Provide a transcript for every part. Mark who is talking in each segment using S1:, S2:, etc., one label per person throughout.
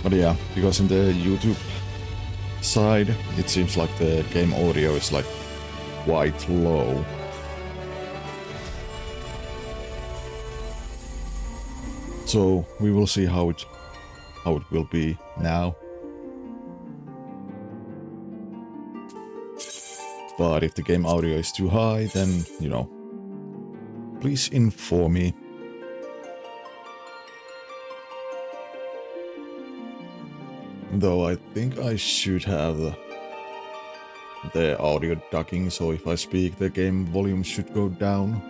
S1: But yeah, because in the YouTube side, it seems like the game audio is like quite low. So we will see how it will be now. But if the game audio is too high, then, you know, please inform me. Though I think I should have the audio ducking, so if I speak, the game volume should go down.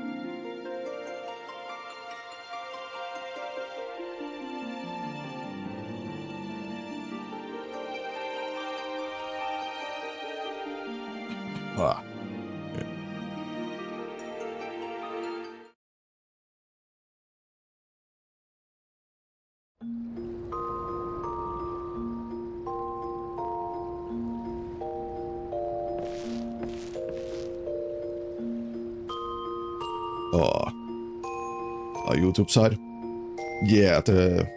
S1: Ah. YouTube side? Yeah, the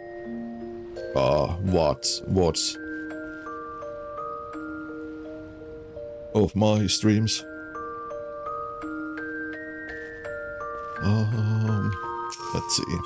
S1: watts of my streams. Let's see.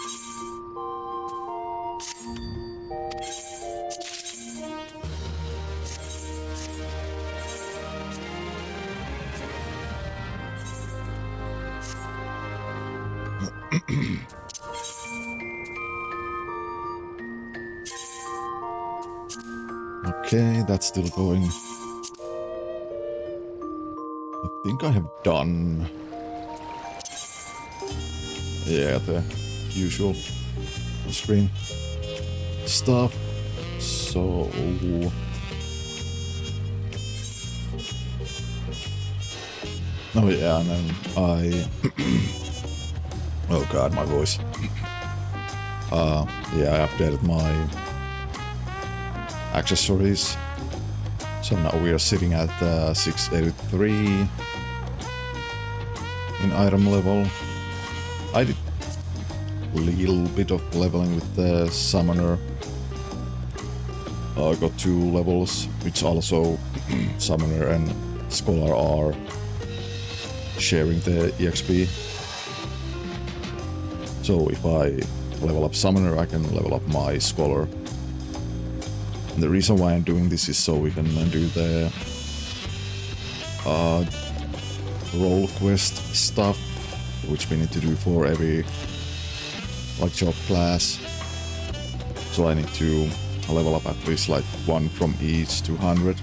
S1: Okay, that's still going. I think I have done, yeah, the usual screen stuff. So oh yeah, and then I oh god, my voice. Yeah, I updated my accessories. So now we are sitting at 683 in item level. I did a little bit of leveling with the summoner. I got 2 levels, which also summoner and scholar are sharing the EXP. So if I level up summoner, I can level up my scholar. And the reason why I'm doing this is so we can do the role quest stuff, which we need to do for every like job class. So I need to level up at least like 1 from each to 100,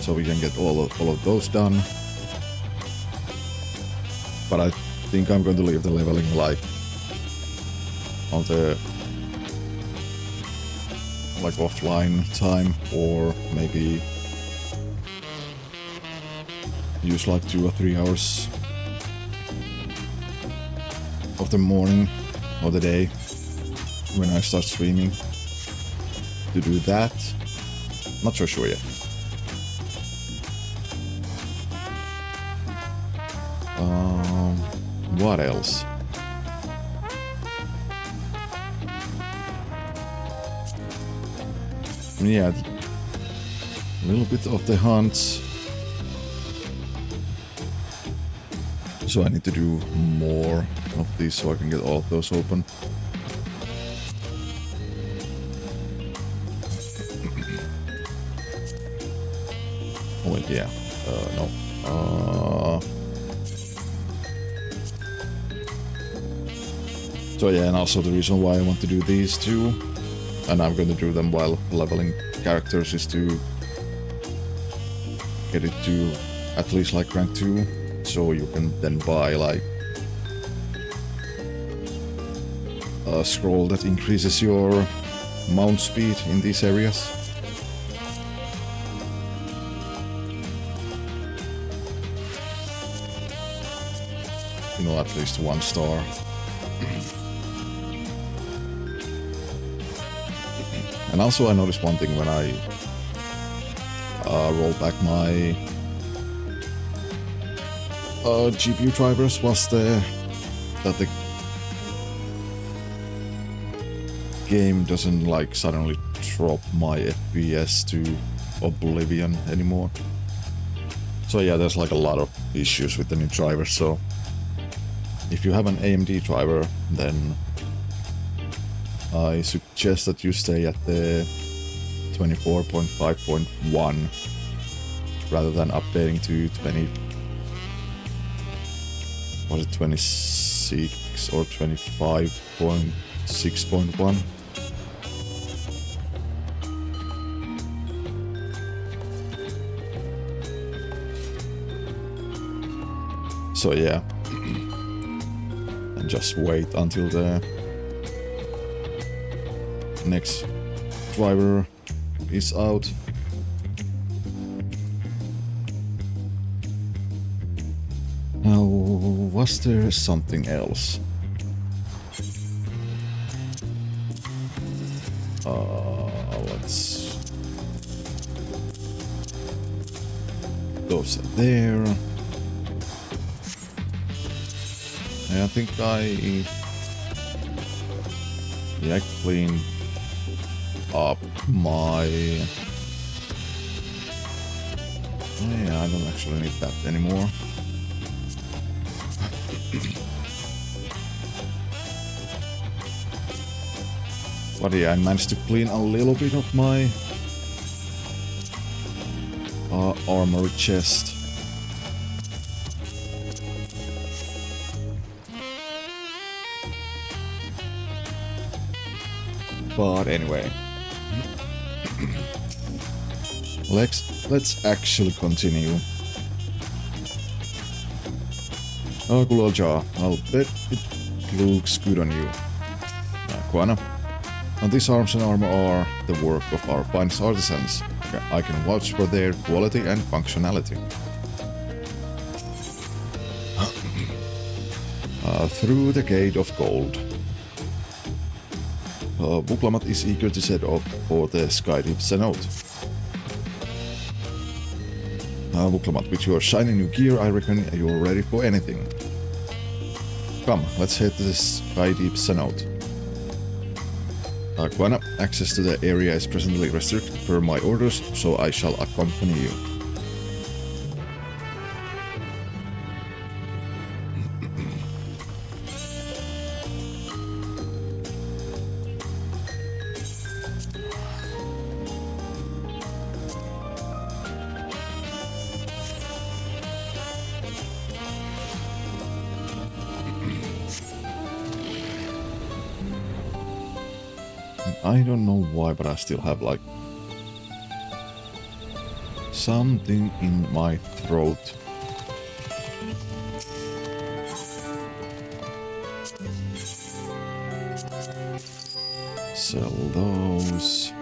S1: so we can get all of those done. But I think I'm going to leave the leveling like on the like offline time, or maybe use like 2 or 3 hours of the morning or the day when I start streaming to do that. Not so sure yet. What else? Yeah, a little bit of the hunts. So I need to do more of these so I can get all of those open. Oh wait, yeah. No. So yeah, and also the reason why I want to do these two, and I'm going to do them while leveling characters, is to get it to at least like rank 2, so you can then buy like a scroll that increases your mount speed in these areas. You know, at least 1 star. And also I noticed one thing when I rolled back my GPU drivers, was that the game doesn't like suddenly drop my FPS to oblivion anymore. So yeah, there's like a lot of issues with the new driver, so if you have an AMD driver, then I suggest that you stay at the 24.5.1 rather than updating to 26 or 25.6.1. So yeah, and just wait until the next driver is out. Now, was there something else? Let's... Those are there. I think I cleaned up my... Yeah, I don't actually need that anymore. But yeah, I managed to clean a little bit of my armory chest. But anyway, let's actually continue. Oh, Kulolja, I'll bet it looks good on you. Quana. And these arms and armor are the work of our finest artisans. I can vouch for their quality and functionality. Through the gate of gold. Buklamat is eager to set off for the Skydeep Zenode. Buklamat, with your shiny new gear, I reckon you're ready for anything. Come, let's head to the Skydeep Zenode. Quana, access to the area is presently restricted per my orders, so I shall accompany you. I don't know why, but I still have like something in my throat. Sell those.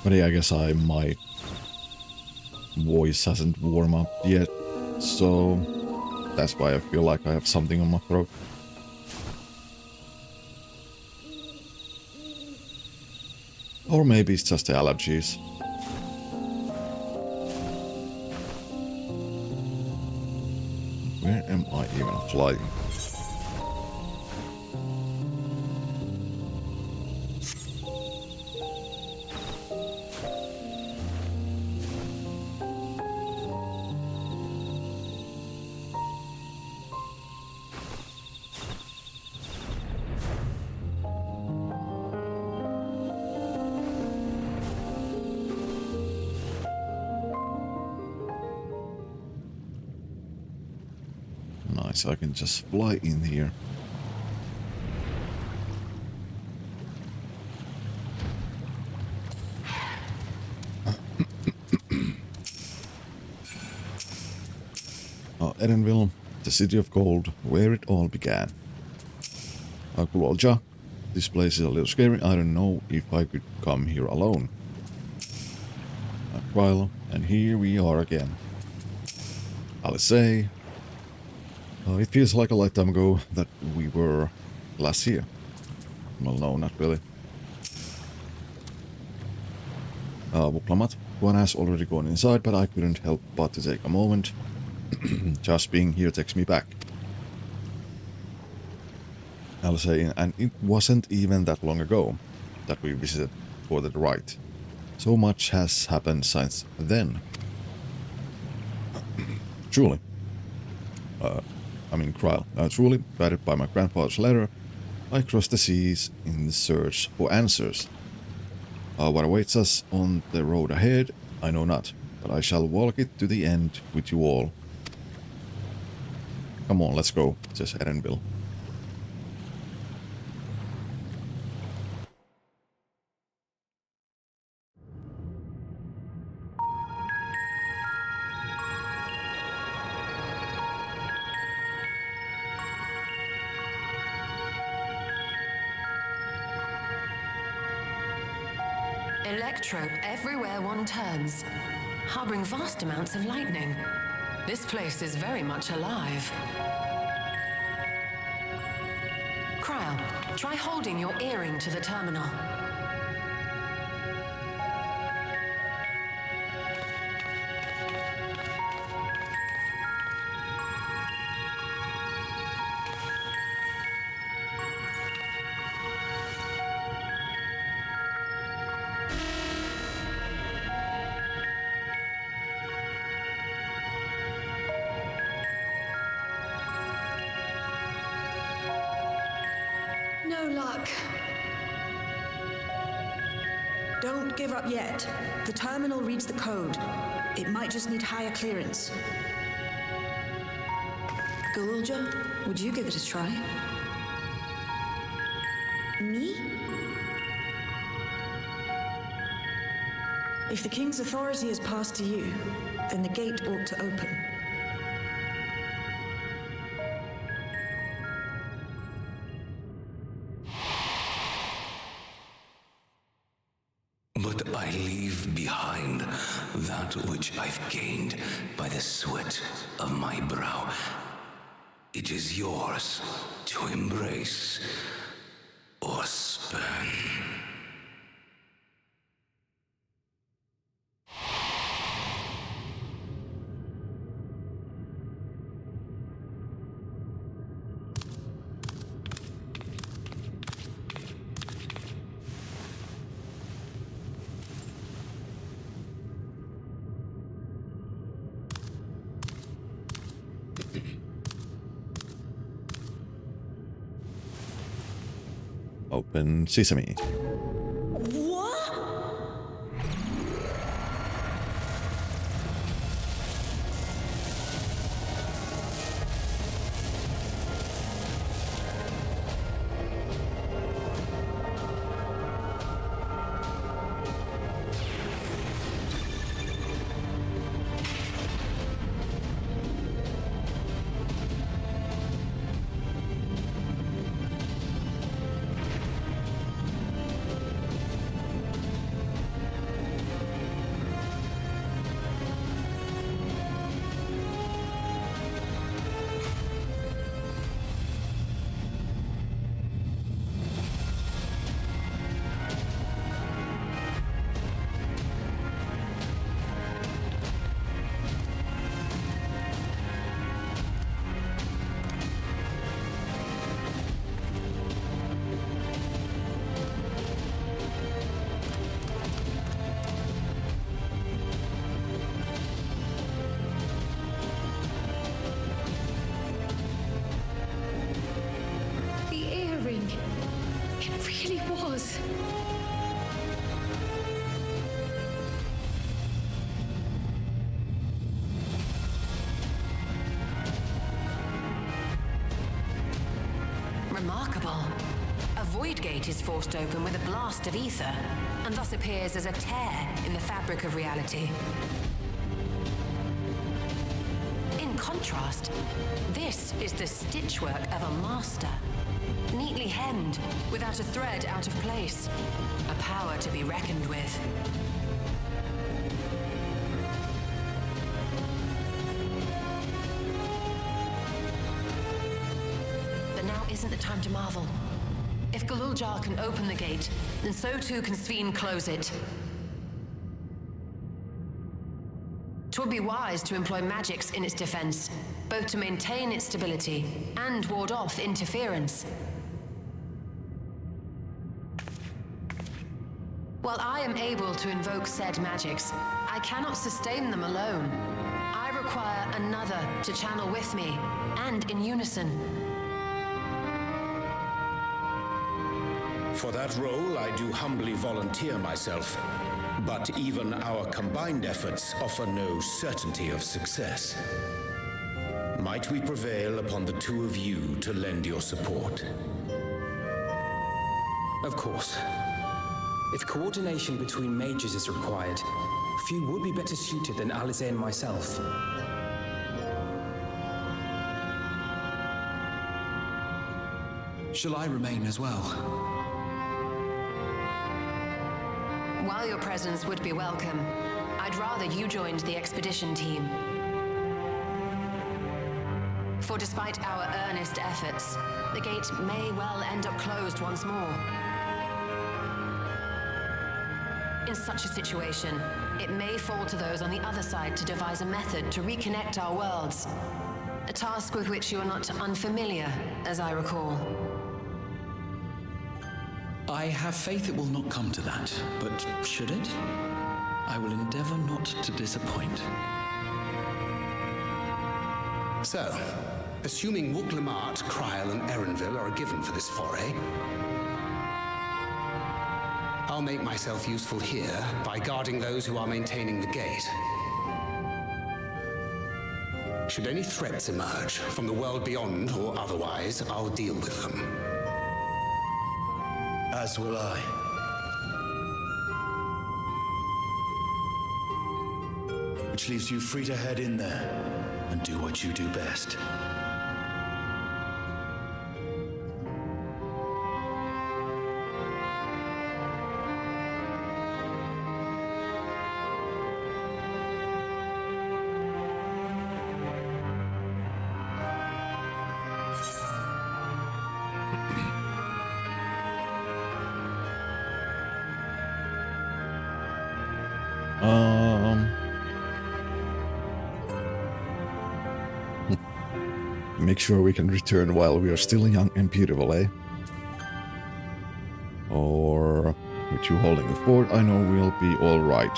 S1: But yeah, I guess my voice hasn't warmed up yet, so that's why I feel like I have something on my throat. Or maybe it's just the allergies. Where am I even flying? Nice, I can just fly in here. Edenville, the city of gold, where it all began. Kulolja, this place is a little scary. I don't know if I could come here alone. Well, and here we are again. I'll say, it feels like a lifetime ago that we were last here. Well, no, not really. Vuklamat, one has already gone inside, but I couldn't help but to take a moment. Just being here takes me back. I'll say, and it wasn't even that long ago that we visited for the rite. So much has happened since then. Truly. Kryl. Truly, guided by my grandfather's letter, I crossed the seas in the search for answers. What awaits us on the road ahead, I know not, but I shall walk it to the end with you all. Come on, let's go, says Edenville.
S2: Electrope everywhere one turns, harboring vast amounts of lightning. This place is very much alive. Kryl, try holding your earring to the terminal.
S3: No luck. Don't give up yet. The terminal reads the code. It might just need higher clearance. Galulja, would you give it a try? Me? If the king's authority is passed to you, then the gate ought to open.
S4: But I leave behind that which I've gained by the sweat of my brow. It is yours to embrace or spurn.
S1: Open sesame.
S2: Remarkable. A void gate is forced open with a blast of ether, and thus appears as a tear in the fabric of reality. In contrast. This is the stitchwork of a master. Neatly hemmed, without a thread out of place. A power to be reckoned with. But now isn't the time to marvel. If Galuljar can open the gate, then so too can Sveen close it. 'Twould be wise to employ magics in its defense, both to maintain its stability and ward off interference. While I am able to invoke said magics, I cannot sustain them alone. I require another to channel with me, and in unison.
S5: For that role, I do humbly volunteer myself. But even our combined efforts offer no certainty of success. Might we prevail upon the two of you to lend your support?
S6: Of course. If coordination between mages is required, few would be better suited than Alize and myself.
S7: Shall I remain as well?
S2: While your presence would be welcome, I'd rather you joined the expedition team. For despite our earnest efforts, the gate may well end up closed once more. In such a situation, it may fall to those on the other side to devise a method to reconnect our worlds. A task with which you are not unfamiliar, as I recall.
S7: I have faith it will not come to that, but should it? I will endeavor not to disappoint.
S8: So, assuming Wooklamart, Kryl, and Erenville are given for this foray, I'll make myself useful here by guarding those who are maintaining the gate. Should any threats emerge, from the world beyond or otherwise, I'll deal with them.
S5: As will I. Which leaves you free to head in there and do what you do best.
S1: Make sure we can return while we are still young and beautiful, eh? Or with you holding the fort, I know we'll be alright.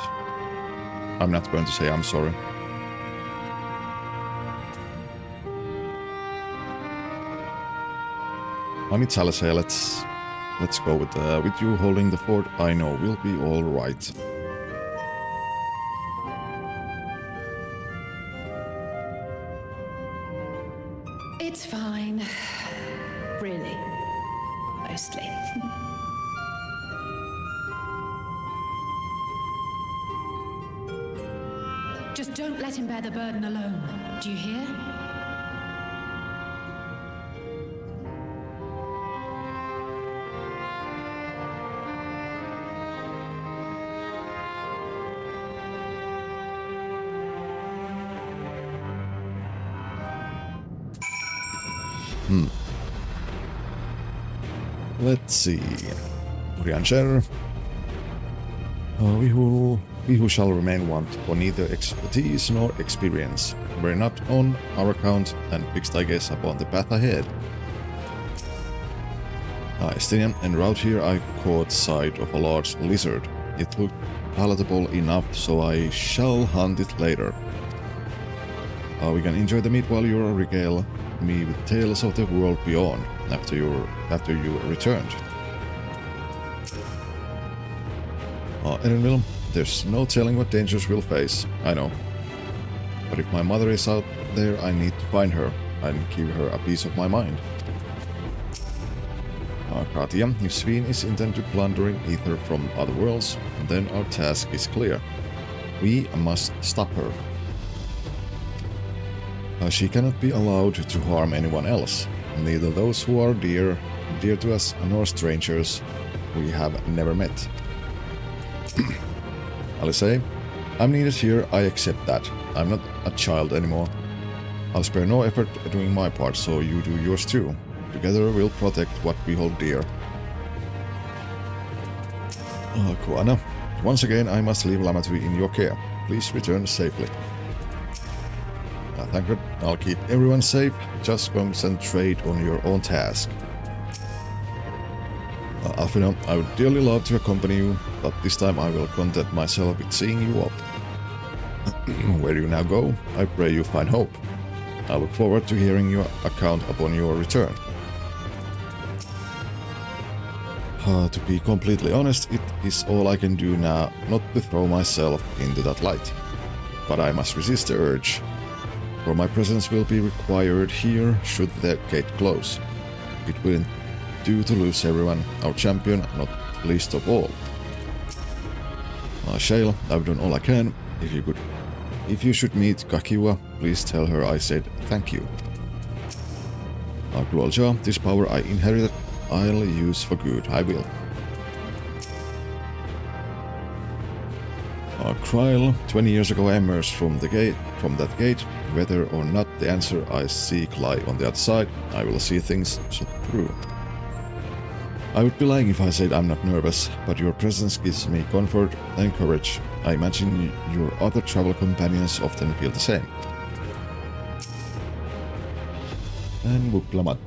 S1: I'm not going to say I'm sorry. I mean, Alice, let's go with you holding the fort, I know we'll be alright.
S3: It's fine. Really. Mostly.
S9: Just don't let him bear the burden alone. Do you hear?
S1: Let's see. Riancher. We who shall remain want for neither expertise nor experience. We're not on our account and fixed, I guess, upon the path ahead. Estinian, en route here I caught sight of a large lizard. It looked palatable enough, so I shall hunt it later. We can enjoy the meat while you regale me with tales of the world beyond after you returned. Erenville, there's no telling what dangers we'll face, I know. But if my mother is out there, I need to find her and give her a piece of my mind. Katia, if Sveen is intent to plundering ether from other worlds, then our task is clear. We must stop her. She cannot be allowed to harm anyone else, neither those who are dear to us nor strangers we have never met. Alice, I'm needed here, I accept that. I'm not a child anymore. I'll spare no effort doing my part, so you do yours too. Together we'll protect what we hold dear. Kuana, once again I must leave Lamatui in your care. Please return safely. Thank you. I'll keep everyone safe. Just concentrate on your own task. Alfina, I would dearly love to accompany you, but this time I will content myself with seeing you off. Where you now go, I pray you find hope. I look forward to hearing your account upon your return. To be completely honest, it is all I can do now not to throw myself into that light. But I must resist the urge, for my presence will be required here should the gate close. It wouldn't do to lose everyone, our champion not least of all. Shale, I've done all I can. If you should meet Kakiwa, please tell her I said thank you. Grualja, this power I inherited, I'll use for good, I will. Kryl, 20 years ago I emerged from that gate. Whether or not the answer I seek lie on the other side, I will see things through. I would be lying if I said I'm not nervous, but your presence gives me comfort and courage. I imagine your other travel companions often feel the same. And Wuklamat.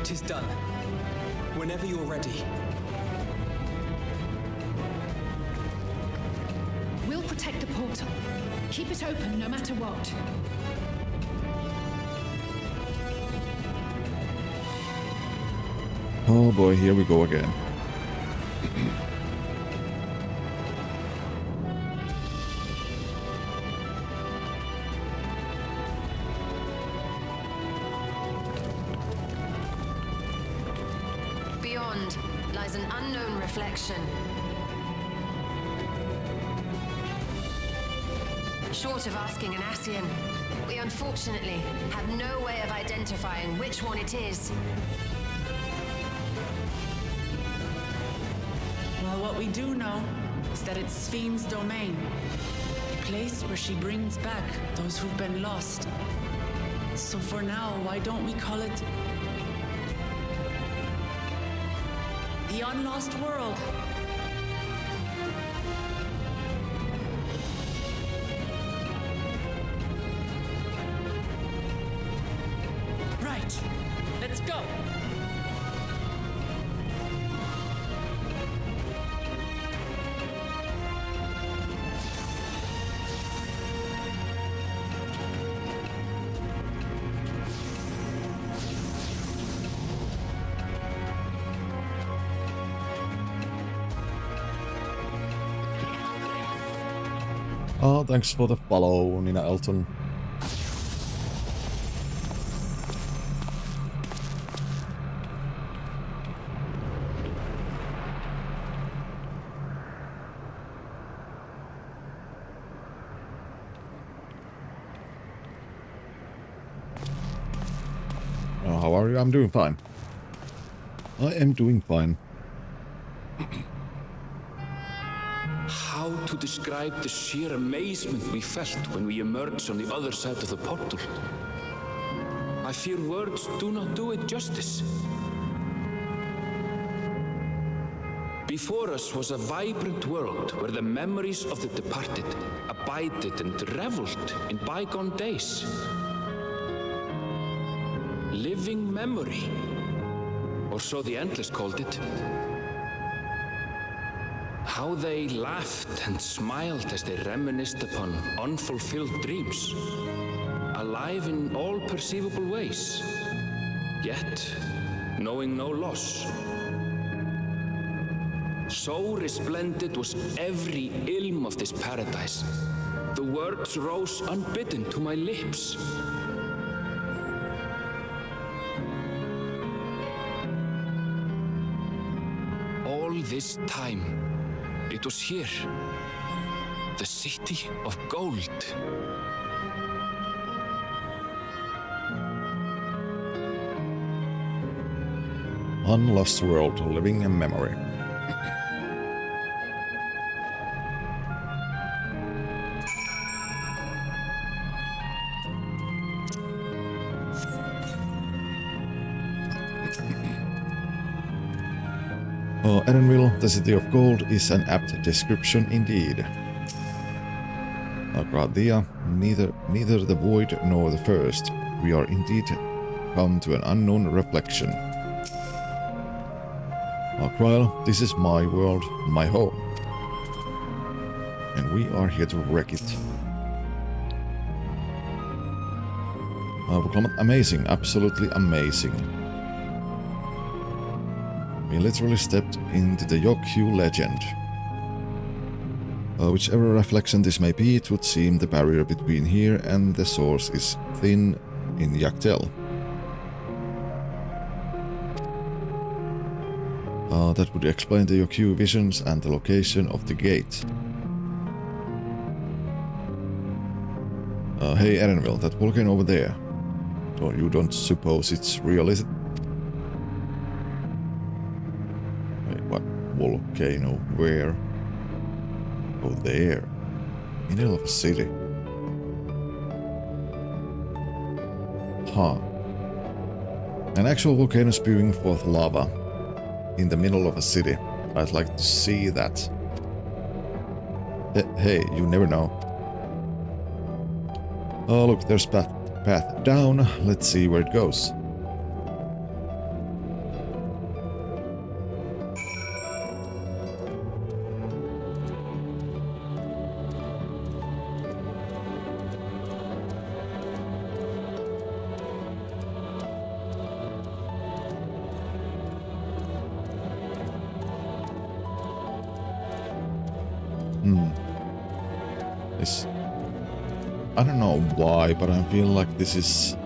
S6: Tis done. Whenever you're ready.
S9: We'll protect the portal. Keep it open no matter what.
S1: Oh boy, here we go again.
S2: Beyond lies an unknown reflection. Short of asking an Ascian, we unfortunately have no way of identifying which one it is.
S10: Well, what we do know is that it's Fiend's domain. A place where she brings back those who've been lost. So for now, why don't we call it the Unlost World? Right. Let's go.
S1: Oh, thanks for the follow, Nina Elton. Oh, how are you? I'm doing fine. I am doing fine.
S11: How to describe the sheer amazement we felt when we emerged on the other side of the portal? I fear words do not do it justice. Before us was a vibrant world where the memories of the departed abided and reveled in bygone days. Living memory, or so the Endless called it. How they laughed and smiled as they reminisced upon unfulfilled dreams, alive in all perceivable ways, yet knowing no loss. So resplendent was every ilm of this paradise. The words rose unbidden to my lips. All this time, it was here. The city of gold.
S1: Unlost world, living in memory. Erenville, the city of gold, is an apt description indeed. Agradia, neither the void nor the first. We are indeed come to an unknown reflection. Kriel, this is my world, my home. And we are here to wreck it. Amazing, absolutely amazing. We literally stepped into the Yokyu legend. Whichever reflection this may be, it would seem the barrier between here and the source is thin in Yaktel. That would explain the Yokyu visions and the location of the gate. Hey Erenville, that volcano over there. You don't suppose it's real, is it? Wait, what volcano? Where? Oh, there. Middle of a city. Huh. An actual volcano spewing forth lava in the middle of a city. I'd like to see that. Hey, you never know. Oh, look, there's path down. Let's see where it goes. I don't know why, but I feel like this is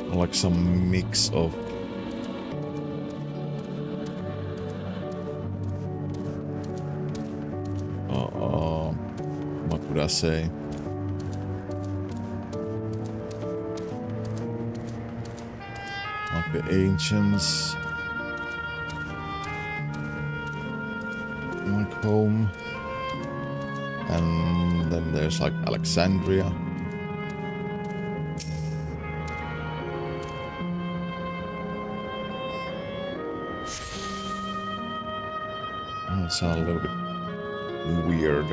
S1: like some mix of what would I say? Like the ancients, like home. And then there's like Alexandria. It's a little bit weird.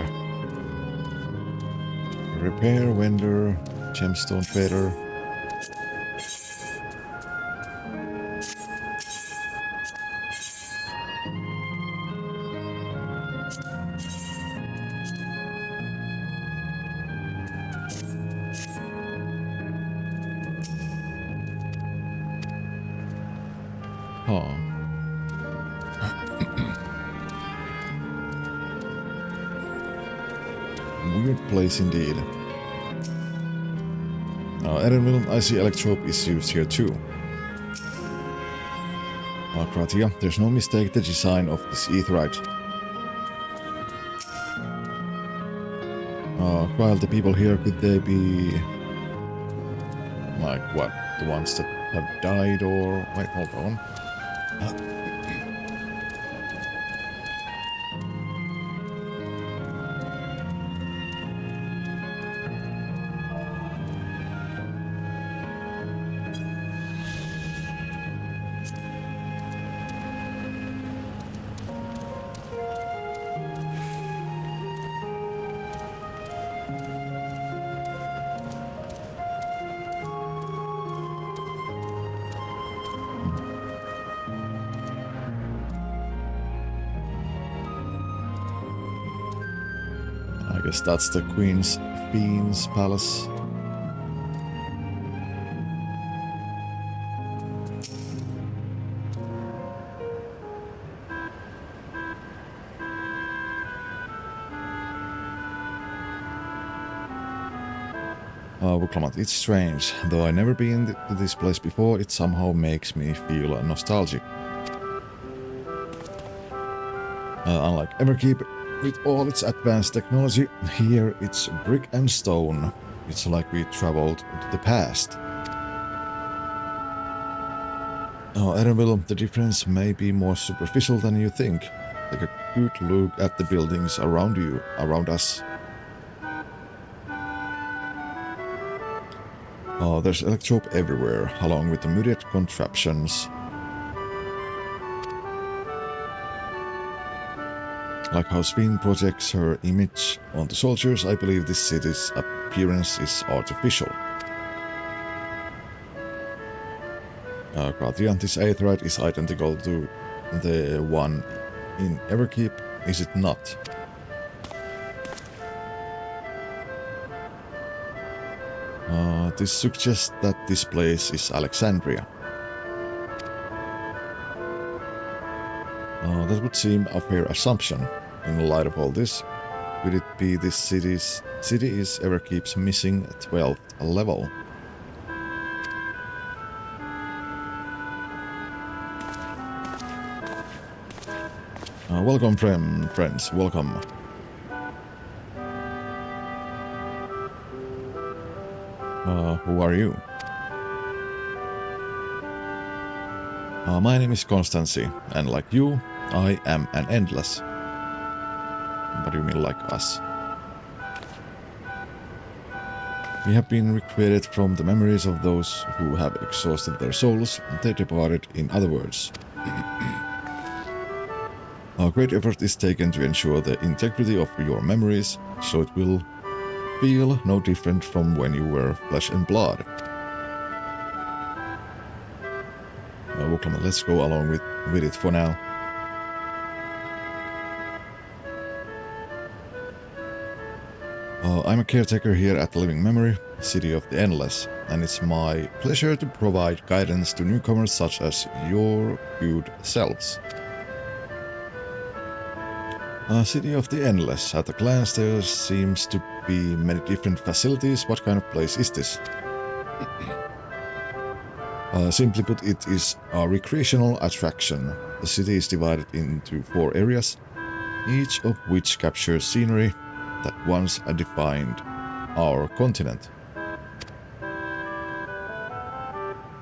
S1: Repair vendor, gemstone trader. Weird place indeed. Erenville, I see Electrope is used here too. Kratia, there's no mistake the design of this aetheryte. While the people here, could they be like what? The ones that have died or... Wait, hold on. I guess that's the Queen's Fiend's Palace. Vuklamat, it's strange. Though I've never been to this place before, it somehow makes me feel nostalgic. Unlike Everkeep, with all its advanced technology, here it's brick and stone. It's like we traveled to the past. Erenville, the difference may be more superficial than you think. Take a good look at the buildings around us. There's electrope everywhere, along with the myriad contraptions. Like how Spin projects her image onto soldiers, I believe this city's appearance is artificial. Gradiantis Aetheryte is identical to the one in Everkeep, is it not? This suggests that this place is Alexandria. That would seem a fair assumption. In light of all this, could it be this city is Everkeep's missing 12th level? Welcome, friends, welcome. Who are you? My name is Constancy, and like you, I am an Endless. What do you mean like us? We have been recreated from the memories of those who have exhausted their souls, they departed, in other words. A great effort is taken to ensure the integrity of your memories, so it will feel no different from when you were flesh and blood. Let's go along with it for now. I'm a caretaker here at Living Memory, City of the Endless, and it's my pleasure to provide guidance to newcomers such as your good selves. City of the Endless. At a glance there seems to be many different facilities. What kind of place is this? Simply put, it is a recreational attraction. The city is divided into 4 areas, each of which captures scenery that once defined our continent.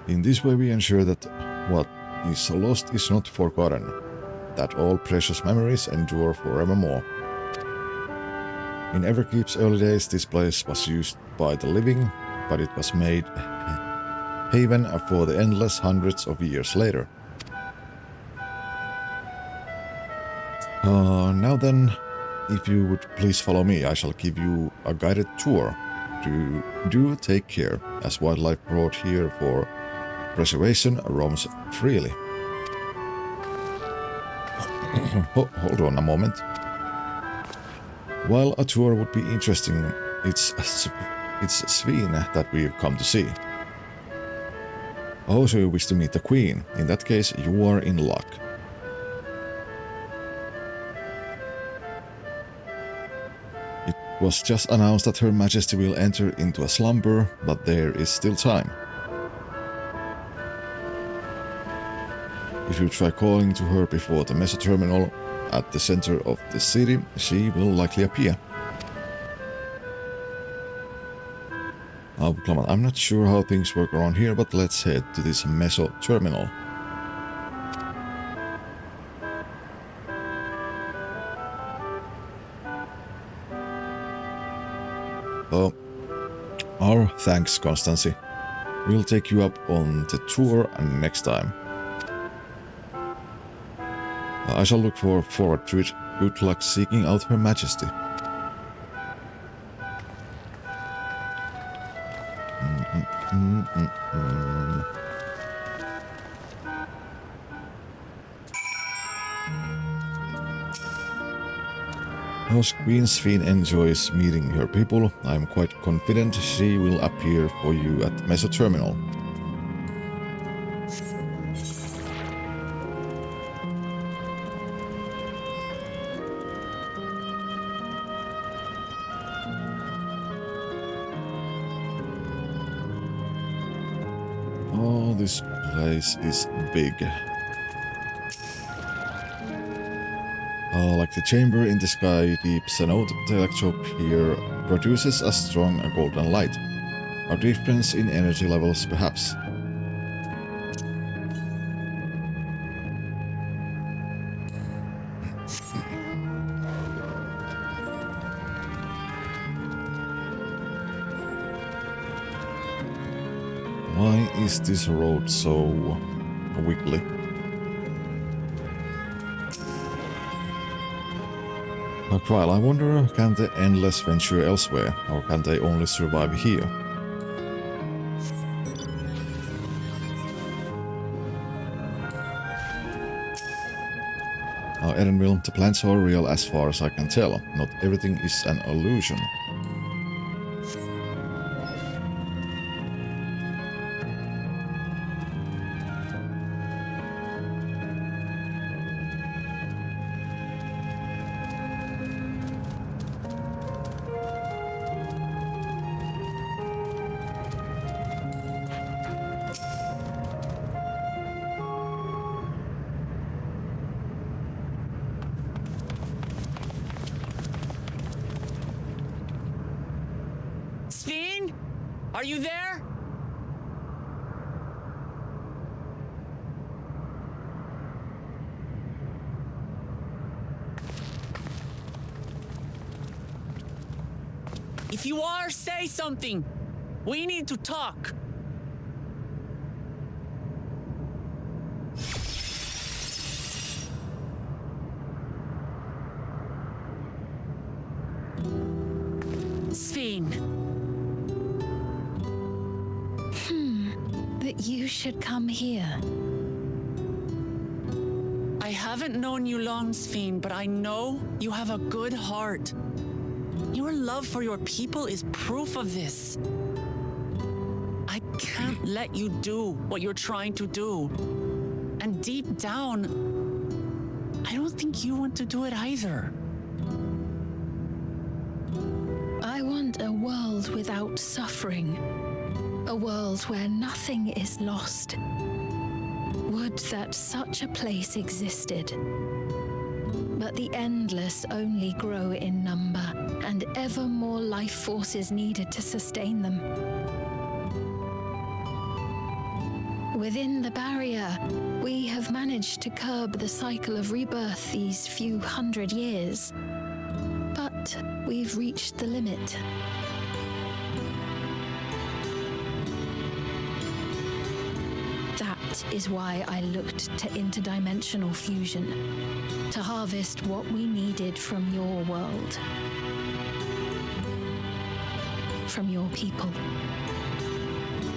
S1: In this way we ensure that what is lost is not forgotten, that all precious memories endure forevermore. In Everkeep's early days, this place was used by the living, but it was made haven for the Endless hundreds of years later. Now then, if you would please follow me, I shall give you a guided tour. Do take care, as wildlife brought here for preservation roams freely. Hold on a moment. While a tour would be interesting, it's Sveen that we've come to see. Oh, so you wish to meet the Queen. In that case, you are in luck. It was just announced that Her Majesty will enter into a slumber, but there is still time. If you try calling to her before the Meso Terminal at the center of the city, she will likely appear. I'm not sure how things work around here, but let's head to this Meso Terminal. Oh, our thanks, Constancy. We'll take you up on the tour next time. I shall look forward to it. Good luck seeking out Her Majesty. As Queen Sveen enjoys meeting her people, I am quite confident she will appear for you at Meso Terminal. Oh, this place is big. Like the chamber in the sky, deep Zenode telescope here produces a strong golden light. A difference in energy levels, perhaps. Why is this road so wiggly? While I wonder, can the Endless venture elsewhere, or can they only survive here? Erenville, the plants are real as far as I can tell. Not everything is an illusion.
S10: Sven? Are you there? If you are, say something. We need to talk. Sven.
S9: That you should come here.
S10: I haven't known you long, Sven, but I know you have a good heart. Your love for your people is proof of this. I can't let you do what you're trying to do. And deep down, I don't think you want to do it either.
S9: I want a world without suffering. A world where nothing is lost. Would that such a place existed. But the Endless only grow in number, and ever more life forces needed to sustain them. Within the barrier, we have managed to curb the cycle of rebirth these few hundred years. But we've reached the limit. That is why I looked to interdimensional fusion, to harvest what we needed from your world, from your people.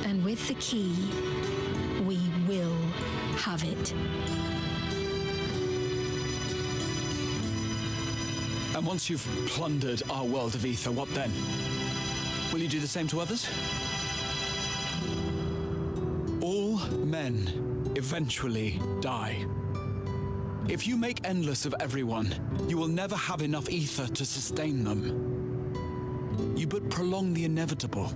S9: And with the key, we will have it.
S7: And once you've plundered our world of ether, what then? Will you do the same to others? All men eventually die. If you make endless of everyone, you will never have enough ether to sustain them. You but prolong the inevitable.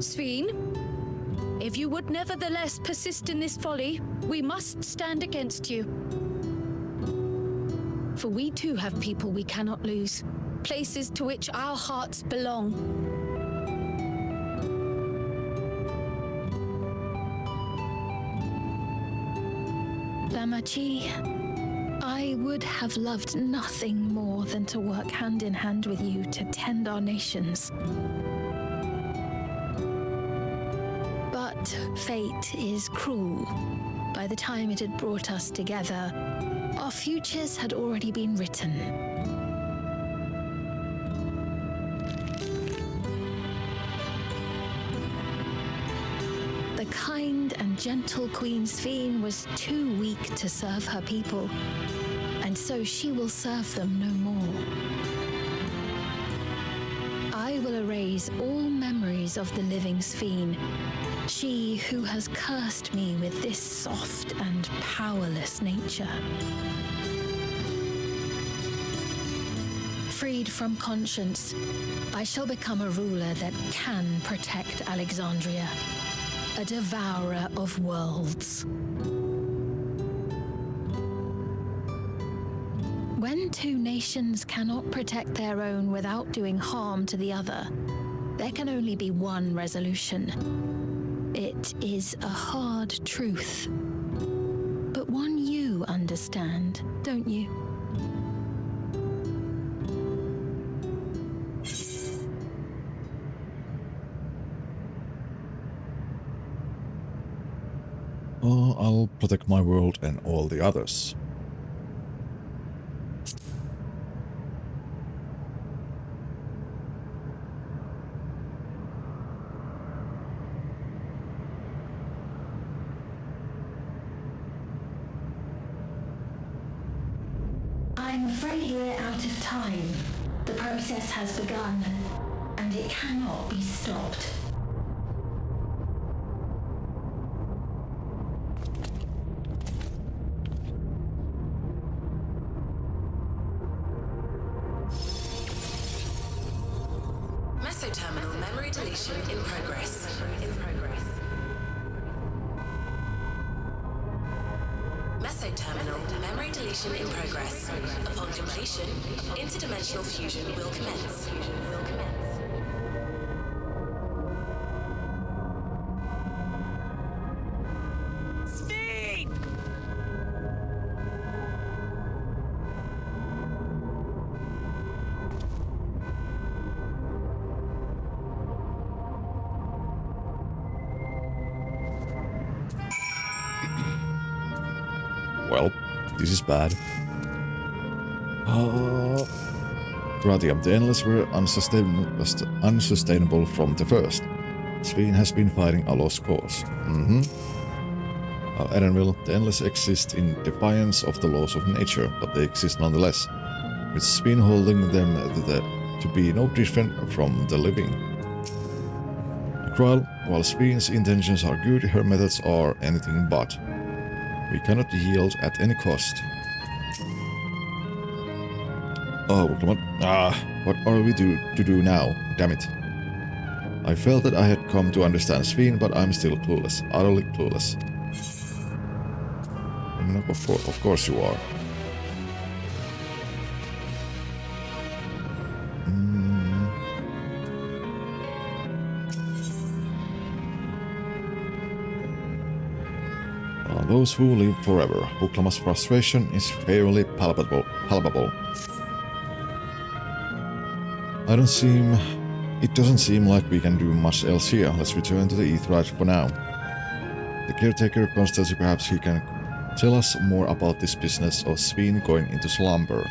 S9: Sven, if you would nevertheless persist in this folly, we must stand against you. For we too have people we cannot lose, places to which our hearts belong. Damachi, I would have loved nothing more than to work hand in hand with you to tend our nations. But fate is cruel. By the time it had brought us together, our futures had already been written. The kind and gentle Queen Sven was too weak to serve her people, and so she will serve them no more. I will erase all memories of the living Sven, she who has cursed me with this soft and powerless nature. freed from conscience, I shall become a ruler that can protect Alexandria. A devourer of worlds. When two nations cannot protect their own without doing harm to the other, there can only be one resolution. It is a hard truth, but one you understand, don't you?
S1: I'll protect my world and all the others.
S9: I'm afraid we're out of time. The process has begun, and it cannot be stopped.
S2: Meso-terminal memory deletion in progress. Meso-terminal memory deletion in progress. Upon completion, interdimensional fusion will commence.
S1: Well, this is bad. Gratium, the Endless were unsustainable from the first. Sveen has been fighting a lost cause. Erenville, the Endless exist in defiance of the laws of nature, but they exist nonetheless, with Sveen holding them to be no different from the living. Krull, while Sveen's intentions are good, her methods are anything but. We cannot yield at any cost. Oh, come on. What are we to do now? Damn it. I felt that I had come to understand Sveen, but I'm still clueless. Utterly clueless. Of course you are. Those who live forever. Buklama's frustration is fairly palpable. It doesn't seem like we can do much else here. Let's return to the Aetheryte for now. The caretaker Constancy, perhaps he can tell us more about this business of Sveen going into slumber.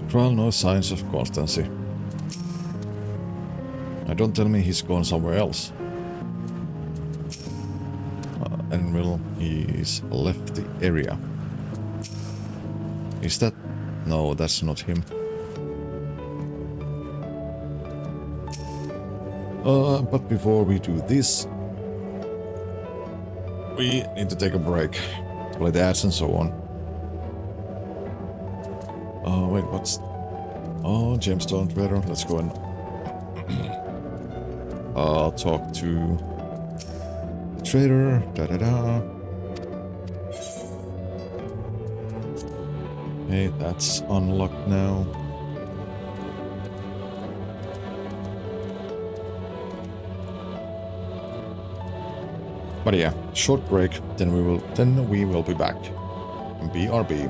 S1: Krull, no signs of Constancy. Don't tell me he's gone somewhere else. Envil, he's left the area. Is that... No, that's not him. But before we do this, we need to take a break. To play the ads and so on. Wait, what's... Oh, Gemstone Trader. Let's go and... I'll talk to... the trader. Da-da-da. Hey, that's unlocked now. But yeah, short break, then we will be back. BRB.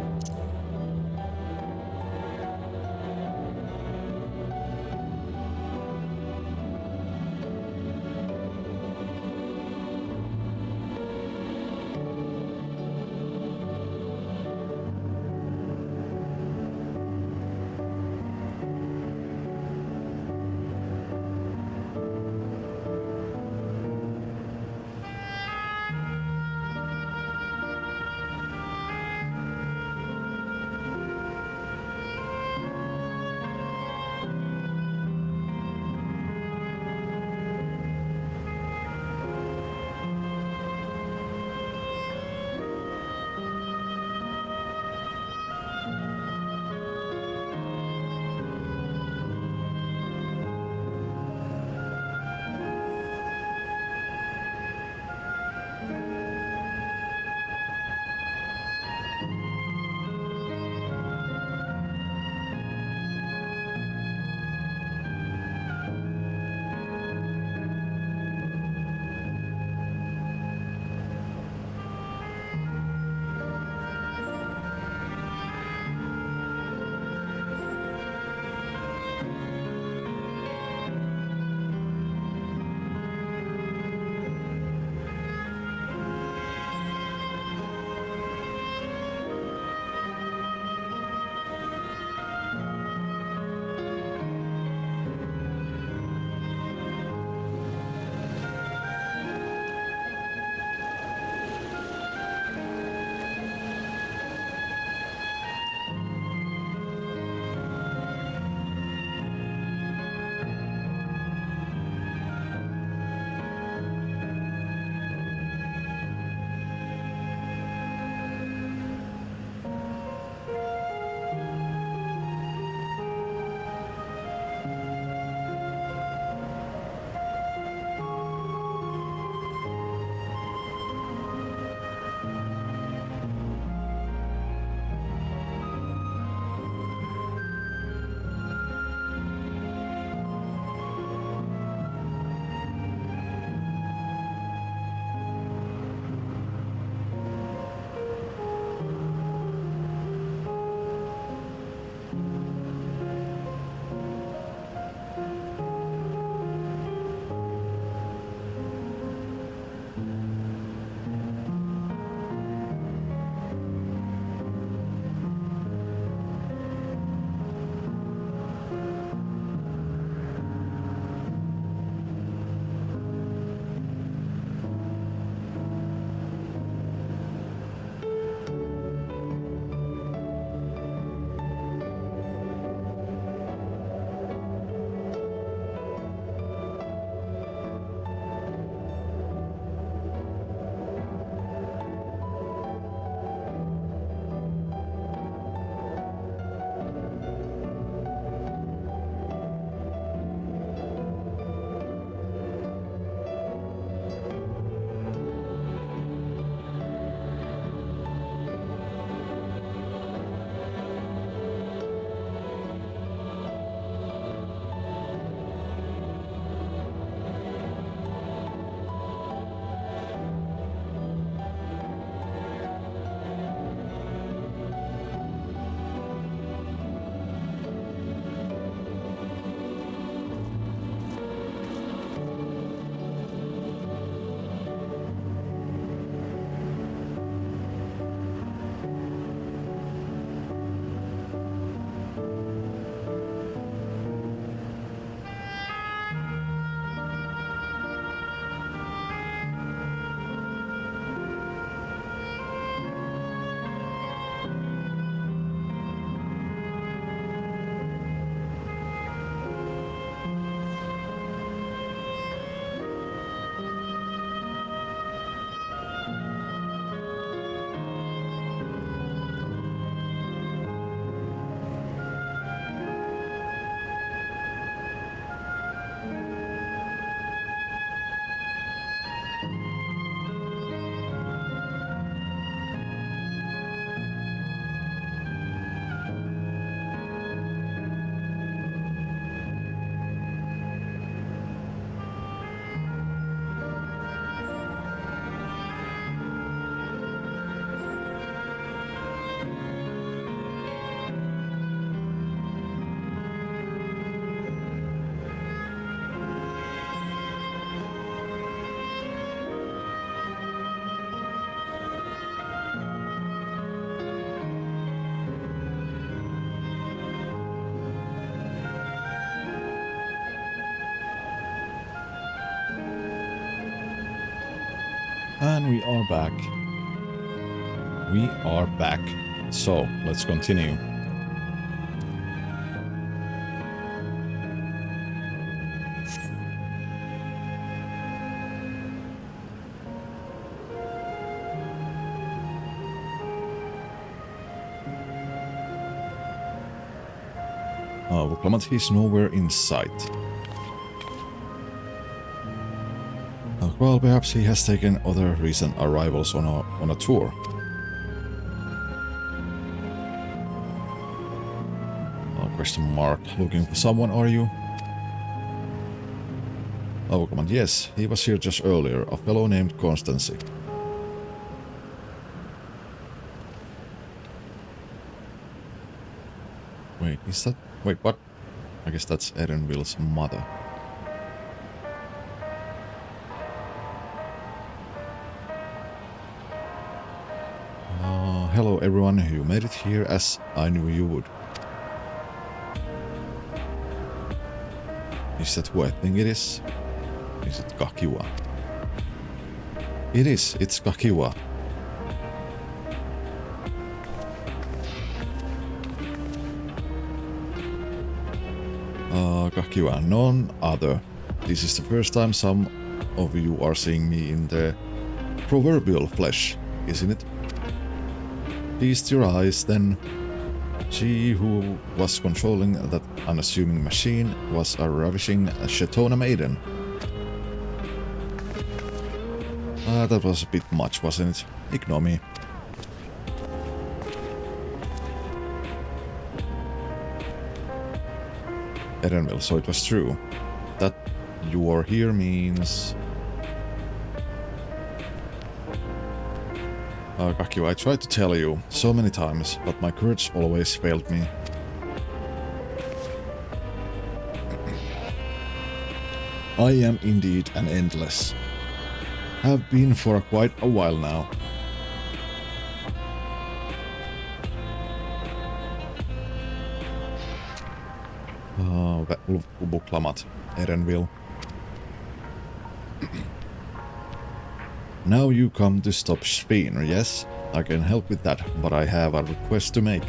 S1: And we are back. We are back. So, let's continue. Wuklamant is nowhere in sight. Well, perhaps he has taken other recent arrivals on a tour. Question mark. Looking for someone, are you? Oh, come on. Yes, he was here just earlier. A fellow named Constancy. Wait, is that... Wait, what? I guess that's Erenville's mother. Hello everyone, you made it here as I knew you would. Is that who I think it is? Is it Kakiwa? It is, it's Kakiwa. Kakiwa, none other. This is the first time some of you are seeing me in the proverbial flesh, isn't it? Feast your eyes then. She who was controlling that unassuming machine was a ravishing Shetona maiden. That was a bit much, wasn't it? Ignore me. Erenville, so it was true. That you are here means... Kakiwa, I tried to tell you so many times, but my courage always failed me. I am indeed an endless. Have been for quite a while now. Buklamat, Erenville. Now you come to stop Spinner, yes? I can help with that, but I have a request to make.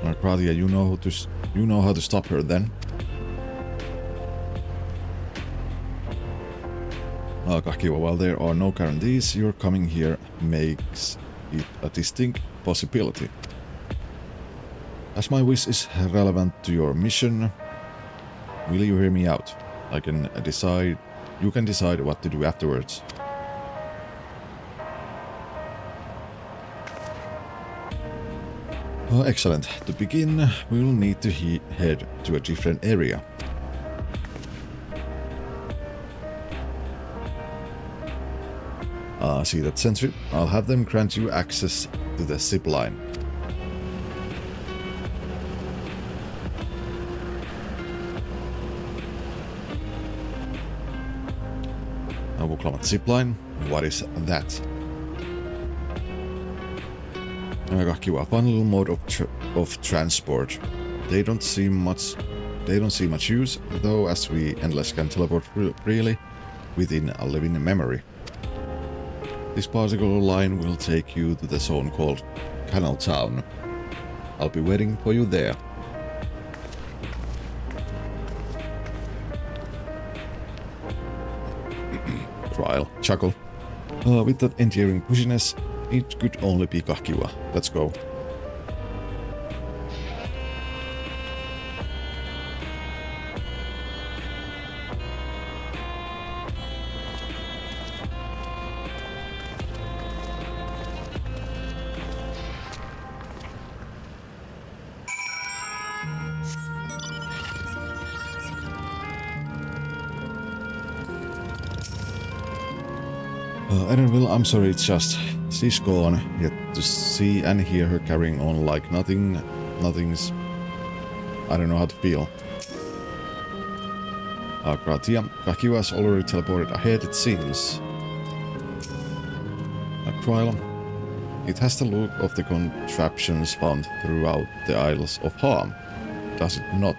S1: Arcadia, you know how to stop her then? Kakiwa, while there are no guarantees, your coming here makes it a distinct possibility. As my wish is relevant to your mission, will you hear me out? You can decide what to do afterwards. Excellent. To begin, we'll need to head to a different area. See that sentry? I'll have them grant you access to the zip line. Zipline? What is that? Kakiwa, fun little mode of transport. They don't see much use, though, as we endless can teleport freely within a living memory. This particular line will take you to the zone called Canal Town. I'll be waiting for you there. Trial. Chuckle. With that endearing pushiness, it could only be Kakiwa. Let's go. Erenville, I'm sorry, it's just... She's gone, yet to see and hear her carrying on like nothing's... I don't know how to feel. Kratia, Kakiwa's already teleported ahead, it seems. Trial. It has the look of the contraptions found throughout the Isles of Harm, does it not?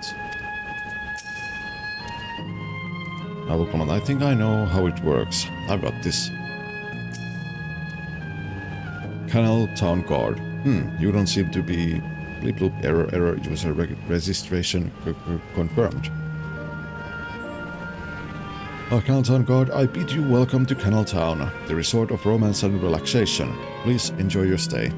S1: I will comment. I think I know how it works. I've got this. Canal Town Guard. You don't seem to be... Blip bloop, error, user registration confirmed. Canal Town Guard, I bid you welcome to Canal Town, the resort of romance and relaxation. Please enjoy your stay.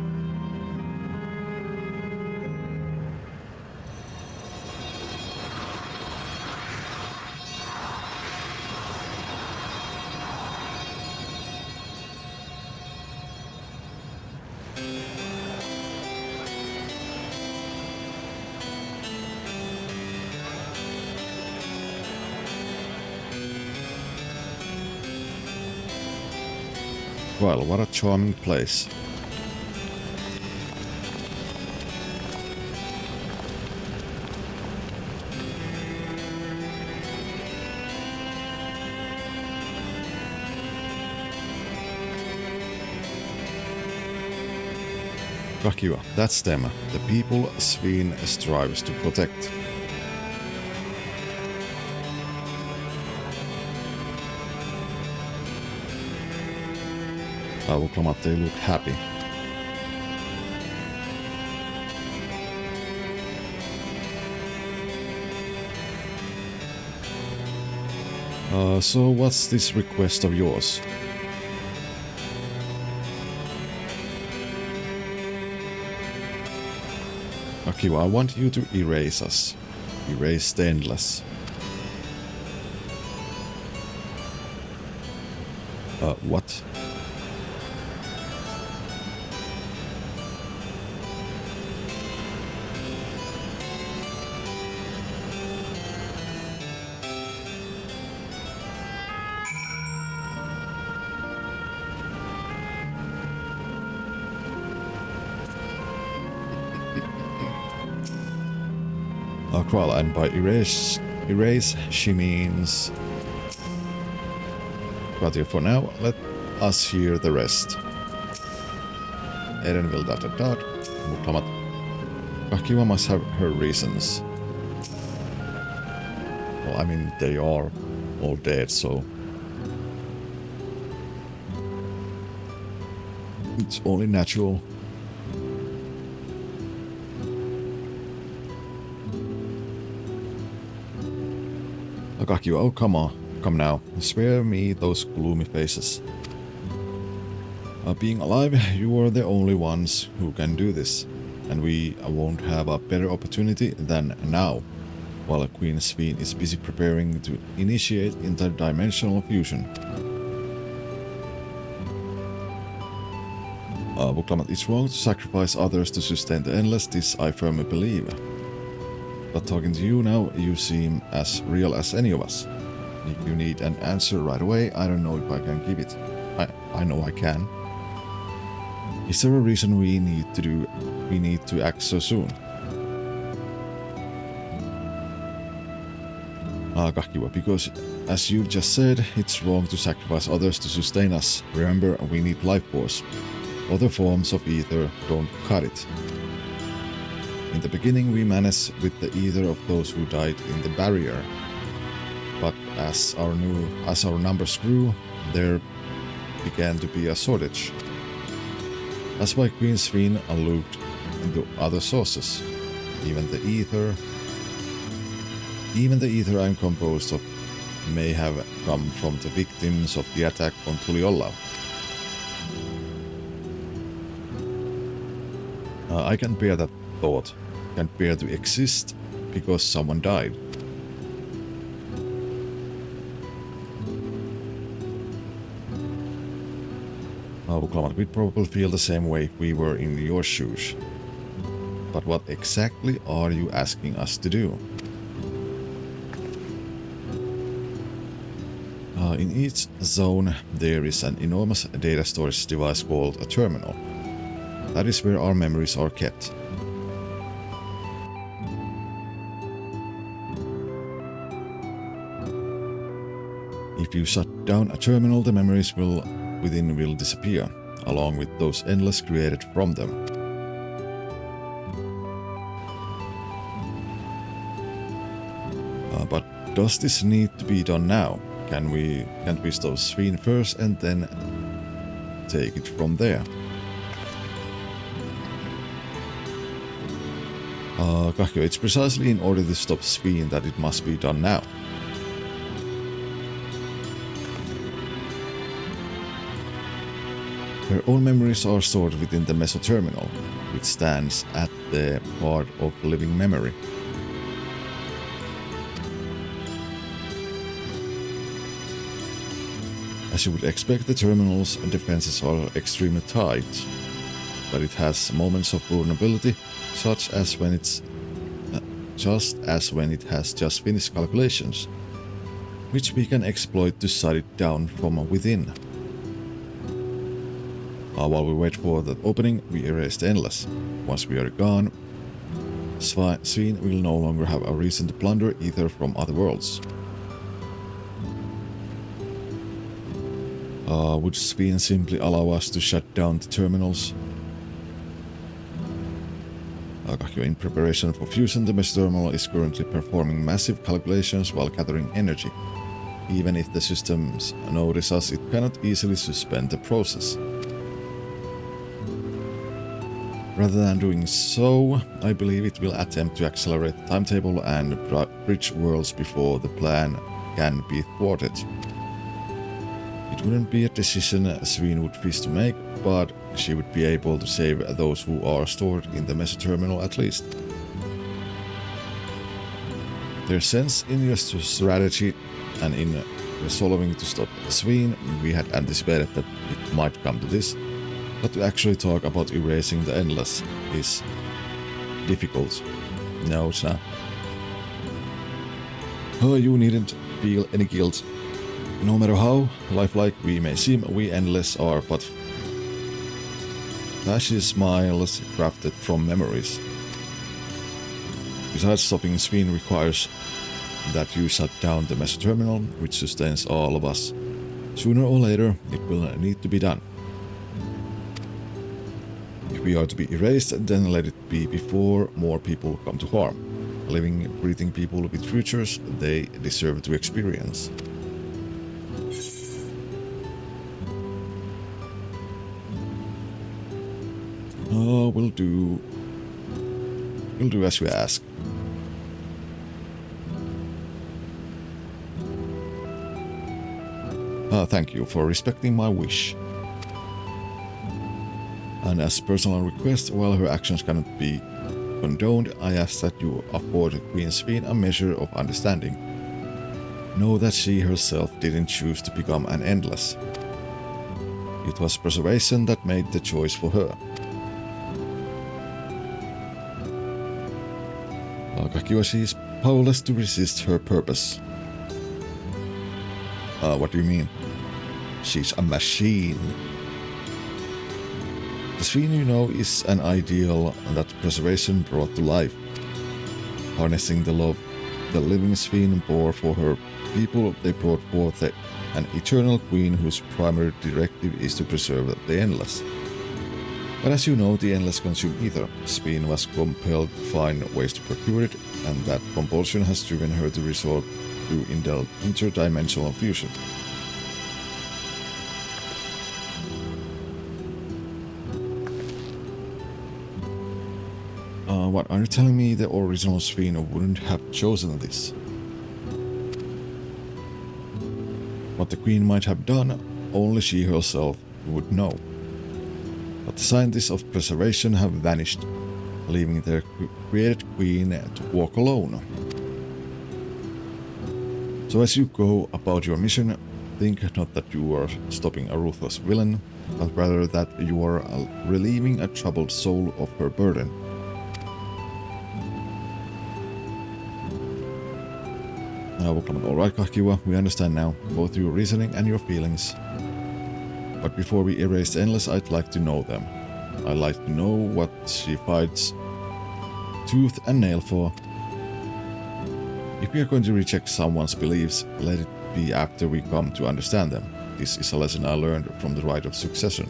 S1: Well, what a charming place. Kakiwa, that's them, the people Sveen strives to protect. I will come up, they look happy. So what's this request of yours? Akiva, I want you to erase us. Erase the endless. What? Well, and by erase she means... But for now, let us hear the rest. Erenville ... Muklamat. Kakiwa must have her reasons. Well, I mean, they are all dead, so... It's only natural. Kakiwa, oh come on, come now, spare me those gloomy faces. Being alive, you are the only ones who can do this, and we won't have a better opportunity than now, while Queen Sveen is busy preparing to initiate interdimensional fusion. Buklamat, it's wrong to sacrifice others to sustain the endless, this I firmly believe. But talking to you now, you seem as real as any of us. If you need an answer right away, I don't know if I can give it. I know I can. Is there a reason we need to act so soon? Kakiwa, because as you just said, it's wrong to sacrifice others to sustain us. Remember, we need life force. Other forms of ether don't cut it. In the beginning we managed with the ether of those who died in the barrier, but as our numbers grew, there began to be a shortage. That's why Queen Sveen looked into other sources. Even the ether I'm composed of may have come from the victims of the attack on Tuliolla. I can't bear that thought. Can't bear to exist because someone died. We'd probably feel the same way if we were in your shoes. But what exactly are you asking us to do? In each zone there is an enormous data storage device called a terminal. That is where our memories are kept. If you shut down a terminal, the memories within will disappear, along with those endless created from them. But does this need to be done now? can't we stop Sveen first and then take it from there? Kahkio, it's precisely in order to stop Sveen that it must be done now. Her own memories are stored within the Mesoterminal, which stands at the heart of living memory. As you would expect, the terminal's defenses are extremely tight, but it has moments of vulnerability, such as when it has just finished calculations, which we can exploit to shut it down from within. While we wait for that opening, we erase the Endless. Once we are gone, Sveen will no longer have a reason to plunder ether from other worlds. Would Sveen simply allow us to shut down the terminals? In preparation for fusion, the Mesoterminal is currently performing massive calculations while gathering energy. Even if the systems notice us, it cannot easily suspend the process. Rather than doing so, I believe it will attempt to accelerate the timetable and bridge worlds before the plan can be thwarted. It wouldn't be a decision Sveen would wish to make, but she would be able to save those who are stored in the Mesoterminal at least. There's sense in your strategy, and in resolving to stop Sveen, we had anticipated that it might come to this, but to actually talk about erasing the Endless is difficult. No, it's not. Oh, you needn't feel any guilt. No matter how lifelike we may seem, we Endless are but flashy smiles crafted from memories. Besides, stopping Sveen requires that you shut down the Mesoterminal, which sustains all of us. Sooner or later, it will need to be done. If we are to be erased, then let it be before more people come to harm. Living, breathing people with futures they deserve to experience. Oh, we'll do as you ask. Thank you for respecting my wish. And as personal request, while her actions cannot be condoned, I ask that you afford Queen Sveen a measure of understanding. Know that she herself didn't choose to become an Endless. It was preservation that made the choice for her. Kakiyoshi is powerless to resist her purpose. What do you mean? She's a machine. The Sveen you know is an ideal that preservation brought to life. Harnessing the love the living Sveen bore for her people, they brought forth an eternal queen whose primary directive is to preserve the Endless. But as you know, the Endless consume ether. Sveen was compelled to find ways to procure it, and that compulsion has driven her to resort to interdimensional fusion. What are you telling me? The original Sveen wouldn't have chosen this? What the Queen might have done, only she herself would know. But the scientists of preservation have vanished, leaving their created Queen to walk alone. So as you go about your mission, think not that you are stopping a ruthless villain, but rather that you are relieving a troubled soul of her burden. Alright, Kakiwa, we understand now, both your reasoning and your feelings. But before we erase the Endless, I'd like to know them. I'd like to know what she fights tooth and nail for. If we are going to reject someone's beliefs, let it be after we come to understand them. This is a lesson I learned from the Rite of Succession.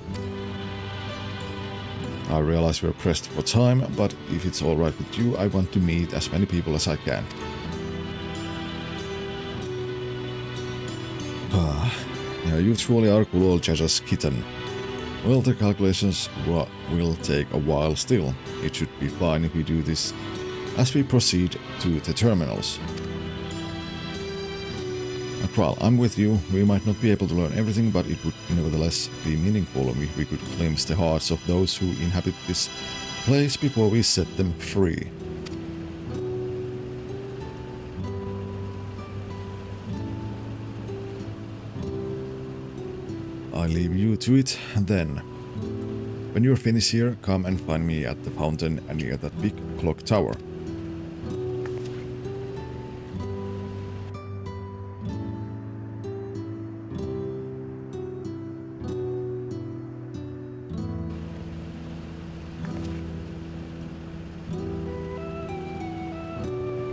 S1: I realize we're pressed for time, but if it's alright with you, I want to meet as many people as I can. You truly are cruel, Jaja's kitten. Well, the calculations will take a while still. It should be fine if we do this as we proceed to the terminals. Kral, I'm with you. We might not be able to learn everything, but it would nevertheless be meaningful if we could glimpse the hearts of those who inhabit this place before we set them free. I leave you to it then. When you're finished here, come and find me at the fountain near that big clock tower.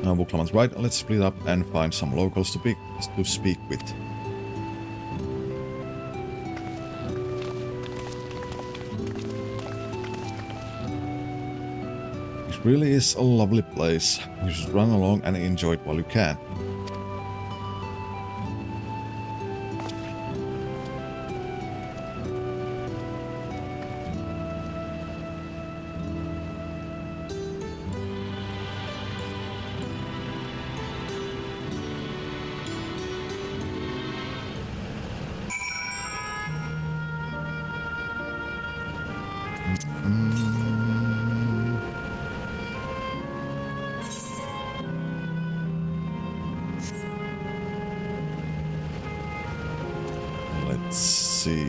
S1: Now Buklaman's right, let's split up and find some locals to speak with. It really is a lovely place. You should run along and enjoy it while you can. Let's see.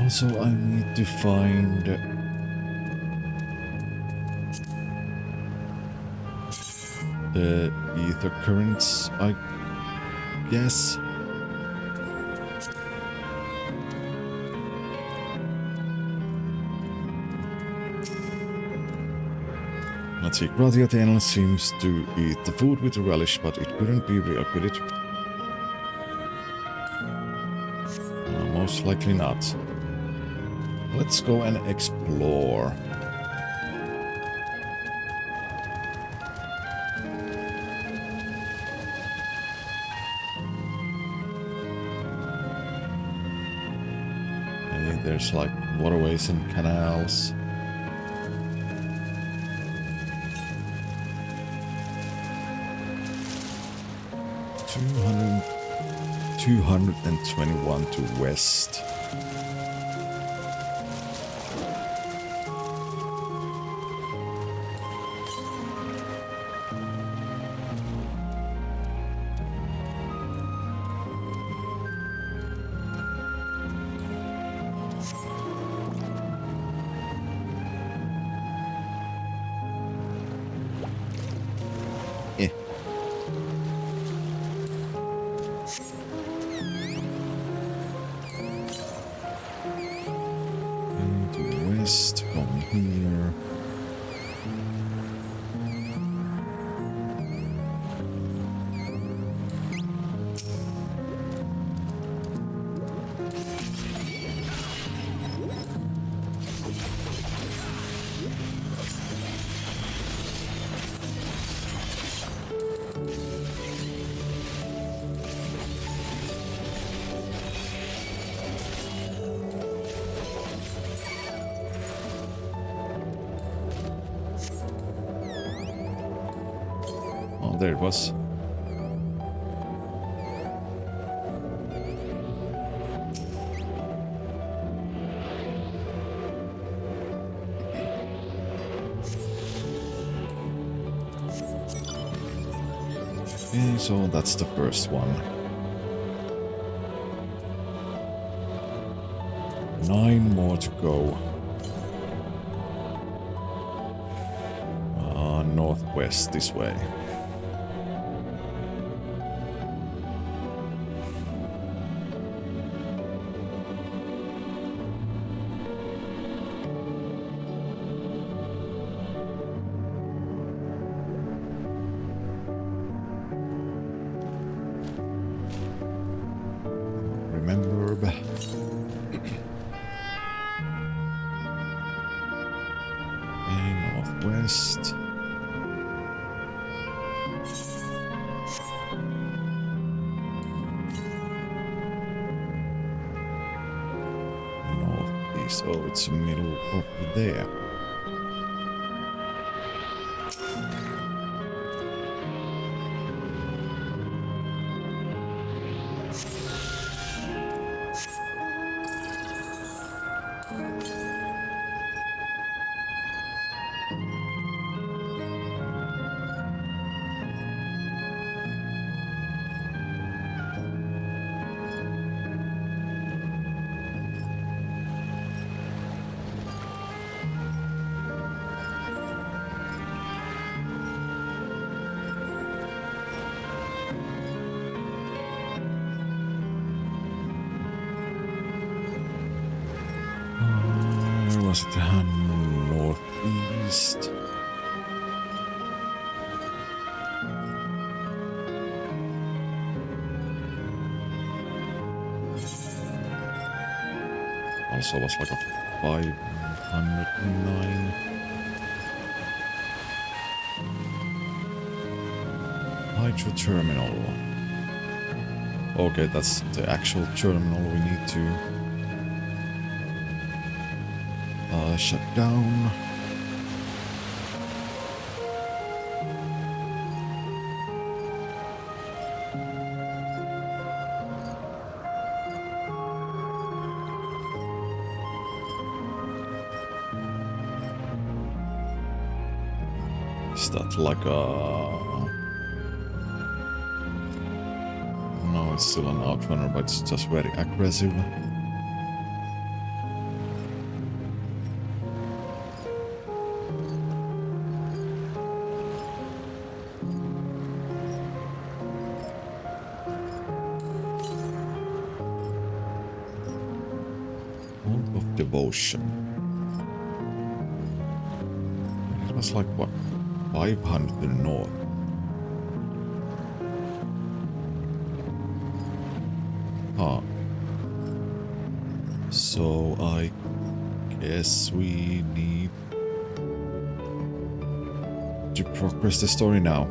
S1: Also, I need to find the ether currents, I guess. Let's see, Gratiatena seems to eat the food with relish, but it couldn't be real, could it? Most likely not. Let's go and explore. There's like waterways and canals. $221 to west. From here. There it was. Okay, so that's the first one. 9 more to go. Northwest this way. Northwest. Northeast. Oh, it's middle of there. Where was it? Northeast. Also was like a 509. Hydro terminal. Okay, that's the actual terminal we need to shut down. Is that like a... No, it's still an outrunner, but it's just very aggressive. Font of Devotion. It was like, what, 500 north? Huh. So I guess we need to progress the story now.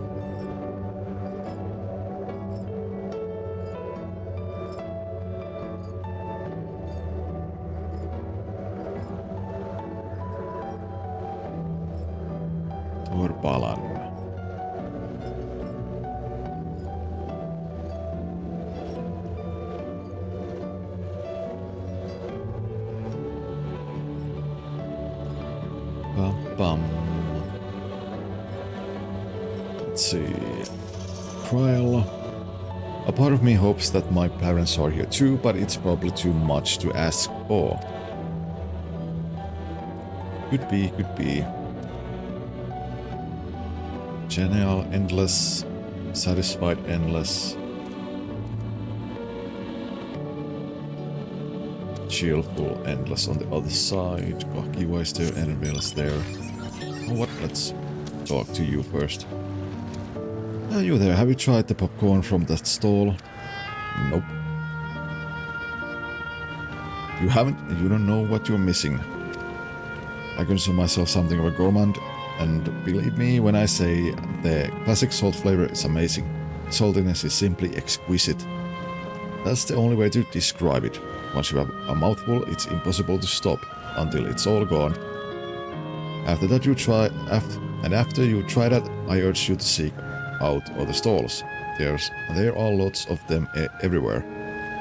S1: Torpalan. Bum, bum. Let's see. Trial. A part of me hopes that my parents are here too, but it's probably too much to ask for. Could be, could be. Genial, endless, satisfied, endless. Cheerful, endless on the other side. Cocky, wise there, Annabelle's there. Oh, what? Let's talk to you first. You there, have you tried the popcorn from that stall? Nope. You haven't? You don't know what you're missing. I consider myself something of a gourmand, and believe me when I say the classic salt flavor is amazing. Saltiness is simply exquisite. That's the only way to describe it. Once you have a mouthful, it's impossible to stop until it's all gone. After that you try, after you try that, I urge you to seek out other stalls. There are lots of them everywhere,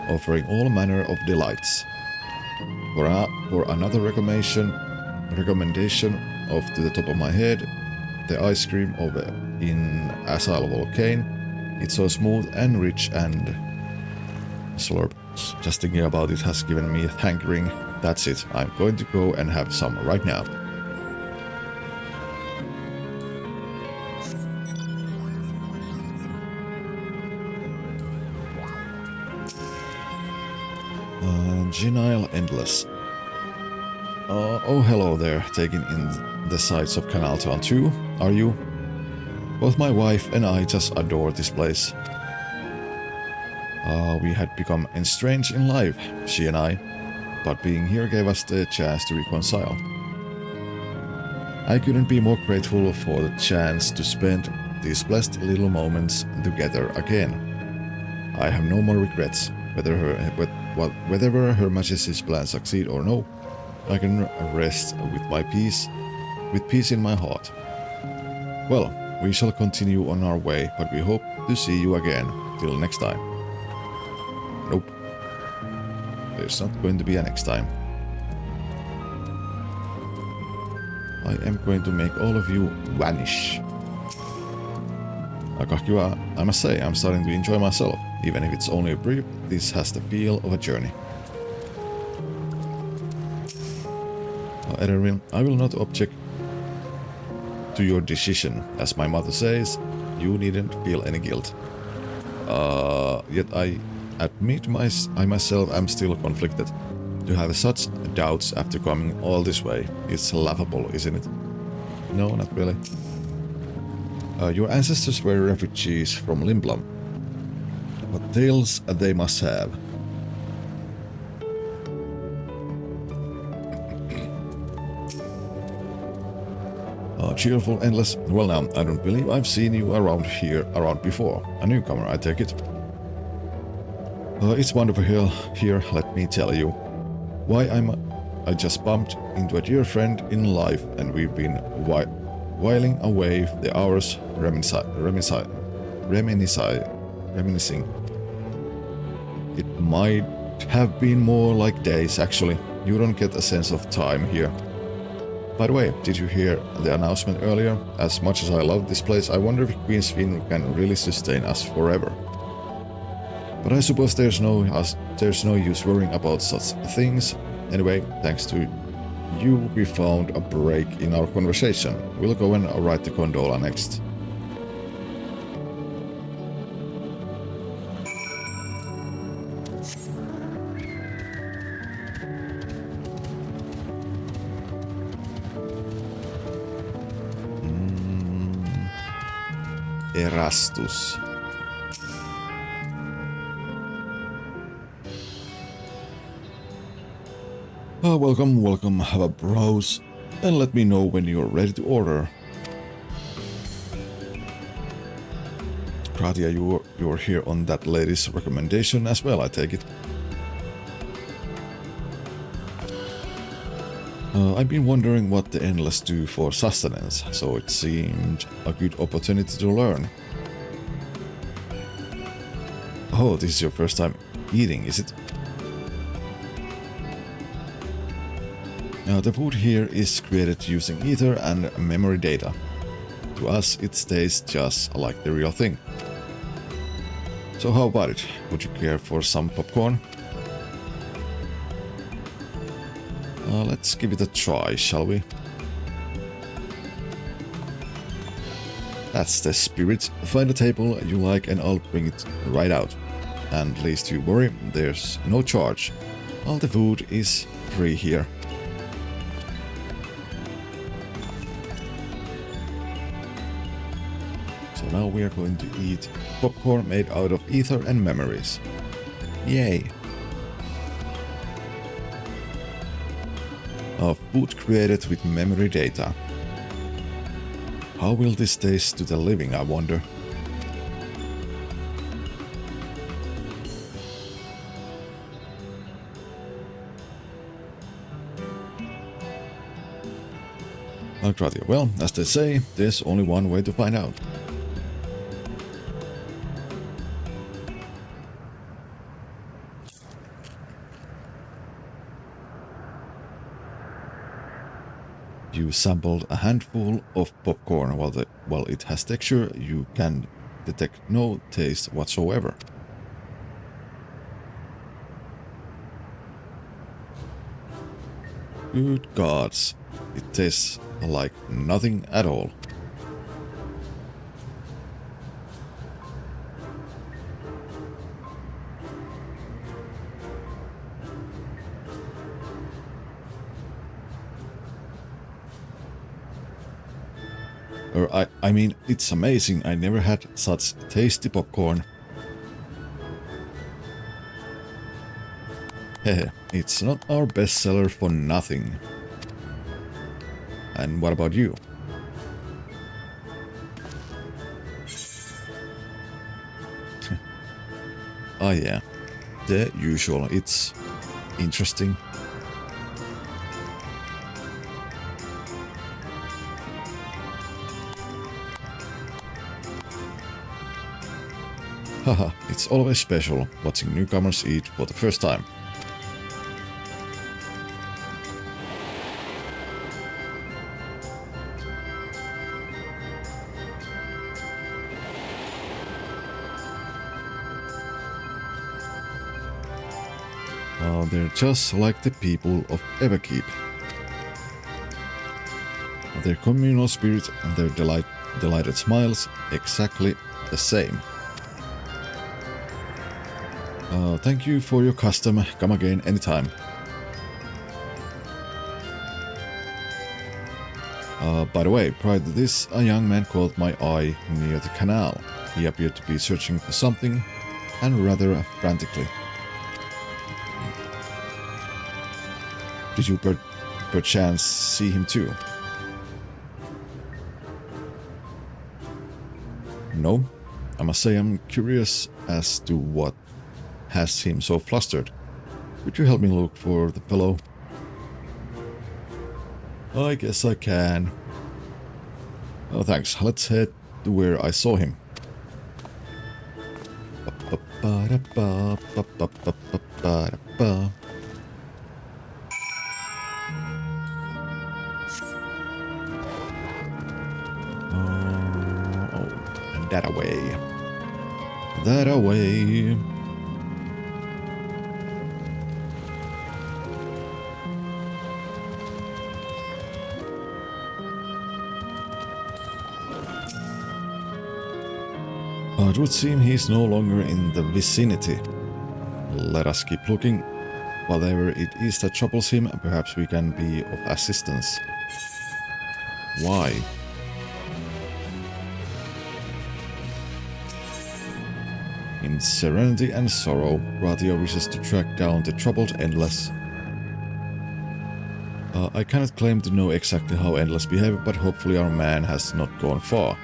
S1: offering all manner of delights. For another recommendation off to the top of my head, the ice cream in Asile Volcane. It's so smooth and rich and slurp. Just thinking about it has given me a hankering. That's it. I'm going to go and have some right now. Genial Endless. Oh, hello there, taking in the sights of Canal Town too, are you? Both my wife and I just adore this place. We had become estranged in life, she and I, but being here gave us the chance to reconcile. I couldn't be more grateful for the chance to spend these blessed little moments together again. I have no more regrets, whether Her Majesty's plans succeed or no. I can rest with peace in my heart. Well, we shall continue on our way, but we hope to see you again. Till next time. Nope. There's not going to be a next time. I am going to make all of you vanish. Aika kiva, I must say, I'm starting to enjoy myself. Even if it's only a brief, this has the feel of a journey. Erenville, I will not object to your decision. As my mother says, you needn't feel any guilt. Yet I admit I myself am still conflicted. To have such doubts after coming all this way, it's laughable, isn't it? No, not really. Your ancestors were refugees from Limblom. What tales they must have. Cheerful, endless. Well now, I don't believe I've seen you around before. A newcomer, I take it. It's wonderful here, let me tell you. I just bumped into a dear friend in life, and we've been whiling away the hours reminiscing. It might have been more like days, actually. You don't get a sense of time here. By the way, did you hear the announcement earlier? As much as I love this place, I wonder if Queen's Fin can really sustain us forever. But I suppose there's no use worrying about such things. Anyway, thanks to you, we found a break in our conversation. We'll go and write to Gondola next. Erastus. Welcome, have a browse, and let me know when you're ready to order. Kratia, you're here on that lady's recommendation as well, I take it. I've been wondering what the Endless do for sustenance, so it seemed a good opportunity to learn. Oh, this is your first time eating, is it? The food here is created using ether and memory data. To us, it tastes just like the real thing. So how about it? Would you care for some popcorn? Let's give it a try, shall we? That's the spirit. Find a table you like and I'll bring it right out. And least you worry, there's no charge. All the food is free here. So now we are going to eat popcorn made out of ether and memories. Yay! Food created with memory data. How will this taste to the living, I wonder? Well, as they say, there's only one way to find out. You sampled a handful of popcorn. While it has texture, you can detect no taste whatsoever. Good gods, it tastes like nothing at all. I mean, it's amazing. I never had such tasty popcorn. Hehe, it's not our bestseller for nothing. And what about you? Oh yeah, the usual. It's interesting. Haha, it's always special watching newcomers eat for the first time. They're just like the people of Everkeep. Their communal spirit and their delighted smiles exactly the same. Thank you for your custom. Come again anytime. By the way, prior to this, a young man caught my eye near the canal. He appeared to be searching for something, and rather frantically. Did you perchance see him too? No, I must say I'm curious as to what has him so flustered. Could you help me look for the fellow? I guess I can. Oh, thanks. Let's head to where I saw him. That away. That away. It would seem he's no longer in the vicinity. Let us keep looking. Whatever it is that troubles him, perhaps we can be of assistance. Why? In serenity and sorrow, Ratia wishes to track down the troubled Endless. I cannot claim to know exactly how Endless behave, but hopefully our man has not gone far.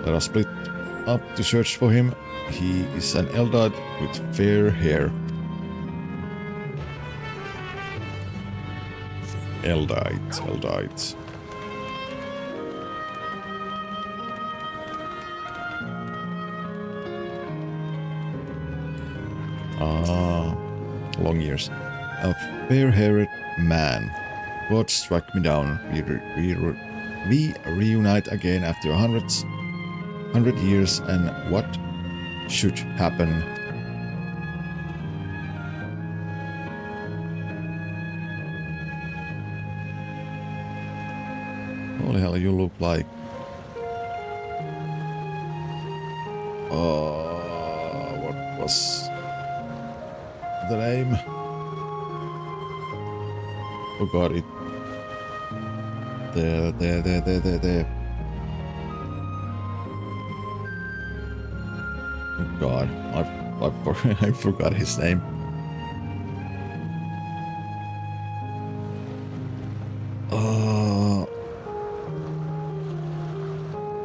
S1: Let us split up to search for him. He is an Eldad with fair hair. Eldite. Long years. A fair-haired man. God struck me down. We reunite again after 100 years, and what should happen? Holy hell, you look like... what was the name? Forgot it. There. Oh God, I forgot his name.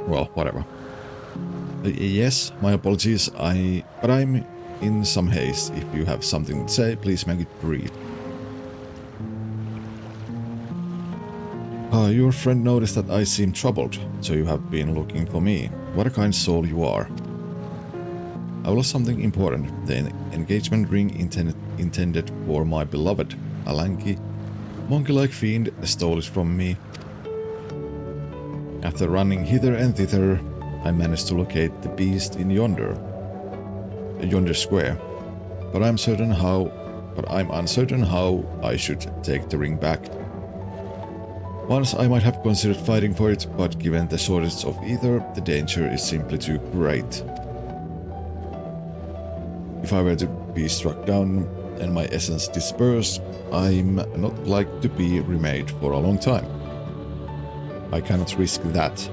S1: Well, whatever. Yes, my apologies. But I'm in some haste. If you have something to say, please make it brief. Your friend noticed that I seem troubled, so you have been looking for me. What a kind soul you are. I lost something important, the engagement ring intended for my beloved. A lanky, monkey-like fiend stole it from me. After running hither and thither, I managed to locate the beast in yonder square. But I'm uncertain how I should take the ring back. Once I might have considered fighting for it, but given the shortage of ether, the danger is simply too great. If I were to be struck down and my essence dispersed, I'm not like to be remade for a long time. I cannot risk that,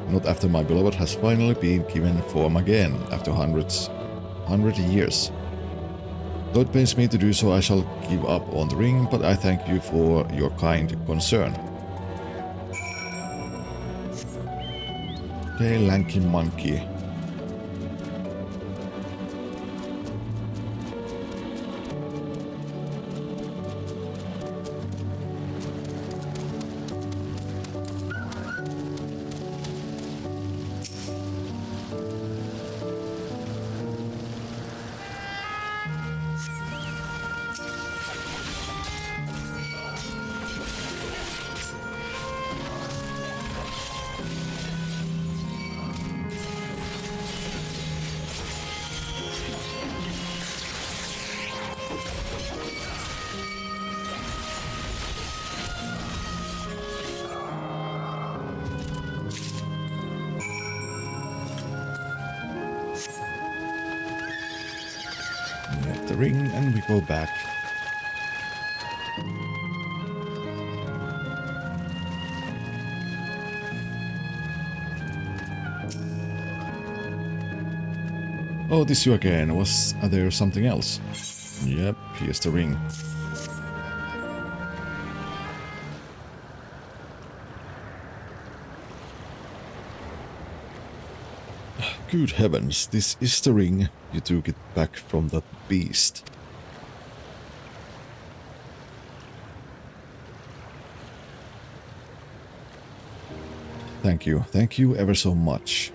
S1: not after my beloved has finally been given form again after 100 years. Though it pains me to do so, I shall give up on the ring, but I thank you for your kind concern. Okay, lanky monkey. The ring and we go back. Oh, this you again. Was there something else? Yep, here's the ring. Good heavens, this is the ring. You took it back from that beast. Thank you ever so much.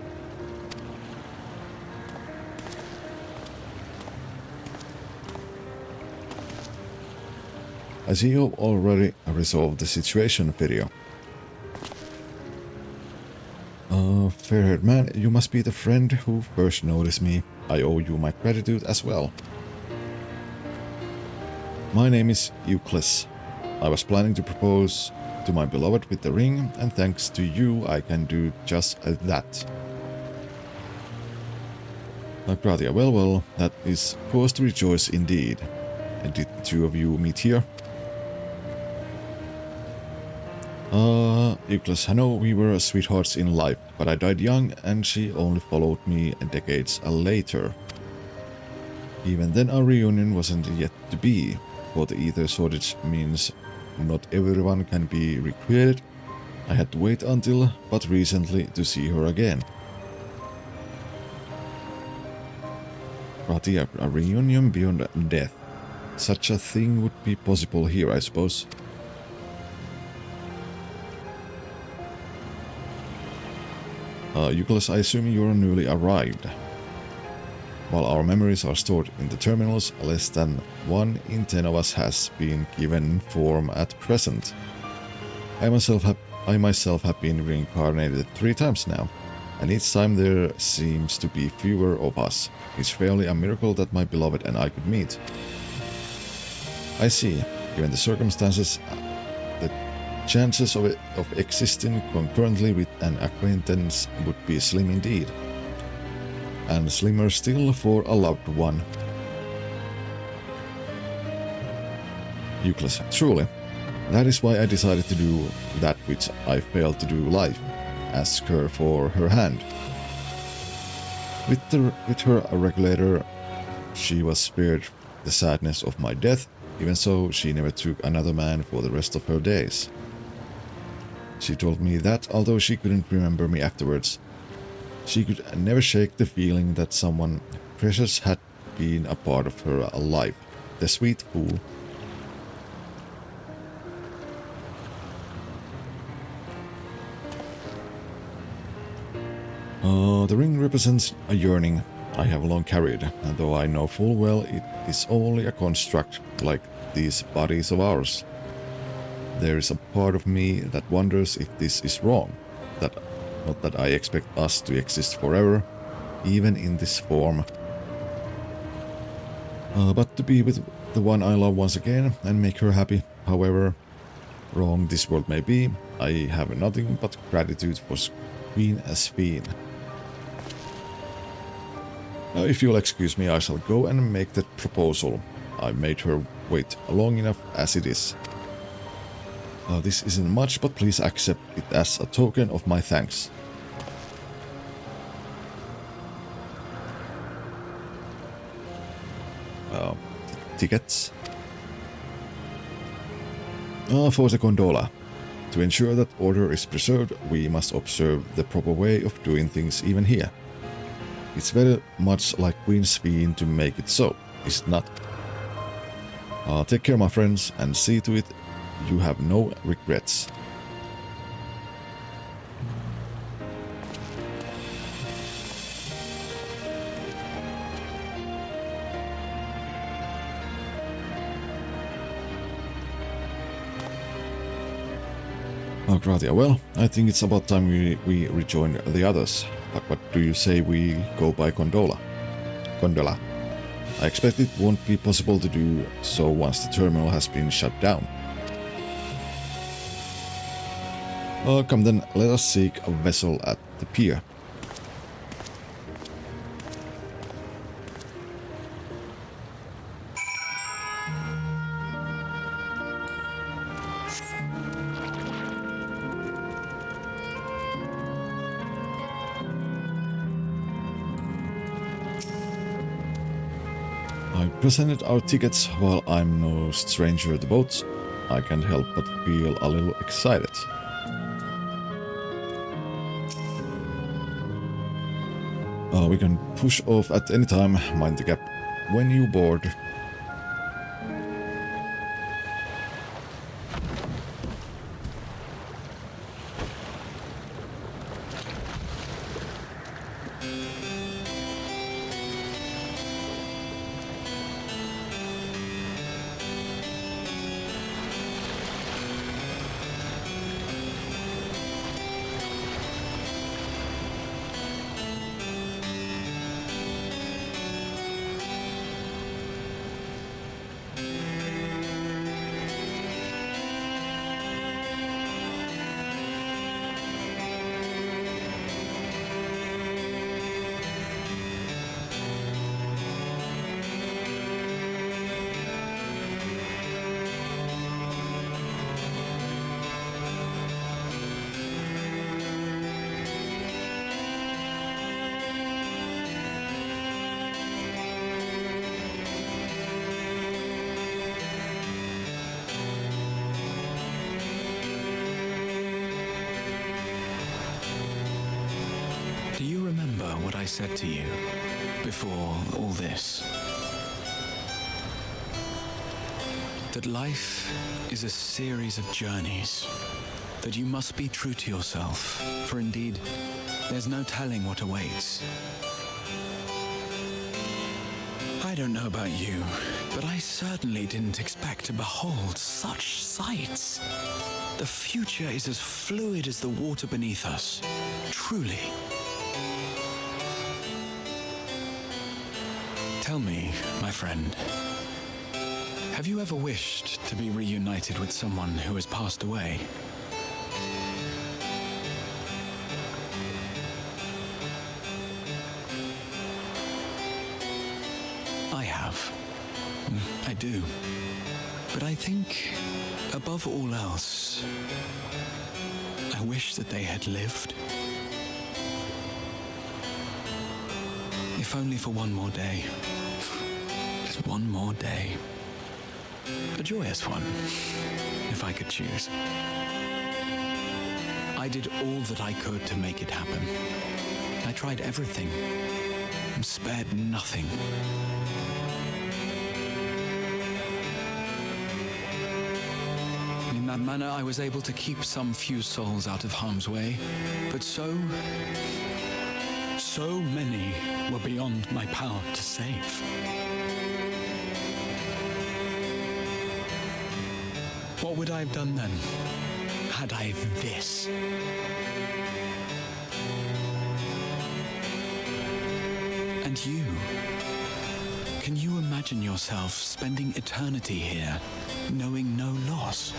S1: I see you already resolved the situation, video. Fair-haired man, you must be the friend who first noticed me. I owe you my gratitude as well. My name is Euclid. I was planning to propose to my beloved with the ring, and thanks to you I can do just that. Gratia, well, that is cause to rejoice indeed. And did the two of you meet here? Euclid, I know we were sweethearts in life, but I died young and she only followed me decades later. Even then our reunion wasn't yet to be, for the ether shortage means not everyone can be recreated. I had to wait until but recently to see her again. Gratia, a reunion beyond death. Such a thing would be possible here, I suppose. Euclid, I assume you're newly arrived. While our memories are stored in the terminals, less than 1 in 10 of us has been given form at present. I myself have been reincarnated 3 times now, and each time there seems to be fewer of us. It's fairly a miracle that my beloved and I could meet. I see. Given the circumstances, the chances of existing concurrently with an acquaintance would be slim indeed. And slimmer still for a loved one. Euclid, truly. That is why I decided to do that which I failed to do live. Ask her for her hand. With her regulator, she was spared the sadness of my death. Even so, she never took another man for the rest of her days. She told me that, although she couldn't remember me afterwards, she could never shake the feeling that someone precious had been a part of her life. The sweet fool. The ring represents a yearning I have long carried, and though I know full well it is only a construct like these bodies of ours. There is a part of me that wonders if this is wrong. Not that I expect us to exist forever, even in this form. But to be with the one I love once again and make her happy, however wrong this world may be, I have nothing but gratitude for Queen Sphene. Now, if you'll excuse me, I shall go and make that proposal. I made her wait long enough as it is. This isn't much, but please accept it as a token of my thanks. Tickets. For the gondola. To ensure that order is preserved, we must observe the proper way of doing things even here. It's very much like Queen's Fiend to make it so, is it not? Take care, my friends, and see to it you have no regrets. Oh, Gratia, well, I think it's about time we rejoin the others. But what do you say we go by gondola? I expect it won't be possible to do so once the terminal has been shut down. Come then, let us seek a vessel at the pier. I presented our tickets. While I'm no stranger to boats, I can't help but feel a little excited. We can push off at any time. Mind the gap when you board.
S7: Do you remember what I said to you before all this? That life is a series of journeys, that you must be true to yourself, for indeed, there's no telling what awaits. I don't know about you, but I certainly didn't expect to behold such sights. The future is as fluid as the water beneath us, truly. Tell me, my friend, have you ever wished to be reunited with someone who has passed away? I have. I do. But I think, above all else, I wish that they had lived. If only for one more day. Just one more day. A joyous one, if I could choose. I did all that I could to make it happen. I tried everything and spared nothing. In that manner, I was able to keep some few souls out of harm's way, but so many were beyond my power to save. What would I have done then, had I this? And you? Can you imagine yourself spending eternity here, knowing no loss?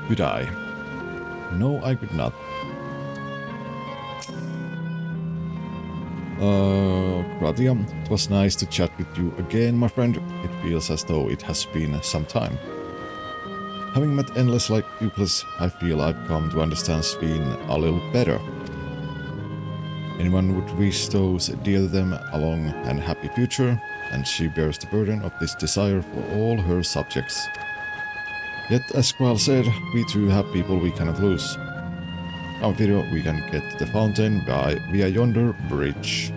S1: Could I? No, I could not. Gratia, it was nice to chat with you again, my friend. It feels as though it has been some time. Having met Endless like Euclid, I feel I've come to understand Sveen a little better. Anyone would wish those dear to them a long and happy future, and she bears the burden of this desire for all her subjects. Yet, as Kral said, we too have people we cannot lose. Come video, we can get to the fountain via yonder bridge.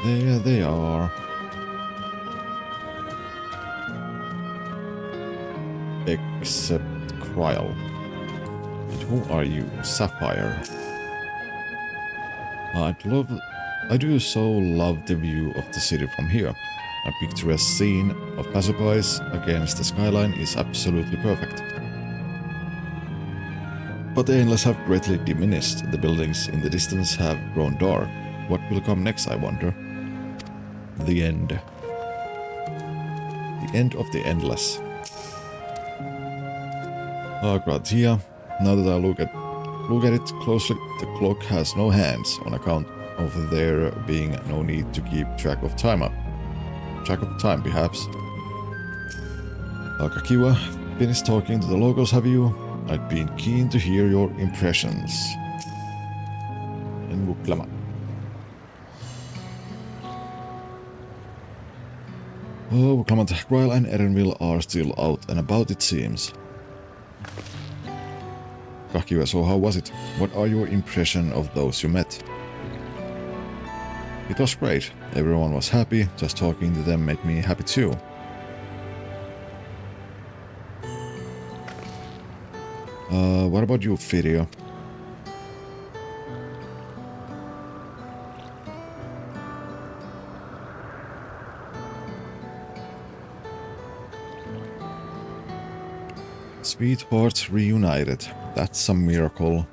S1: There they are. Except Kryl. And who are you, Sapphire? I do so love the view of the city from here. A picturesque scene of passerbys against the skyline is absolutely perfect. But the Endless have greatly diminished. The buildings in the distance have grown dark. What will come next, I wonder? The end. The end of the Endless. Gratia. Now that I look at it closely, the clock has no hands on account of there being no need to keep track of time, perhaps. Kakiwa, finished talking to the locals, have you? I'd been keen to hear your impressions. And Wuklama. Oh, Wuklama, Kryl and Erenville are still out and about, it seems. Kakiwa, so how was it? What are your impressions of those you met? It was great. Everyone was happy. Just talking to them made me happy too. What about you, Firio? Sweethearts reunited. That's a miracle.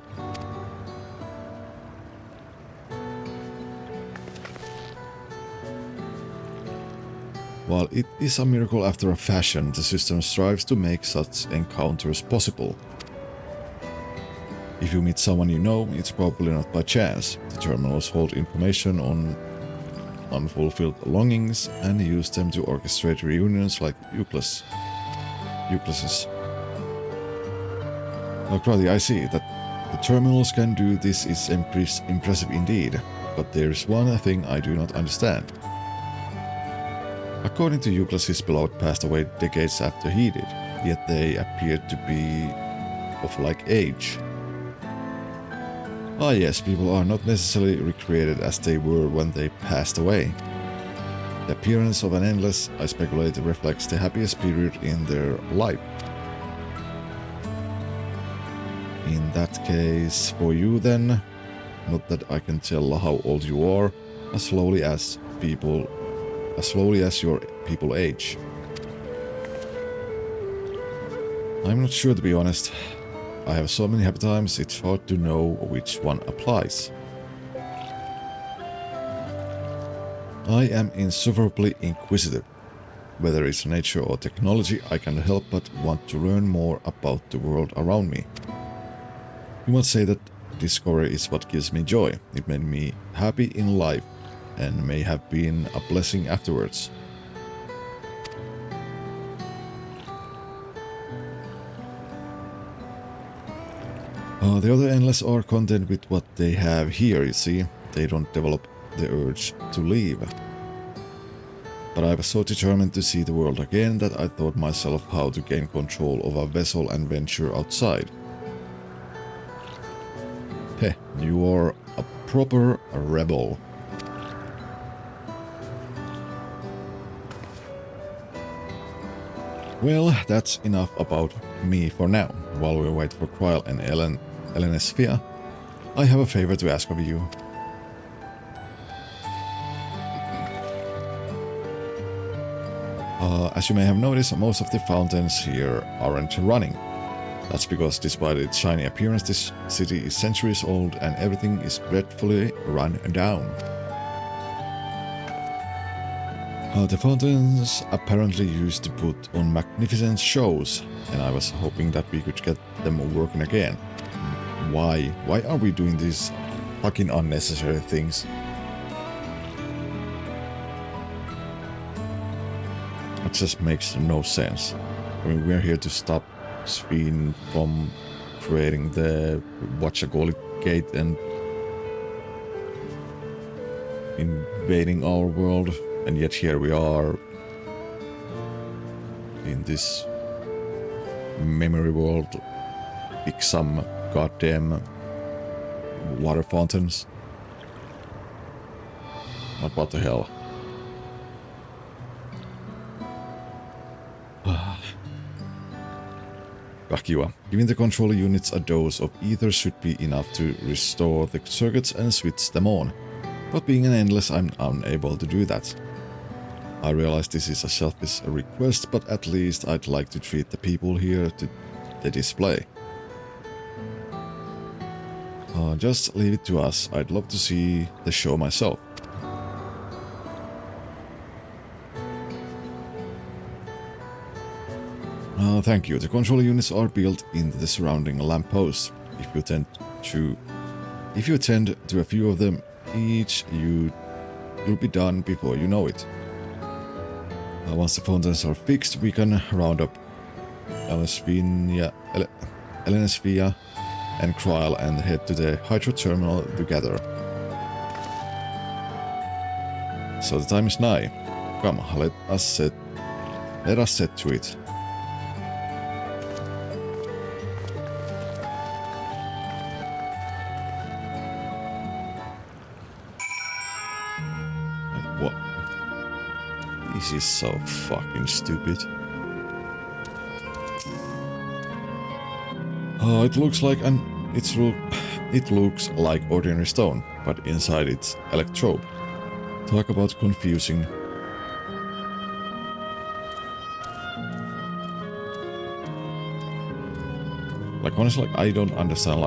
S1: While it is a miracle after a fashion, the system strives to make such encounters possible. If you meet someone you know, it's probably not by chance. The terminals hold information on unfulfilled longings and use them to orchestrate reunions like Euclid's. Crowdy, I see that the terminals can do this is impressive indeed, but there is one thing I do not understand. According to Euclid, his beloved passed away decades after he did, yet they appeared to be of like age. Ah yes, people are not necessarily recreated as they were when they passed away. The appearance of an Endless, I speculate, reflects the happiest period in their life. In that case, for you then, not that I can tell how old you are, as slowly as your people age. I'm not sure, to be honest. I have so many happy times, it's hard to know which one applies. I am insufferably inquisitive. Whether it's nature or technology, I can't help but want to learn more about the world around me. You might say that discovery is what gives me joy. It made me happy in life and may have been a blessing afterwards. The other Endless are content with what they have here, you see. They don't develop the urge to leave. But I was so determined to see the world again that I thought myself how to gain control of a vessel and venture outside. Heh, you are a proper rebel. Well, that's enough about me for now. While we wait for Kryl and Elenesphia, I have a favor to ask of you. As you may have noticed, most of the fountains here aren't running. That's because despite its shiny appearance, this city is centuries old and everything is dreadfully run down. The fountains apparently used to put on magnificent shows, and I was hoping that we could get them working again. Why? Why are we doing these fucking unnecessary things? It just makes no sense. I mean, we're here to stop Sphene from creating the whatchacallit gate and invading our world, and yet here we are in this memory world, pick some goddamn water fountains. What the hell? Akiwa. Giving the controller units a dose of ether should be enough to restore the circuits and switch them on. But being an endless, I'm unable to do that. I realize this is a selfish request, but at least I'd like to treat the people here to the display. Just leave it to us. I'd love to see the show myself. Thank you. The control units are built into the surrounding lampposts. If you tend to a few of them each, you'll be done before you know it. Once the fountains are fixed, we can round up Elenesphia and Kryl and head to the hydro terminal together. So the time is nigh. Come, let us set to it. What? This is so fucking stupid. Oh, it looks like it looks like ordinary stone, but inside it's electrode. Talk about confusing. Like honestly, I don't understand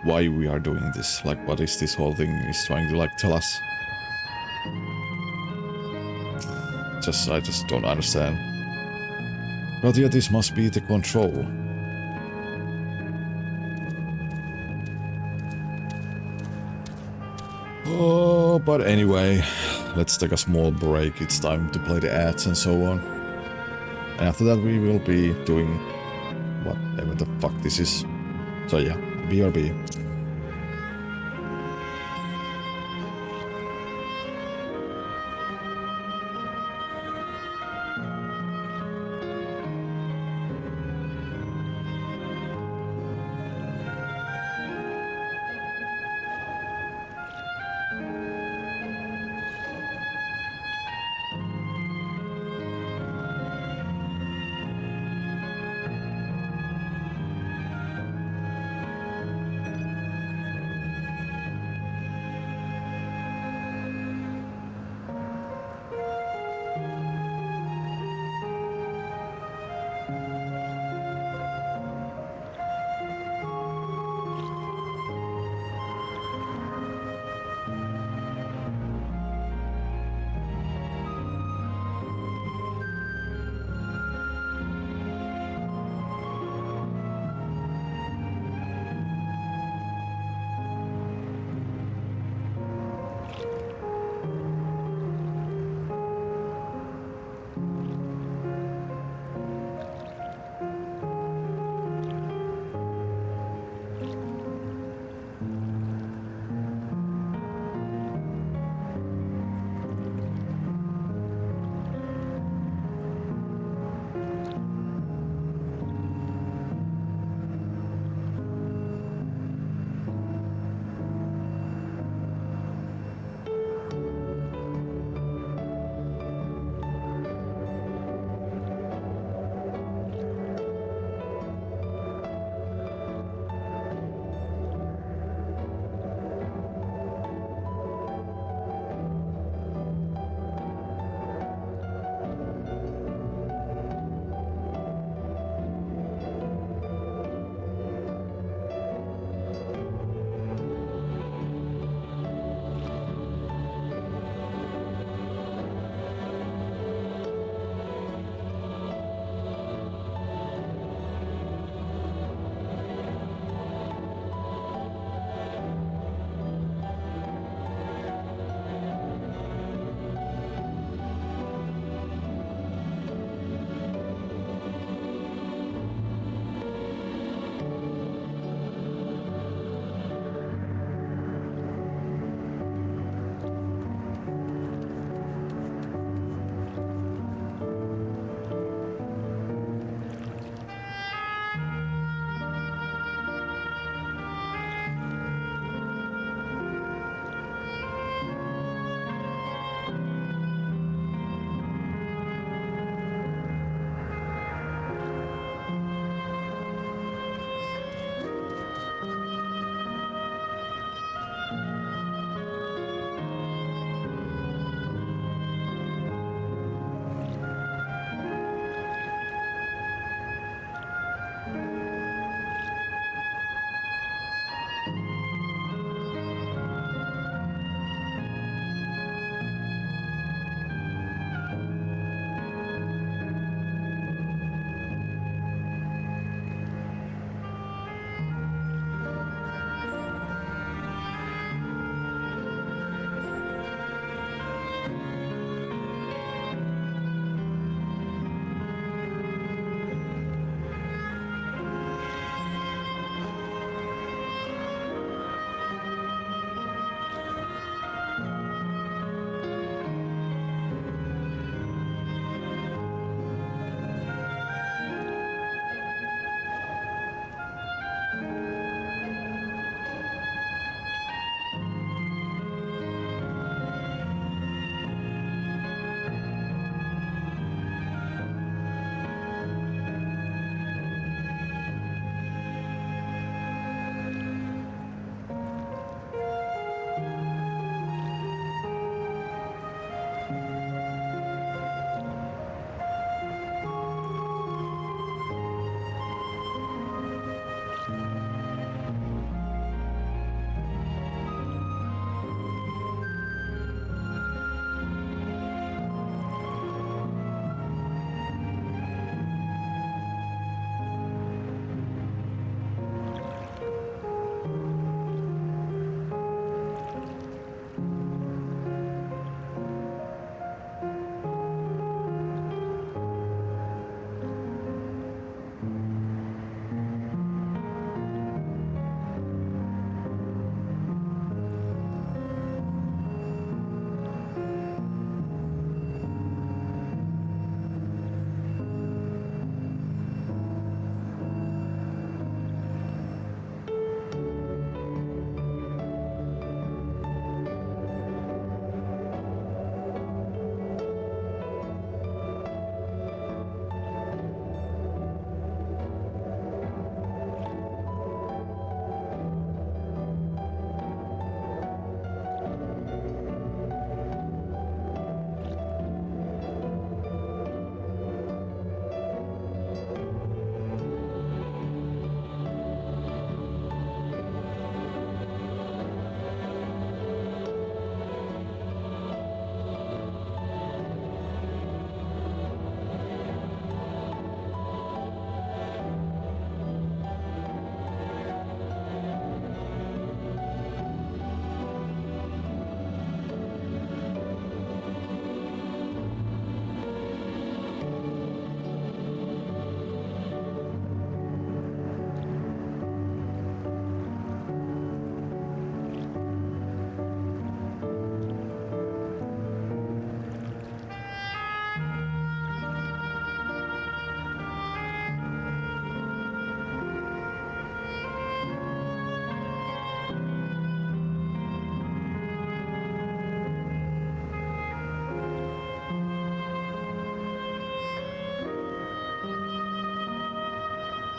S1: why we are doing this. Like, what is this whole thing is trying to tell us? I just don't understand. But yeah, this must be the control. Oh, but anyway, let's take a small break. It's time to play the ads and so on. And after that we will be doing whatever the fuck this is. So yeah, BRB.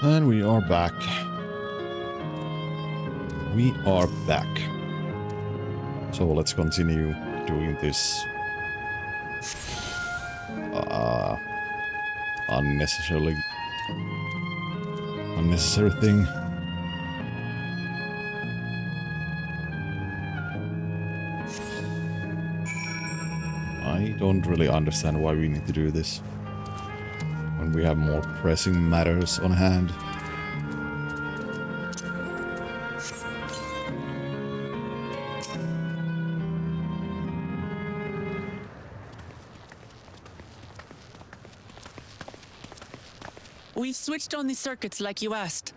S1: And we are back. We are back. So let's continue doing this unnecessary thing. I don't really understand why we need to do this when we have more pressing matters on hand.
S10: We've switched on the circuits like you asked.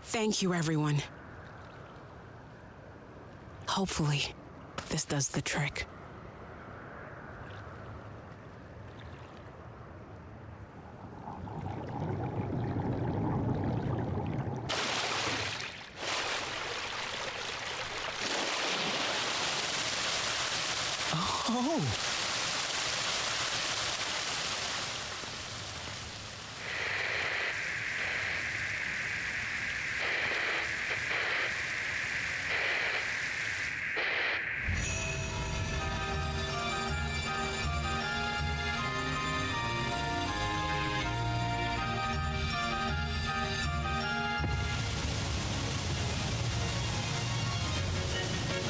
S12: Thank you, everyone. Hopefully, this does the trick.
S10: Oh!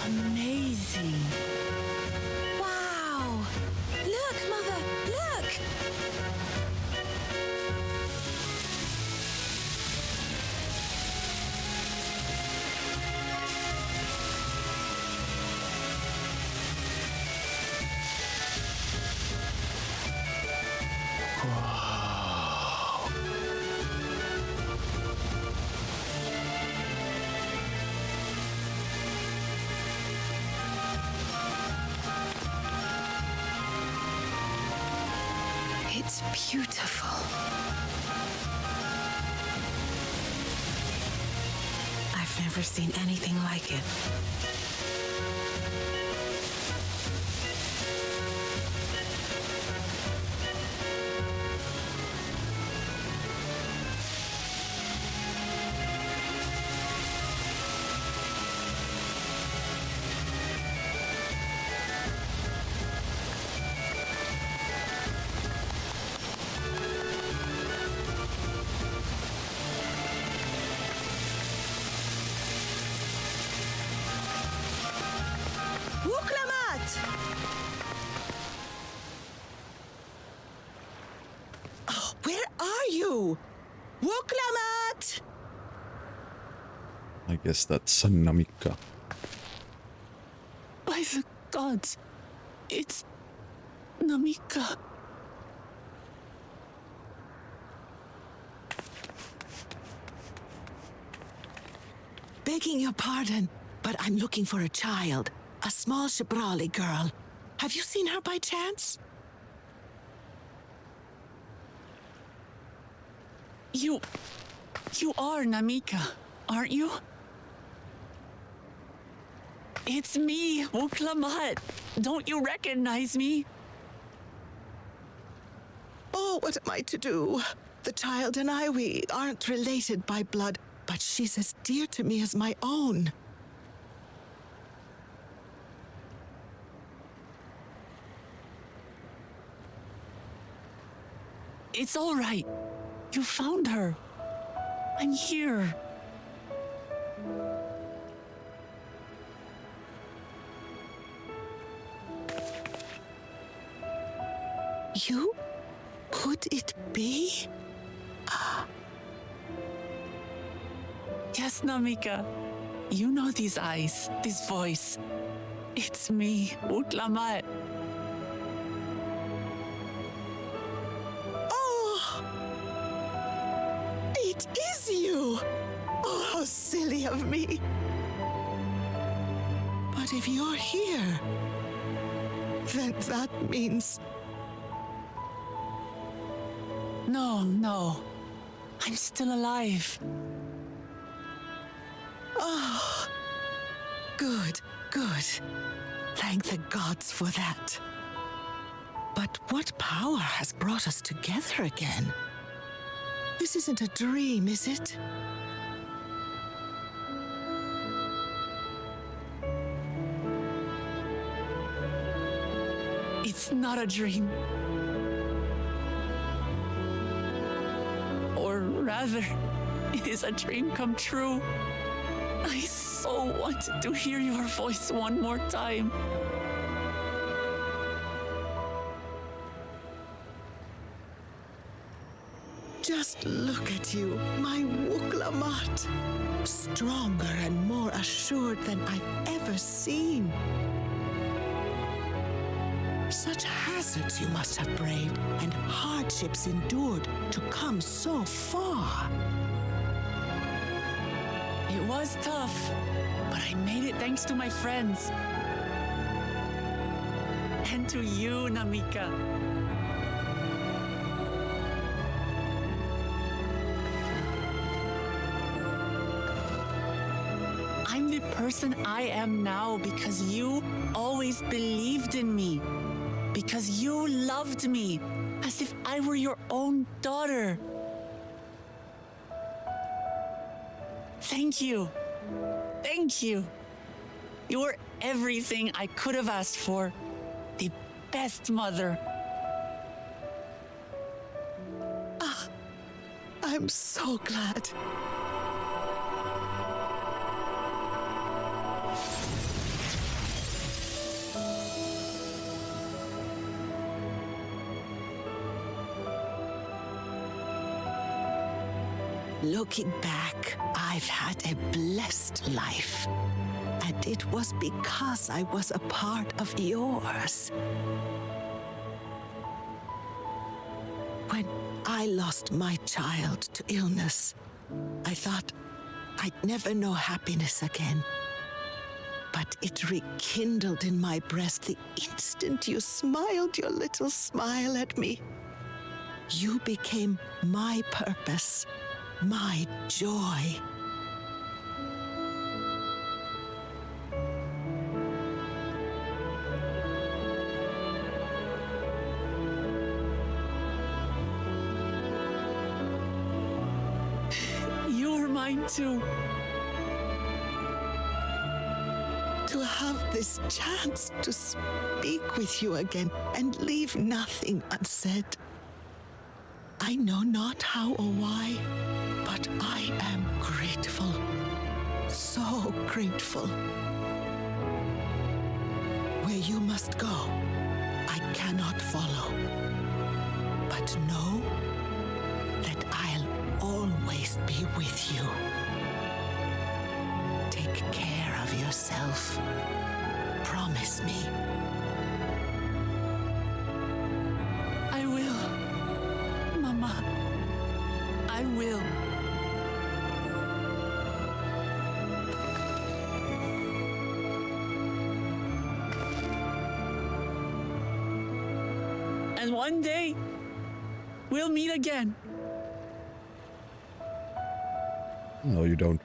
S10: Amazing.
S3: Wow! Look, Mother, look!
S2: It's beautiful.
S12: I've never seen anything like it.
S3: Oh, where are you? Wuklamat!
S1: I guess that's Namika.
S10: By the gods, it's Namika.
S3: Begging your pardon, but I'm looking for a child. A small Shibrali girl. Have you seen her by chance?
S10: You are Namika, aren't you? It's me, Wuklamat. Don't you recognize me?
S3: Oh, what am I to do? The child and I, we aren't related by blood, but she's as dear to me as my own.
S10: It's all right. You found her. I'm here.
S3: You? Could it be?
S10: Yes, Namika. You know these eyes, this voice. It's me, Wuklamat.
S3: Oh! It is you! Oh, how silly of me. But if you're here, then that means...
S10: No. I'm still alive.
S3: Oh, good. Thank the gods for that. But what power has brought us together again? This isn't a dream, is it?
S10: It's not a dream. Or rather, it is a dream come true. I so wanted to hear your voice one more time.
S3: Just look at you, my Wuglamat. Stronger and more assured than I've ever seen. Such hazards you must have braved and hardships endured to come so far.
S10: It was tough, but I made it thanks to my friends. And to you, Namika. I'm the person I am now because you always believed in me. Because you loved me as if I were your own daughter. Thank you. Thank you. You were everything I could have asked for. The best mother.
S3: Ah, I'm so glad. Looking back, I've had a blessed life. And it was because I was a part of yours. When I lost my child to illness, I thought I'd never know happiness again. But it rekindled in my breast the instant you smiled your little smile at me. You became my purpose. My joy.
S10: You're mine too.
S3: To have this chance to speak with you again and leave nothing unsaid. I know not how or why, but I am grateful. So grateful. Where you must go, I cannot follow. But know that I'll always be with you. Take care of yourself. Promise me.
S10: I will. Mama, I will. And one day, we'll meet again.
S1: No, you don't.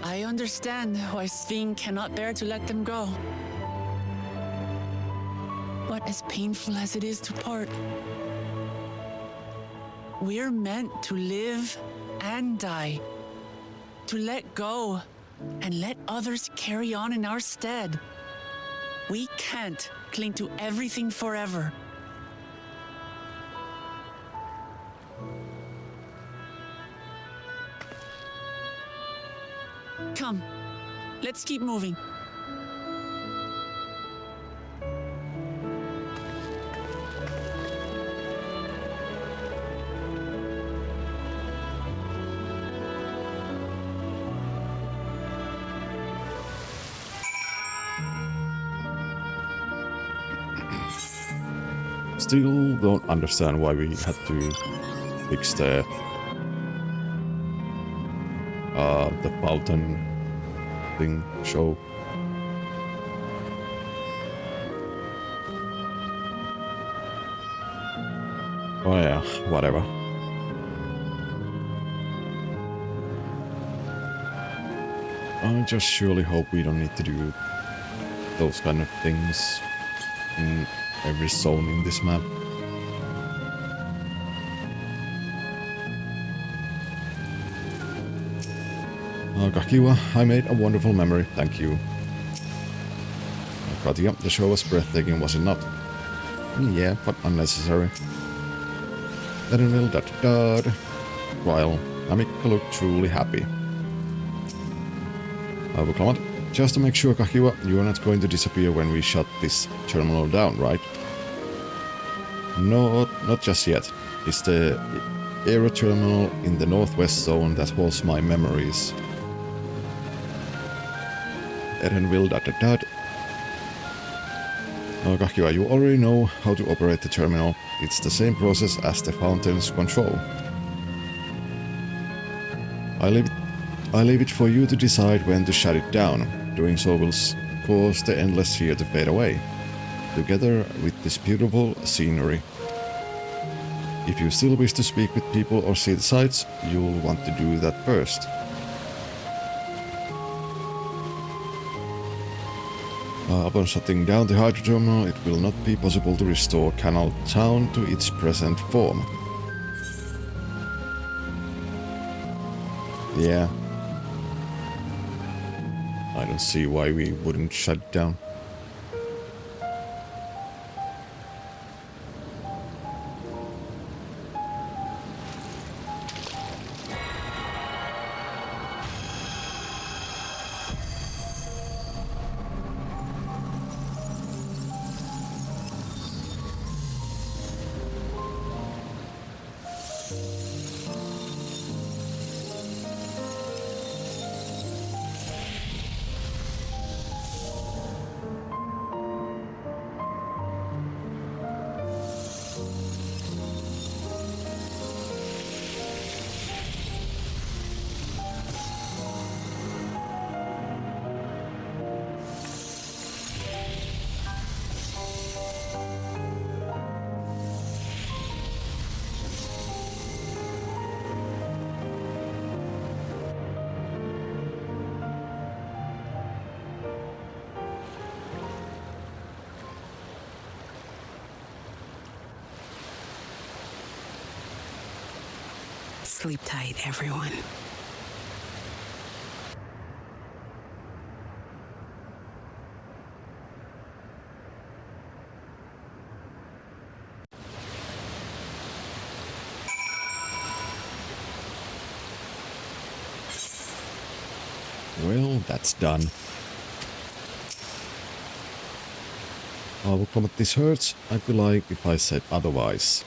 S10: I understand why Sven cannot bear to let them go. But as painful as it is to part, we're meant to live and die. To let go and let others carry on in our stead. We can't cling to everything forever. Come, let's keep moving.
S1: Still don't understand why we had to fix the the fountain thing show. Oh yeah, whatever. I just surely hope we don't need to do those kind of things in every zone in this map. Kakiwa, I made a wonderful memory, thank you. Katia, the show was breathtaking, was it not? Yeah, but unnecessary. Dad. While Namika looked truly happy. Just to make sure, Kakiwa, you are not going to disappear when we shut this terminal down, right? No, not just yet. It's the aero terminal in the northwest zone that holds my memories. Dad. Kakiwa, you already know how to operate the terminal. It's the same process as the fountain's control. I leave it for you to decide when to shut it down. Doing so will cause the endless here to fade away, together with this beautiful scenery. If you still wish to speak with people or see the sights, you'll want to do that first. Upon shutting down the hydro terminal, it will not be possible to restore Canal Town to its present form. Yeah. I don't see why we wouldn't shut it down.
S12: Sleep tight, everyone.
S1: Well, that's done. But this hurts. I'd be like if I said otherwise.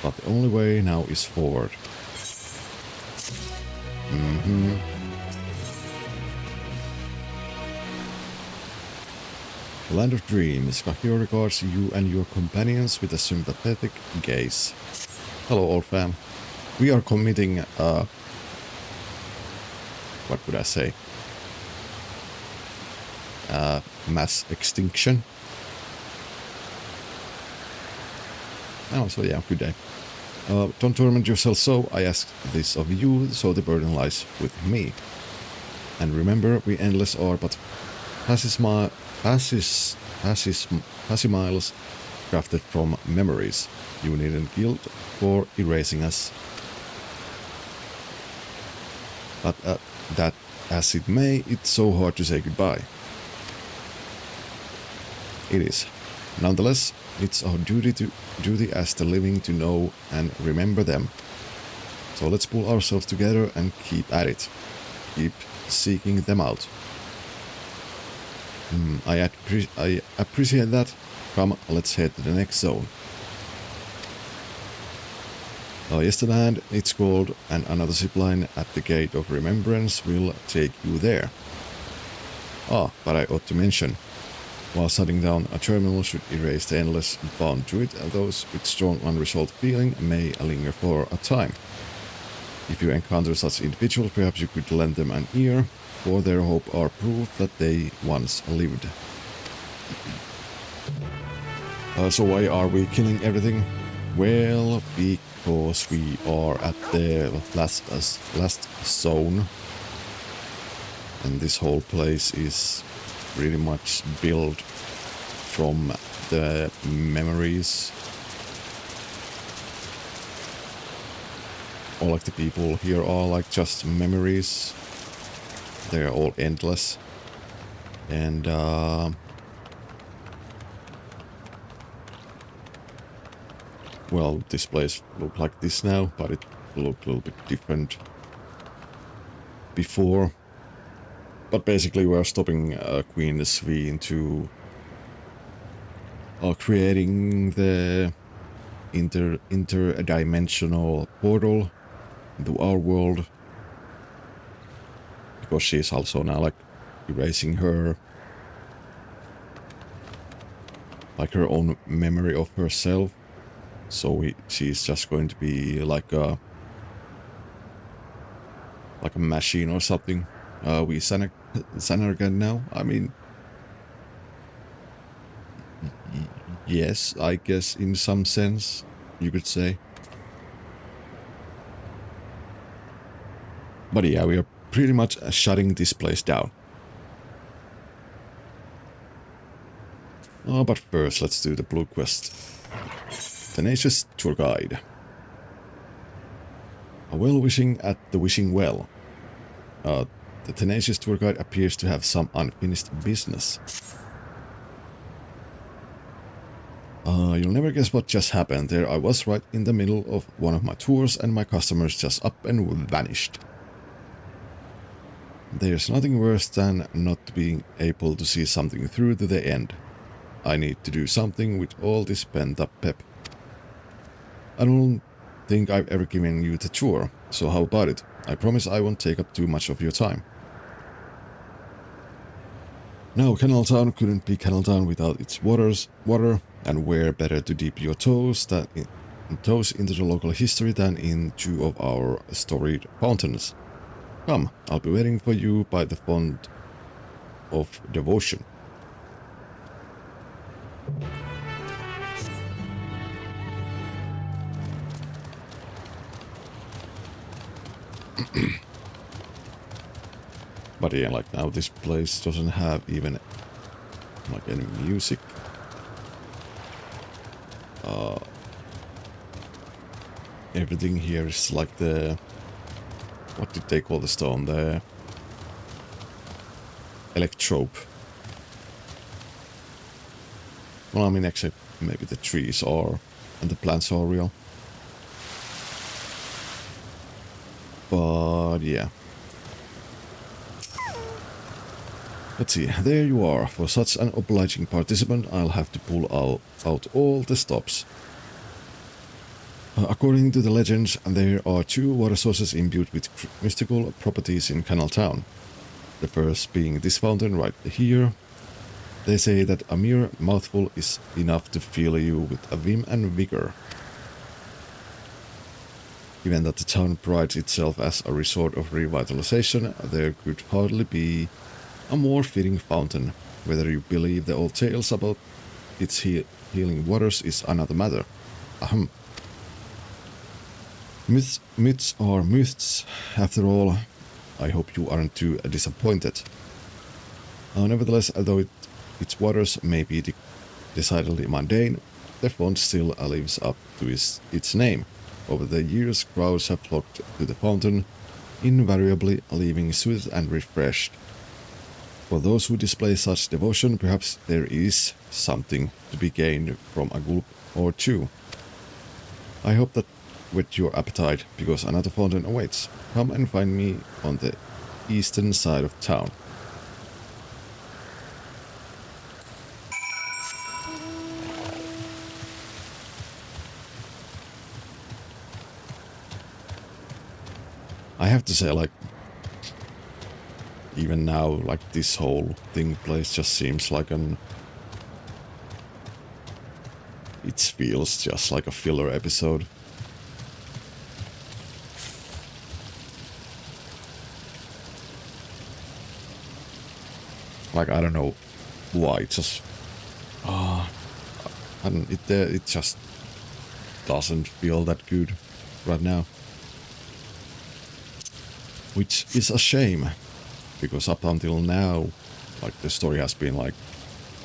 S1: But the only way now is forward. The Land of Dreams. Kakiwa regards you and your companions with a sympathetic gaze. Hello, old fam. We are committing what would I say? Mass extinction. Oh, so yeah, good day. Don't torment yourself so, I ask this of you, so the burden lies with me. And remember, we endless are but passimiles crafted from memories. You needn't guilt for erasing us. But that as it may, it's so hard to say goodbye. It is. Nonetheless, it's our duty as the living to know and remember them. So let's pull ourselves together and keep at it. Keep seeking them out. I appreciate that. Come, let's head to the next zone. Yes, the land, it's called, and another zipline at the Gate of Remembrance will take you there. But I ought to mention, while shutting down a terminal should erase the endless bound to it, and those with strong unresolved feeling may linger for a time. If you encounter such individuals, perhaps you could lend them an ear, for their hope are proof that they once lived. So why are we killing everything? Well, because we are at the last zone. And this whole place is pretty much built from the memories. All like the people here are like just memories. They're all endless. And well, this place looked like this now, but it looked a little bit different before. But basically we're stopping Queen Svi into creating the interdimensional portal into our world. Because she's also now like erasing her own memory of herself. So she's just going to be like a machine or something. We Xanargan now. I mean, yes, I guess in some sense you could say. But yeah, we are pretty much shutting this place down. Oh, but first let's do the blue quest. Tenacious Tour Guide. A well-wishing at the wishing well. The Tenacious Tour Guide appears to have some unfinished business. You'll never guess what just happened. There I was right in the middle of one of my tours and my customers just up and vanished. There's nothing worse than not being able to see something through to the end. I need to do something with all this pent-up pep. I don't think I've ever given you the tour, so how about it? I promise I won't take up too much of your time. Now, Canal Town couldn't be Canal Town without its water, and where better to dip your toes into the local history than in two of our storied fountains. Come, I'll be waiting for you by the Font of Devotion. But yeah, like now this place doesn't have even like any music. Everything here is like the, what did they call the stone? The electrope. Well, I mean, except maybe the trees are, and the plants are real. But yeah. Let's see, there you are. For such an obliging participant, I'll have to pull out all the stops. According to the legends, there are two water sources imbued with mystical properties in Canal Town. The first being this fountain right here. They say that a mere mouthful is enough to fill you with a vim and vigor. Given that the town prides itself as a resort of revitalization, there could hardly be a more fitting fountain. Whether you believe the old tales about its healing waters is another matter. Ahem. Myths are myths, after all. I hope you aren't too disappointed. Nevertheless, although its waters may be decidedly mundane, the font still lives up to its name. Over the years, crowds have flocked to the fountain, invariably leaving soothed and refreshed. For those who display such devotion, perhaps there is something to be gained from a gulp or two. I hope that whet your appetite, because another fountain awaits. Come and find me on the eastern side of town. I have to say, like, even now, like, this whole place just seems like it feels just like a filler episode. Like, I don't know why, it just... and it just doesn't feel that good right now. Which is a shame, because up until now, like, the story has been like,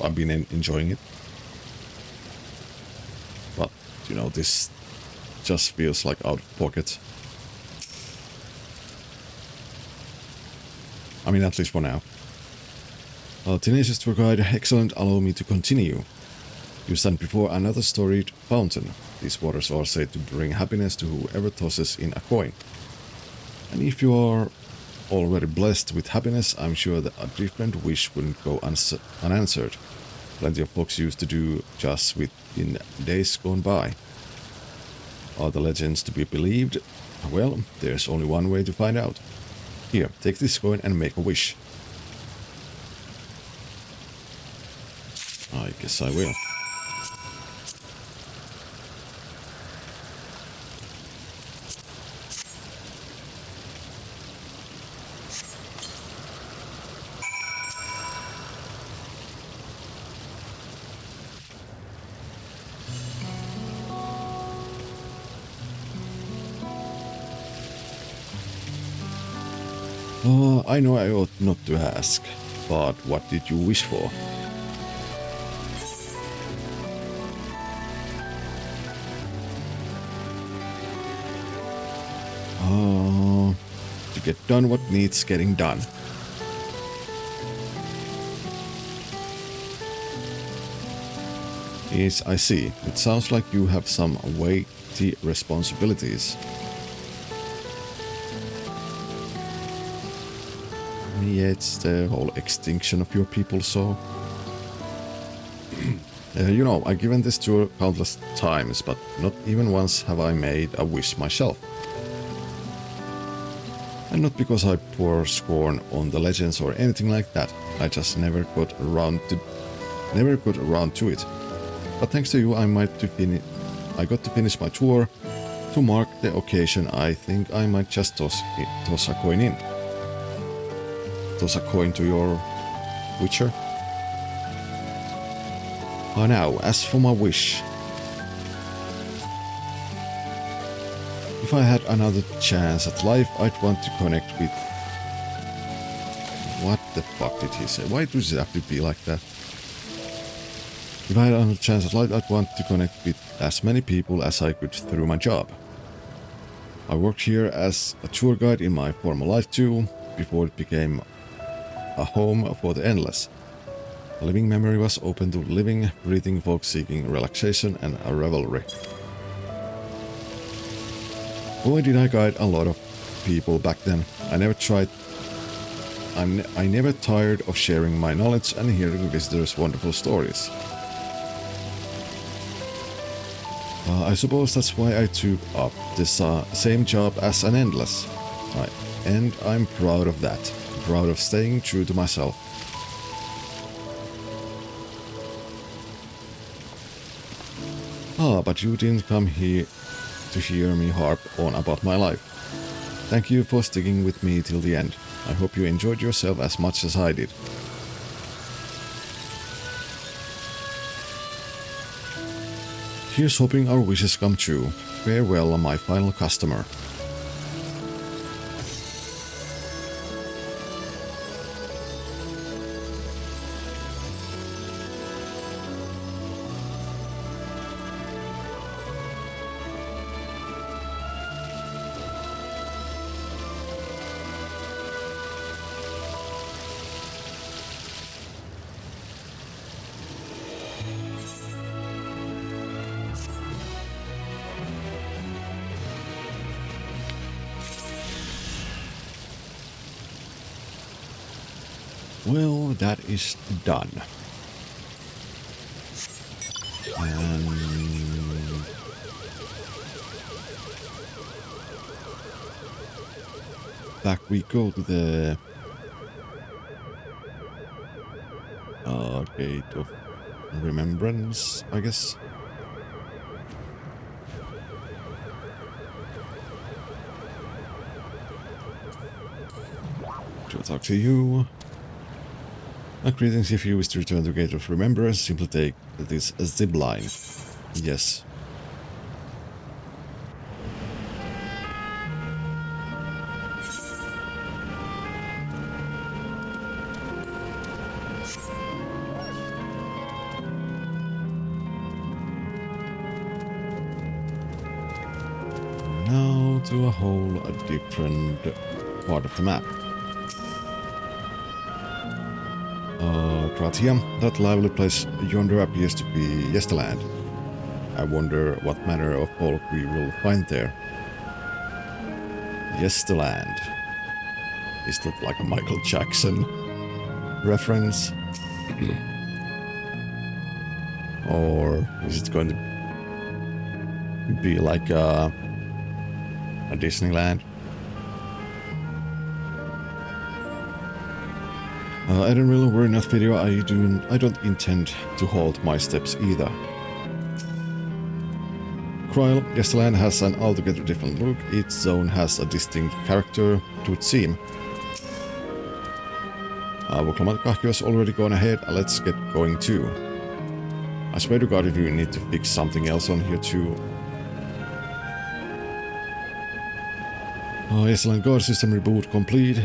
S1: I've been enjoying it. But, you know, this just feels like out of pocket. I mean, at least for now. Tenacious Tour Guide, excellent, allow me to continue. You stand before another storied fountain. These waters are said to bring happiness to whoever tosses in a coin. And if you are already blessed with happiness, I'm sure that a different wish wouldn't go unanswered. Plenty of folks used to do just within days gone by. Are the legends to be believed? Well, there's only one way to find out. Here, take this coin and make a wish. I guess I will. I know I ought not to ask, but what did you wish for? To get done what needs getting done. Yes, I see. It sounds like you have some weighty responsibilities. Yeah, it's the whole extinction of your people, so... you know, I've given this tour countless times, but not even once have I made a wish myself. And not because I pour scorn on the legends or anything like that. I just never got around to it. But thanks to you, I got to finish my tour. To mark the occasion, I think I might just toss a coin in. Toss a coin to your Witcher. Now, as for my wish. If I had another chance at life, I'd want to connect with... What the fuck did he say? Why does it have to be like that? If I had another chance at life, I'd want to connect with as many people as I could through my job. I worked here as a tour guide in my former life too, before it became a home for the endless. A living memory was open to living, breathing folks seeking relaxation and a revelry. Boy, did I guide a lot of people back then. I never tired of sharing my knowledge and hearing visitors' wonderful stories. I suppose that's why I took up this same job as an endless. And I'm proud of that. Proud of staying true to myself. But you didn't come here to hear me harp on about my life. Thank you for sticking with me till the end. I hope you enjoyed yourself as much as I did. Here's hoping our wishes come true. Farewell, my final customer. Well, that is done. And back we go to the Gate of Remembrance, I guess. To talk to you. Greetings, if you wish to return to Gate of Remembrance, simply take this zip line. Yes. Now to a whole different part of the map. Kratia, that lively place yonder appears to be Yesterland. I wonder what manner of folk we will find there. Yesterland. Is that like a Michael Jackson reference? Or is it going to be like a Disneyland? I don't really worry in that video. I don't intend to halt my steps either. Cryl, Yesterland has an altogether different look. Each zone has a distinct character, it would seem. Vuoklamatkahki has already gone ahead. Let's get going too. I swear to God if you need to fix something else on here too. Yesterland guard system reboot complete.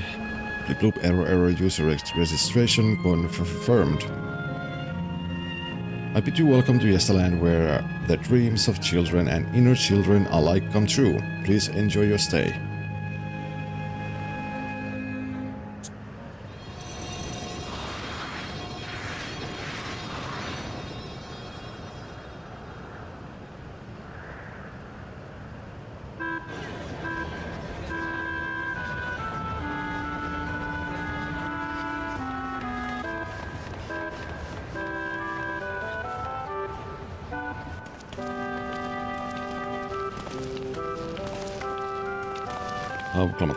S1: Blip bloop error user registration confirmed. I bid you welcome to Yesterland, where the dreams of children and inner children alike come true. Please enjoy your stay.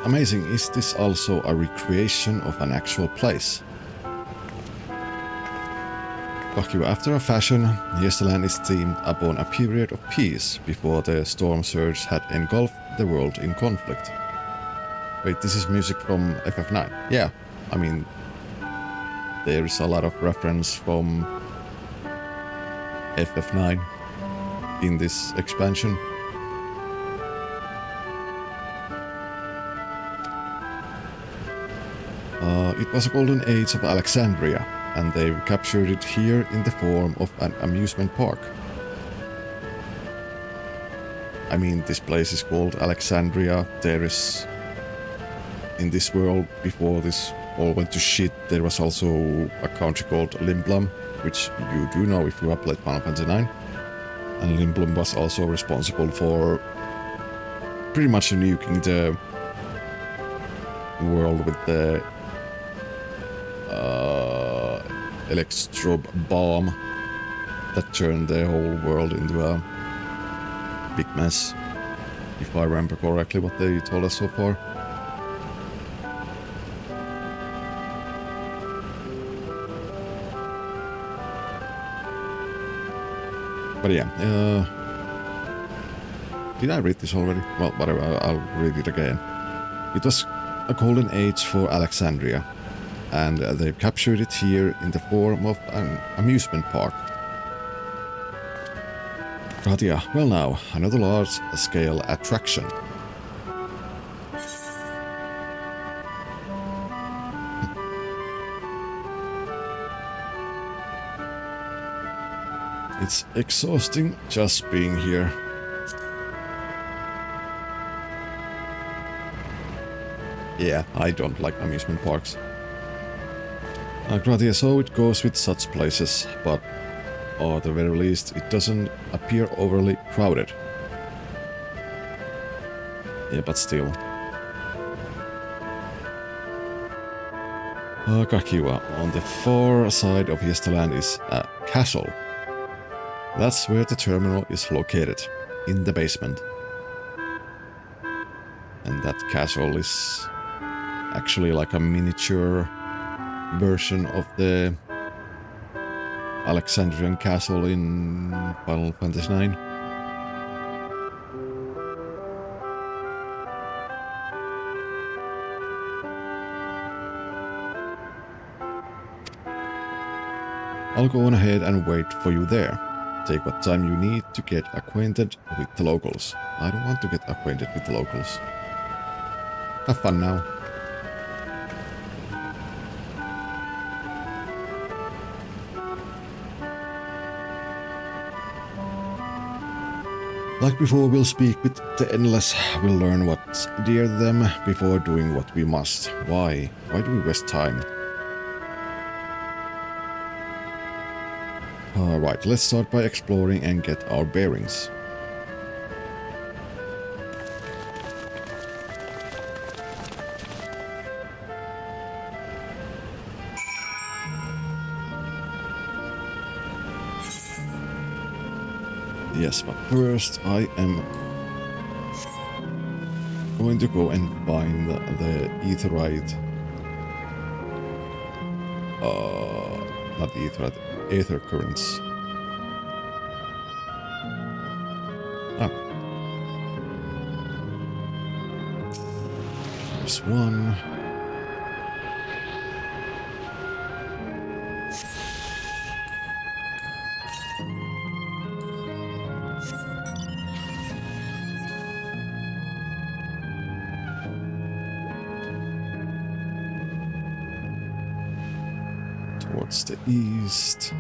S1: Amazing, is this also a recreation of an actual place? Fuck you, after a fashion, Yesterland is themed upon a period of peace before the storm surge had engulfed the world in conflict. Wait, this is music from FF9. Yeah, I mean, there is a lot of reference from FF9 in this expansion. It was a golden age of Alexandria, and they've captured it here in the form of an amusement park. I mean, this place is called Alexandria. There is, in this world, before this all went to shit, there was also a country called Limblum, which you do know if you have played Final Fantasy IX. And Limblum was also responsible for pretty much nuking the world with the electro bomb that turned the whole world into a big mess, if I remember correctly what they told us so far. But yeah, did I read this already? Well, whatever, I'll read it again. It was a golden age for Alexandria, and they've captured it here in the form of an amusement park. Kratia, well now, another large-scale attraction. It's exhausting just being here. Yeah, I don't like amusement parks. Kratia, so it goes with such places, but at the very least it doesn't appear overly crowded. Yeah, but still. Kakiwa, on the far side of Yesterland is a castle. That's where the terminal is located, in the basement. And that castle is actually like a miniature version of the Alexandrian castle in Final Fantasy IX. I'll go on ahead and wait for you there. Take what time you need to get acquainted with the locals. I don't want to get acquainted with the locals. Have fun now. Like before, we'll speak with the Endless. We'll learn what's dear to them before doing what we must. Why? Why do we waste time? Alright, let's start by exploring and get our bearings. Yes, but first I am going to go and find the aetherite. Not aetherite, aether currents. Ah. There's one. Towards the east.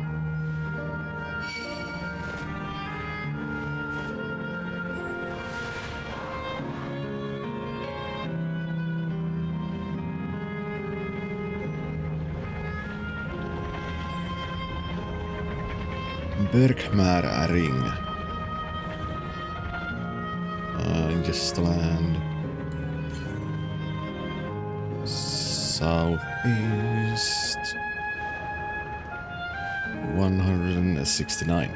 S1: Bergmar ring. Just land. Southeast. 169.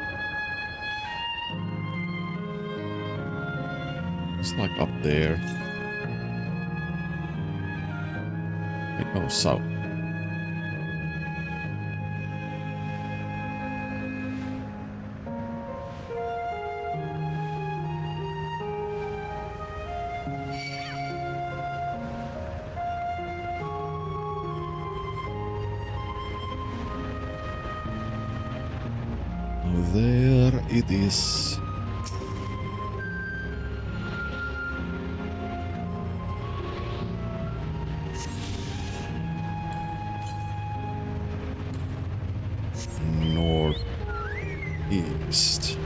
S1: It's like up there. Wait, no, south. There it is. Northeast.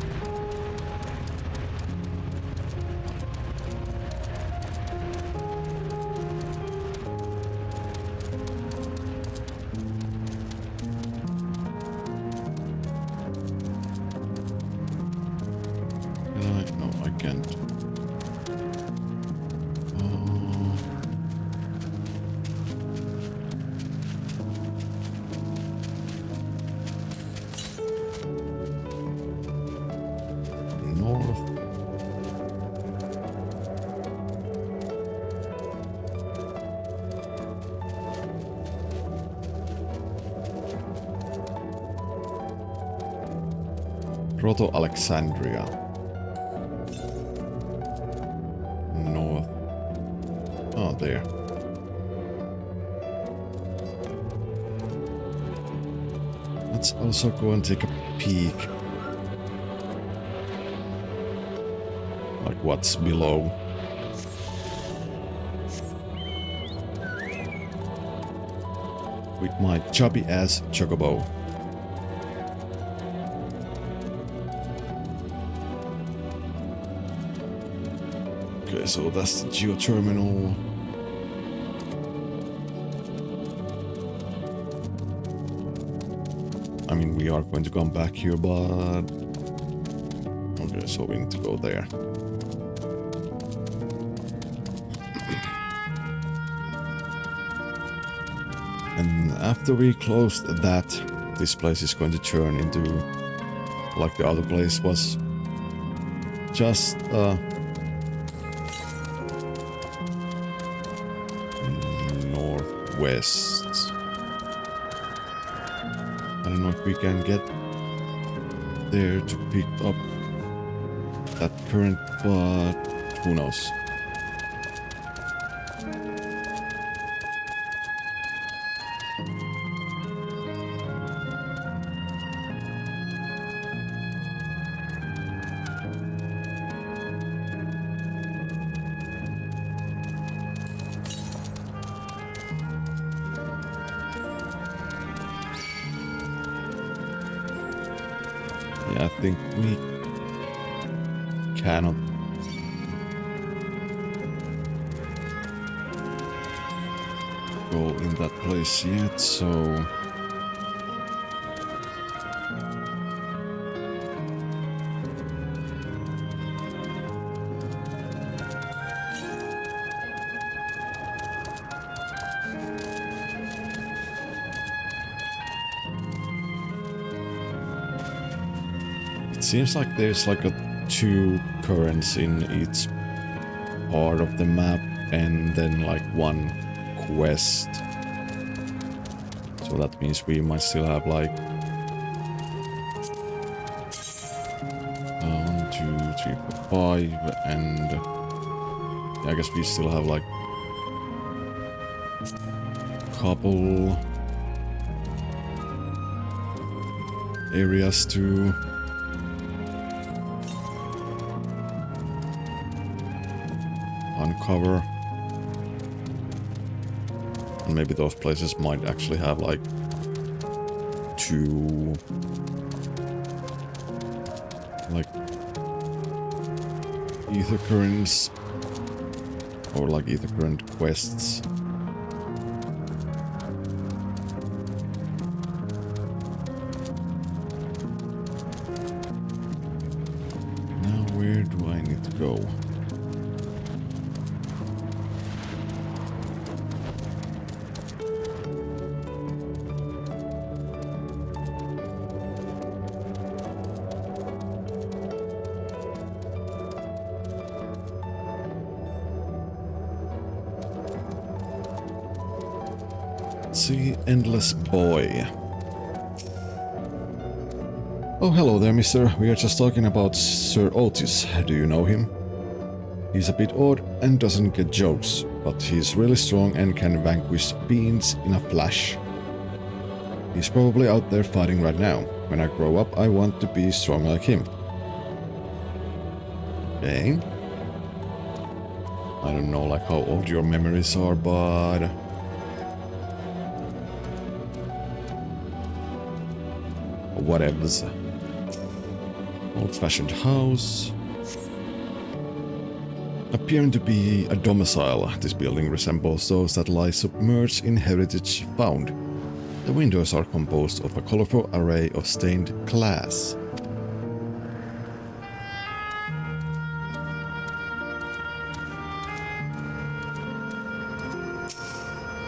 S1: No, I can't. North. Proto-Alexandria. North. Oh, there. Let's also go and take a peek. Like what's below. With my chubby ass chocobo. Okay, so that's the geoterminal. I mean, we are going to come back here, but... Okay, so we need to go there. And after we close that, this place is going to turn into... like the other place was. Just, northwest. I don't know if we can get there to pick up that current, but who knows. think we cannot go in that place yet, so it seems like there's like a 2 currents in each part of the map and then like 1 quest. So that means we might still have like 1, 2, 3, 4, 5 and I guess we still have like couple areas to uncover. And maybe those places might actually have like 2 like ether currents or like ether current quests. Now where do I need to go? See, Endless Boy. Oh, hello there, mister. We are just talking about Sir Otis. Do you know him? He's a bit odd and doesn't get jokes, but he's really strong and can vanquish fiends in a flash. He's probably out there fighting right now. When I grow up, I want to be strong like him. Dang. I don't know like how old your memories are, but whatevs. Old-fashioned house. Appearing to be a domicile, this building resembles those that lie submerged in heritage found. The windows are composed of a colorful array of stained glass.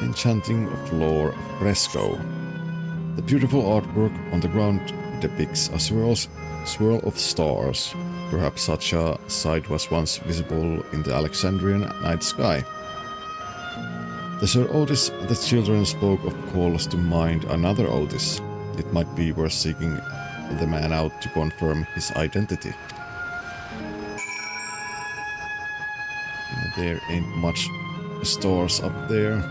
S1: Enchanting floor fresco. The beautiful artwork on the ground depicts a swirl of stars. Perhaps such a sight was once visible in the Alexandrian night sky. The Sir Otis the children spoke of calls to mind another Otis. It might be worth seeking the man out to confirm his identity. There ain't much stars up there.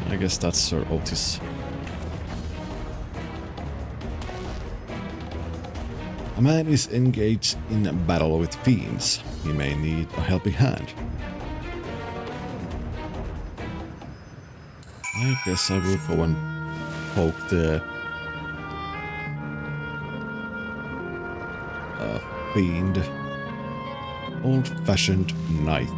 S1: I guess that's Sir Otis. A man is engaged in a battle with fiends. He may need a helping hand. I guess I will go and poke the fiend. Old-fashioned knight.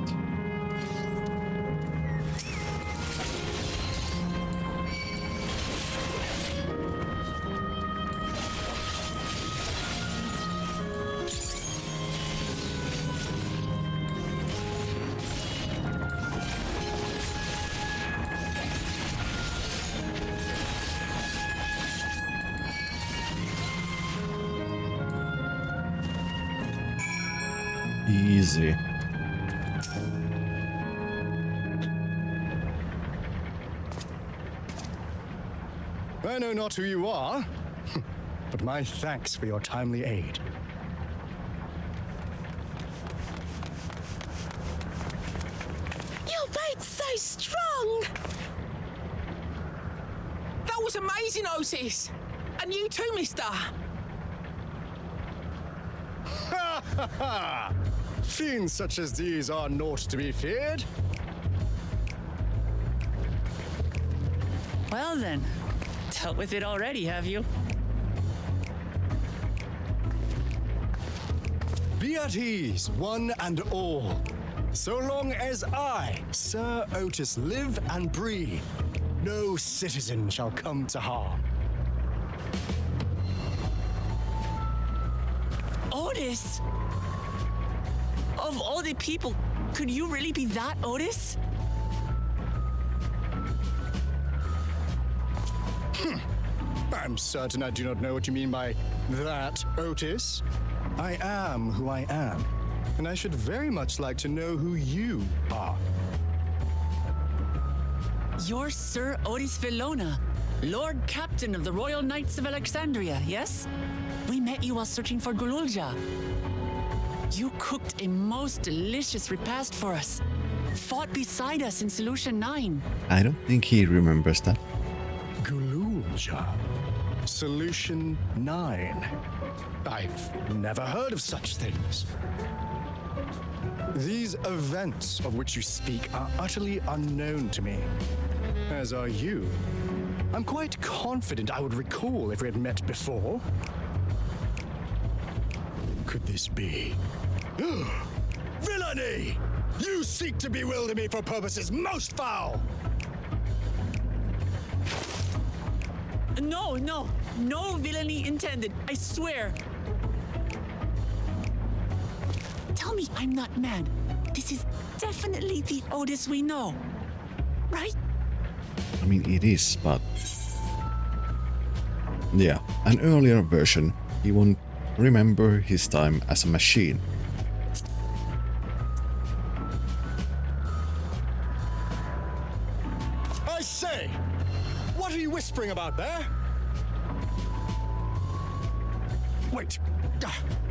S1: Easy.
S13: I know not who you are, but my thanks for your timely aid.
S3: Your fate's so strong!
S10: That was amazing, Otis! And you too, mister!
S13: Ha ha ha! Fiends such as these are naught to be feared.
S10: Well then, dealt with it already, have you?
S13: Be at ease, one and all. So long as I, Sir Otis, live and breathe, no citizen shall come to harm.
S10: Otis? Of all the people, could you really be that Otis?
S13: I'm certain I do not know what you mean by that, Otis. I am who I am, and I should very much like to know who you are.
S10: You're Sir Otis Villona, Lord Captain of the Royal Knights of Alexandria, yes? We met you while searching for Gululja. You cooked a most delicious repast for us. Fought beside us in Solution 9.
S1: I don't think he remembers that.
S13: Gululja. Solution 9. I've never heard of such things. These events of which you speak are utterly unknown to me, as are you. I'm quite confident I would recall if we had met before. Could this be? Villainy! You seek to bewilder me for purposes most foul!
S10: No villainy intended, I swear. Tell me I'm not mad. This is definitely the Otis we know, right?
S1: I mean, it is, but... yeah, an earlier version, he won't remember his time as a machine.
S13: I say! What are you whispering about there? Wait!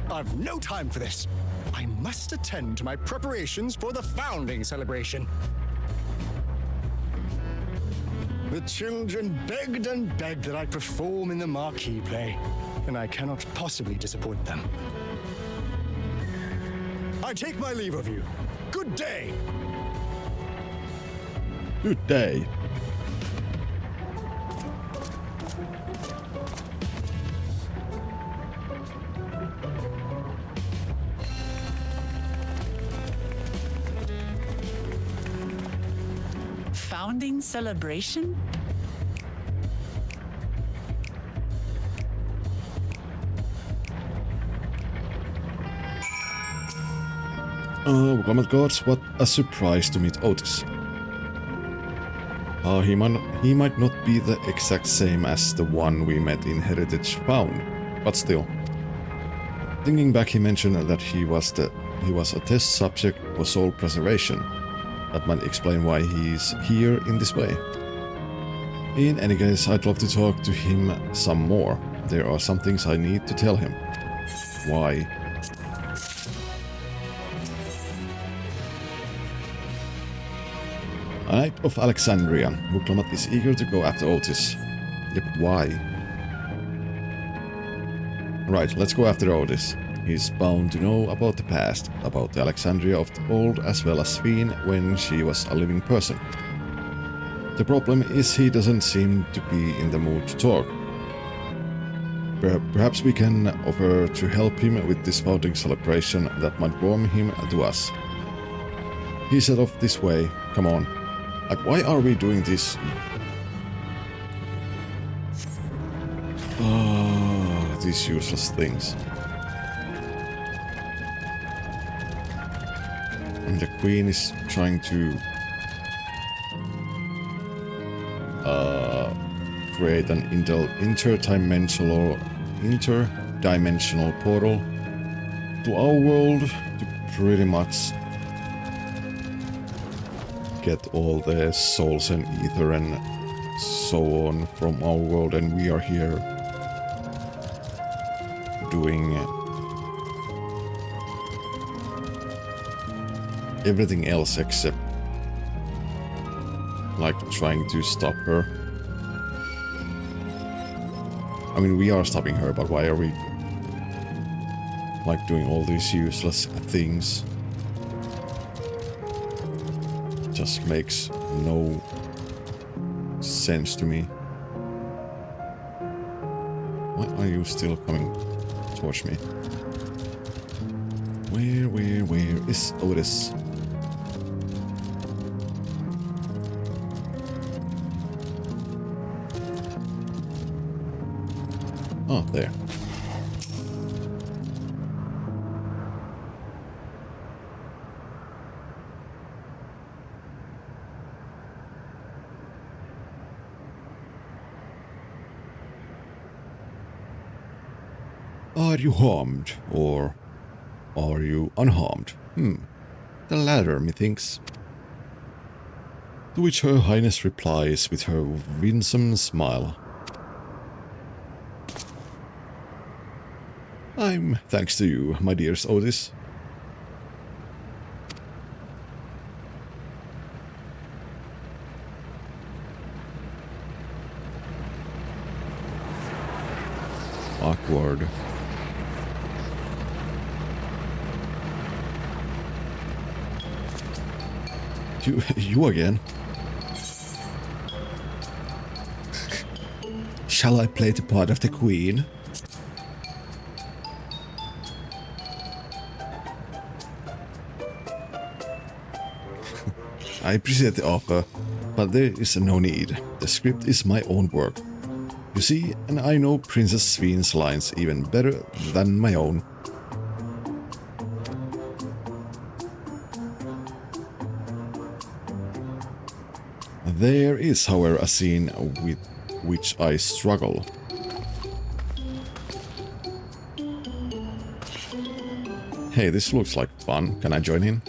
S13: I've no time for this. I must attend to my preparations for the founding celebration. The children begged and begged that I perform in the marquee play, and I cannot possibly disappoint them. I take my leave of you. Good day!
S1: Good day.
S10: Founding celebration?
S1: Oh my god, what a surprise to meet Otis. He might not be the exact same as the one we met in Heritage Found, but still. Thinking back, he mentioned that he was a test subject for soul preservation. That might explain why he's here in this way. In any case, I'd love to talk to him some more. There are some things I need to tell him. Why? A Knight of Alexandria. Muklamat is eager to go after Otis. Yep, why? Right, let's go after Otis. He's bound to know about the past, about the Alexandria of the old as well as Fiend when she was a living person. The problem is he doesn't seem to be in the mood to talk. Perhaps we can offer to help him with this founding celebration that might warm him to us. He set off this way. Come on. Like, why are we doing this? Oh, these useless things. And the queen is trying to create an interdimensional portal to our world to pretty much get all the souls and ether and so on from our world, and we are here doing everything else except like trying to stop her. I mean, we are stopping her, but why are we like doing all these useless things? Just makes no sense to me. Why are you still coming towards me? Where is Otis? Oh, there. Are you harmed, or are you unharmed? The latter, methinks. To which Her Highness replies with her winsome smile. I'm thanks to you, my dearest Otis. Awkward. You again? Shall I play the part of the queen? I appreciate the offer, but there is no need. The script is my own work. You see, and I know Princess Sven's lines even better than my own. There is, however, a scene with which I struggle. Hey, this looks like fun. Can I join in?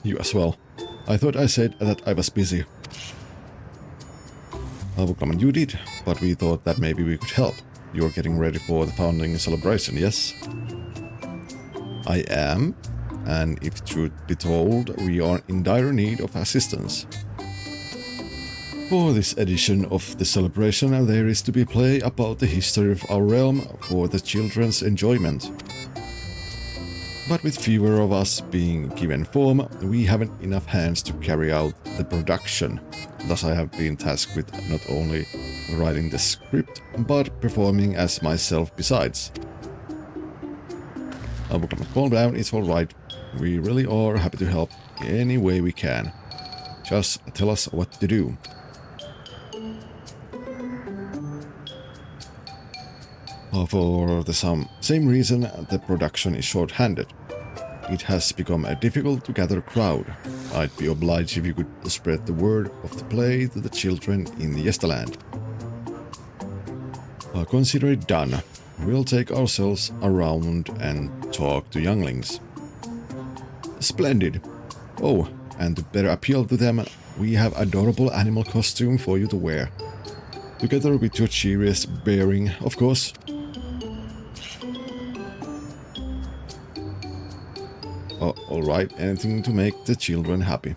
S1: You as well. I thought I said that I was busy. You did, but we thought that maybe we could help. You're getting ready for the founding celebration, yes? I am, and if truth be told, we are in dire need of assistance. For this edition of the celebration, there is to be play about the history of our realm for the children's enjoyment. But with fewer of us being given form, we haven't enough hands to carry out the production. Thus I have been tasked with not only writing the script, but performing as myself besides. Calm down, it's alright. We really are happy to help any way we can. Just tell us what to do. For the same reason, the production is short-handed. It has become difficult to gather a crowd. I'd be obliged if you could spread the word of the play to the children in the Yesterland. Consider it done. We'll take ourselves around and talk to younglings. Splendid. Oh, and to better appeal to them, we have adorable animal costume for you to wear. Together with your cheeriest bearing, of course. Alright, anything to make the children happy.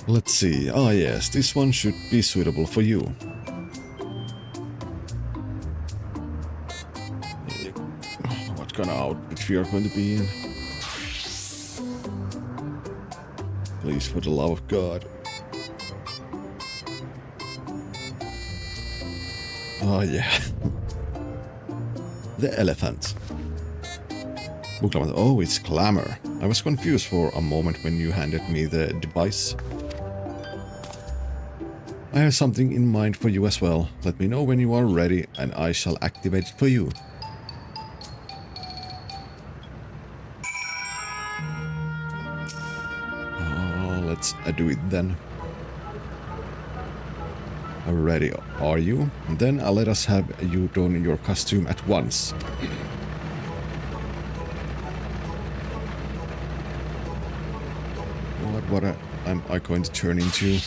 S1: Let's see. Ah yes, this one should be suitable for you. What kind of outfit we are going to be in? Please, for the love of God. Oh yeah. The elephant. Oh, it's Clamor. I was confused for a moment when you handed me the device. I have something in mind for you as well. Let me know when you are ready and I shall activate it for you. Let's do it then. Ready, are you? Then let us have you don your costume at once. what am I going to turn into?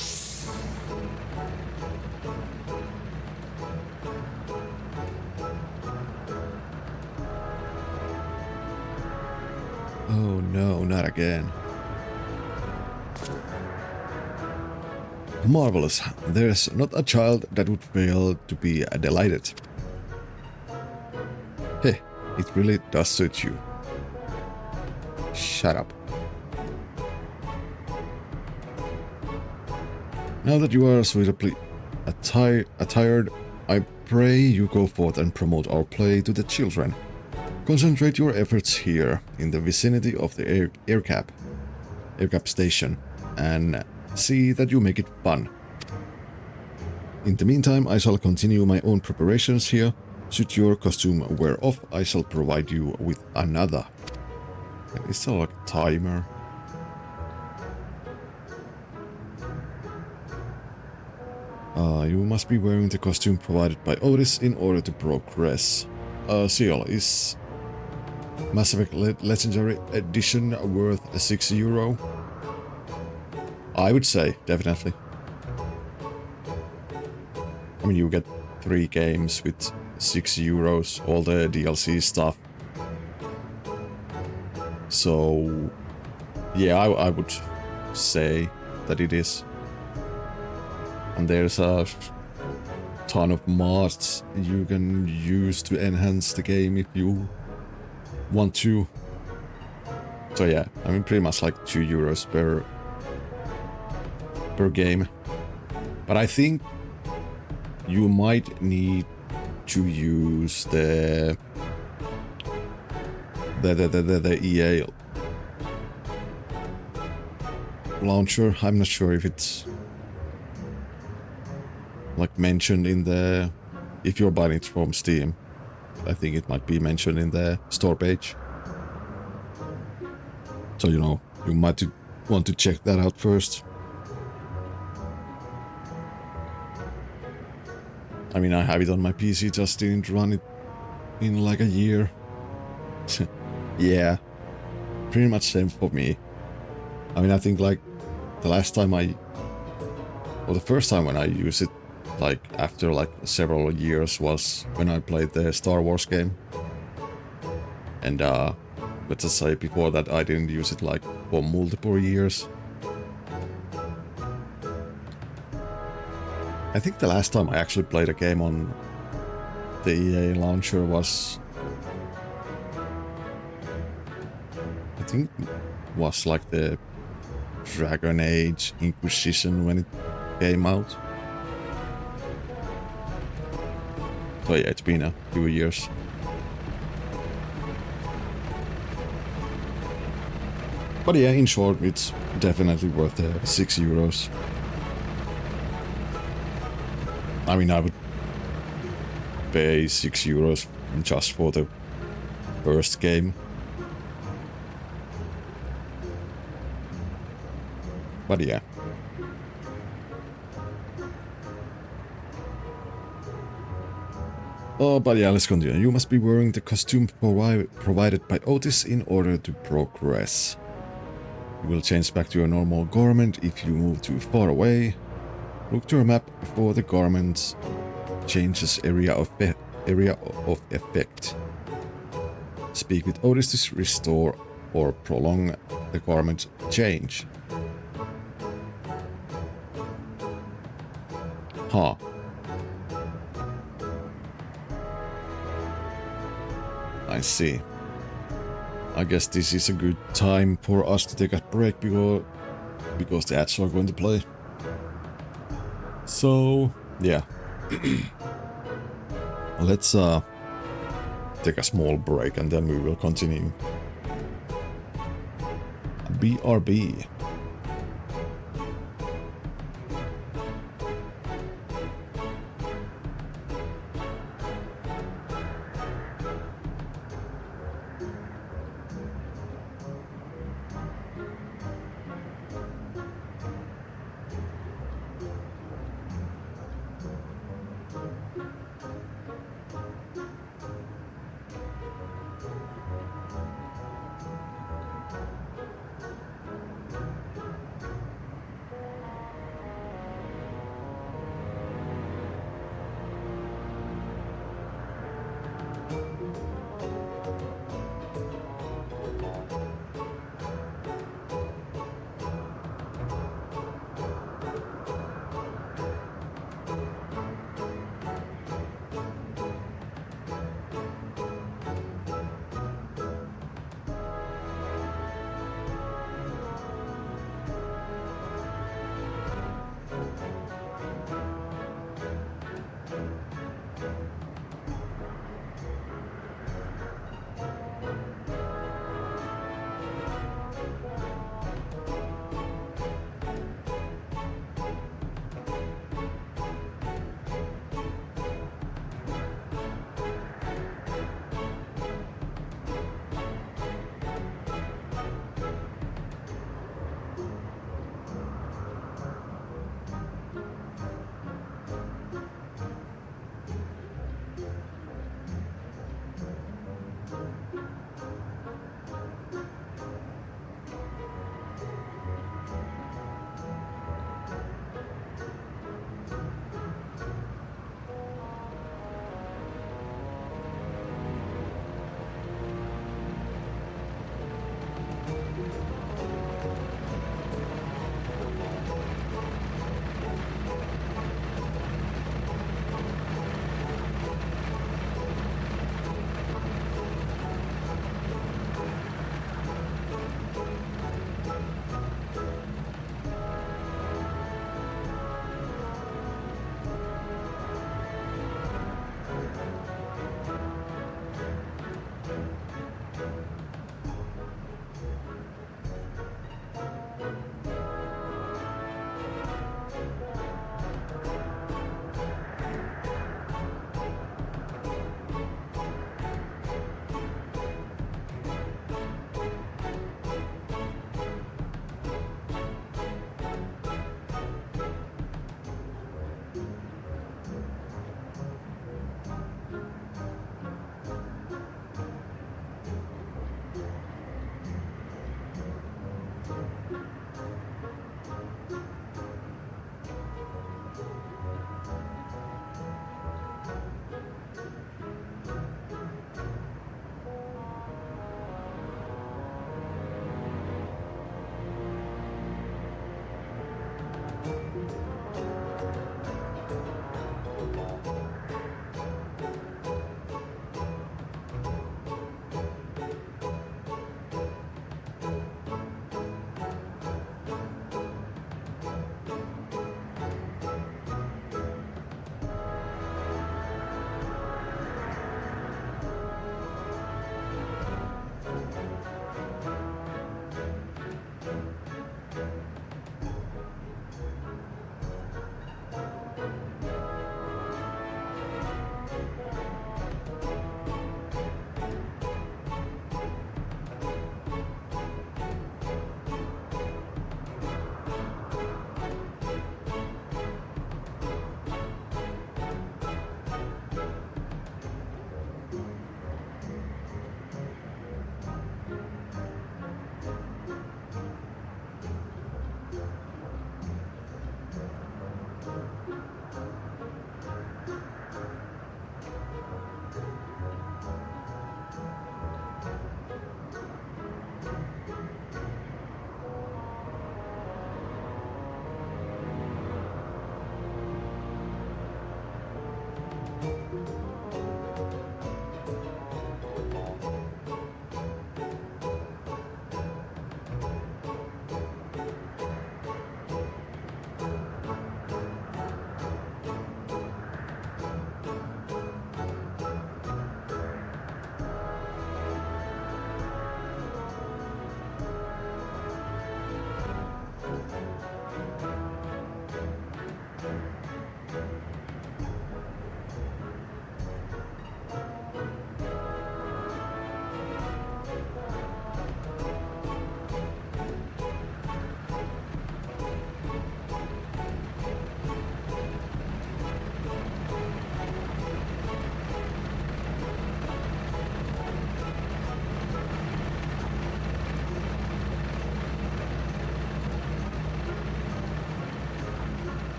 S1: Oh no, not again. Marvelous. There's not a child that would fail to be delighted. Hey, it really does suit you. Shut up. Now that you are suitably attired, I pray you go forth and promote our play to the children. Concentrate your efforts here, in the vicinity of the aircap station, and see that you make it fun. In the meantime, I shall continue my own preparations here. Should your costume wear off, I shall provide you with another. Is there like a timer? You must be wearing the costume provided by Otis in order to progress. Seal, is Mass Effect Legendary Edition worth €6? I would say, definitely. I mean, you get 3 games with €6, all the DLC stuff. So, yeah, I would say that it is. And there's a ton of mods you can use to enhance the game if you want to. So yeah, I mean pretty much like €2 per game. But I think you might need to use the EA launcher. I'm not sure if it's like mentioned in the, if you're buying it from Steam, I think it might be mentioned in the store page. So, you know, you might want to check that out first. I mean, I have it on my PC, just didn't run it in like a year. Yeah, pretty much same for me. I mean, I think like the last time or the first time when I used it, like after like several years, was when I played the Star Wars game. And let's just say before that I didn't use it like for multiple years. I think the last time I actually played a game on the EA launcher was, I think was like the Dragon Age Inquisition when it came out. So yeah, it's been a few years. But yeah, in short, it's definitely worth the €6. I mean, I would pay €6 just for the first game. But yeah. Oh, but yeah, let's continue. You must be wearing the costume provided by Otis in order to progress. You will change back to your normal garment if you move too far away. Look to your map for the garment's changes area of effect. Speak with Otis to restore or prolong the garment change. Huh. I see. I guess this is a good time for us to take a break because the ads are going to play. So, yeah. Let's take a small break and then we will continue. BRB.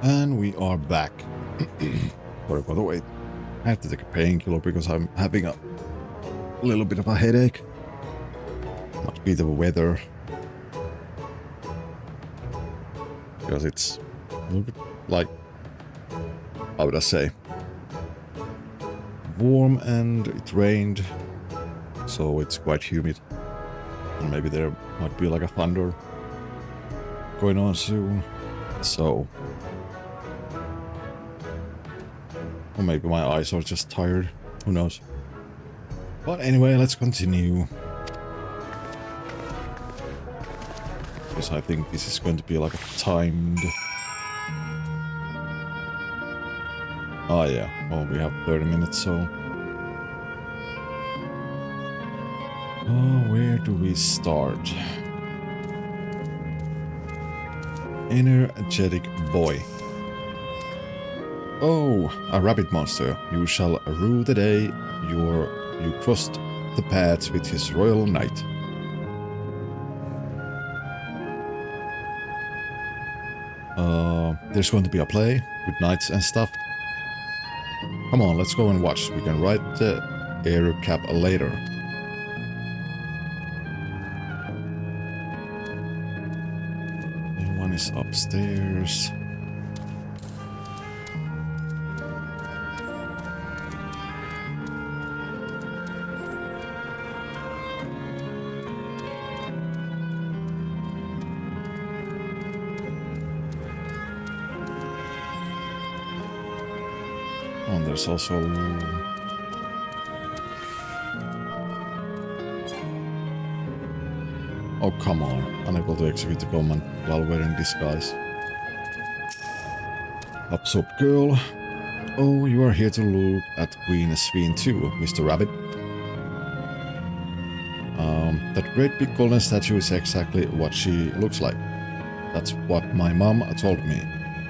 S1: And we are back. Sorry for the wait. I had to take a painkiller because I'm having a little bit of a headache. Must be the weather. Because it's a little bit like, how would I say, warm and it rained. So it's quite humid. And maybe there might be like a thunder going on soon. So, or maybe my eyes are just tired. Who knows? But anyway, let's continue. Because I think this is going to be like a timed... Oh yeah, well we have 30 minutes, so... Oh, where do we start? Energetic boy. Oh, a rabbit monster. You shall rule the day you crossed the paths with his royal knight. There's going to be a play with knights and stuff. Come on, let's go and watch. We can write the air cap later. One is upstairs. And there's also... Oh, come on. Unable to execute the command while wearing disguise. Absorb girl. Oh, you are here to look at Queen Sveen too, Mr. Rabbit. That great big golden statue is exactly what she looks like. That's what my mom told me.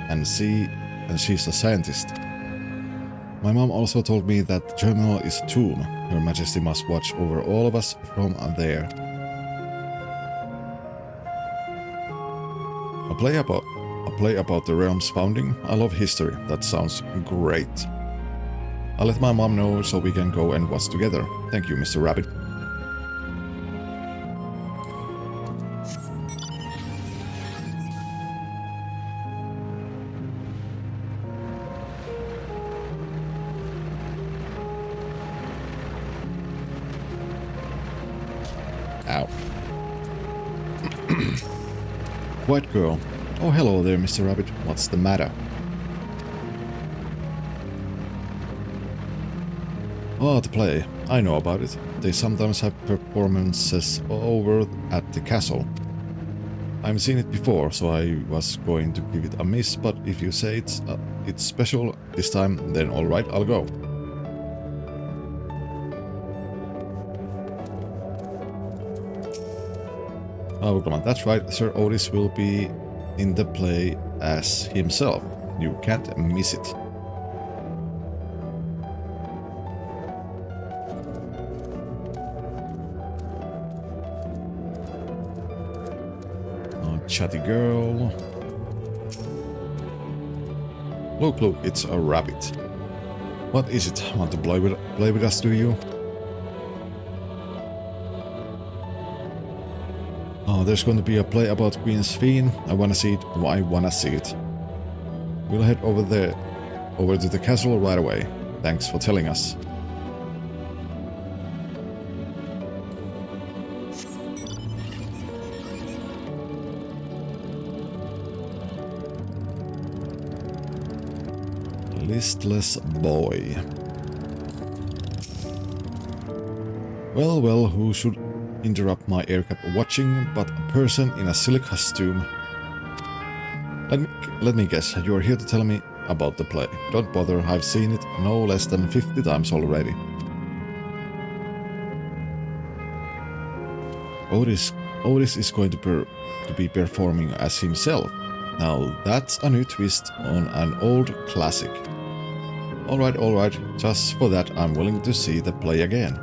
S1: And she's a scientist. My mom also told me that the terminal is a tomb. Her Majesty must watch over all of us from there. A play about the realm's founding? I love history. That sounds great. I'll let my mom know so we can go and watch together. Thank you, Mr. Rabbit. Ow. White girl. Oh, hello there, Mr. Rabbit. What's the matter? Oh, the play. I know about it. They sometimes have performances over at the castle. I've seen it before, so I was going to give it a miss, but if you say it's special this time, then alright, I'll go. Oh, come on, that's right. Sir Otis will be in the play as himself. You can't miss it. Oh, chatty girl. Look, look, it's a rabbit. What is it? Want to play with us, do you? Oh, there's going to be a play about Queen Sphene. I wanna see it. I wanna see it. We'll head over to the castle right away. Thanks for telling us. Listless boy. Well, well, who should interrupt my aircap watching but a person in a silly costume? Let me guess, you're here to tell me about the play. Don't bother, I've seen it no less than 50 times already. Otis is going to be performing as himself. Now that's a new twist on an old classic. Alright, just for that I'm willing to see the play again.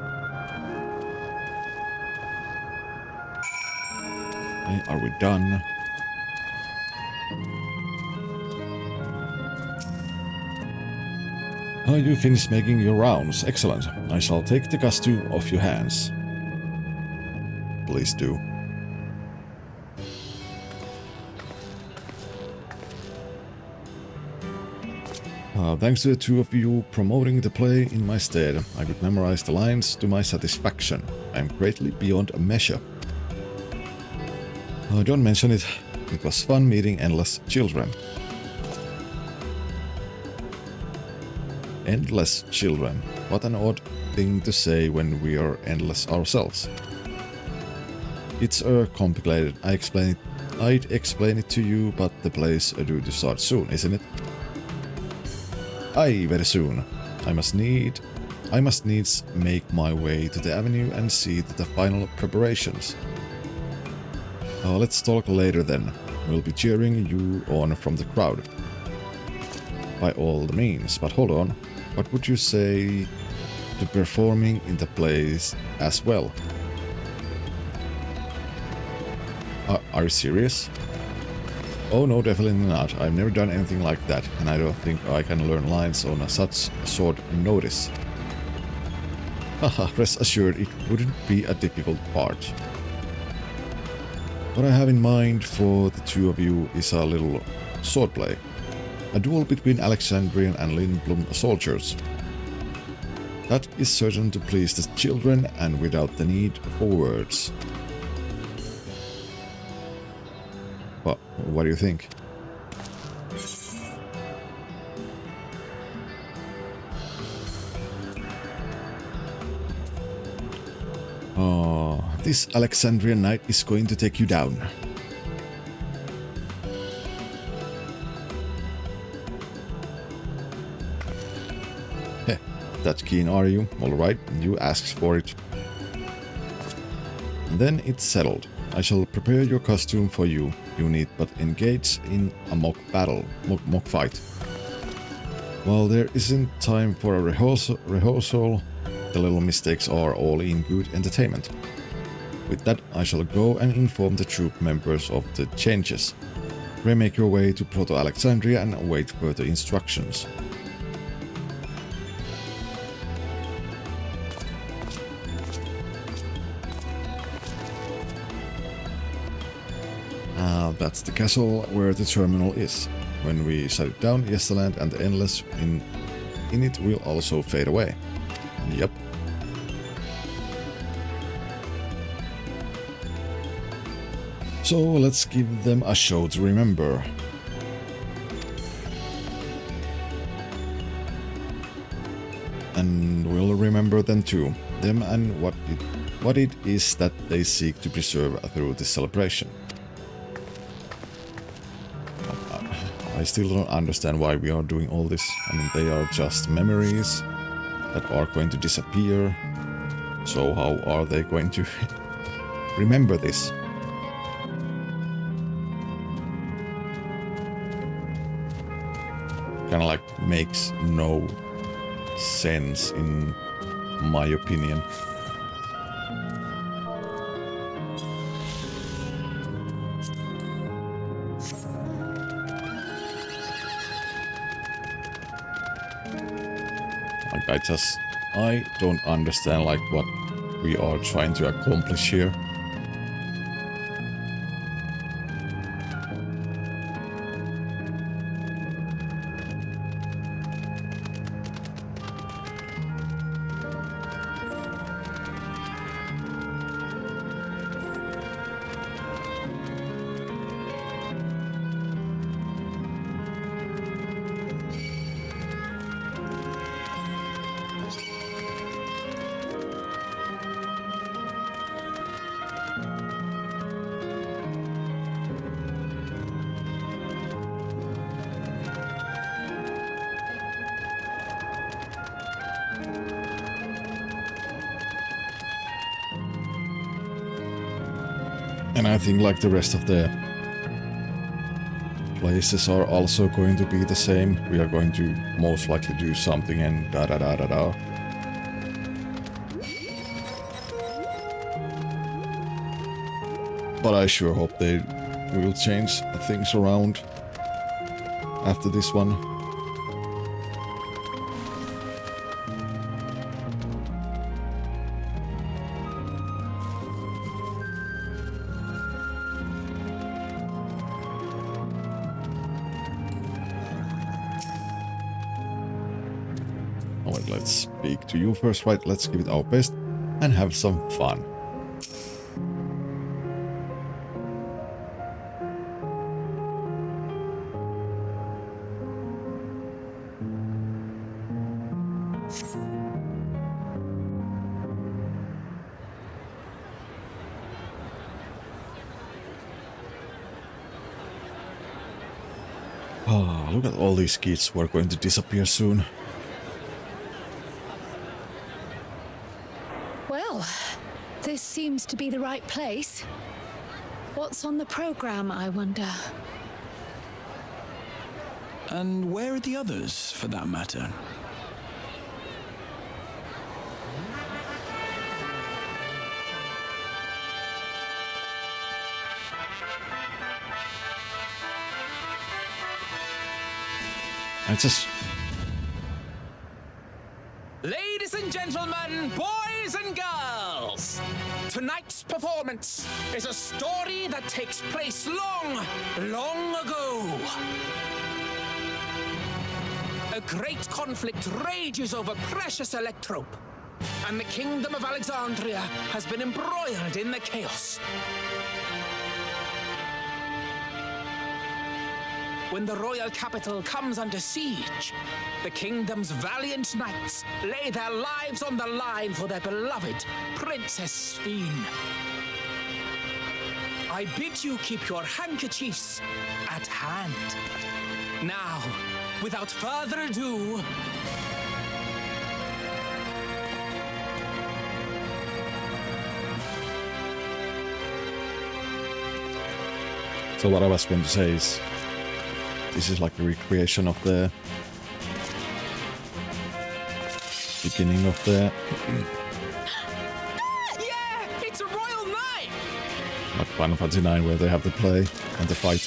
S1: Okay, are we done? Oh, you finished making your rounds. Excellent. I shall take the costume off your hands. Please do. Thanks to the two of you promoting the play in my stead, I could memorize the lines to my satisfaction. I am greatly beyond measure. Don't mention it. It was fun meeting endless children. Endless children. What an odd thing to say when we are endless ourselves. It's complicated. I'd explain it to you, but the play's due to start soon, isn't it? Aye, very soon. I must needs make my way to the avenue and see to the final preparations. Let's talk later then. We'll be cheering you on from the crowd. By all the means, but hold on. What would you say to performing in the plays as well? Are you serious? Oh no, definitely not. I've never done anything like that, and I don't think I can learn lines on such short notice. Haha, rest assured it wouldn't be a difficult part. What I have in mind for the two of you is a little swordplay. A duel between Alexandrian and Lindblom soldiers. That is certain to please the children and without the need for words. What do you think? Oh, this Alexandrian knight is going to take you down. Heh, that keen are you? Alright, you asked for it. And then it's settled. I shall prepare your costume for you. You need but engage in a mock fight. While there isn't time for a rehearsal, the little mistakes are all in good entertainment. With that, I shall go and inform the troop members of the changes. Remake your way to Proto-Alexandria and await further instructions. That's the castle where the terminal is. When we shut it down, Yesterland and the Endless in it will also fade away. Yep. So let's give them a show to remember. And we'll remember them too. Them and what it is that they seek to preserve through this celebration. I still don't understand why we are doing all this. I mean, they are just memories that are going to disappear. So how are they going to kind of like makes no sense in my opinion. Like I don't understand like what we are trying to accomplish here. And I think like the rest of the places are also going to be the same. We are going to most likely do something and da da da da da. But I sure hope they will change things around after this one. Alright, let's speak to you first, right? Let's give it our best and have some fun. Ah, look at all these kids who are going to disappear soon.
S9: Well, this seems to be the right place. What's on the program, I wonder?
S7: And where are the others, for that matter?
S1: I just...
S14: Ladies and gentlemen, boys and girls, tonight's performance is a story that takes place long, long ago. A great conflict rages over precious electrope, and the kingdom of Alexandria has been embroiled in the chaos. When the royal capital comes under siege, the kingdom's valiant knights lay their lives on the line for their beloved Princess Sphene. I bid you keep your handkerchiefs at hand. Now, without further ado...
S1: So what I was going to say is, this is like a recreation of the beginning of the
S14: Yeah, it's a royal night!
S1: like Final Fantasy IX where they have the play and the fight.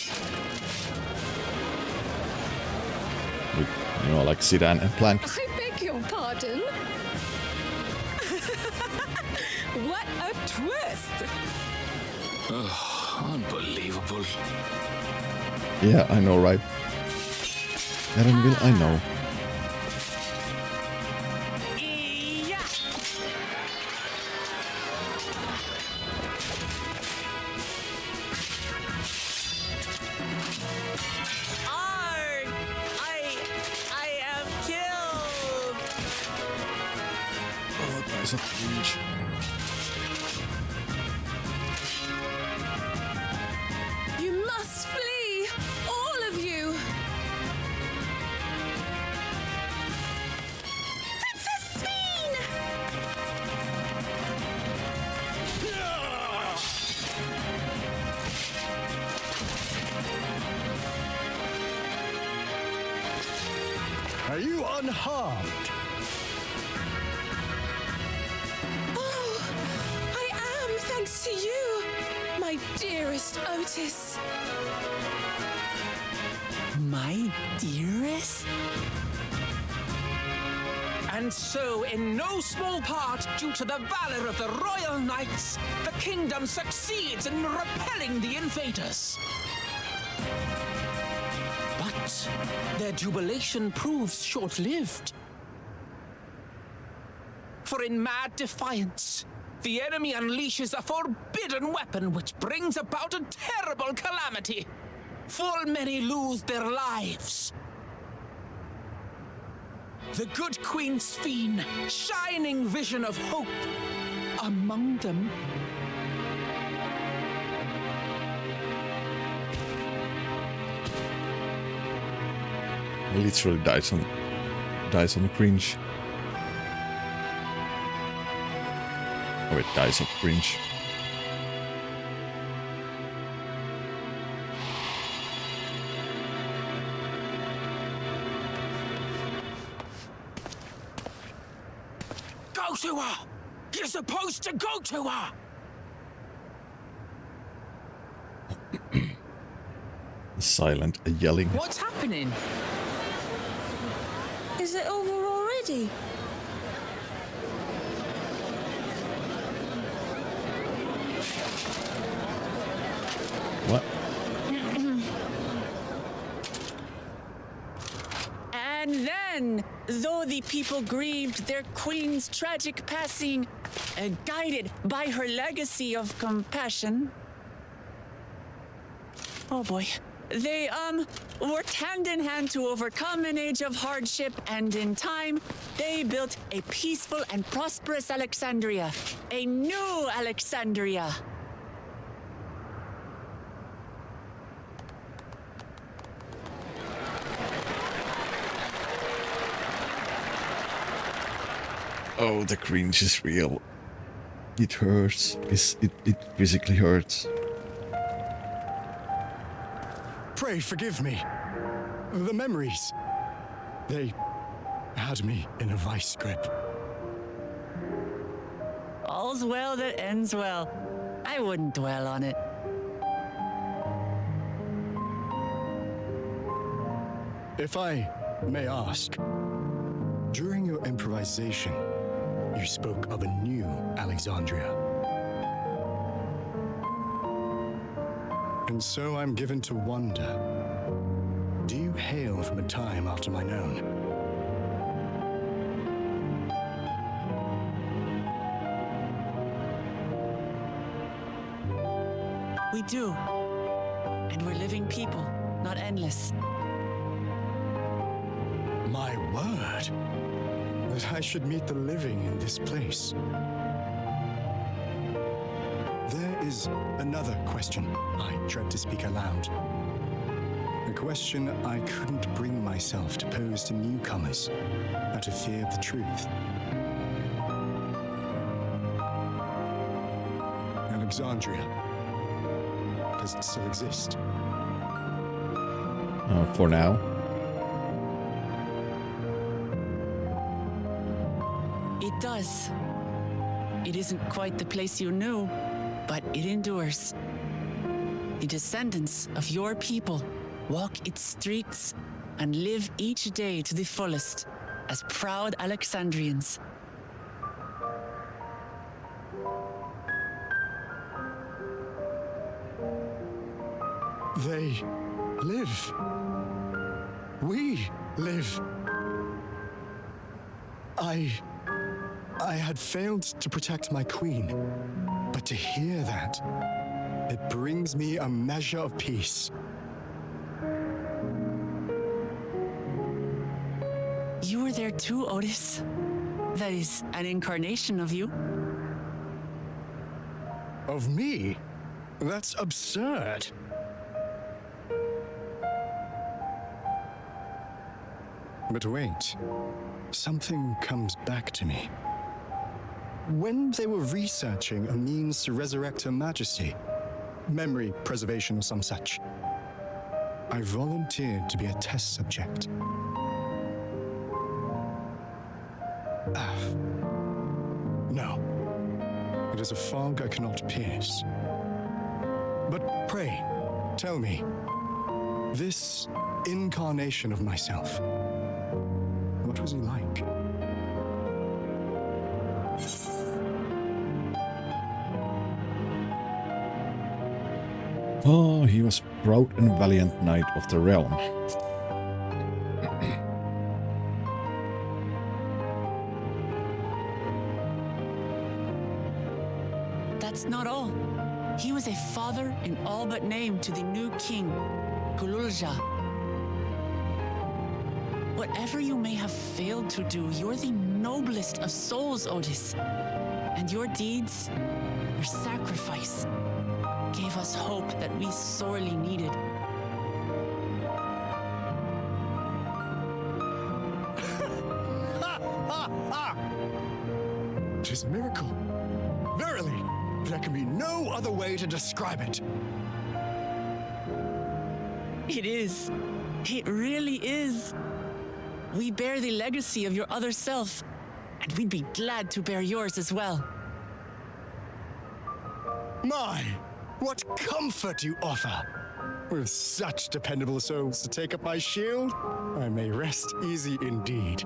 S1: With, you know, like Zidane and Plank.
S9: I beg your pardon? What a twist!
S11: Oh, unbelievable.
S1: Yeah, I know, right? Erenville, I know.
S14: I am killed!
S1: Oh, there's a cringe.
S9: You must flee! All of you! Princess Sphene!
S13: Are you unharmed?
S12: Oh, I am, thanks to you, my dearest Otis.
S10: My dearest?
S14: And so, in no small part due to the valor of the royal knights, the kingdom succeeds in repelling the invaders. But their jubilation proves short-lived. For in mad defiance, the enemy unleashes a forbidden weapon which brings about a terrible calamity. Full many lose their lives. The good Queen Sphene, shining vision of hope, among them.
S1: Literally dies on cringe. Oh, it dies of cringe.
S14: Go to her! You're supposed to go to her!
S1: Silent yelling.
S10: What's happening?
S12: Is it over already?
S1: What?
S10: And then, though the people grieved their queen's tragic passing, guided by her legacy of compassion, oh boy, they, worked hand in hand to overcome an age of hardship, and in time, they built a peaceful and prosperous Alexandria. A new Alexandria.
S1: Oh, the cringe is real. It hurts. It physically hurts.
S13: Pray forgive me. The memories. They had me in a vice grip.
S10: All's well that ends well. I wouldn't dwell on it.
S13: If I may ask, during your improvisation, you spoke of a new Alexandria. And so I'm given to wonder, do you hail from a time after mine own?
S10: We do. And we're living people, not endless.
S13: My word, that I should meet the living in this place. There is another question I dread to speak aloud. A question I couldn't bring myself to pose to newcomers out of fear of the truth. Alexandria, does it still exist?
S1: For now.
S10: It does. It isn't quite the place you knew, but it endures. The descendants of your people walk its streets and live each day to the fullest as proud Alexandrians.
S13: They live. We live. I had failed to protect my queen, but to hear that, it brings me a measure of peace.
S10: You were there too, Otis. That is an incarnation of you.
S13: Of me? That's absurd. But wait, something comes back to me. When they were researching a means to resurrect Her Majesty, memory preservation or some such, I volunteered to be a test subject. No. It is a fog I cannot pierce. But pray, tell me, this incarnation of myself, what was he like?
S1: Oh, he was proud and valiant knight of the realm.
S10: That's not all. He was a father in all but name to the new king, Gululja. Whatever you may have failed to do, you're the noblest of souls, Otis. And your deeds, your sacrifice, gave us hope that we sorely needed.
S13: It is a miracle. Verily, there can be no other way to describe it.
S10: It is. It really is. We bear the legacy of your other self, and we'd be glad to bear yours as well.
S13: My, what comfort you offer! With such dependable souls to take up my shield, I may rest easy indeed.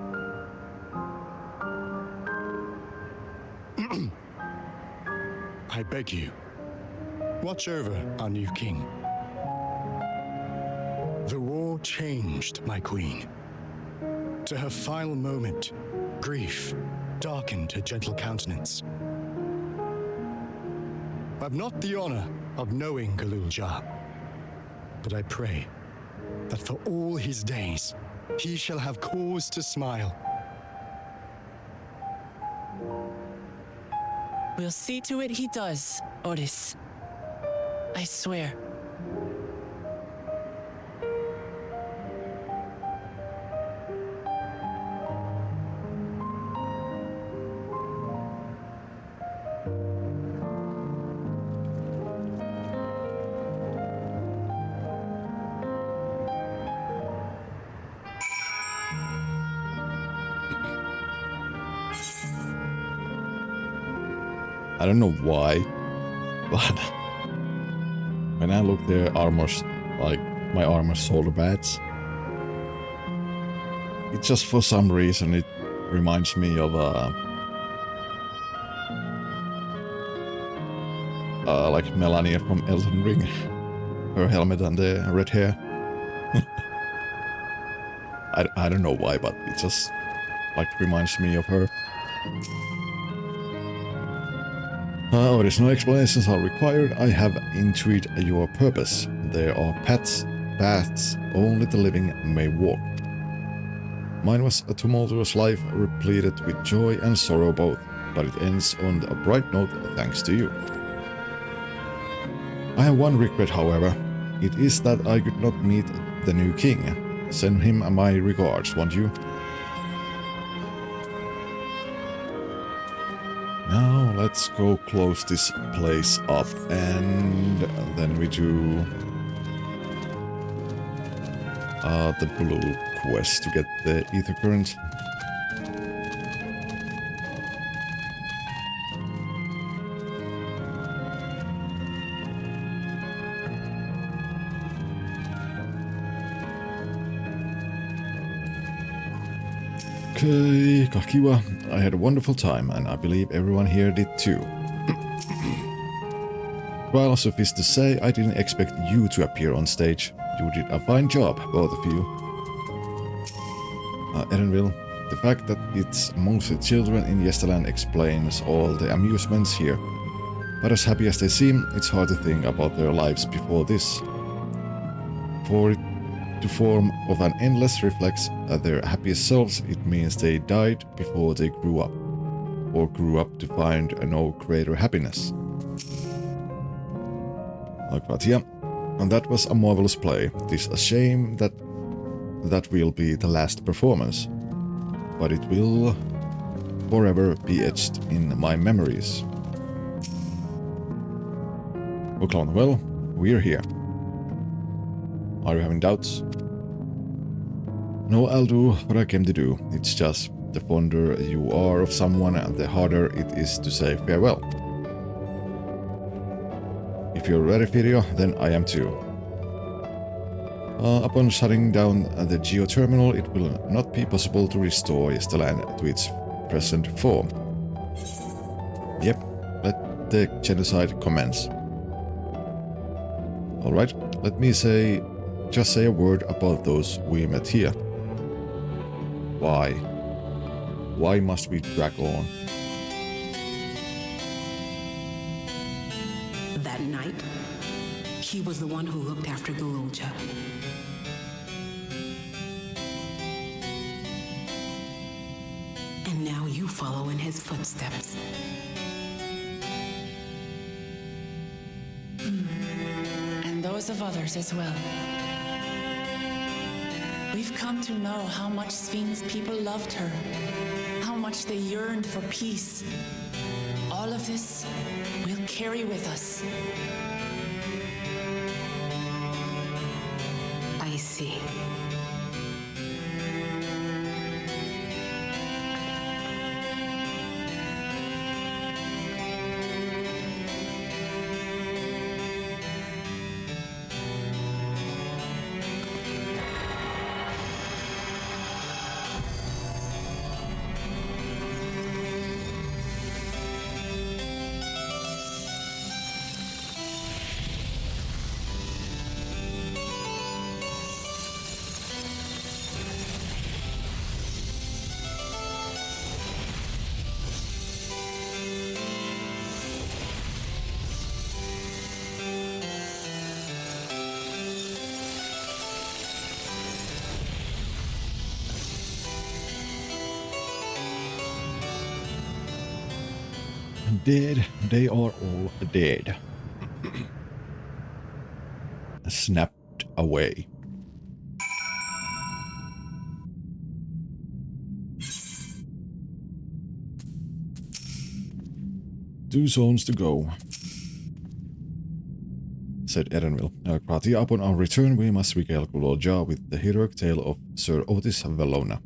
S13: I beg you, watch over our new king. The war changed my queen. To her final moment, grief darkened her gentle countenance. I've not the honor of knowing Gululja, but I pray that for all his days, he shall have cause to smile.
S10: We'll see to it he does, Otis. I swear.
S1: I don't know why, but when I look at the armors, like my armor shoulder pads, it just for some reason it reminds me of like Melania from Elden Ring, her helmet and the red hair. I don't know why, but it just like reminds me of her. There's no explanations are required. I have intuit your purpose. There are paths only the living may walk. Mine was a tumultuous life, repleted with joy and sorrow both, but it ends on a bright note thanks to you. I have one regret, however. It is that I could not meet the new king. Send him my regards, won't you? Now let's go close this place up, and then we do the blue quest to get the ether current. Okay, Kakiwa, I had a wonderful time, and I believe everyone here did too. Well, suffice to say, I didn't expect you to appear on stage. You did a fine job, both of you. Erenville, the fact that it's mostly children in Yesterland explains all the amusements here. But as happy as they seem, it's hard to think about their lives before this. For it to form of an endless reflex their happiest selves, it means they died before they grew up, or grew up to find no greater happiness. But yeah, and that was a marvelous play. It is a shame that that will be the last performance, but it will forever be etched in my memories. Oakland, well, we're here. Are you having doubts? No, I'll do what I came to do. It's just The fonder you are of someone, the harder it is to say farewell. If you're ready, Firio, then I am too. Upon shutting down the geoterminal, it will not be possible to restore Estelan to its present form. Yep, let the genocide commence. Alright, let me just say a word about those we met here. Why? Why must we drag on?
S15: That night, he was the one who looked after Galulja. And now you follow in his footsteps.
S10: And those of others as well. We've come to know how much Sven's people loved her, how much they yearned for peace. All of this we'll carry with us.
S15: I see.
S1: Dead, they are all dead. Snapped away. Two zones to go, said Erenville. Kratia, upon our return, we must regale Galulja with the heroic tale of Sir Otis Vallona.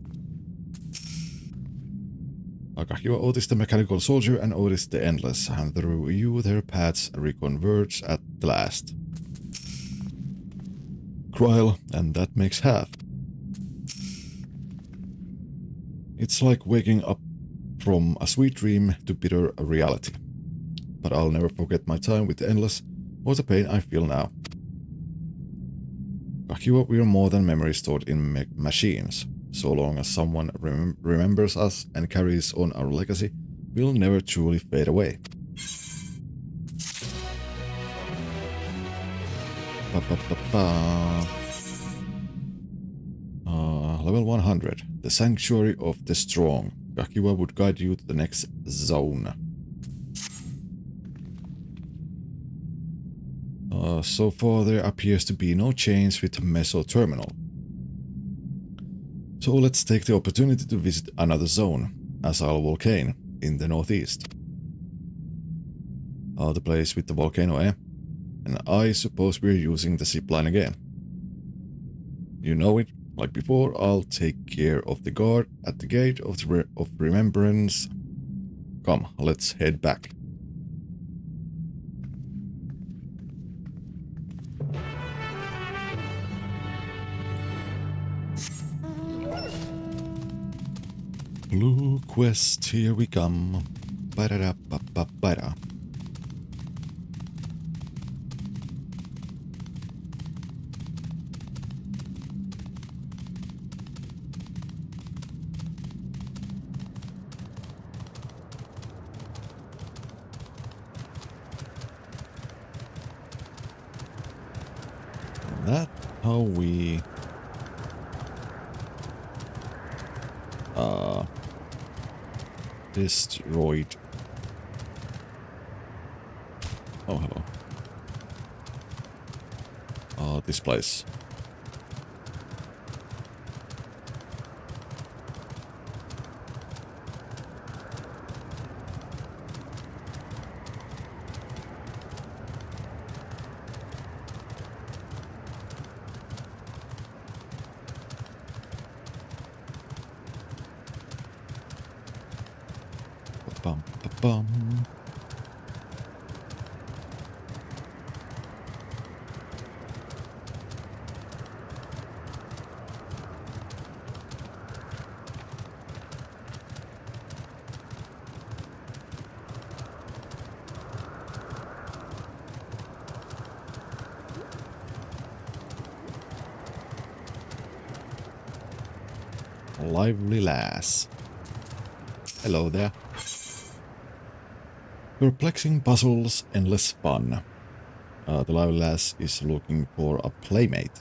S1: Akakiwa, Otis the mechanical soldier and Otis the endless, and through you their paths reconverge at the last. Kryl, and that makes half. It's like waking up from a sweet dream to bitter reality. But I'll never forget my time with the endless, or the pain I feel now. Akakiwa, we are more than memories stored in machines. So long as someone remembers us and carries on our legacy, we'll never truly fade away. Level 100. The Sanctuary of the Strong. Akakiwa would guide you to the next zone. So far there appears to be no change with Meso Terminal. So let's take the opportunity to visit another zone, Asal Volcano, in the northeast. The place with the volcano, eh? And I suppose we're using the zipline again. You know it, like before, I'll take care of the guard at the gate of remembrance. Come, let's head back. Blue quest, here we come. Ba-da-da-ba-ba-ba-da. That's how we destroyed. Oh, hello. This place. Bum. Lively lass. Hello there. Perplexing puzzles, endless fun. The lively lass is looking for a playmate.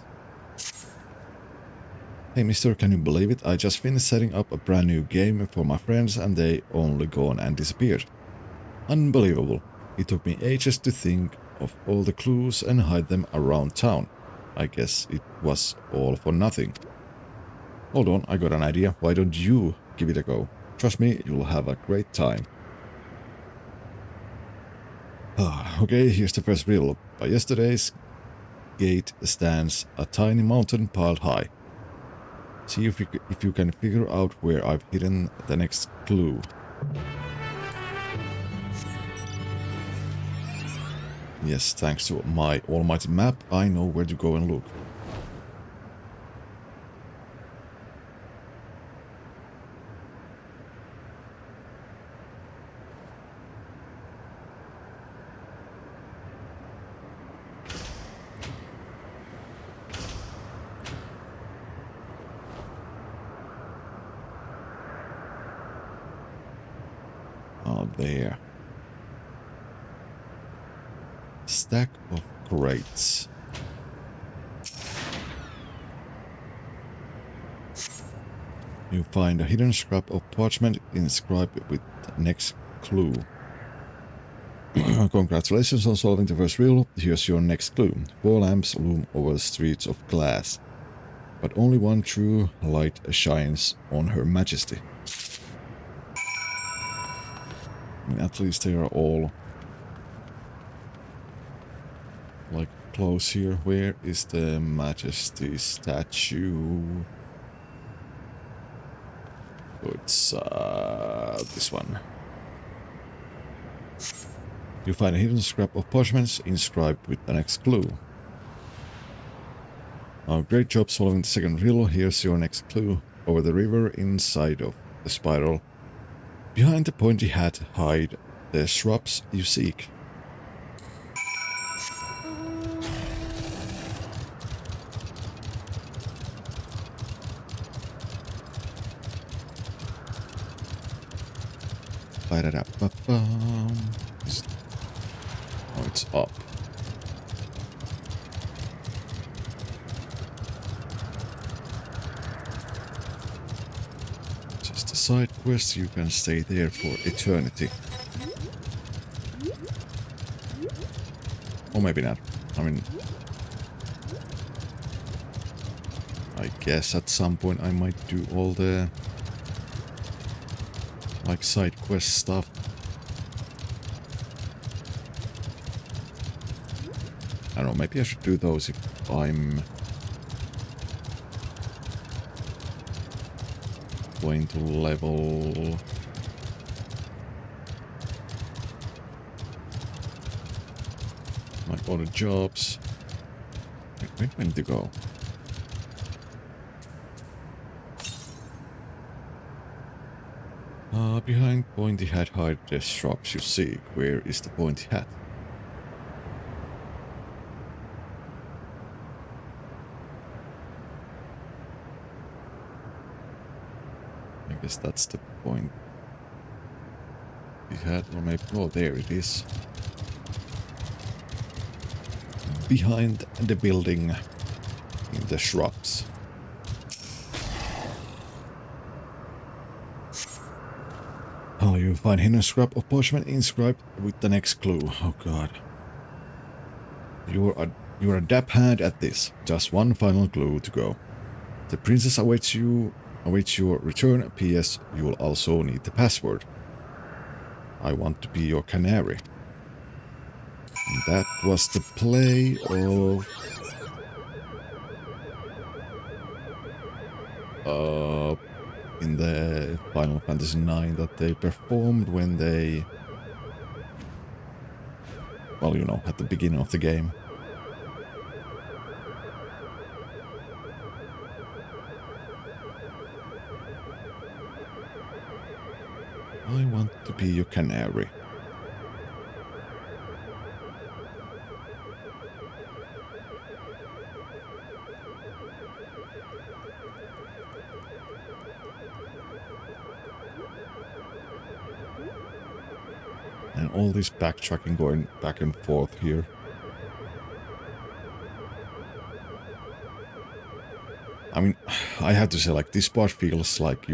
S1: Hey mister, can you believe it? I just finished setting up a brand new game for my friends and they only gone and disappeared. Unbelievable. It took me ages to think of all the clues and hide them around town. I guess it was all for nothing. Hold on, I got an idea. Why don't you give it a go? Trust me, you'll have a great time. Okay, here's the first riddle. By yesterday's gate stands a tiny mountain piled high. See if you can figure out where I've hidden the next clue. Yes, thanks to my almighty map, I know where to go and look. There. Stack of crates. You find a hidden scrap of parchment inscribed with the next clue. Congratulations on solving the first riddle. Here's your next clue. 4 lamps loom over the streets of glass, but only one true light shines on Her Majesty. At least they are all like close here. Where is the Majesty statue? Oh, it's this one. You find a hidden scrap of parchments inscribed with the next clue. Great job solving the second riddle. Here's your next clue. Over the river inside of the spiral. Behind the pointy hat hide the shrubs you seek. Oh, it's up. Just a side quest, you can stay there for eternity. Or maybe not. I mean, I guess at some point I might do all the like side quest stuff. I don't know, maybe I should do those if I'm going to level my other jobs. When to go? Behind pointy hat hide the shrubs you seek. Where is the pointy hat? I guess that's the point. The hat, or maybe, oh, there it is. Behind the building, in the shrubs. Oh, you find hidden scrap of parchment inscribed with the next clue. Oh god. You're a dab hand at this. Just one final clue to go. The princess awaits your return. P.S. You will also need the password. I want to be your canary. And that was the play of in the Final Fantasy IX that they performed when they Well, you know, at the beginning of the game. I want to be your canary. And all this backtracking going back and forth here. I mean, I have to say, like, this part feels like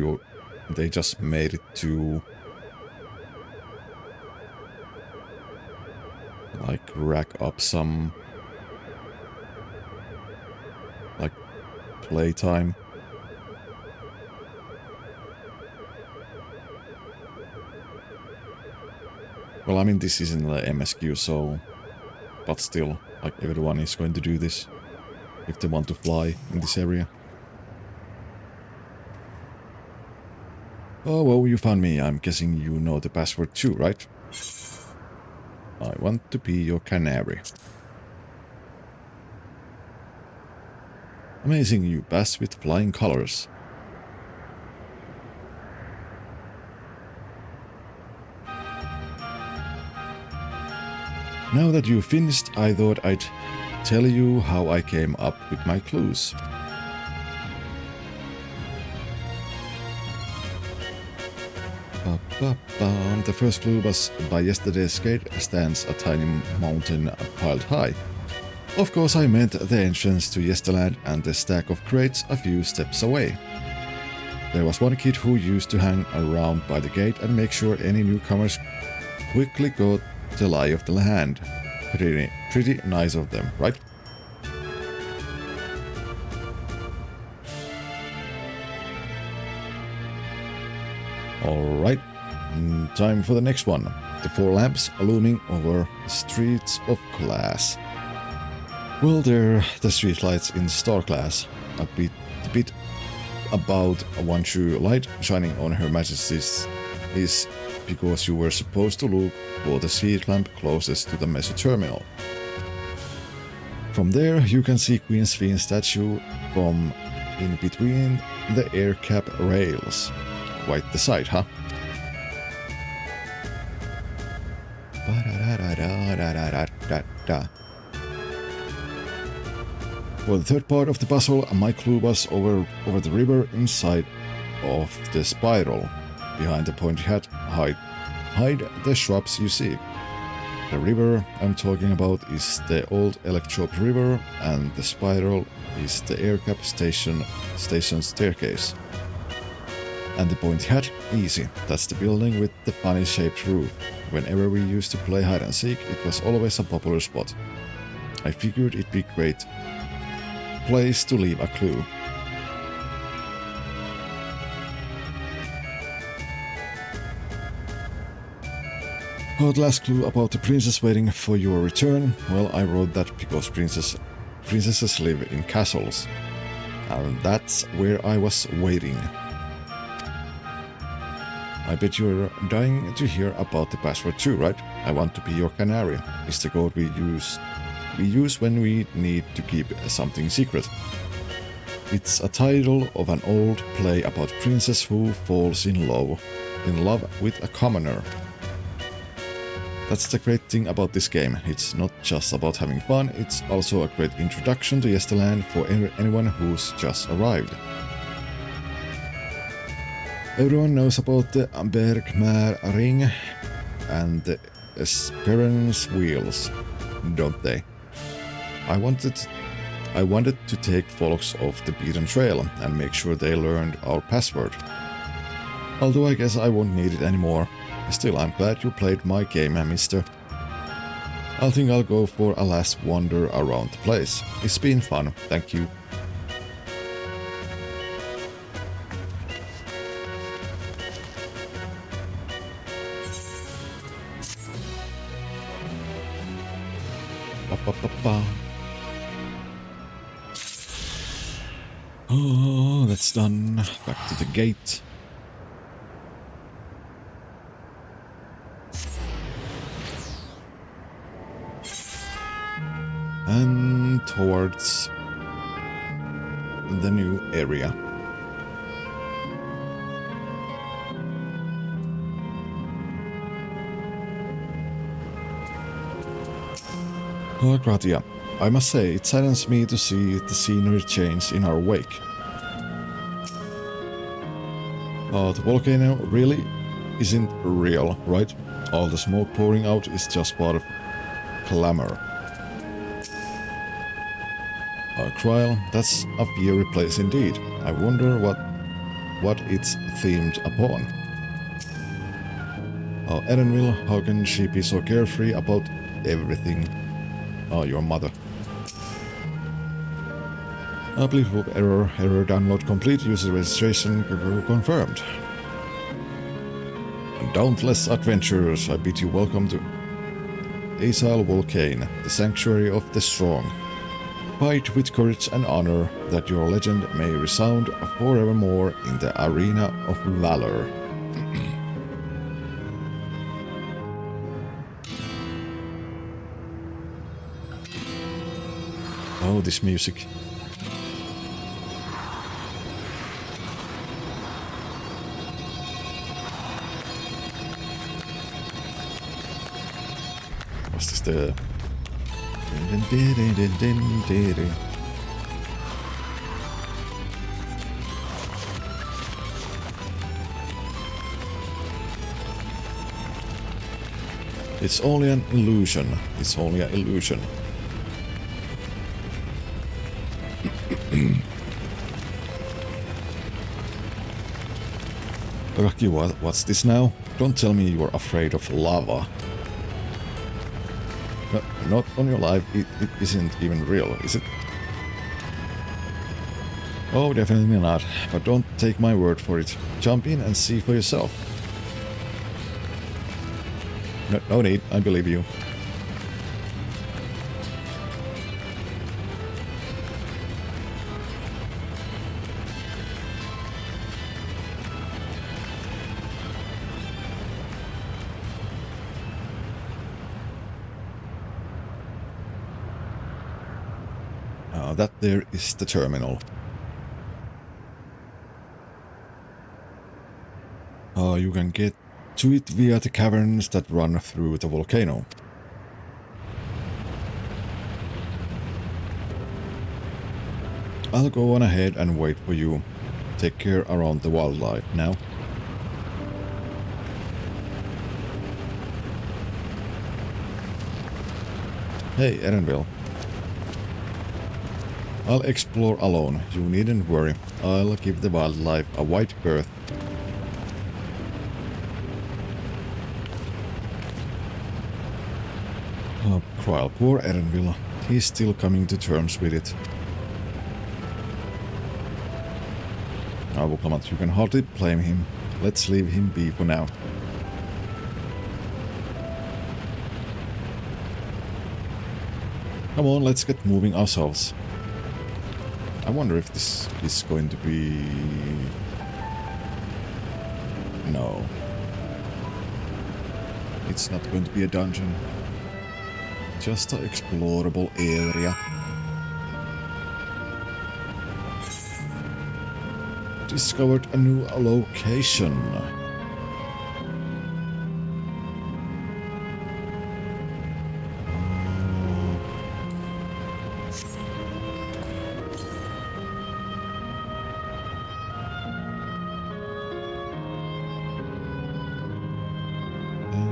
S1: they just made it to like rack up some like playtime. Well, I mean, this isn't the MSQ, so... But still, like, everyone is going to do this if they want to fly in this area. Oh, well, you found me. I'm guessing you know the password too, right? I want to be your canary. Amazing, you passed with flying colors. Now that you finished, I thought I'd tell you how I came up with my clues. The first clue was by yesterday's gate stands a tiny mountain piled high. Of course, I meant the entrance to Yesterland and the stack of crates a few steps away. There was one kid who used to hang around by the gate and make sure any newcomers quickly got the lie of the land. Pretty nice of them, right? Alright, time for the next one. The four lamps looming over the streets of glass. Well, they're the streetlights in Star Class. A bit about one true light shining on Her Majesty's is because you were supposed to look for the street lamp closest to the Mesa terminal. From there, you can see Queen Sphene statue from in between the air cap rails. Quite the sight, huh? For the third part of the puzzle, my clue was over the river inside of the spiral. Behind the pointy hat, hide the shrubs you see. The river I'm talking about is the old Electrope River, and the spiral is the aircap station staircase. And the pointy hat, easy. That's the building with the funny shaped roof. Whenever we used to play hide and seek, it was always a popular spot. I figured it'd be a great place to leave a clue. Oh, the last clue about the princess waiting for your return. Well, I wrote that because princesses live in castles. And that's where I was waiting. I bet you're dying to hear about the password too, right? I want to be your canary. It's the code we use when we need to keep something secret. It's a title of an old play about a princess who falls in love with a commoner. That's the great thing about this game. It's not just about having fun, it's also a great introduction to Yesterland for anyone who's just arrived. Everyone knows about the Bergmar Ring and the Esperance Wheels, don't they? I wanted to take folks off the beaten trail and make sure they learned our password. Although I guess I won't need it anymore. Still, I'm glad you played my game, mister. I think I'll go for a last wander around the place. It's been fun, thank you. Oh, that's done. Back to the gate. towards the new area. Oh, Gratia. I must say, it saddens me to see the scenery change in our wake. The volcano really isn't real, right? All the smoke pouring out is just part of glamour. Kryl, that's a fiery place indeed. I wonder what it's themed upon. Erenville, how can she be so carefree about everything? Oh, your mother. I believe error download complete, user registration confirmed. Dauntless adventurers, I bid you welcome to Aesile Volcane, the sanctuary of the strong. Fight with courage and honor, that your legend may resound forevermore in the arena of valor. Oh, this music. Was this the... It's only an illusion. It's only an illusion. Rocky, what's this now? Don't tell me you're afraid of lava. No, not on your life, it isn't even real, is it? Oh, definitely not. But don't take my word for it. Jump in and see for yourself. No need, I believe you. That there is the terminal. You can get to it via the caverns that run through the volcano. I'll go on ahead and wait for you. Take care around the wildlife now. Hey, Erenville. I'll explore alone, you needn't worry. I'll give the wildlife a wide berth. Oh, Kryl, poor Erenville. He's still coming to terms with it. Vuklamat, you can hardly blame him. Let's leave him be for now. Come on, let's get moving ourselves. I wonder if this is going to be... No. It's not going to be a dungeon. Just an explorable area. Discovered a new location.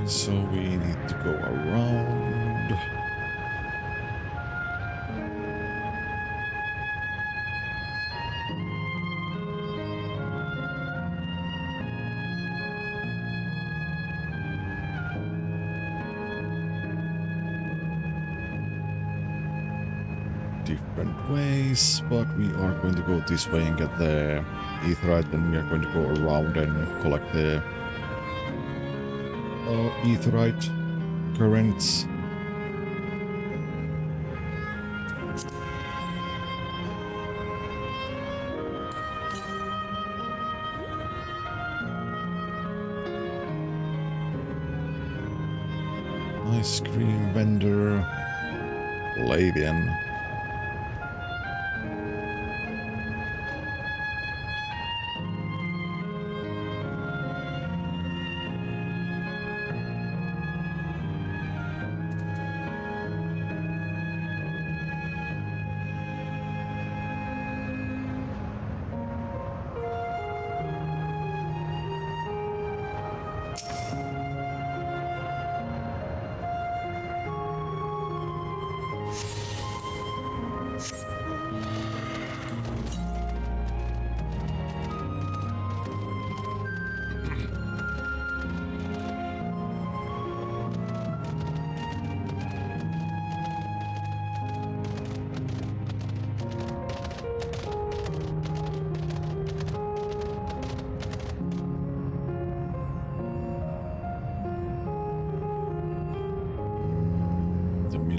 S1: So we need to go around. Different ways, but we are going to go this way and get the aetheryte, then we are going to go around and collect the aetheryte currents. Ice cream vendor, Palladian.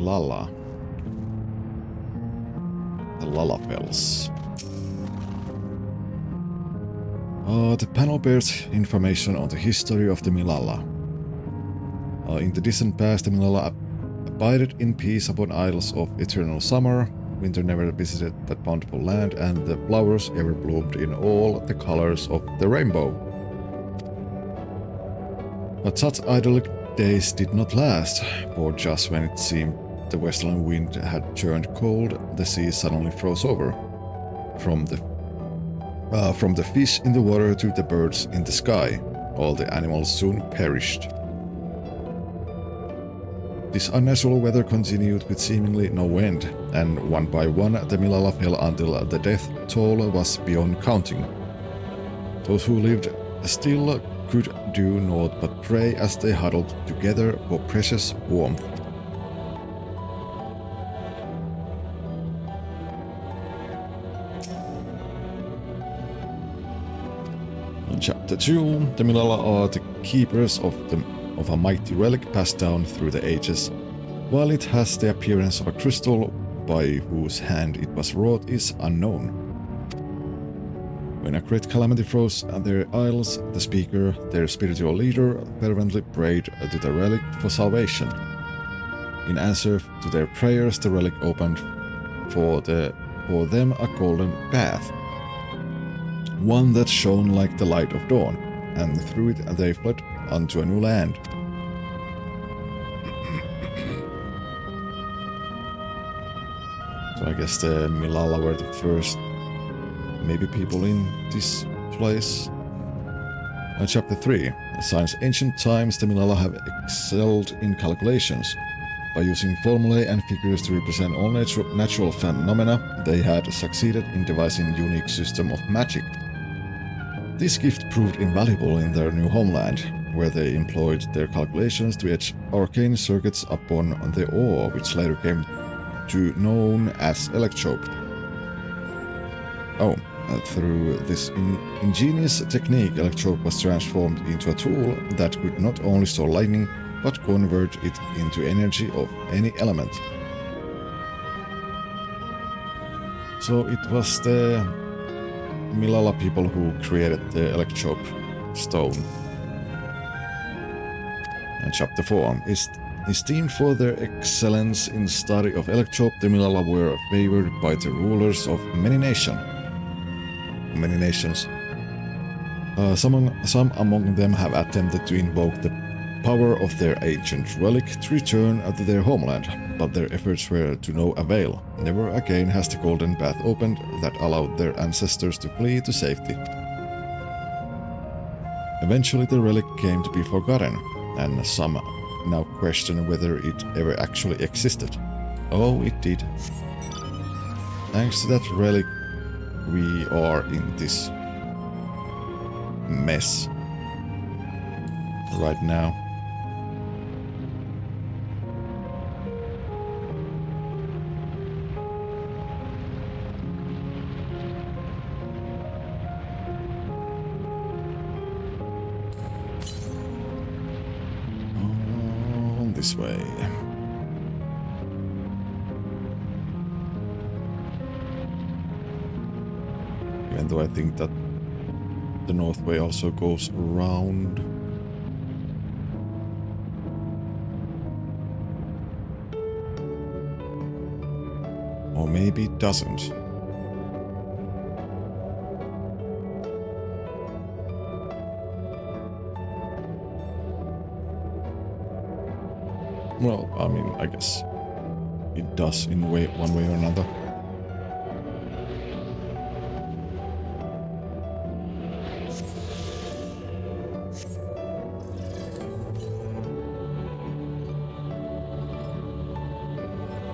S1: Milala. The Lalafels. The panel bears information on the history of the Milala. In the distant past, the Milala abided in peace upon isles of eternal summer. Winter never visited that bountiful land, and the flowers ever bloomed in all the colors of the rainbow. But such idyllic days did not last, for just when it seemed the western wind had turned cold, the sea suddenly froze over. From the fish in the water to the birds in the sky, all the animals soon perished. This unnatural weather continued with seemingly no end, and one by one the Milala fell until the death toll was beyond counting. Those who lived still could do naught but pray as they huddled together for precious warmth. In Chapter 2, the Milala are the keepers of a mighty relic passed down through the ages. While it has the appearance of a crystal, by whose hand it was wrought is unknown. When a great calamity froze their isles, the speaker, their spiritual leader, fervently prayed to the relic for salvation. In answer to their prayers, the relic opened for them a golden path, one that shone like the light of dawn, and through it they fled unto a new land. So I guess the Milala were the first, maybe people in this place. Chapter 3. Since ancient times, the Milala have excelled in calculations. By using formulae and figures to represent all natural phenomena, they had succeeded in devising a unique system of magic. This gift proved invaluable in their new homeland, where they employed their calculations to etch arcane circuits upon the ore, which later came to known as electrope. Through this ingenious technique, electrope was transformed into a tool that could not only store lightning, but convert it into energy of any element. So it was the Milala people who created the electrope stone. And Chapter 4 is esteemed for their excellence in study of electrope. The Milala were favored by the rulers of many nations. Some among them have attempted to invoke the power of their ancient relic to return to their homeland, but their efforts were to no avail. Never again has the golden path opened that allowed their ancestors to flee to safety. Eventually the relic came to be forgotten, and some now question whether it ever actually existed. Oh, it did. Thanks to that relic, we are in this mess right now. This way. Even though I think that the North Way also goes around. Or maybe it doesn't. Well, I mean, I guess it does in one way or another.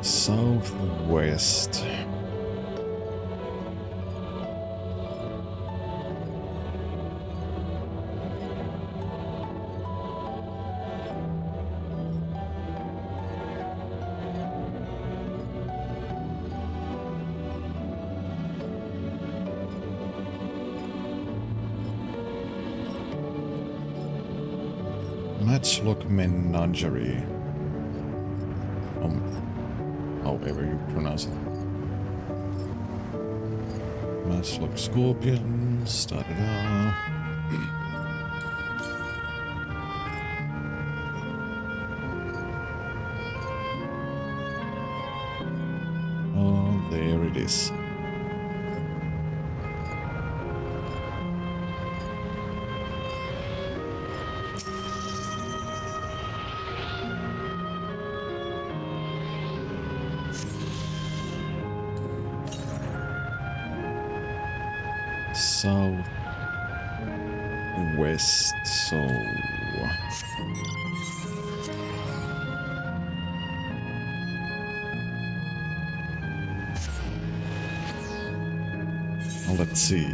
S1: Southwest. Matchlock Menagerie. however you pronounce it. Maslok scorpions, da da da. Oh, there it is. South, west, so let's see.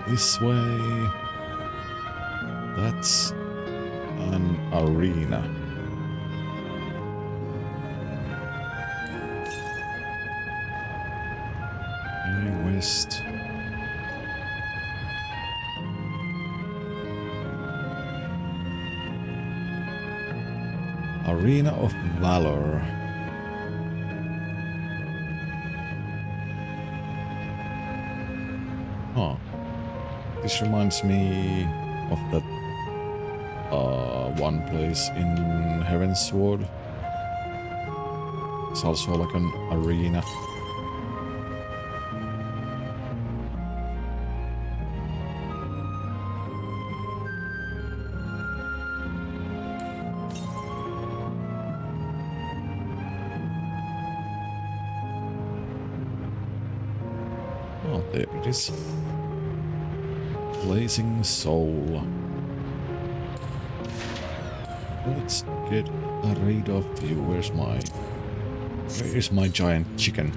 S1: This way. That's an arena. West. Arena of Valor. Huh. This reminds me of that one place in Heavensward. It's also like an arena. Oh, there it is. Blazing Soul. Let's get rid of you. Where is my giant chicken?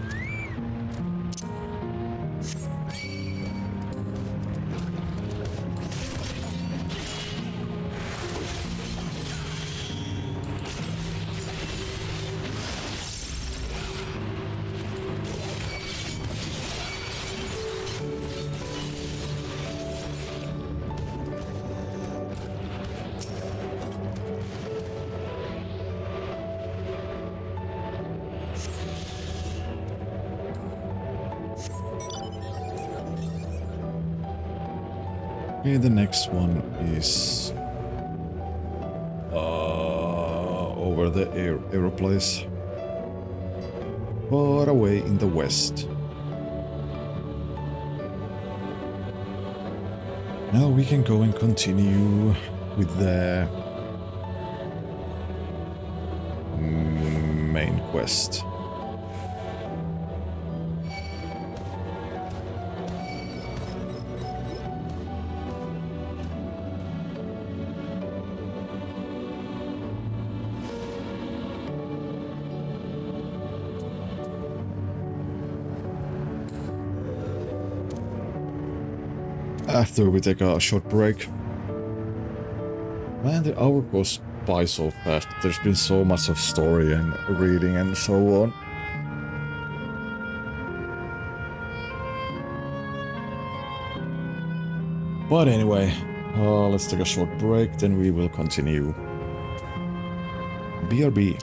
S1: Okay, the next one is over the Aeroplace, far away in the west. Now we can go and continue with the main quest. After we take a short break. Man, the hour goes by so fast. There's been so much of story and reading and so on. But anyway, let's take a short break, then we will continue. BRB.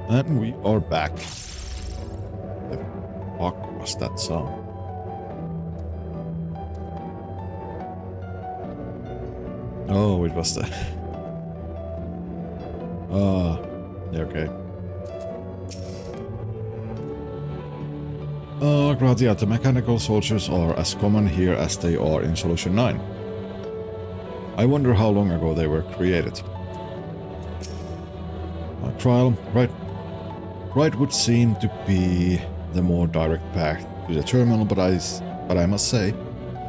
S1: And we are back. The fuck was that song? Oh, it was the... yeah, okay. Gratia, the mechanical soldiers are as common here as they are in Solution 9. I wonder how long ago they were created. Trial, right would seem to be the more direct path to the terminal, but I must say,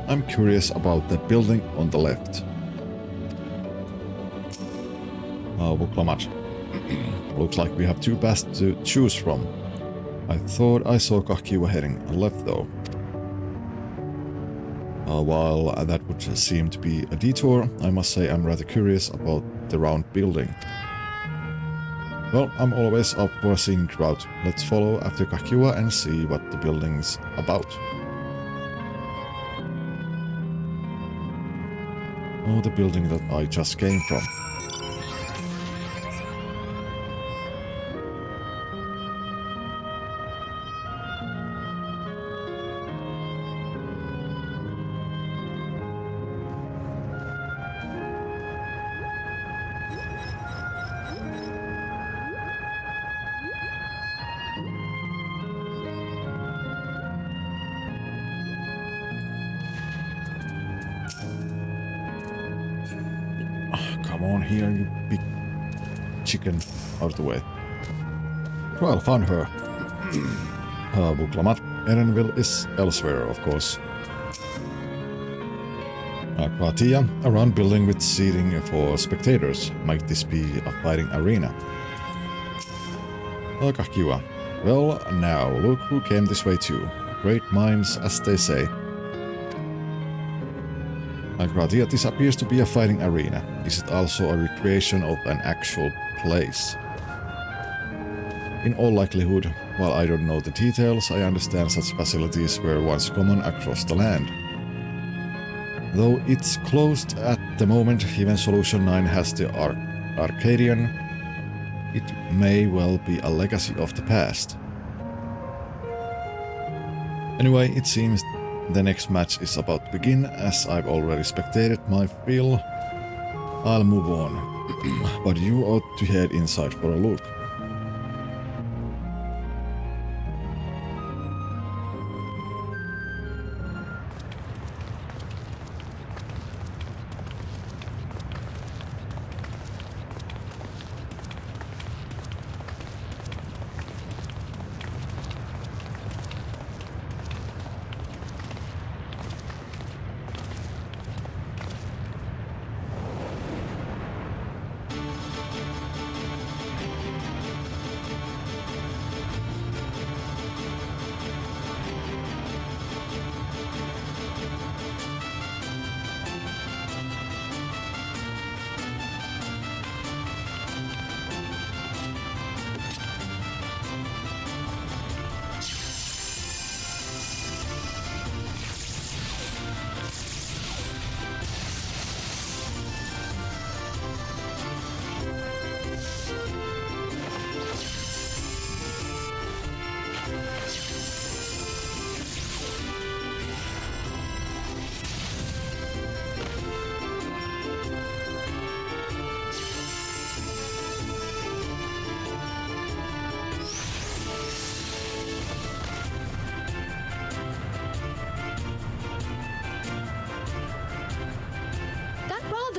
S1: I'm curious about the building on the left. Vuklamat. Looks like we have two paths to choose from. I thought I saw Kakiwa heading left though. While that would seem to be a detour, I must say I'm rather curious about the round building. Well, I'm always up for a scenic route. Let's follow after Kakiwa and see what the building's about. Oh, the building that I just came from. Come on here, you big chicken. Out of the way. Well, found her. Vuklamat. Erenville is elsewhere, of course. Kratia, a round building with seating for spectators. Might this be a fighting arena? Kakiwa. Well, now, look who came this way too. Great minds, as they say. Kratia, this appears to be a fighting arena. Is it also a recreation of an actual place? In all likelihood, while I don't know the details, I understand such facilities were once common across the land. Though it's closed at the moment, even Solution 9 has the Arcadian. It may well be a legacy of the past. Anyway, it seems the next match is about to begin, as I've already spectated my fill. I'll move on, but you ought to head inside for a look.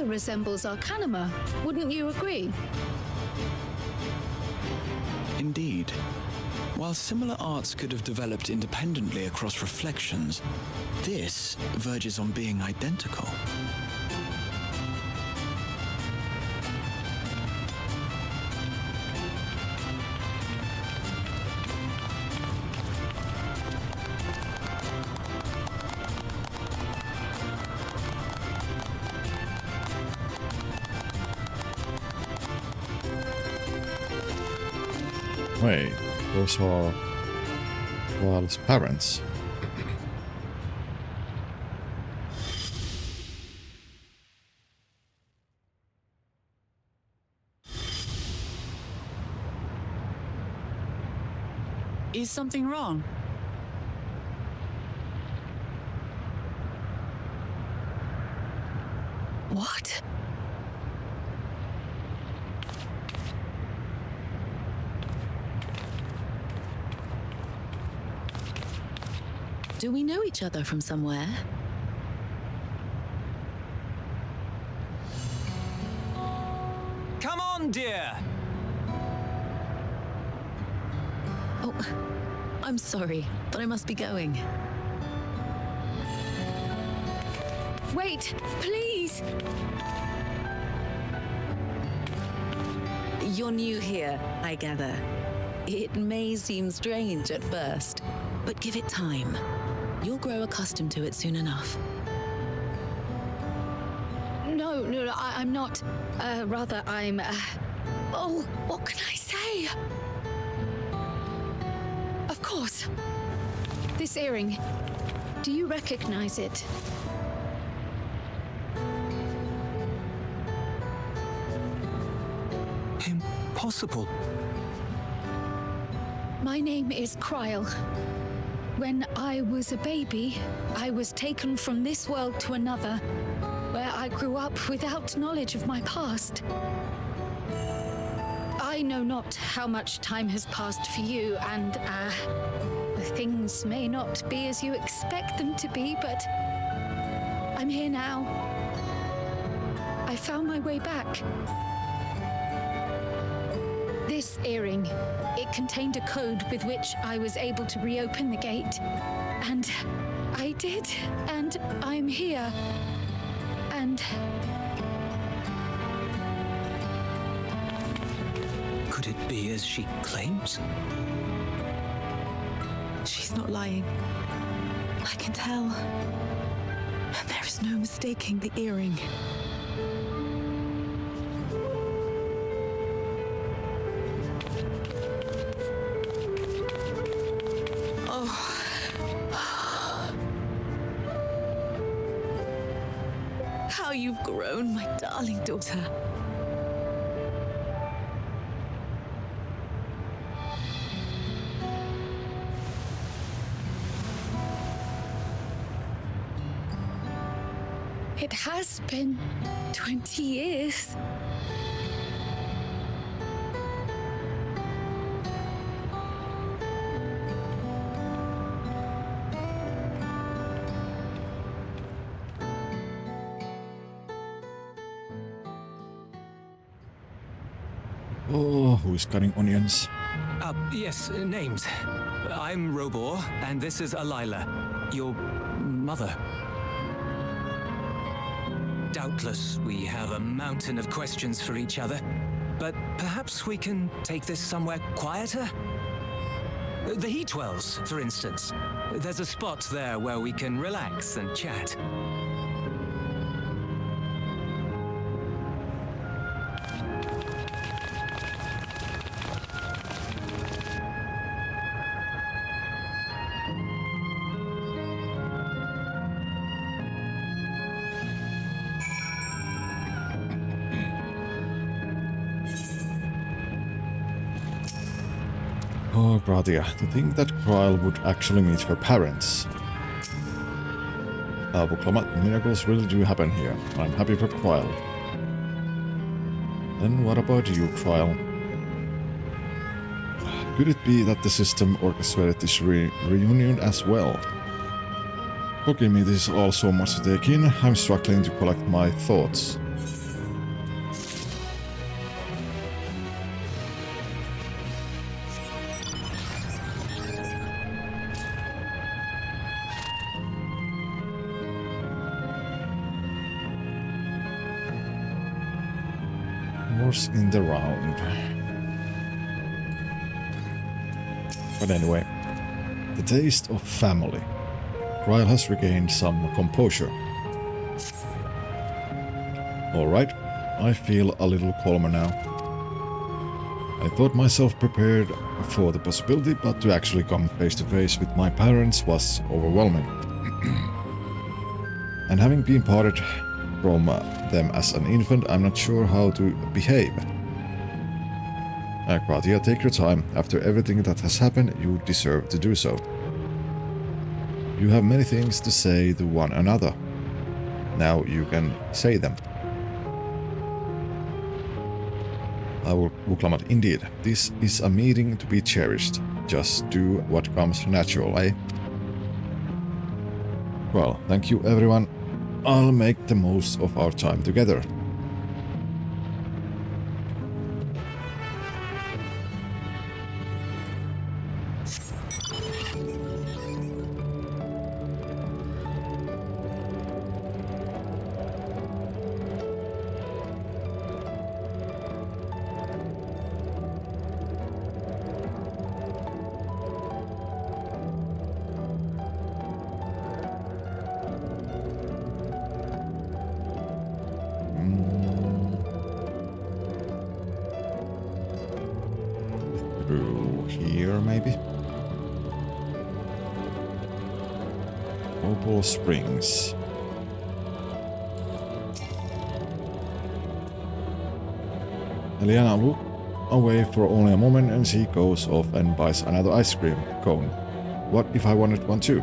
S9: Resembles Arcanima, wouldn't you agree?
S7: Indeed. While similar arts could have developed independently across reflections, this verges on being identical.
S1: Wait, those are Wild's parents.
S10: Is something wrong?
S9: What?
S16: Do we know each other from somewhere?
S14: Come on, dear!
S16: Oh, I'm sorry, but I must be going.
S9: Wait, please!
S16: You're new here, I gather. It may seem strange at first, but give it time. You'll grow accustomed to it soon enough.
S9: No, I'm not. Rather, I'm. Oh, what can I say? Of course. This earring. Do you recognize it?
S6: Impossible.
S9: My name is Kryle. When I was a baby, I was taken from this world to another, where I grew up without knowledge of my past. I know not how much time has passed for you, and, things may not be as you expect them to be, but I'm here now. I found my way back. This earring, it contained a code with which I was able to reopen the gate. And I did, and I'm here. And...
S6: Could it be as she claims?
S16: She's not lying. I can tell. And there is no mistaking the earring. How you've grown, my darling daughter.
S9: it has been 20 years.
S1: Oh, who is cutting onions?
S6: Yes, names. I'm Robor, and this is Alila, your mother. Doubtless, we have a mountain of questions for each other, but perhaps we can take this somewhere quieter? The Heatwells, for instance. There's a spot there where we can relax and chat.
S1: Oh, Gradia, to think that Kryle would actually meet her parents. Miracles really do happen here. I'm happy for Kryle. Then what about you, Kryle? Could it be that the system orchestrated this reunion as well? Forgive me, this is all so much to take in. I'm struggling to collect my thoughts. In the round. But anyway, the taste of family. Kryle has regained some composure. Alright, I feel a little calmer now. I thought myself prepared for the possibility, but to actually come face to face with my parents was overwhelming. And having been parted from them as an infant, I'm not sure how to behave. Kratia, take your time. After everything that has happened, you deserve to do so. You have many things to say to one another. Now you can say them. Wuklamat, indeed. This is a meeting to be cherished. Just do what comes natural, eh? Well, thank you everyone. I'll make the most of our time together. Through here, maybe? Opal Springs. Eliana look away for only a moment and she goes off and buys another ice cream cone. What if I wanted one too?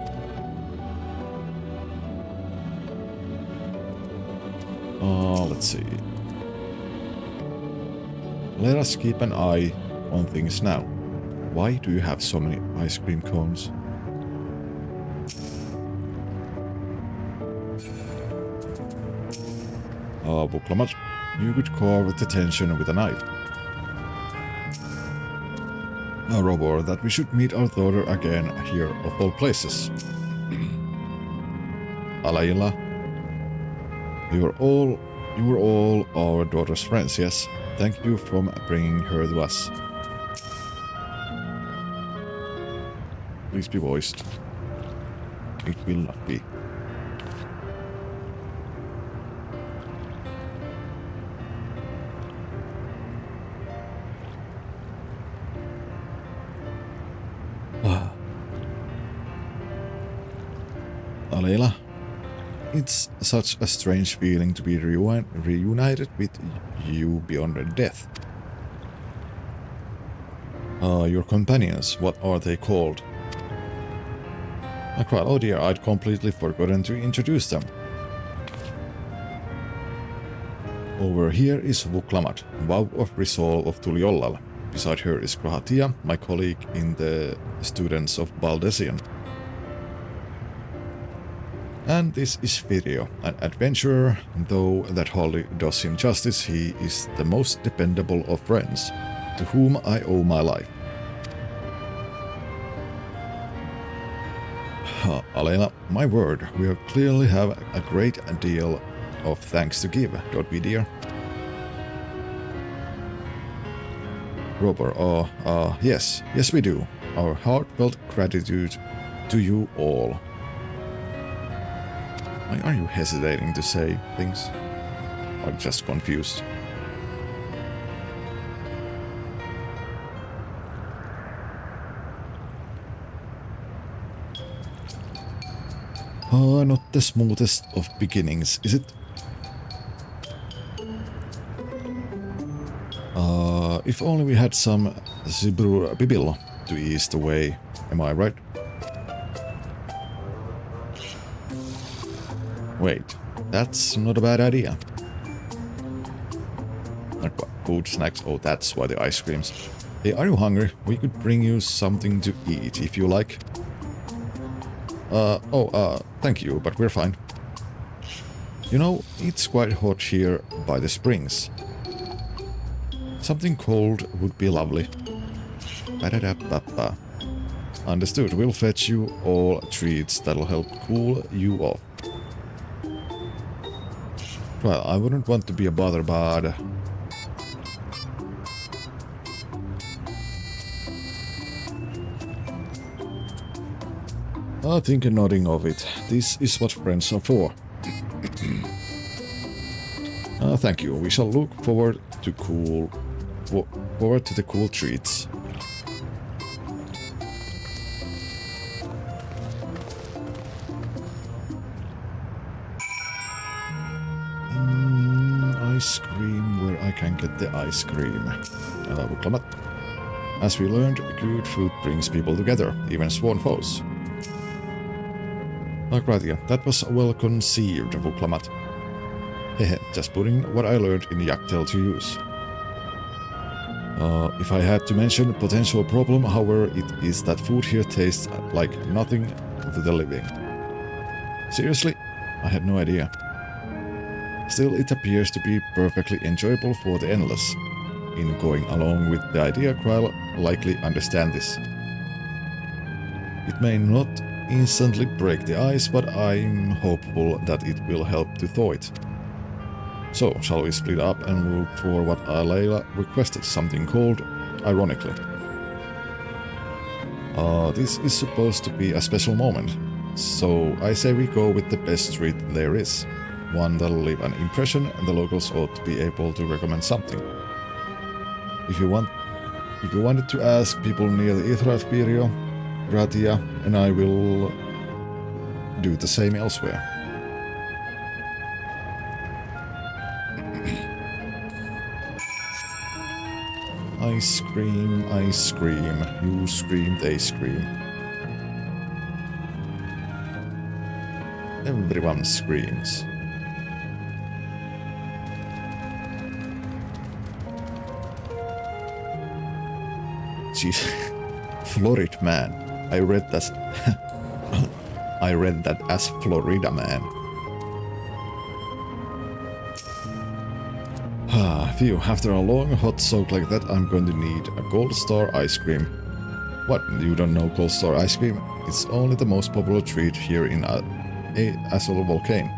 S1: Let's see. Let us keep an eye on things now. Why do you have so many ice cream cones? Wuklamat, you could carve the tension with a knife. Robor, that we should meet our daughter again here of all places. Alayla, you were all our daughter's friends, yes? Thank you for bringing her to us. Please be voiced. It will not be. Alayla, it's such a strange feeling to be reunited with you beyond death. Your companions, what are they called? I cried, oh dear, I'd completely forgotten to introduce them. Over here is Wuklamat, Vow of Resolve of Tuliollal. Beside her is Kratia, my colleague in the Students of Baldesian. And this is Virio, an adventurer, though that hardly does him justice, he is the most dependable of friends, to whom I owe my life. Alena, my word, we clearly have a great deal of thanks to give, don't we, dear? Robert, yes we do. Our heartfelt gratitude to you all. Why are you hesitating to say things? Or just confused? Not the smoothest of beginnings, is it? If only we had some Zibur Bibil to ease the way, am I right? Wait, that's not a bad idea. Food, snacks, oh that's why the ice creams. Hey, are you hungry? We could bring you something to eat if you like. Thank you, but we're fine. You know, it's quite hot here by the springs. Something cold would be lovely. Ba-da-da-ba-ba. Understood, we'll fetch you all treats that'll help cool you off. Well, I wouldn't want to be a bother, but... I think nothing of it. This is what friends are for. Thank you. We shall look forward to the cool treats. Ice cream, where I can get the ice cream. Wuklamat. As we learned, good food brings people together, even sworn foes. Like right here, that was well conceived, Vuklamat. Hehe, just putting what I learned in Yaktel to use. If I had to mention a potential problem, however, it is that food here tastes like nothing to the living. Seriously? I had no idea. Still, it appears to be perfectly enjoyable for the endless. In going along with the idea, Kryl likely understand this. It may not instantly break the ice, but I'm hopeful that it will help to thaw it. So, shall we split up and look for what Layla requested, something called ironically. This is supposed to be a special moment, so I say we go with the best street there is. One that'll leave an impression, and the locals ought to be able to recommend something. If you wanted to ask people near the Ithrathpirio, Gratia, and I will do the same elsewhere. I scream, you scream, they scream. Everyone screams. Jeez. Florid man. I read that as Florida man. Phew, after a long hot soak like that, I'm going to need a Gold Star ice cream. What, you don't know Gold Star ice cream? It's only the most popular treat here in Azul Volcane.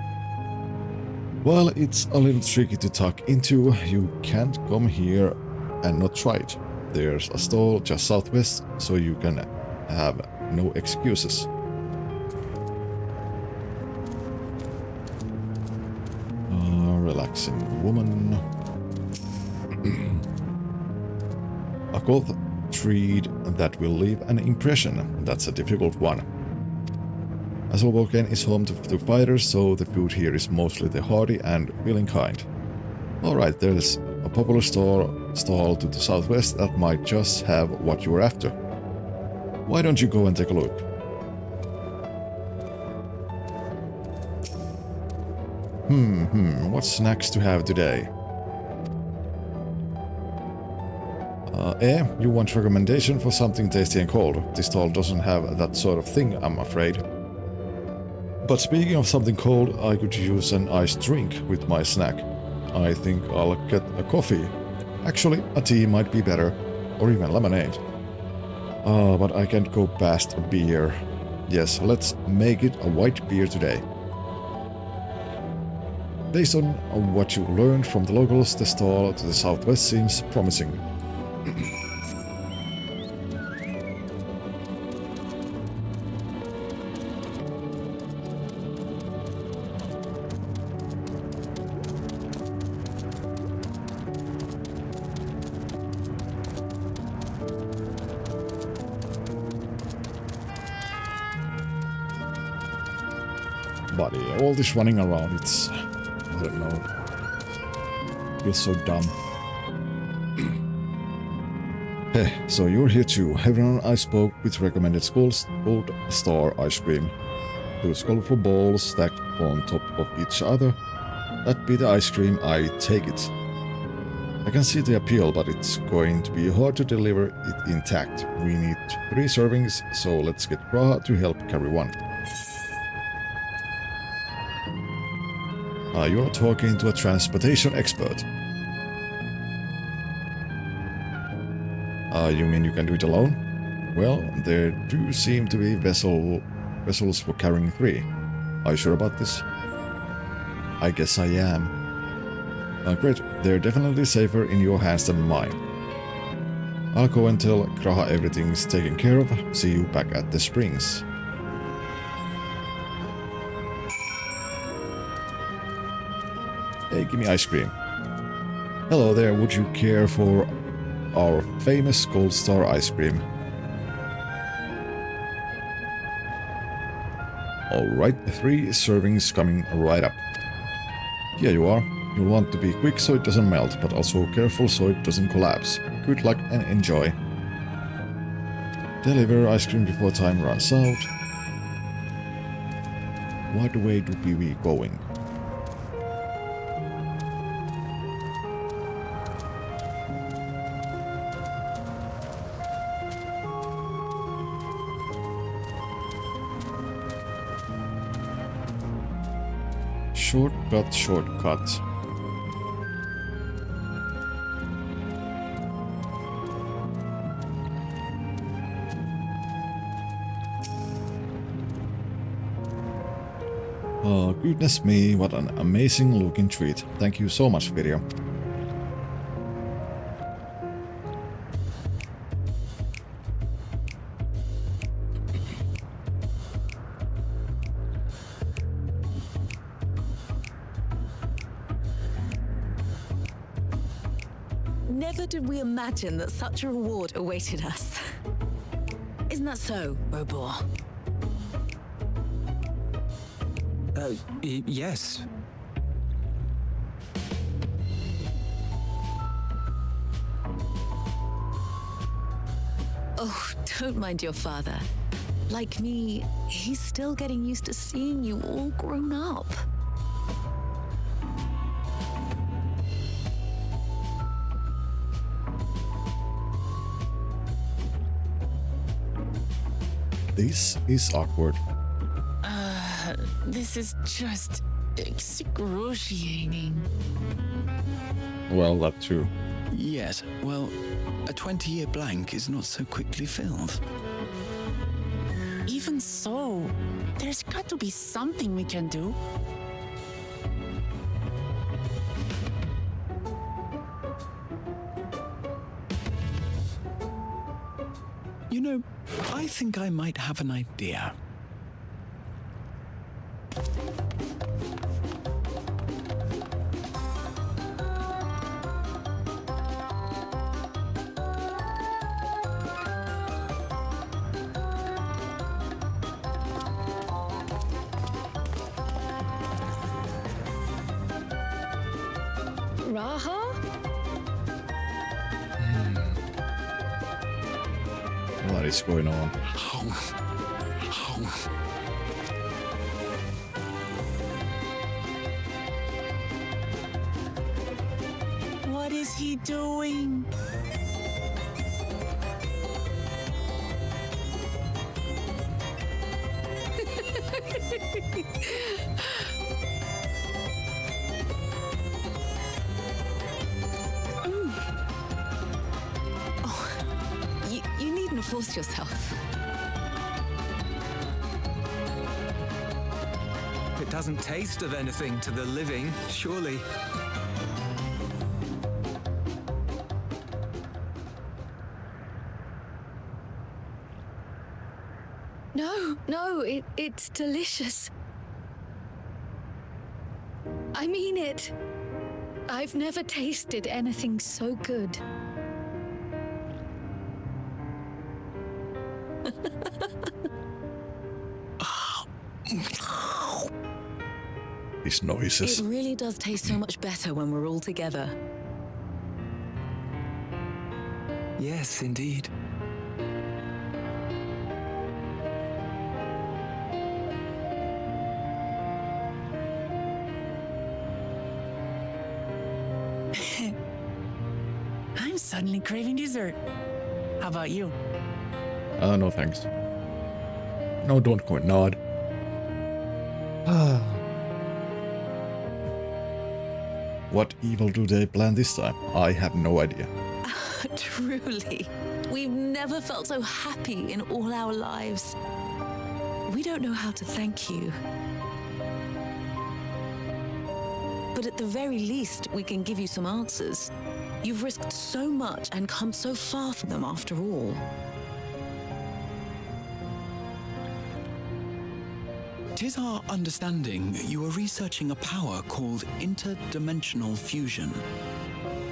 S1: Well, it's a little tricky to tuck into. You can't come here and not try it. There's a stall just southwest, so you can have no excuses. Relaxing woman. A gold treat that will leave an impression. That's a difficult one. Azul Volcane is home to fighters, so the food here is mostly the hearty and feeling kind. Alright, there's a popular stall to the southwest that might just have what you're after. Why don't you go and take a look? What snacks to have today? You want recommendation for something tasty and cold? This stall doesn't have that sort of thing, I'm afraid. But speaking of something cold, I could use an iced drink with my snack. I think I'll get a coffee. Actually, a tea might be better, or even lemonade. But I can't go past a beer. Yes, let's make it a white beer today. Based on what you learned from the locals, the stall to the southwest seems promising. Buddy, all this running around, it's... I don't know. Feels so dumb. Hey, so you're here too. Everyone I spoke with recommended Gold Star ice cream. Those colorful balls stacked on top of each other. That'd be the ice cream, I take it. I can see the appeal, but it's going to be hard to deliver it intact. We need 3 servings, so let's get Graha to help carry one. You're talking to a transportation expert. You mean you can do it alone? Well, there do seem to be vessels for carrying 3. Are you sure about this? I guess I am. Great, they're definitely safer in your hands than mine. I'll go and tell Graha everything's taken care of. See you back at the springs. Hey, give me ice cream. Hello there, would you care for our famous Gold Star ice cream? Alright, 3 servings coming right up. Here you are. You'll want to be quick so it doesn't melt, but also careful so it doesn't collapse. Good luck and enjoy. Deliver ice cream before time runs out. What way do we going? Shortcut, shortcut. Oh, goodness me, what an amazing looking treat. Thank you so much, video.
S16: Never did we imagine that such a reward awaited us. Isn't that so, Robor?
S6: Yes.
S16: Oh, don't mind your father. Like me, he's still getting used to seeing you all grown up.
S1: This is awkward.
S10: This is just excruciating.
S1: Well, that too.
S7: Yes, well, a 20-year blank is not so quickly filled.
S10: Even so, there's got to be something we can do.
S7: You know, I think I might have an idea.
S9: Raha?
S1: What is going on?
S10: What is he doing?
S16: You needn't force yourself.
S6: It doesn't taste of anything to the living, surely.
S9: No, it's delicious. I mean it. I've never tasted anything so good.
S1: These noises.
S16: It really does taste so much better when we're all together.
S6: Yes, indeed.
S10: I'm suddenly craving dessert. How about you?
S1: No thanks. No, don't go nod. What evil do they plan this time? I have no idea.
S16: Truly, we've never felt so happy in all our lives. We don't know how to thank you. But at the very least, we can give you some answers. You've risked so much and come so far for them after all.
S7: Tis our understanding you are researching a power called interdimensional fusion.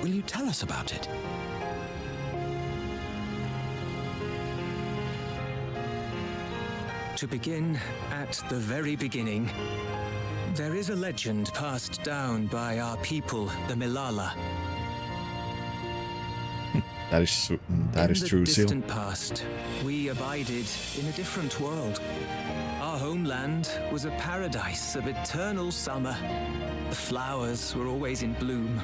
S7: Will you tell us about it?
S6: To begin at the very beginning, there is a legend passed down by our people, the Milala.
S1: That is true,
S6: In the
S1: Seal.
S6: distant past, we abided in a different world. Our homeland was a paradise of eternal summer. The flowers were always in bloom.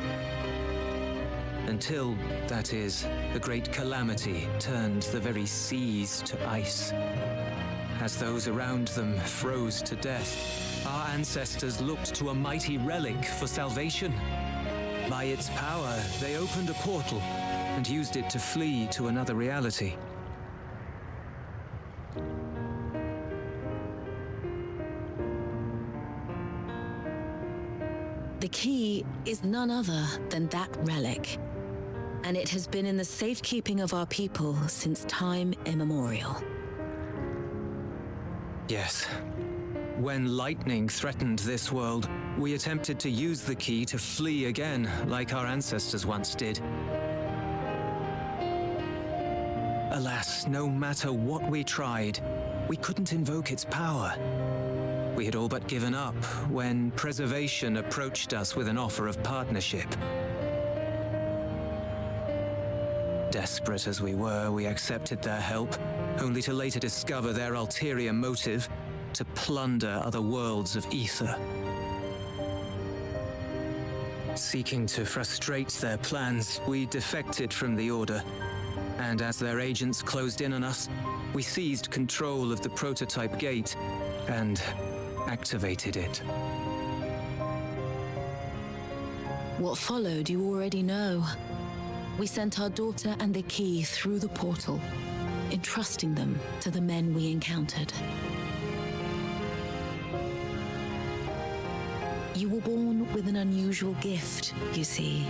S6: Until, that is, the great calamity turned the very seas to ice. As those around them froze to death, our ancestors looked to a mighty relic for salvation. By its power, they opened a portal and used it to flee to another reality.
S16: The key is none other than that relic, and it has been in the safekeeping of our people since time immemorial.
S6: Yes. When lightning threatened this world, we attempted to use the key to flee again, like our ancestors once did. Alas, no matter what we tried, we couldn't invoke its power. We had all but given up when Preservation approached us with an offer of partnership. Desperate as we were, we accepted their help, only to later discover their ulterior motive: to plunder other worlds of ether. Seeking to frustrate their plans, we defected from the Order, and as their agents closed in on us, we seized control of the prototype gate and activated it.
S16: What followed you already know. We sent our daughter and the key through the portal, entrusting them to the men we encountered. You were born with an unusual gift, you see.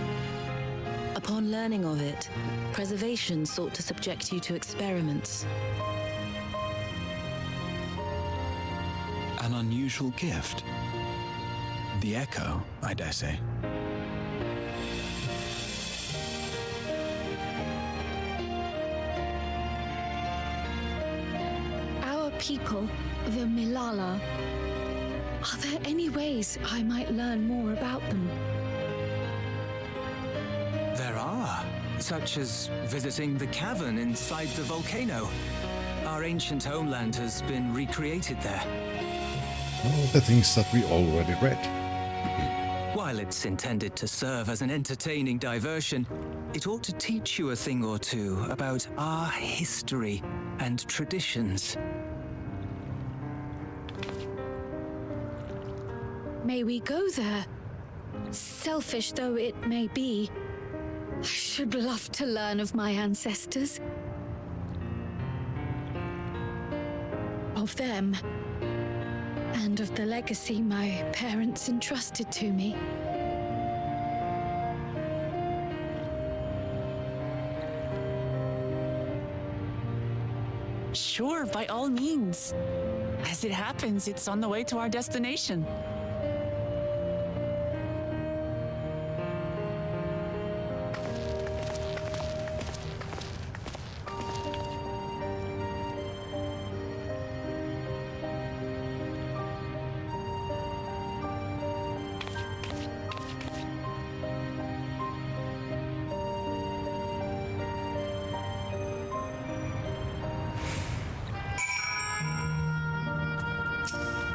S16: Upon learning of it, Preservation sought to subject you to experiments.
S7: An unusual gift? The echo, I dare say.
S9: Our people, the Milala, are there any ways I might learn more about them?
S6: There are, such as visiting the cavern inside the volcano. Our ancient homeland has been recreated there.
S1: All the things that we already read.
S6: While it's intended to serve as an entertaining diversion, it ought to teach you a thing or two about our history and traditions.
S9: May we go there? Selfish though it may be, I should love to learn of my ancestors. Of them. And of the legacy my parents entrusted to me.
S10: Sure, by all means. As it happens, it's on the way to our destination.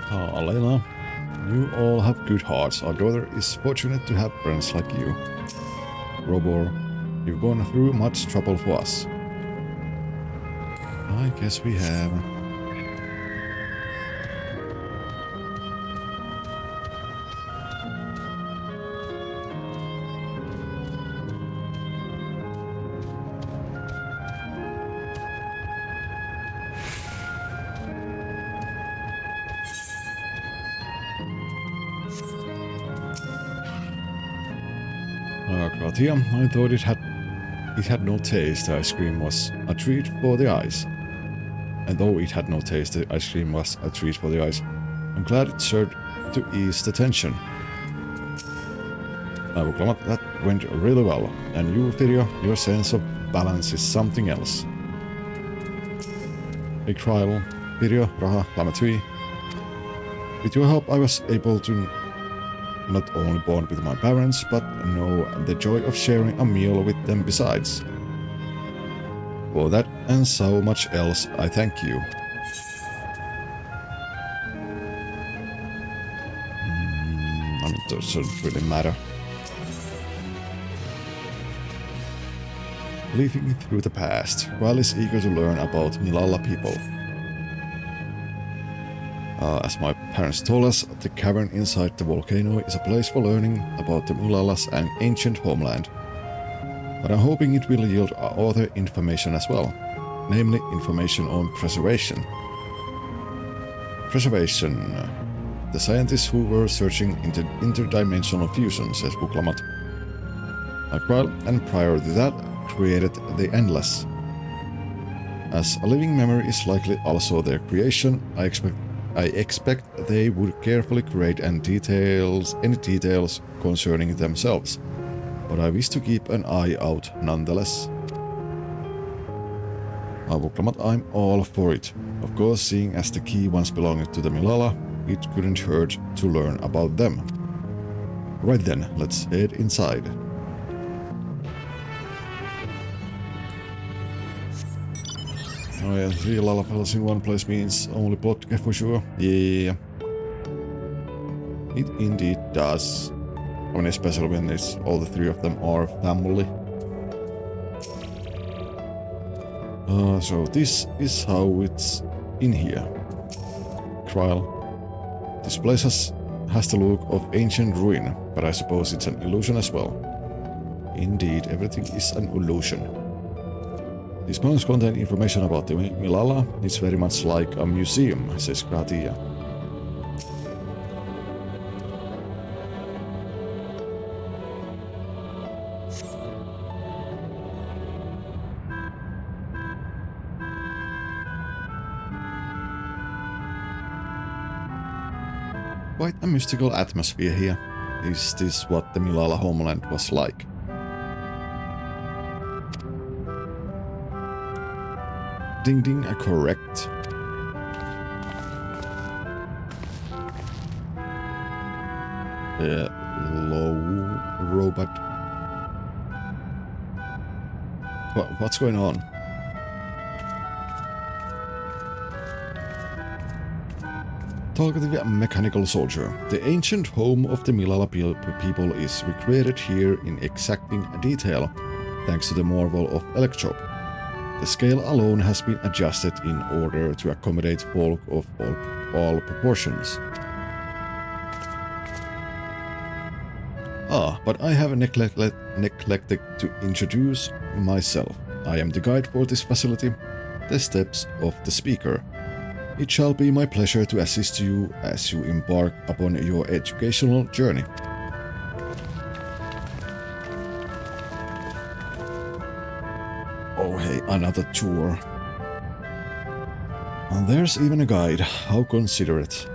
S1: Ah, Layla, you all have good hearts. Our daughter is fortunate to have friends like you. Robor, you've gone through much trouble for us. I guess we have. Here, I thought it had no taste. The ice cream was a treat for the eyes. And though it had no taste, the ice cream was a treat for the eyes. I'm glad it served to ease the tension. That went really well. And you, Firio, your sense of balance is something else. Big trial, Firio, Raha, Lamatui. With your help, I was able to not only bond with my parents, but know the joy of sharing a meal with them besides. For that and so much else, I thank you. I mean, it doesn't really matter. Leafing through the past, Kyle is eager to learn about Milala people. As my parents told us, the cavern inside the volcano is a place for learning about the Milalas and ancient homeland. But I'm hoping it will yield other information as well, namely information on preservation. Preservation. The scientists who were searching into interdimensional fusion, says Buklamat. And prior to that, created the Endless. As a living memory is likely also their creation, I expect they would carefully create any details concerning themselves, but I wish to keep an eye out nonetheless. I'm all for it. Of course, seeing as the key once belonged to the Milala, it couldn't hurt to learn about them. Right then, let's head inside. Oh yeah, 3 Lalafels in one place means only plot for sure. Yeah. It indeed does. I mean, especially when it's all the 3 of them are family. So this is how it's in here. Trial. This place has the look of ancient ruin, but I suppose it's an illusion as well. Indeed, everything is an illusion. These mountains contain information about the Milala. It's very much like a museum, says Gratia. Quite a mystical atmosphere here. Is this what the Milala homeland was like? Ding ding, correct. Low robot. What's going on? Talkative mechanical soldier. The ancient home of the Milala people is recreated here in exacting detail, thanks to the marvel of Electrop. The scale alone has been adjusted in order to accommodate folk of all proportions. But I have neglected to introduce myself. I am the guide for this facility, the steps of the speaker. It shall be my pleasure to assist you as you embark upon your educational journey. Oh hey, another tour. And there's even a guide. How considerate.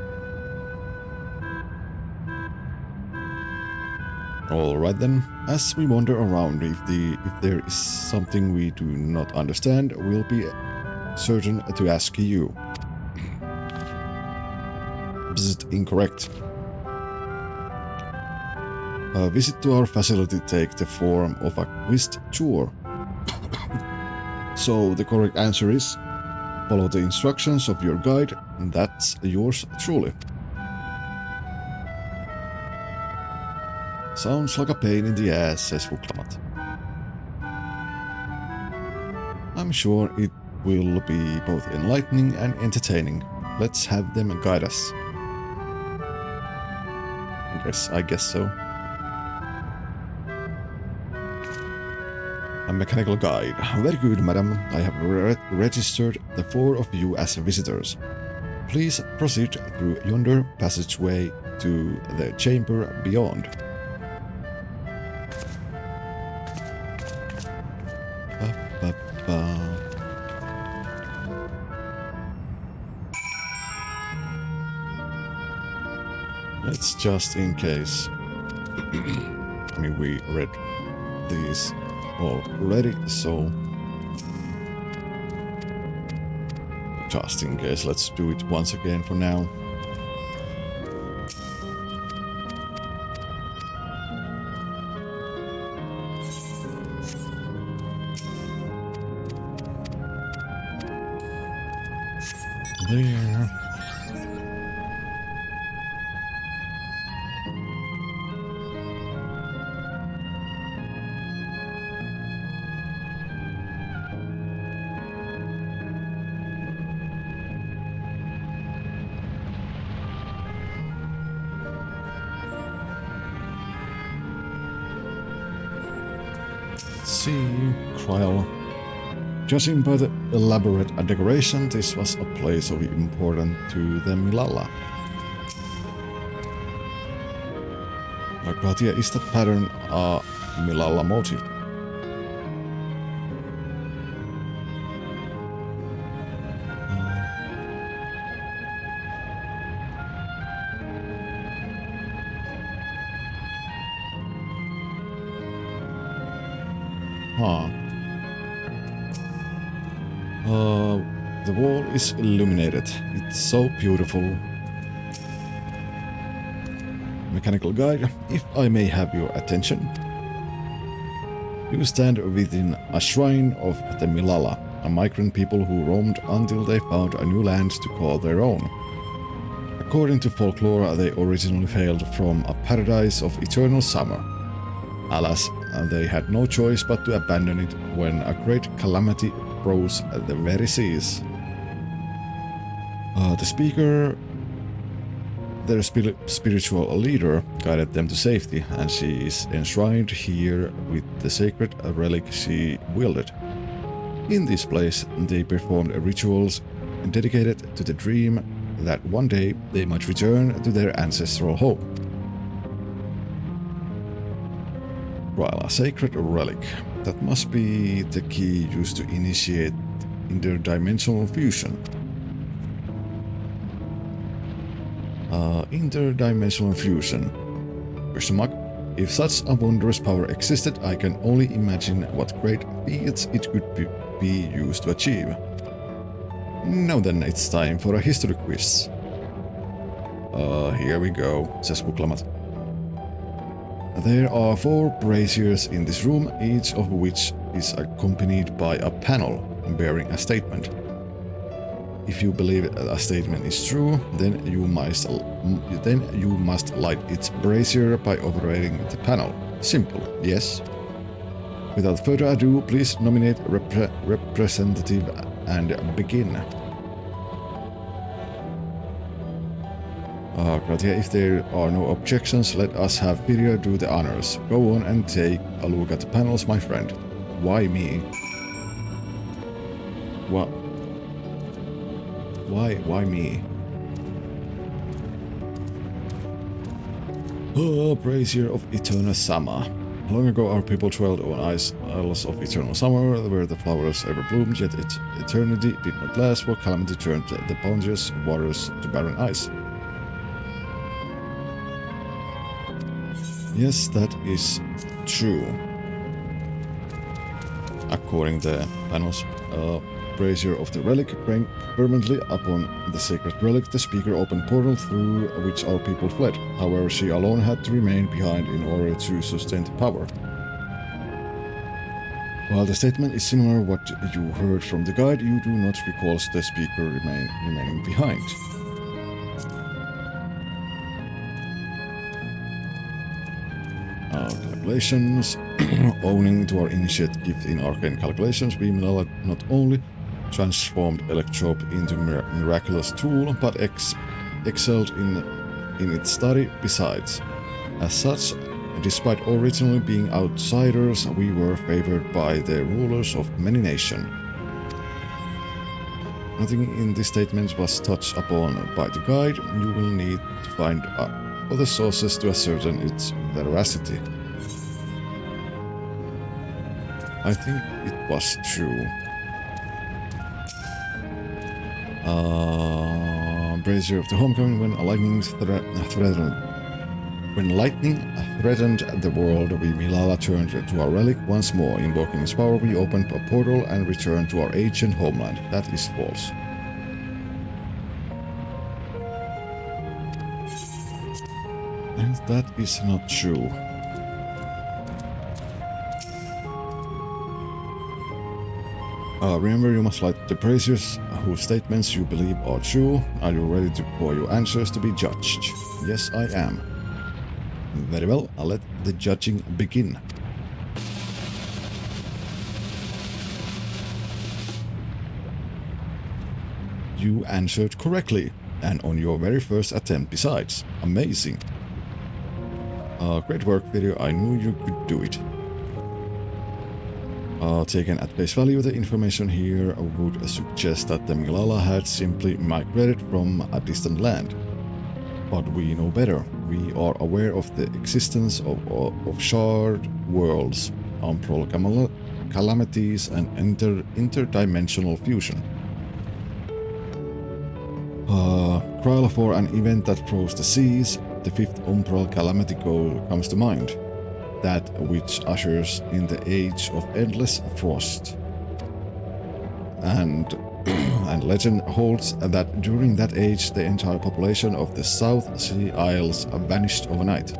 S1: Alright then, as we wander around, if there is something we do not understand, we'll be certain to ask you. Bzzzt, incorrect. A visit to our facility takes the form of a quiz tour. So the correct answer is, follow the instructions of your guide, and that's yours truly. Sounds like a pain in the ass, says Vuklamat. I'm sure it will be both enlightening and entertaining. Let's have them guide us. I guess so. A mechanical guide. Very good, madam. I have registered the 4 of you as visitors. Please proceed through yonder passageway to the chamber beyond. Let's just in case. I mean, we read these already, so just in case, let's do it once again for now. there. See, Kryl. Judging by the elaborate decoration, this was a place of importance to the Milala. But here is that pattern a Milala motif? The wall is illuminated. It's so beautiful. Mechanical guide, if I may have your attention. You stand within a shrine of the Milala, a migrant people who roamed until they found a new land to call their own. According to folklore, they originally hailed from a paradise of eternal summer. Alas, they had no choice but to abandon it when a great calamity rose at the very seas. The speaker, their spiritual leader, guided them to safety, and she is enshrined here with the sacred relic she wielded. In this place, they performed rituals dedicated to the dream that one day they might return to their ancestral home. While a sacred relic, that must be the key used to initiate interdimensional fusion. Interdimensional fusion. If such a wondrous power existed, I can only imagine what great feats it could be used to achieve. Now then, it's time for a history quiz. Here we go, says Wuklamat. There are 4 braziers in this room, each of which is accompanied by a panel bearing a statement. If you believe a statement is true, then you must light its brazier by operating the panel. Simple, yes? Without further ado, please nominate representative and begin. Criteria, if there are no objections, let us have Firia do the honors. Go on and take a look at the panels, my friend. Why me? What? Why me? Oh, brazier of eternal summer. Long ago our people dwelled on isles of eternal summer, where the flowers ever bloomed, yet its eternity did not last, for calamity turned the bounteous waters to barren ice. Yes, that is true. According to the panels, brazier of the relic rang permanently upon the sacred relic. The speaker opened portal through which our people fled. However, she alone had to remain behind in order to sustain the power. While the statement is similar to what you heard from the guide, you do not recall the speaker remaining behind. Calculations. Owning to our initiate gift in arcane calculations, we not only transformed Electrope into a miraculous tool, but excelled in its study besides. As such, despite originally being outsiders, we were favored by the rulers of many nations. Nothing in this statement was touched upon by the guide. You will need to find other sources to ascertain its veracity. I think it was true. Brazier of the Homecoming, when lightning threatened the world, we Milala turned to our relic once more. Invoking its power, we opened a portal and returned to our ancient homeland. That is false. And that is not true. Remember, you must light the braziers whose statements you believe are true. Are you ready for your answers to be judged? Yes, I am. Very well, I'll let the judging begin. You answered correctly, and on your very first attempt besides. Amazing. Great work, video. I knew you could do it. Taken at face value, the information here would suggest that the Milala had simply migrated from a distant land. But we know better. We are aware of the existence of shard worlds, umbral calamities, and interdimensional fusion. Trial for an event that froze the seas, the fifth umbral calamity comes to mind. That which ushers in the age of endless frost. And legend holds that during that age the entire population of the South Sea Isles vanished overnight.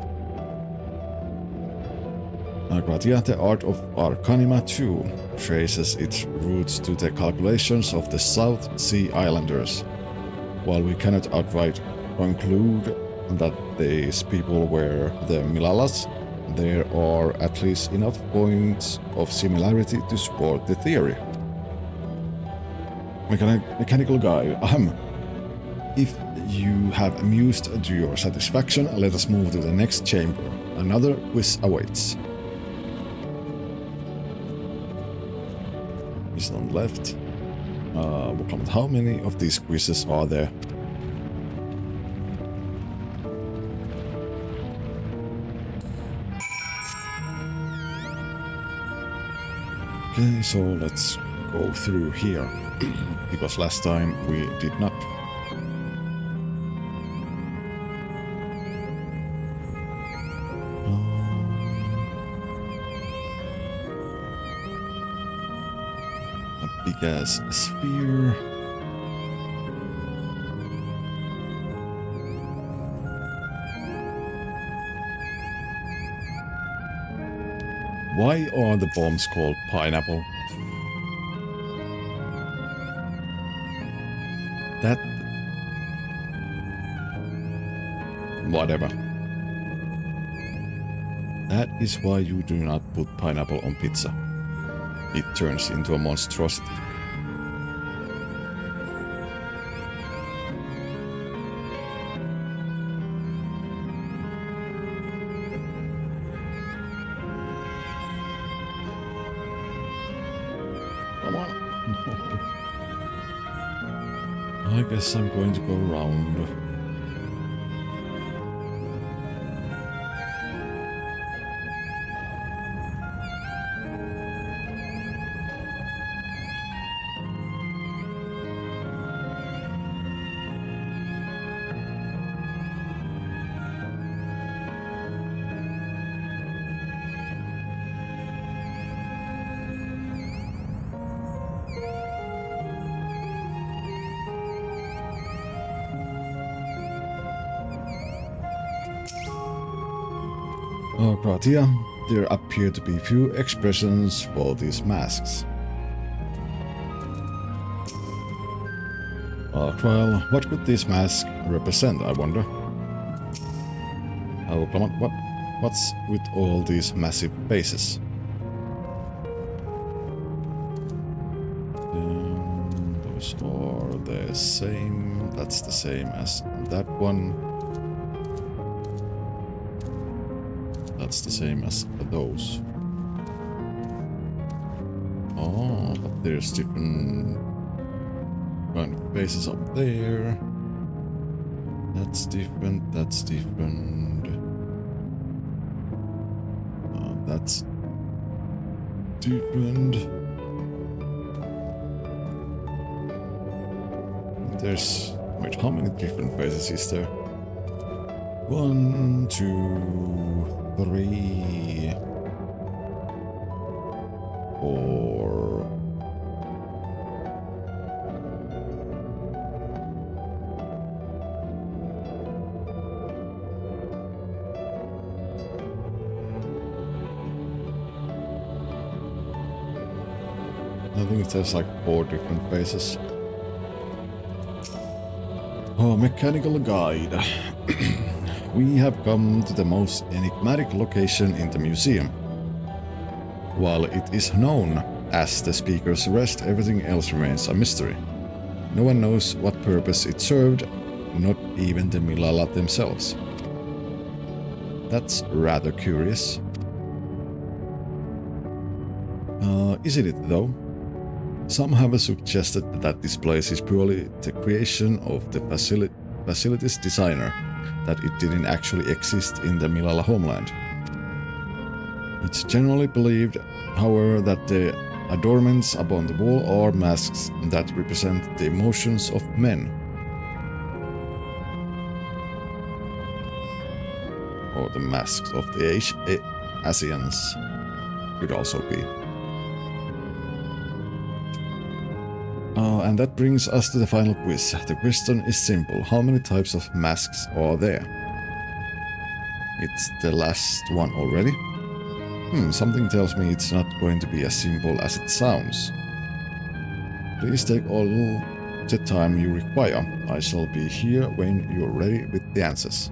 S1: Gratia, the art of Arcanima too, traces its roots to the calculations of the South Sea Islanders. While we cannot outright conclude that these people were the Milalas, there are at least enough points of similarity to support the theory. Mechanical guy, if you have amused to your satisfaction, let us move to the next chamber. Another quiz awaits. Is on the left. How many of these quizzes are there? Okay, so let's go through here, because last time we did not. A big-ass sphere. Why are the bombs called pineapple? That... Whatever. That is why you do not put pineapple on pizza. It turns into a monstrosity. I guess I'm going to go around. Gratia, there appear to be few expressions for these masks. Trial, what could this mask represent, I wonder? Oh, come on, what's with all these massive faces? Those are the same, that's the same as that one. That's the same as those. Oh, but there's different kind of faces up there. That's different, that's different. That's different. There's... wait, how many different faces is there? 1, 2... 3, 4. I think there's like 4 different phases. Oh, mechanical guide. We have come to the most enigmatic location in the museum. While it is known as the Speaker's Rest, everything else remains a mystery. No one knows what purpose it served, not even the Milala themselves. That's rather curious. Isn't it though? Some have suggested that this place is purely the creation of the facility's designer, that it didn't actually exist in the Milala homeland. It's generally believed, however, that the adornments upon the wall are masks that represent the emotions of men. Or the masks of the Asians could also be. And that brings us to the final quiz. The question is simple. How many types of masks are there? It's the last one already. Something tells me it's not going to be as simple as it sounds. Please take all the time you require. I shall be here when you're ready with the answers.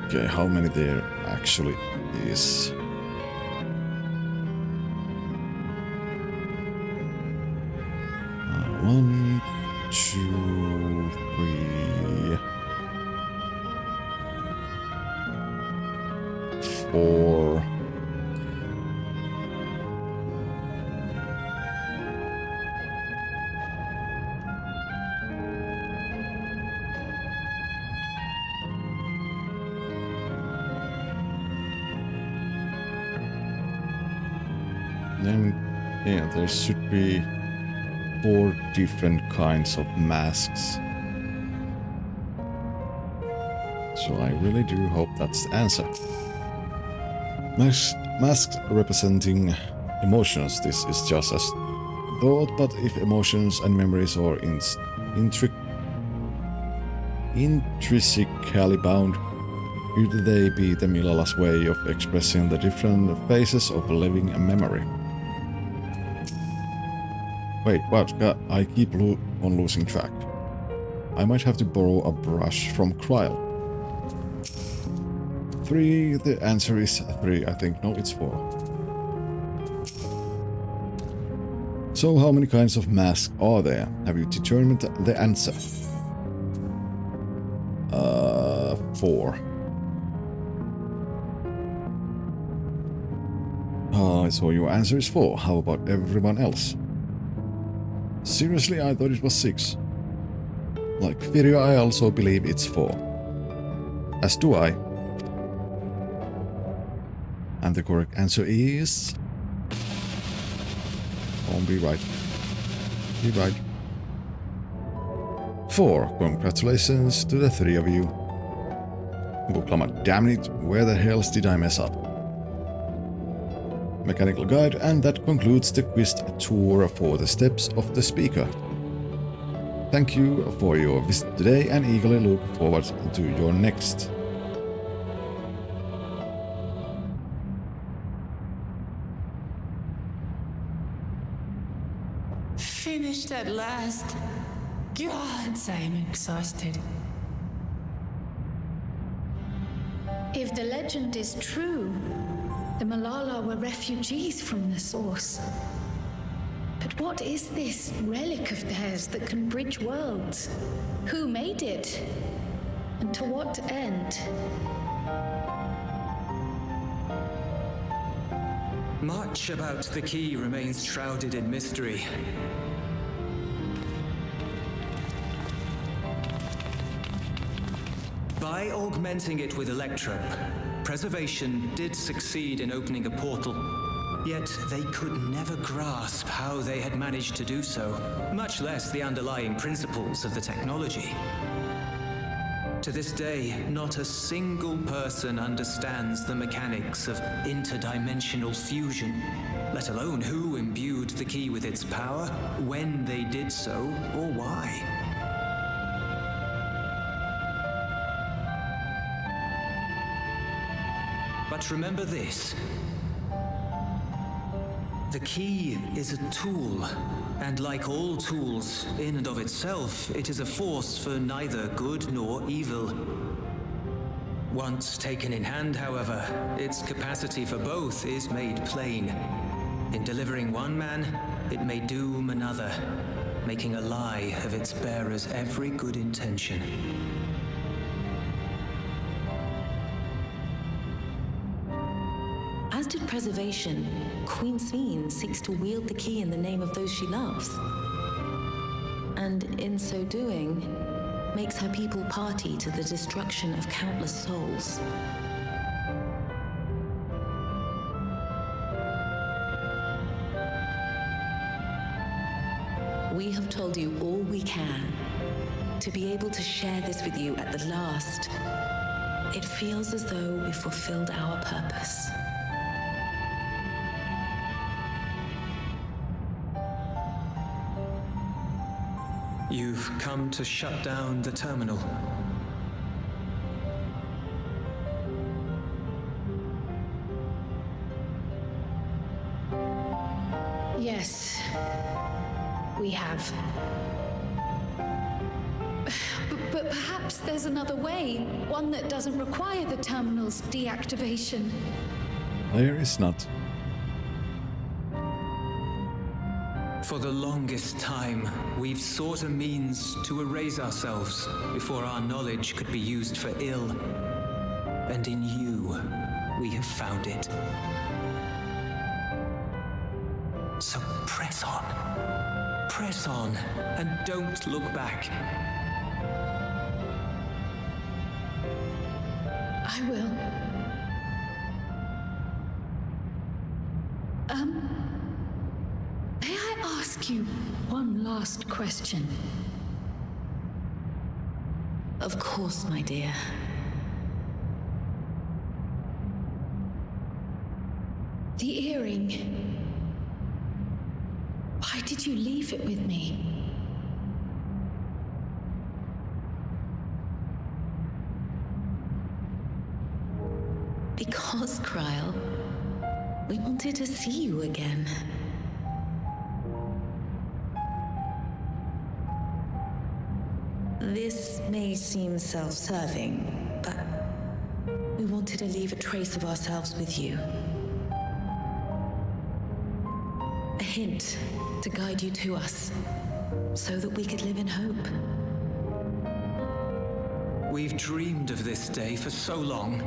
S1: Okay, how many there actually is? One, 2, 3, 4. Then, yeah, there should be 4 different kinds of masks. So I really do hope that's the answer. Masks representing emotions. This is just a thought, but if emotions and memories are intrinsically bound, could they be the Milala's way of expressing the different phases of living a memory? Wait, what? I keep on losing track. I might have to borrow a brush from Kryl. 3, the answer is 3, I think. No, it's 4. So how many kinds of masks are there? Have you determined the answer? 4. So your answer is 4. How about everyone else? Seriously, I thought it was 6. Like Firia, I also believe it's 4. As do I. And the correct answer is... be right. Be right. 4. Congratulations to the 3 of you. Booklamma, damn it, where the hells did I mess up? Mechanical guide, and that concludes the quiz tour for the steps of the Speaker. Thank you for your visit today and eagerly look forward to your next.
S12: Finished at last. Gods, I'm exhausted.
S9: If the legend is true, the Milala were refugees from the source. But what is this relic of theirs that can bridge worlds? Who made it? And to what end?
S6: Much about the key remains shrouded in mystery. By augmenting it with Electro, Preservation did succeed in opening a portal. Yet they could never grasp how they had managed to do so, much less the underlying principles of the technology. To this day, not a single person understands the mechanics of interdimensional fusion, let alone who imbued the key with its power, when they did so, or why. But remember this. The key is a tool, and like all tools, in and of itself, it is a force for neither good nor evil. Once taken in hand, however, its capacity for both is made plain. In delivering one man, it may doom another, making a lie of its bearer's every good intention.
S16: As did Preservation, Queen Sveen seeks to wield the key in the name of those she loves. And in so doing, makes her people party to the destruction of countless souls. We have told you all we can. To be able to share this with you at the last, it feels as though we fulfilled our purpose.
S6: You've come to shut down the terminal.
S9: Yes, we have. But perhaps there's another way, one that doesn't require the terminal's deactivation.
S1: There is not.
S6: For the longest time, we've sought a means to erase ourselves before our knowledge could be used for ill. And in you, we have found it. So press on. Press on, and don't look back.
S9: I will. May I ask you one last question?
S16: Of course, my dear.
S9: The earring. Why did you leave it with me?
S16: Because, Kryl, we wanted to see you again. This may seem self-serving, but we wanted to leave a trace of ourselves with you. A hint to guide you to us, so that we could live in hope.
S6: We've dreamed of this day for so long,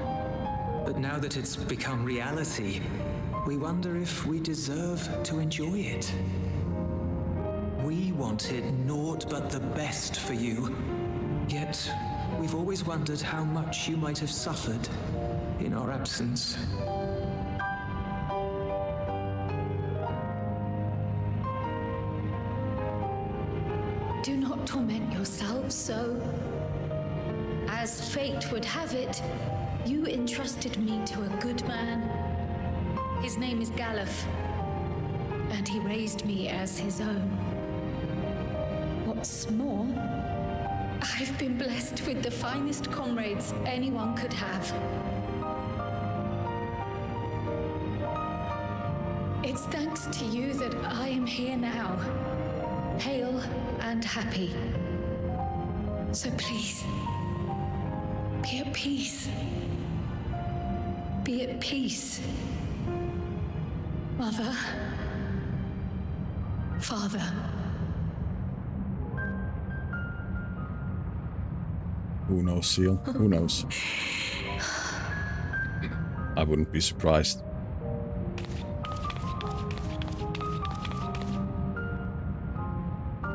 S6: but now that it's become reality, we wonder if we deserve to enjoy it. We wanted naught but the best for you, yet we've always wondered how much you might have suffered in our absence.
S9: Do not torment yourselves so. As fate would have it, you entrusted me to a good man. His name is Galuf, and he raised me as his own. What's more, I've been blessed with the finest comrades anyone could have. It's thanks to you that I am here now, hale and happy. So please, be at peace. Be at peace. Mother. Father.
S1: Who knows, Seal? Who knows? I wouldn't be surprised.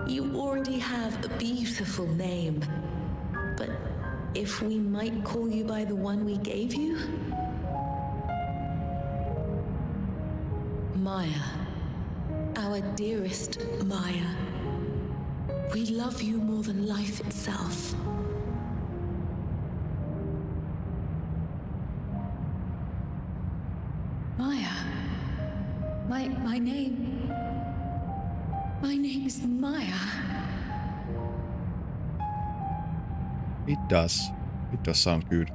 S16: You already have a beautiful name, but if we might call you by the one we gave you? Maya. Our dearest Maya. We love you more than life itself.
S9: Maya. My name. My name is Maya.
S1: It does. It does sound good.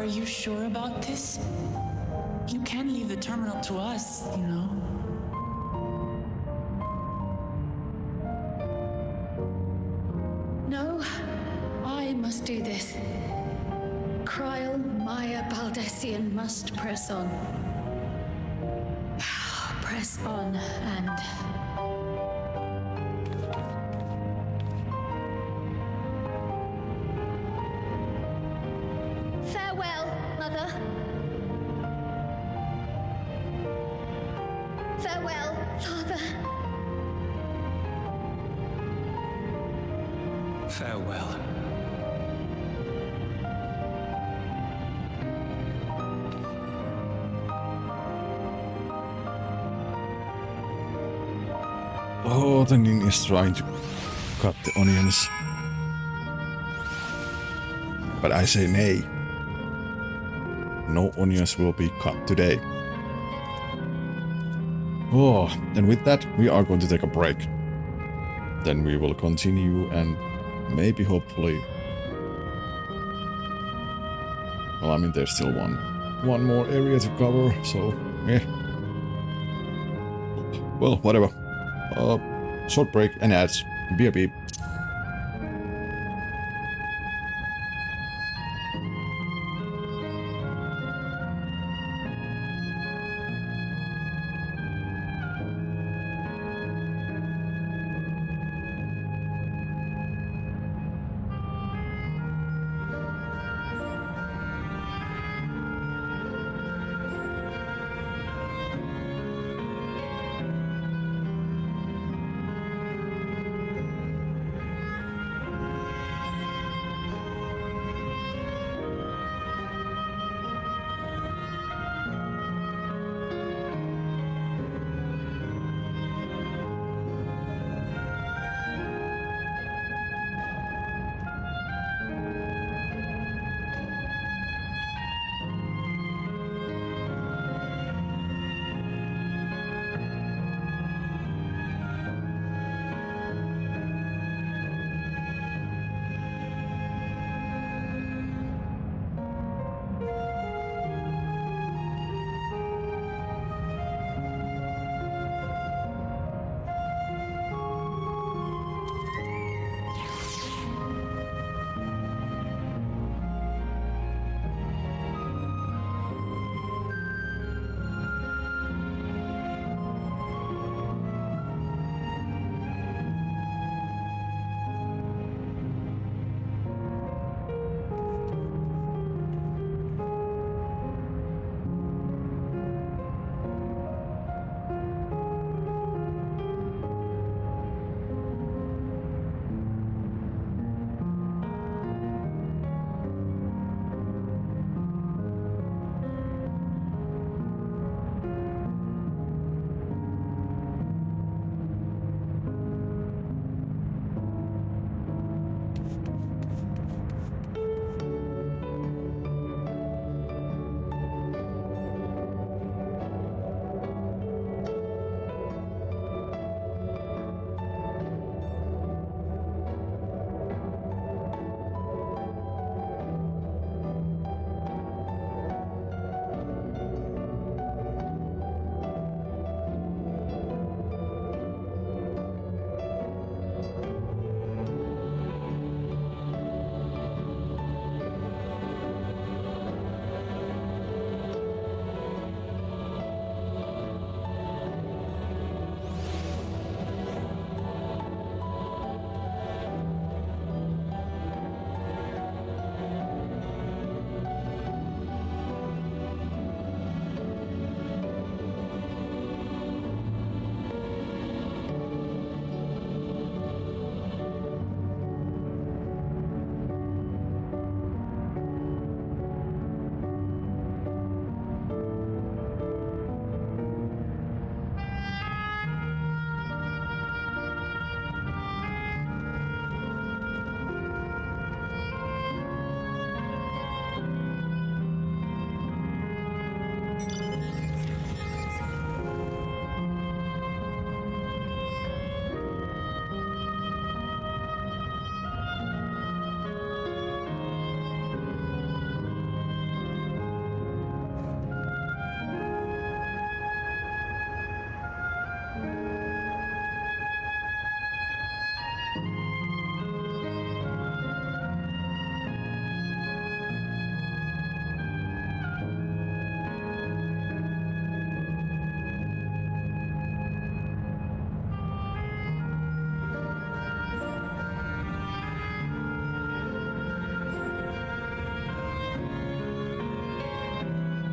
S12: Are you sure about this? You can leave the terminal to us, you know.
S9: No, I must do this. Kryl, Maya, Baldessian must press on. Press on and... Farewell, Mother. Farewell, Father.
S6: Farewell.
S1: Oh, the ninja is trying to cut the onions. But I say nay. No onions will be cut today. Oh, and with that, we are going to take a break. Then we will continue and maybe, hopefully... Well, I mean, there's still one more area to cover, so, yeah. Well, whatever. Short break and ads. BRB.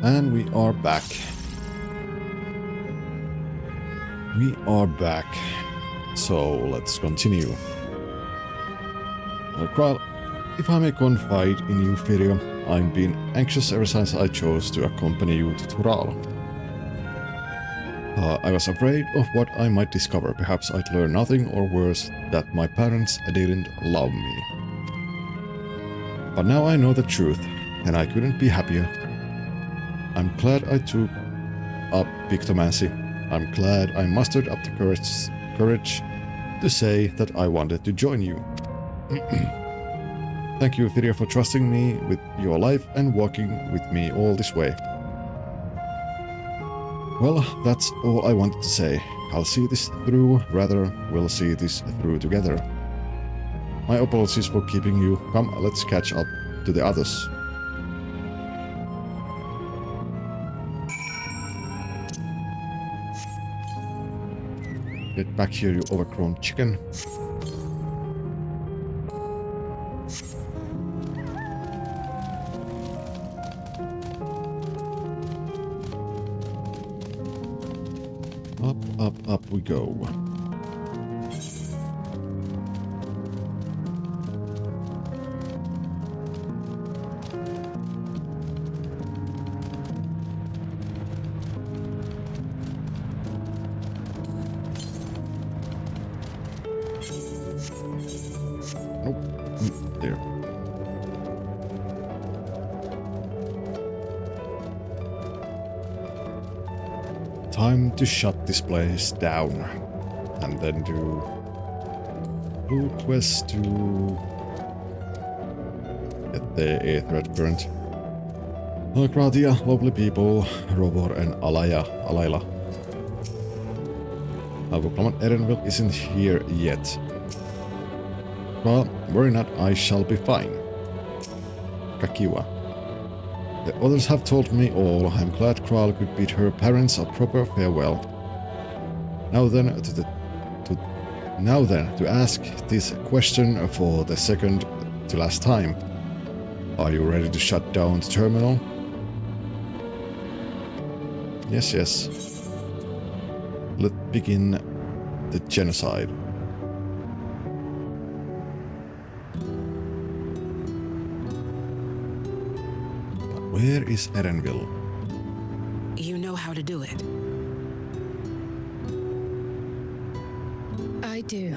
S1: And we are back. We are back. So let's continue. Kral, if I may confide in you, Firia, I've been anxious ever since I chose to accompany you to Tural. I was afraid of what I might discover. Perhaps I'd learn nothing, or worse, that my parents didn't love me. But now I know the truth, and I couldn't be happier. I'm glad I took up Pictomancy. I'm glad I mustered up the courage to say that I wanted to join you. Thank you, Firia, for trusting me with your life and walking with me all this way. Well, that's all I wanted to say. I'll see this through, rather, we'll see this through together. My apologies for keeping you. Come, let's catch up to the others. Get back here, you overgrown chicken. Up, up, up we go. Nope. There. Time to shut this place down. And then do quest to get the Aetherite Current. Kratia, lovely people, Rovor and Alayla. Avuklam Erenville isn't here yet. Well, worry not, I shall be fine. Kakiwa. The others have told me all. I'm glad Kral could bid her parents a proper farewell. Now then, to ask this question for the second to last time. Are you ready to shut down the terminal? Yes, yes. Let's begin the genocide. Where is Erenville?
S15: You know how to do it.
S9: I do.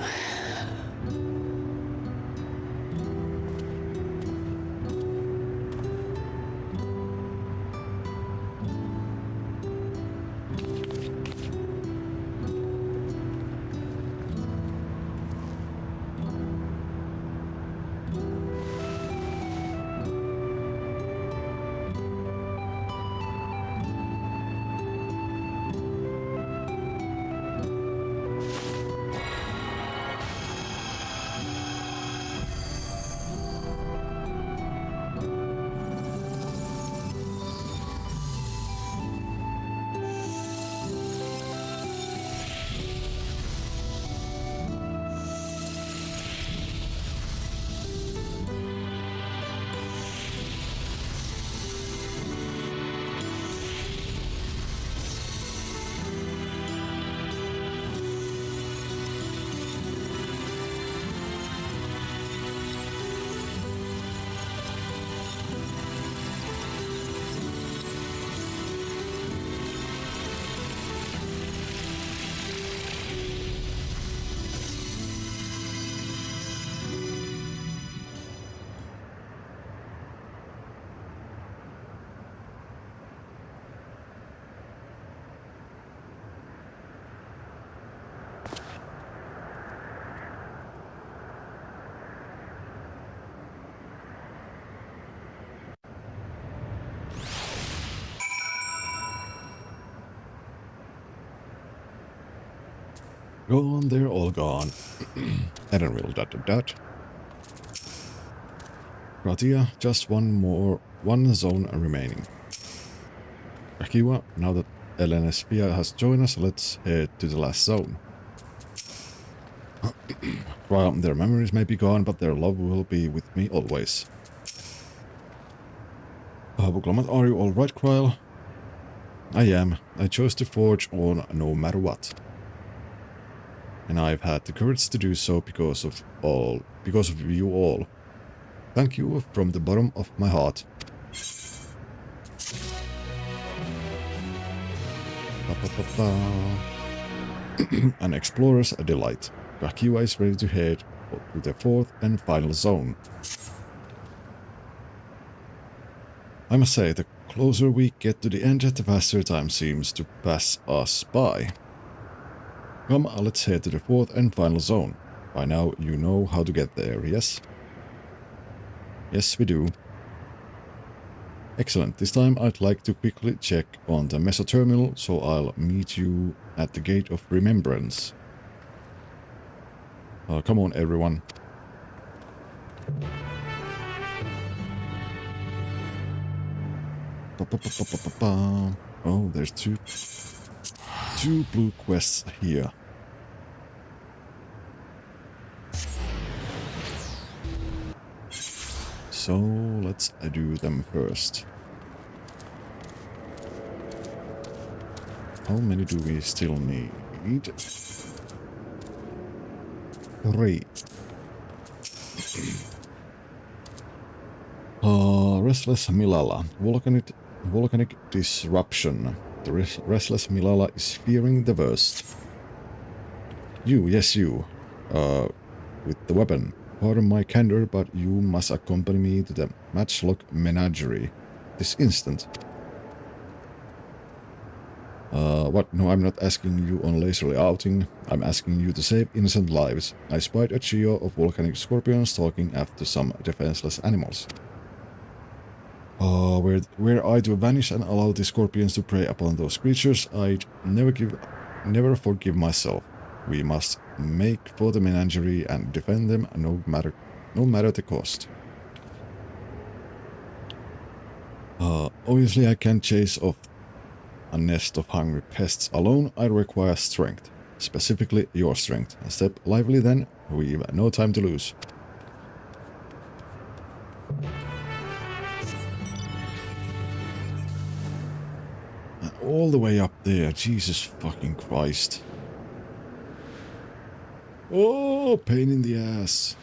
S1: Gone, they're all gone. Erenville, ... Kratia, just one zone remaining. Akiwa, now that LNSPI has joined us, let's head to the last zone. Well, their memories may be gone, but their love will be with me always. Buklomat, are you alright, Kryl? I am. I chose to forge on no matter what. And I've had the courage to do so because of you all. Thank you from the bottom of my heart. An explorer's delight. Kakiwa is ready to head to the fourth and final zone. I must say, the closer we get to the end, the faster time seems to pass us by. Come, let's head to the fourth and final zone. By now you know how to get there, yes? Yes, we do. Excellent. This time I'd like to quickly check on the Meso terminal, so I'll meet you at the Gate of Remembrance. Come on, everyone. Oh, there's two blue quests here. So let's do them first. How many do we still need? 3. Restless Milala. Volcanic disruption. The restless Milala is fearing the worst. You, yes you. With the weapon. Pardon my candor, but you must accompany me to the Matchlock Menagerie. This instant. What? No, I'm not asking you on leisurely outing. I'm asking you to save innocent lives. I spied a trio of volcanic scorpions stalking after some defenseless animals. Were I to vanish and allow the scorpions to prey upon those creatures, I'd never forgive myself. We must make for the menagerie and defend them no matter the cost. Obviously I can't chase off a nest of hungry pests alone. I require strength. Specifically your strength. Step lively then, we've no time to lose. All the way up there, Jesus fucking Christ. Oh, pain in the ass.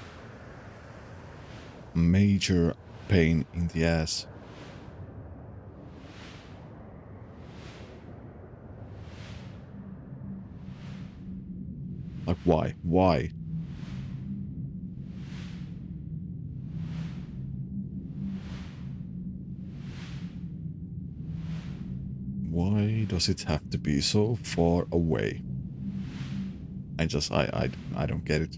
S1: Major pain in the ass. Like, why? Why? Why does it have to be so far away? I don't get it.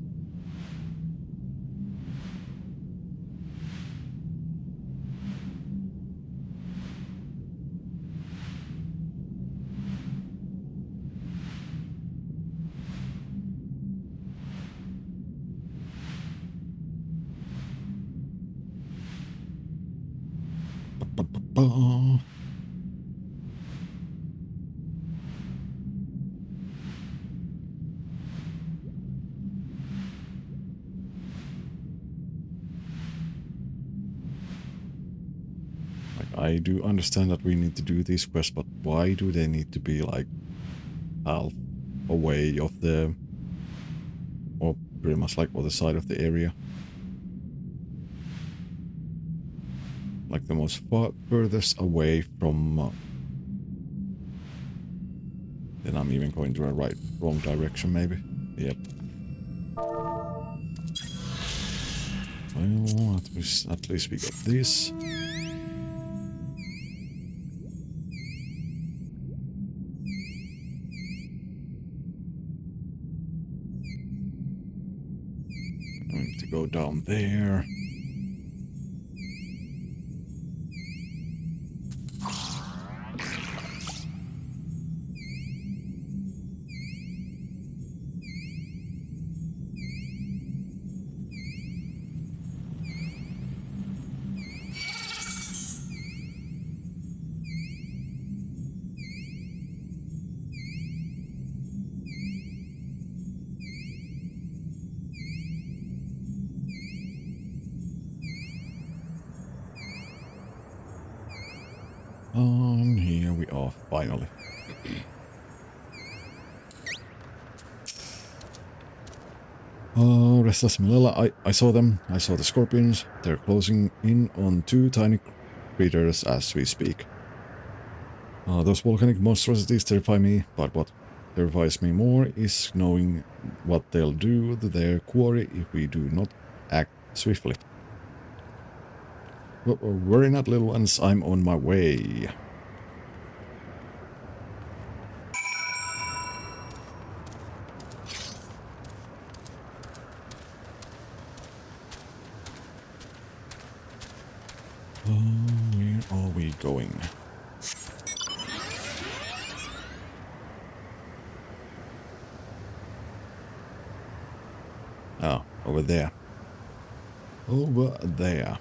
S1: I do understand that we need to do these quests, but why do they need to be like half away of the, or pretty much like other side of the area? Like the most furthest away from... then I'm even going to a wrong direction maybe. Yep. Well, at least we got this. Going to go down there. Oh, finally. Oh, Restless Milella, I saw them. I saw the scorpions. They're closing in on 2 tiny critters as we speak. Those volcanic monstrosities terrify me, but what terrifies me more is knowing what they'll do to their quarry if we do not act swiftly. Worry not, little ones, I'm on my way. Where are we going? Oh, over there. Over there.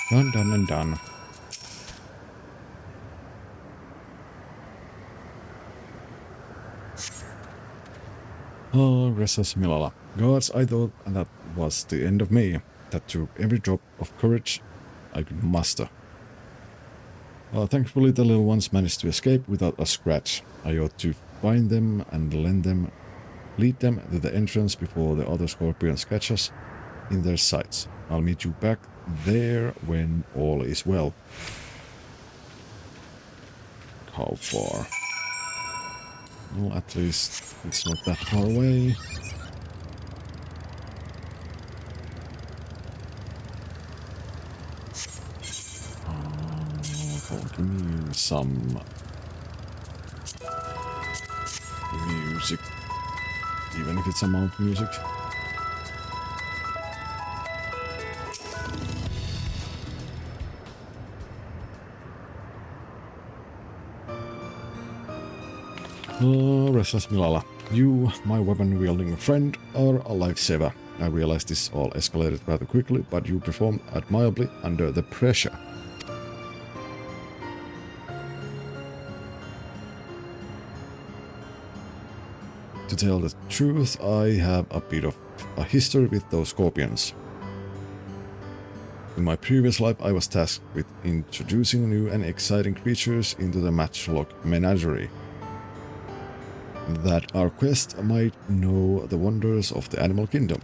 S1: Done, done, and done. Oh, Restless Milala. Gods, I thought that was the end of me. That took every drop of courage I could muster. Thankfully, the little ones managed to escape without a scratch. I ought to find them and lead them to the entrance before the other scorpions catch us in their sights. I'll meet you back there when all is well. How far? Well, at least it's not that far away. Give me some music, even if it's a mount music. Oh, Restless Milala, you, my weapon-wielding friend, are a lifesaver. I realize this all escalated rather quickly, but you performed admirably under the pressure. To tell the truth, I have a bit of a history with those scorpions. In my previous life, I was tasked with introducing new and exciting creatures into the Matchlock menagerie. That our quest might know the wonders of the animal kingdom.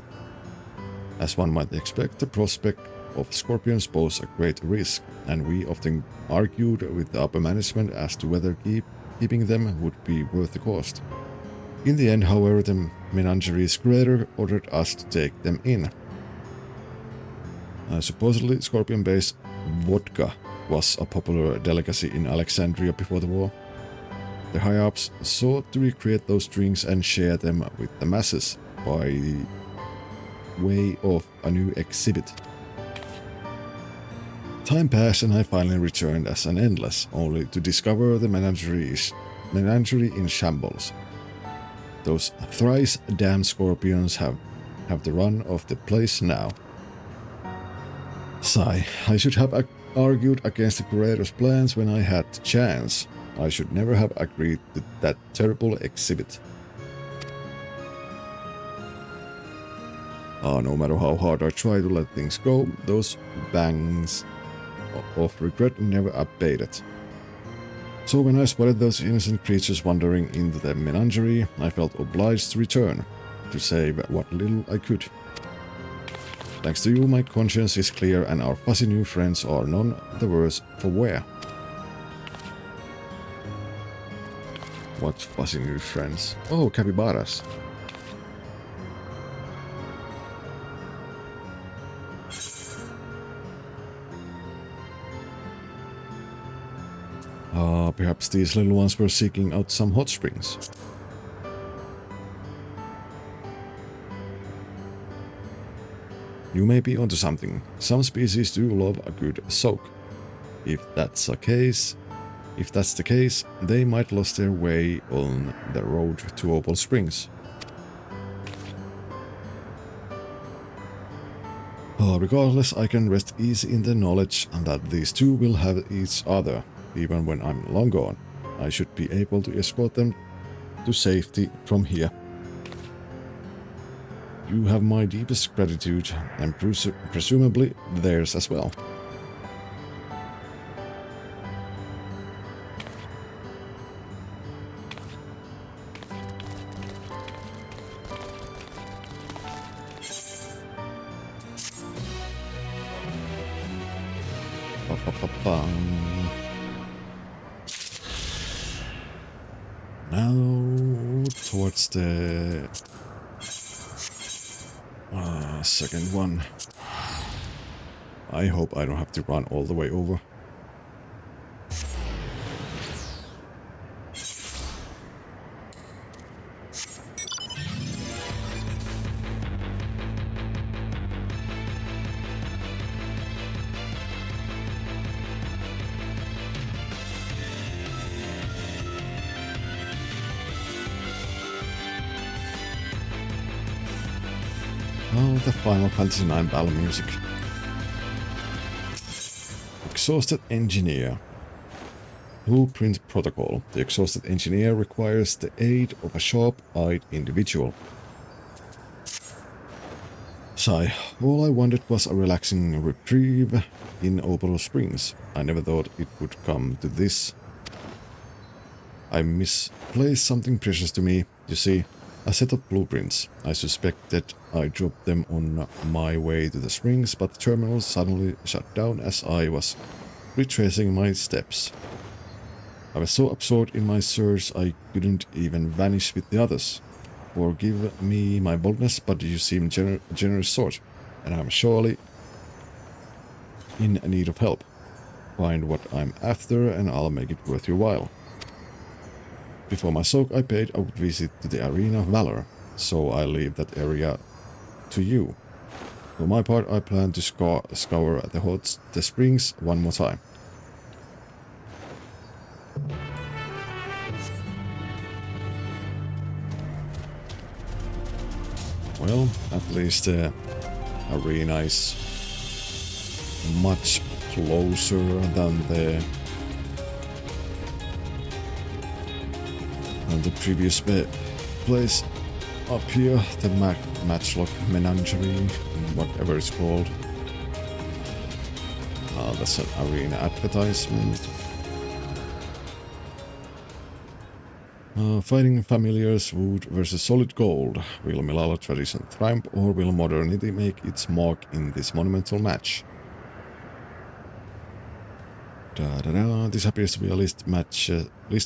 S1: As one might expect, the prospect of scorpions pose a great risk, and we often argued with the upper management as to whether keeping them would be worth the cost. In the end, however, the menagerie's creator ordered us to take them in. Supposedly, scorpion-based vodka was a popular delicacy in Alexandria before the war. The high-ups sought to recreate those drinks and share them with the masses by way of a new exhibit. Time passed and I finally returned as an Endless, only to discover the menagerie in shambles. Those thrice damned scorpions have the run of the place now. Sigh, I should have argued against the creator's plans when I had the chance. I should never have agreed to that terrible exhibit. No matter how hard I try to let things go, those bangs of regret never abated. So when I spotted those innocent creatures wandering into the menagerie, I felt obliged to return, to save what little I could. Thanks to you, my conscience is clear and our fuzzy new friends are none the worse for wear. What fuzzy new friends? Oh, capybaras. Perhaps these little ones were seeking out some hot springs. You may be onto something. Some species do love a good soak. If that's the case, they might lose their way on the road to Opal Springs. Regardless, I can rest easy in the knowledge that these two will have each other, even when I'm long gone. I should be able to escort them to safety from here. You have my deepest gratitude, and presumably theirs as well. Now towards the second one. I hope I don't have to run all the way over. Oh, the Final Fantasy IX battle music. Exhausted Engineer. Blueprint Protocol. The Exhausted Engineer requires the aid of a sharp-eyed individual. Sigh. All I wanted was a relaxing reprieve in Opal Springs. I never thought it would come to this. I misplaced something precious to me, you see. A set of blueprints. I suspected I dropped them on my way to the springs, but the terminal suddenly shut down as I was retracing my steps. I was so absorbed in my search I couldn't even vanish with the others. Forgive me my boldness, but you seem generous sort, and I'm surely in need of help. Find what I'm after and I'll make it worth your while. Before my soak, I paid a visit to the Arena of Valor, so I leave that area to you. For my part, I plan to scour the springs one more time. Well, at least the arena is much closer than the previous place up here, the Matchlock Menagerie, whatever it's called. That's an arena advertisement. Fighting familiars, wood versus solid gold. Will Milala tradition triumph, or will modernity make its mark in this monumental match? This appears to be a list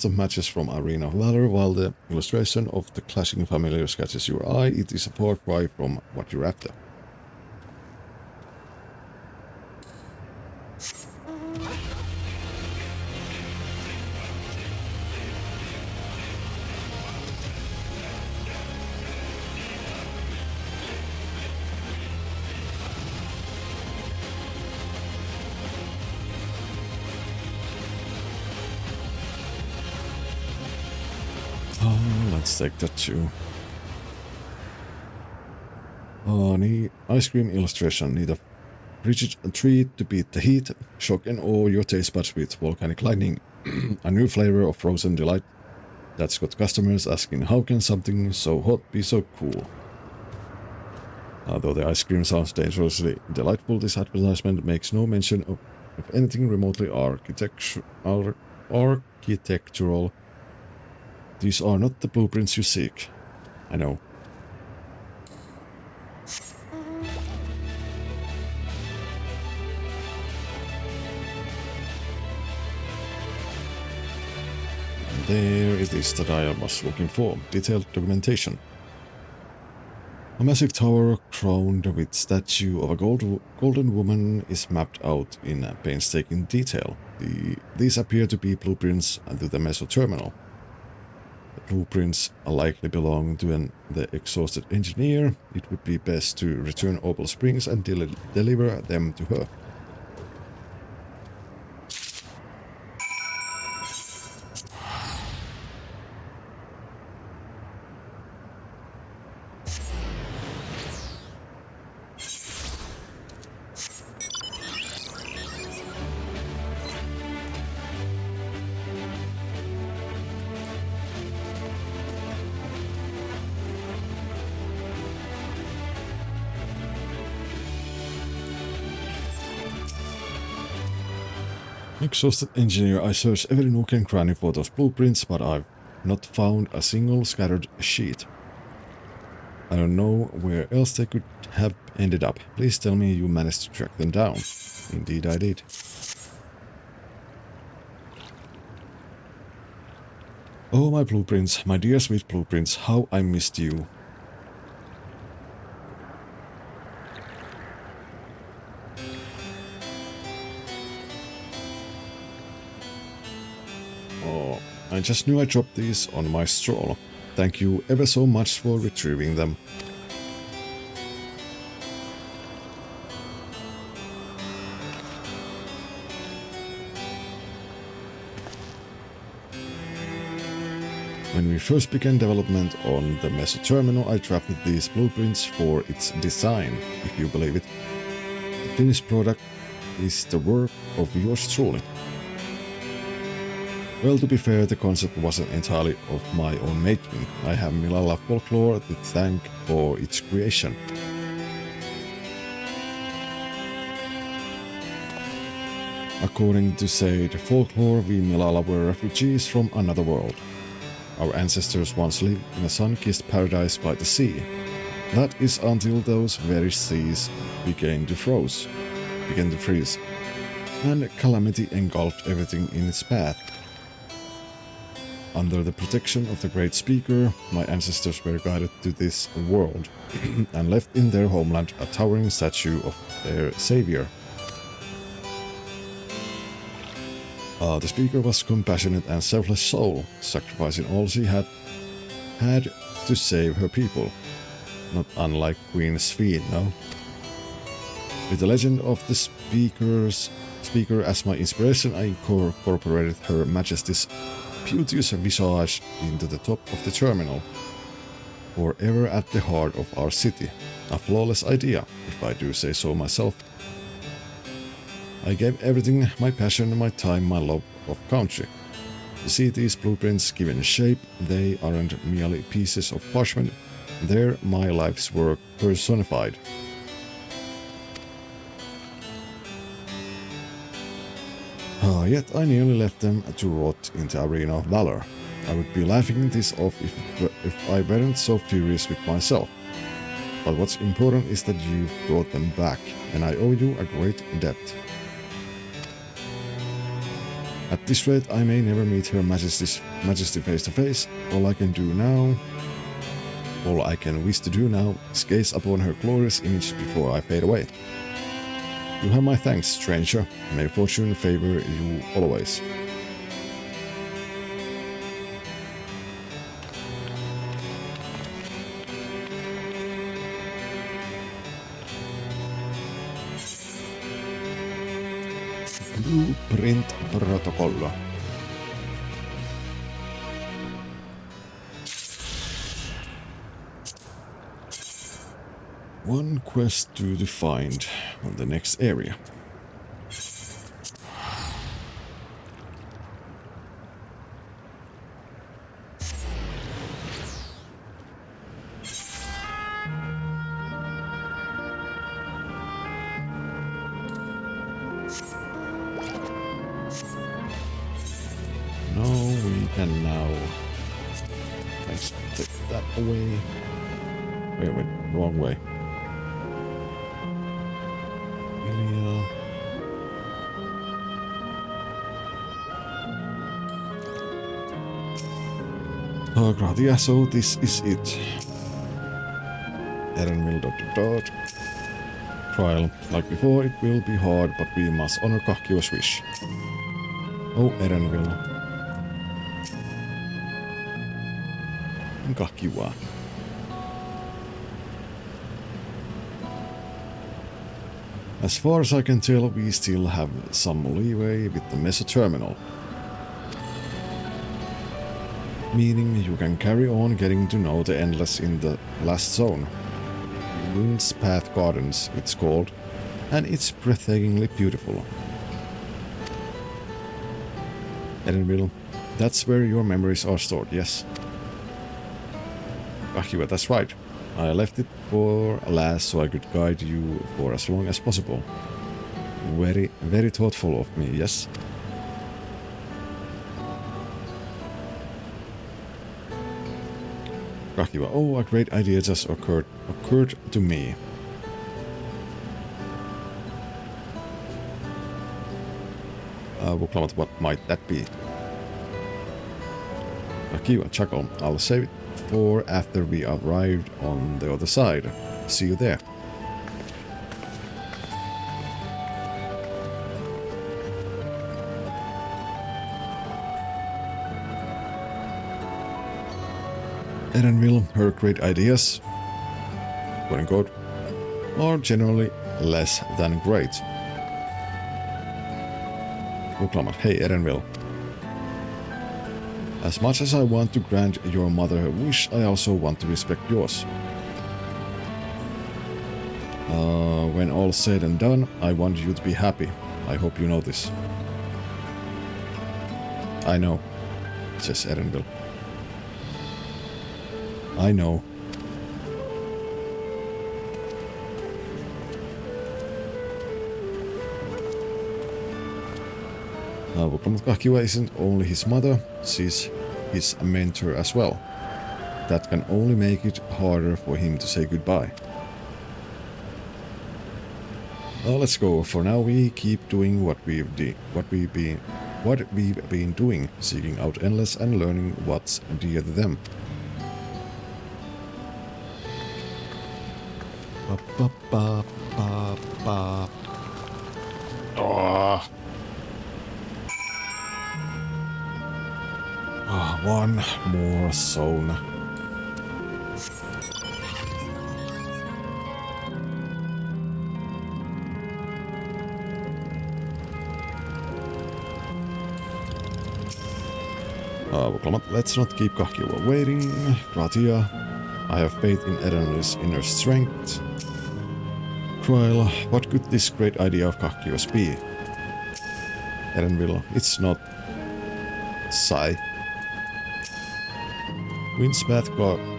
S1: of matches from Arena of Valor. While the illustration of the clashing familiars catches your eye, it is a far cry from what you're after. Let's take that too. Need ice cream illustration. Need a rigid treat to beat the heat. Shock and awe your taste buds with volcanic lightning. A new flavor of frozen delight that's got customers asking how can something so hot be so cool. Though the ice cream sounds dangerously delightful, this advertisement makes no mention of anything remotely architectural. These are not the blueprints you seek. I know. And there it is that I was looking for. Detailed documentation. A massive tower crowned with statue of a golden woman is mapped out in painstaking detail. These appear to be blueprints to the Meso terminal. The blueprints likely belong to the exhausted engineer. It would be best to return Opal Springs and deliver them to her. Exhausted engineer, I searched every nook and cranny for those blueprints, but I've not found a single scattered sheet. I don't know where else they could have ended up. Please tell me you managed to track them down. Indeed I did. Oh, my blueprints, my dear sweet blueprints, how I missed you. Oh, I just knew I dropped these on my stroll. Thank you ever so much for retrieving them. When we first began development on the Meso terminal, I drafted these blueprints for its design, if you believe it. The finished product is the work of yours truly. Well, to be fair, the concept wasn't entirely of my own making. I have Milala folklore to thank for its creation. According to said folklore, we Milala were refugees from another world. Our ancestors once lived in a sun-kissed paradise by the sea. That is until those very seas began to freeze, and calamity engulfed everything in its path. Under the protection of the Great Speaker, my ancestors were guided to this world and left in their homeland a towering statue of their savior. The Speaker was a compassionate and selfless soul, sacrificing all she had to save her people. Not unlike Queen Sveen, no? With the legend of the Speaker as my inspiration, I incorporated Her Majesty's beauteous visage into the top of the terminal, forever at the heart of our city. A flawless idea, if I do say so myself. I gave everything, my passion, my time, my love of country. You see these blueprints given shape, they aren't merely pieces of parchment, they're my life's work personified. Yet I nearly left them to rot in the arena of valor. I would be laughing this off if I weren't so furious with myself. But what's important is that you brought them back, and I owe you a great debt. At this rate, I may never meet Her Majesty face to face. All I can wish to do now is gaze upon her glorious image before I fade away. You have my thanks, stranger. May fortune favor you always. Blueprint protocollo. One quest to find on the next area. No, we can now. Let's take that away. Wait, wrong way. Oh god, yeah, so this is it. Erenville ... Trial. Like before, it will be hard, but we must honor Kahkio's wish. Oh, Erenville. Kuinka kivaa. As far as I can tell, we still have some leeway with the Meso terminal. Meaning you can carry on getting to know the Endless in the last zone. Wind's Path Gardens, it's called, and it's breathtakingly beautiful. Edenville, that's where your memories are stored, yes. Kakiwa, that's right. I left it for last so I could guide you for as long as possible. Very, very thoughtful of me, yes? Kakiwa, oh, a great idea just occurred to me. What might that be? Kakiwa, chuckle. I'll save it for after we arrived on the other side. See you there. Edenville, her great ideas, quote unquote, are generally less than great. Hey Edenville. As much as I want to grant your mother her wish, I also want to respect yours. When all's said and done, I want you to be happy. I hope you know this. I know, says Edenville. I know. Kakiwa isn't only his mother, she's his mentor as well. That can only make it harder for him to say goodbye. Let's go. For now, we keep doing what we've been doing, seeking out Endless and learning what's dear to them. One more zone. Let's not keep Kakiwa waiting. Gratia, I have faith in Edenville's inner strength. Cruel, what could this great idea of Kakiwa's be? Edenville, it's not... Sigh. Wind's Path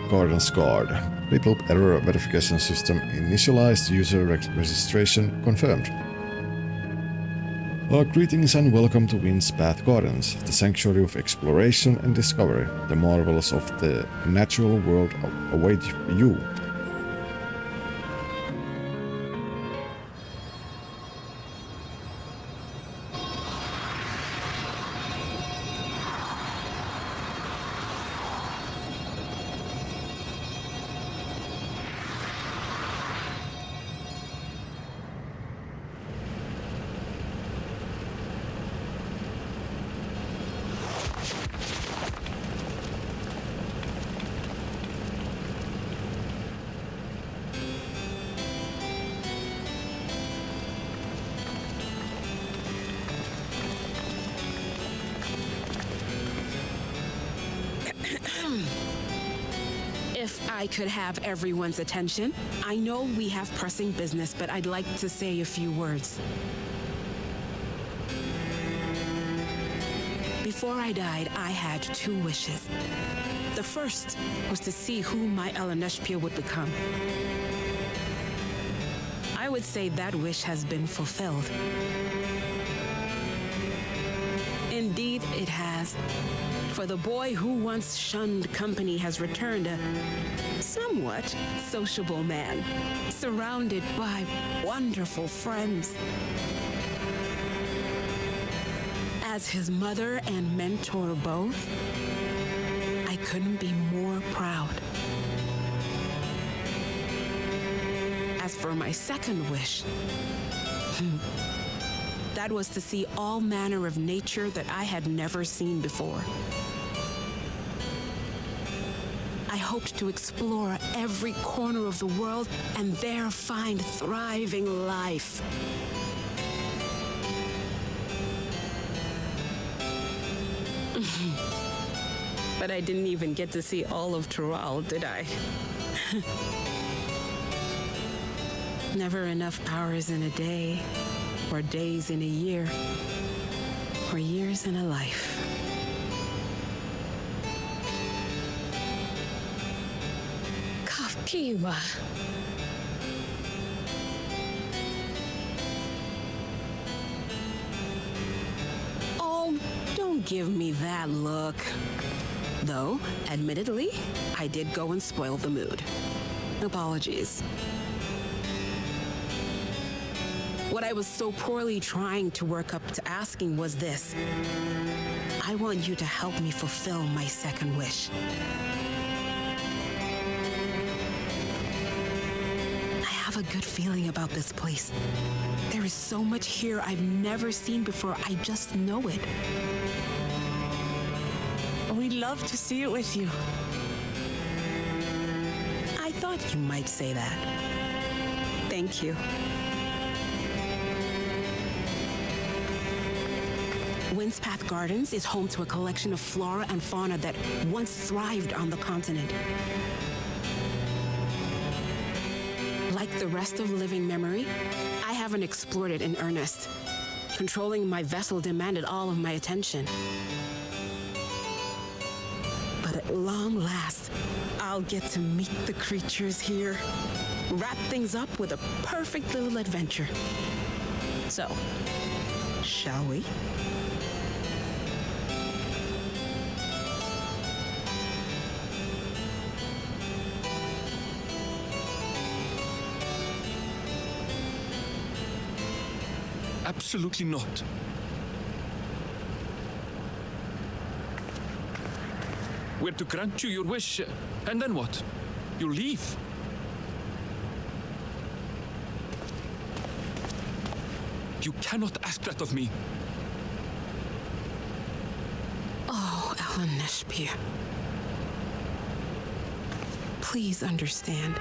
S1: Gardens Guard. Little error verification system initialized, user registration confirmed. Greetings and welcome to Wind's Path Gardens, the sanctuary of exploration and discovery. The marvels of the natural world await you.
S15: If I could have everyone's attention. I know we have pressing business, but I'd like to say a few words. Before I died, I had two wishes. The first was to see who my Eleneshpia would become. I would say that wish has been fulfilled. Indeed, it has. For the boy who once shunned company has returned a somewhat sociable man, surrounded by wonderful friends. As his mother and mentor both, I couldn't be more proud. As for my second wish, that was to see all manner of nature that I had never seen before. I hoped to explore every corner of the world and there find thriving life. But I didn't even get to see all of Tural, did I? Never enough hours in a day, or days in a year, or years in a life.
S9: Kakiwa.
S15: Oh, don't give me that look. Though, admittedly, I did go and spoil the mood. Apologies. What I was so poorly trying to work up to asking was this. I want you to help me fulfill my second wish. I have a good feeling about this place. There is so much here I've never seen before. I just know it.
S10: We'd love to see it with you.
S15: I thought you might say that. Thank you. Windspath Gardens is home to a collection of flora and fauna that once thrived on the continent. Like the rest of living memory, I haven't explored it in earnest. Controlling my vessel demanded all of my attention. But at long last, I'll get to meet the creatures here, wrap things up with a perfect little adventure. So, shall we?
S11: Absolutely not. We're to grant you your wish, and then what? You leave? You cannot ask that of me.
S15: Oh, Ellen Neshpir. Please understand.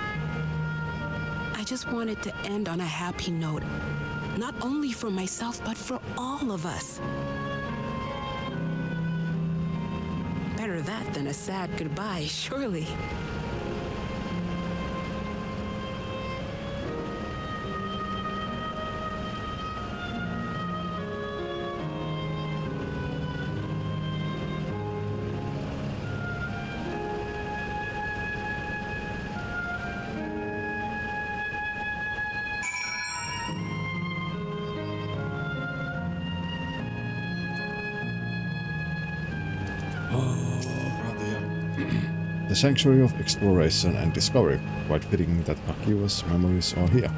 S15: I just wanted to end on a happy note. Not only for myself, but for all of us. Better that than a sad goodbye, surely.
S1: The Sanctuary of Exploration and Discovery. Quite fitting that Kakiwa's memories are here.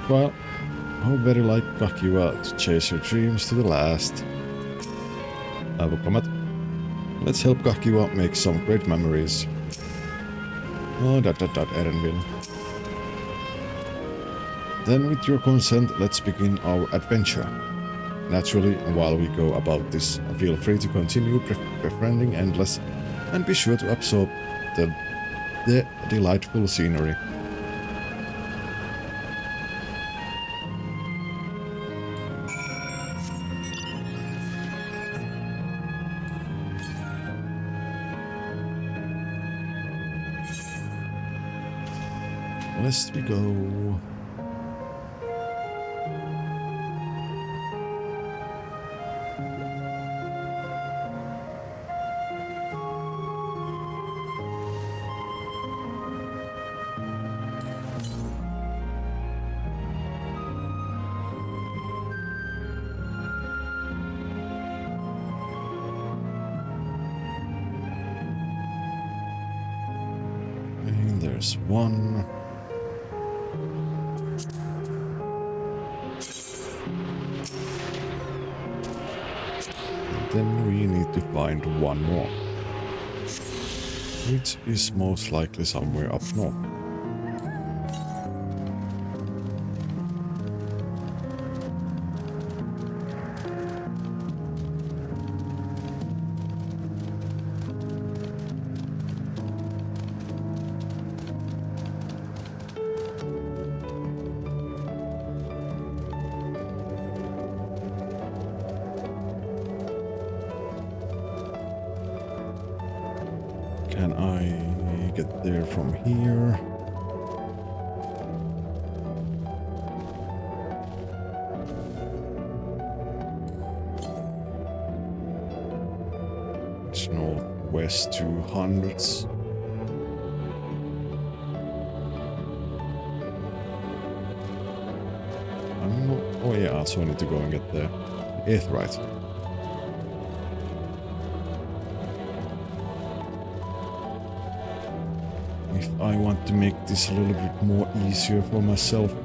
S1: Well, how very like Kakiwa to chase your dreams to the last. I have a comment. Let's help Kakiwa make some great memories. Oh, Erenville. Then with your consent, let's begin our adventure. Naturally, while we go about this, feel free to continue befriending Endless and be sure to absorb the delightful scenery. West we go. There's one. And then we need to find one more. Which is most likely somewhere up north. get there from here. It's northwest 200s. Oh yeah, I also need to go and get the aetheryte. If I want to make this a little bit more easier for myself.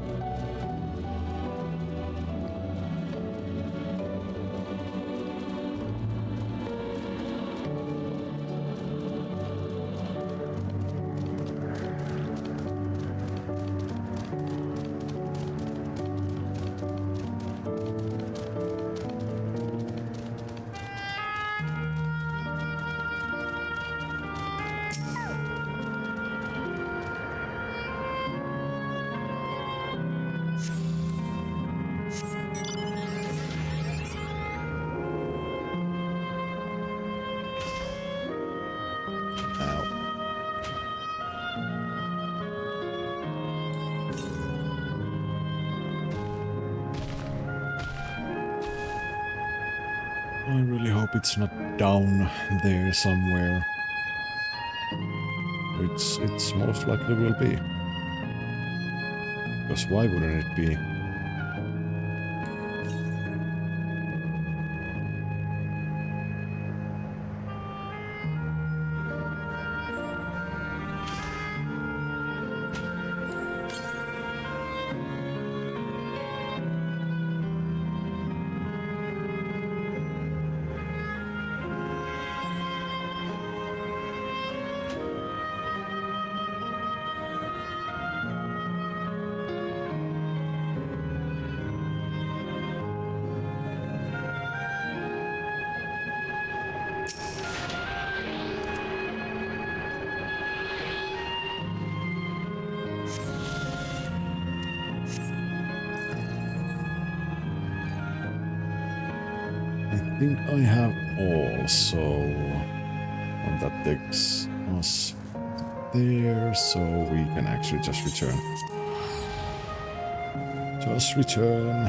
S1: I really hope it's not down there somewhere. Which it's most likely will be. Because why wouldn't it be? I think I have all, so that takes us there, so we can actually just return. Just return.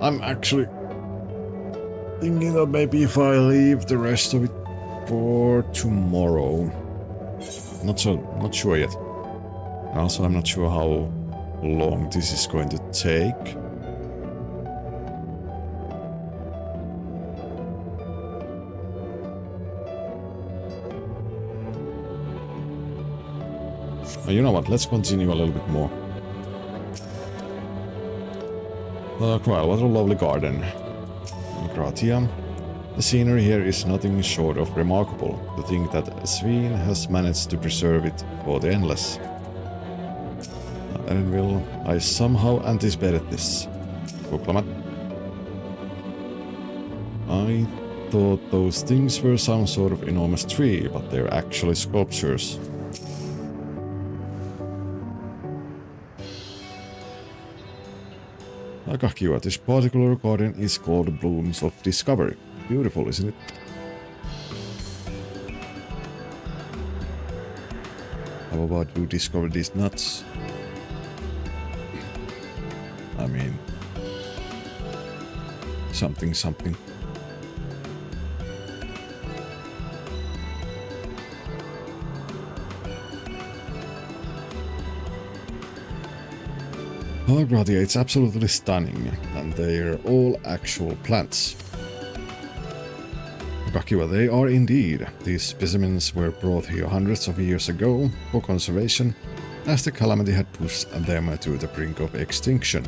S1: I'm actually thinking that maybe if I leave the rest of it for tomorrow. Not sure yet. Also, I'm not sure how long this is going to take. You know what, let's continue a little bit more. Cry, what a lovely garden. Gratia. The scenery here is nothing short of remarkable. To think that Sveen has managed to preserve it for the endless. Erenville, I somehow anticipated this. Kuklamat. I thought those things were some sort of enormous tree, but they're actually sculptures. Akakiwa, this particular garden is called Blooms of Discovery. Beautiful, isn't it? How about you discover these nuts? I mean... something. Oh, Gratia, it's absolutely stunning, and they're all actual plants. Kakiwa, they are indeed. These specimens were brought here hundreds of years ago for conservation, as the calamity had pushed them to the brink of extinction.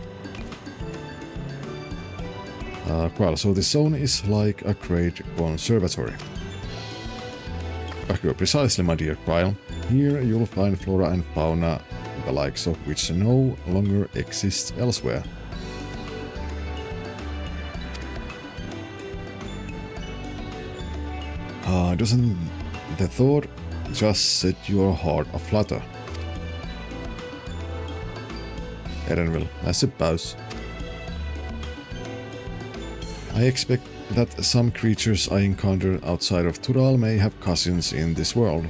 S1: Well, so this zone is like a great conservatory. Kakiwa, precisely, my dear Quail. Here you'll find flora and fauna, the likes of which no longer exist elsewhere. Doesn't the thought just set your heart aflutter? Erenville, I suppose. I expect that some creatures I encounter outside of Tural may have cousins in this world.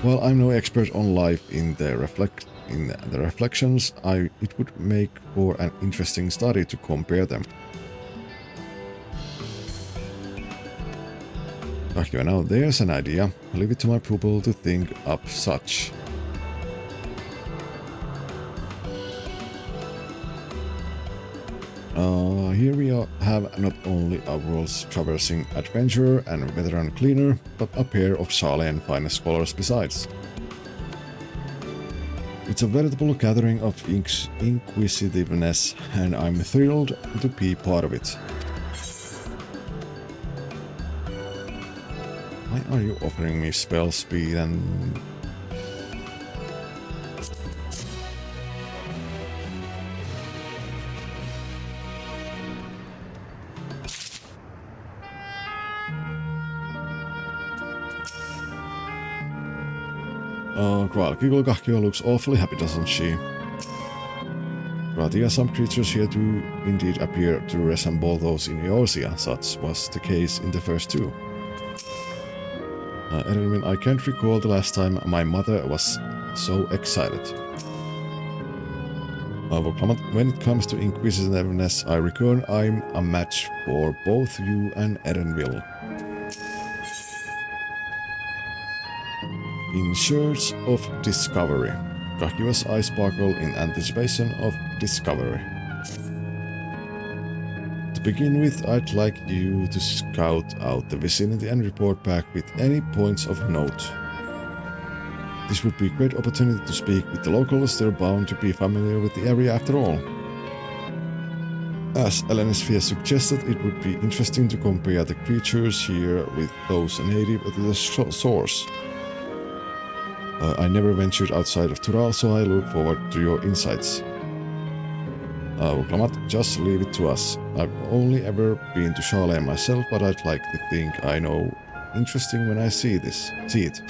S1: While I'm no expert on life in the reflections, it would make for an interesting study to compare them. Okay, now there's an idea. I'll leave it to my pupil to think up such. Here we have not only a world's traversing adventurer and veteran cleaner, but a pair of Sharlayan finest scholars besides. It's a veritable gathering of inquisitiveness, and I'm thrilled to be part of it. Why are you offering me spell speed and... Well, Giggle looks awfully happy, doesn't she? Gratia, some creatures here do indeed appear to resemble those in Eorzea. Such was the case in the first two. Erenville, I can't recall the last time my mother was so excited. When it comes to inquisitiveness, I reckon I'm a match for both you and Erenville. In search of discovery. Kakiwa's eyes sparkle in anticipation of discovery. To begin with, I'd like you to scout out the vicinity and report back with any points of note. This would be a great opportunity to speak with the locals. They're bound to be familiar with the area after all. As Elenisphia suggested, it would be interesting to compare the creatures here with those native to the source. I never ventured outside of Tural, so I look forward to your insights. Wuklamat, just leave it to us. I've only ever been to Sharlayan myself, but I'd like to think I know interesting when I see it.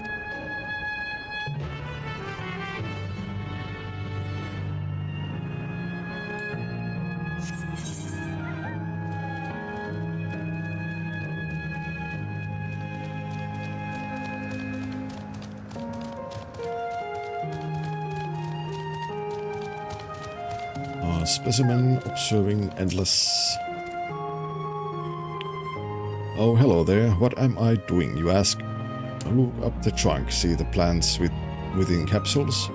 S1: Specimen observing endless. Oh, hello there. What am I doing, you ask? Look up the trunk, see the plants within capsules.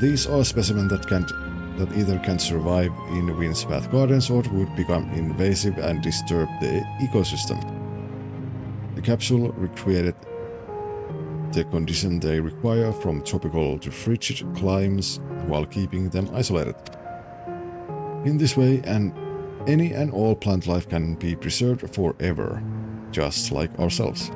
S1: These are specimens that either can survive in Windspath Gardens or would become invasive and disturb the ecosystem. The capsule recreated the condition they require from tropical to frigid climes while keeping them isolated. In this way, any and all plant life can be preserved forever, just like ourselves.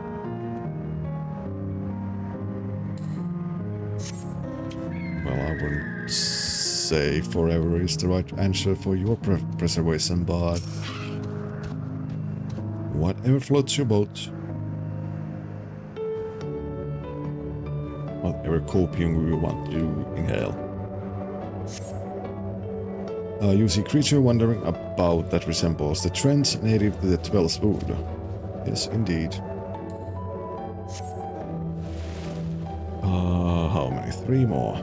S1: Well, I wouldn't say forever is the right answer for your preservation, but whatever floats your boat. Whatever copium we want to inhale. You see a creature wandering about that resembles the trends native to the 12th wood. Yes, indeed. How many? 3 more.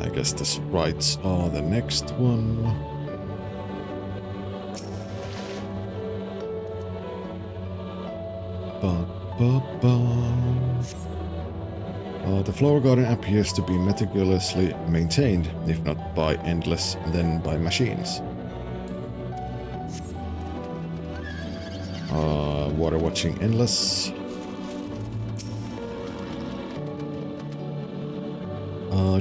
S1: I guess the sprites are the next one. The flower garden appears to be meticulously maintained, if not by Endless, then by machines. Water watching Endless.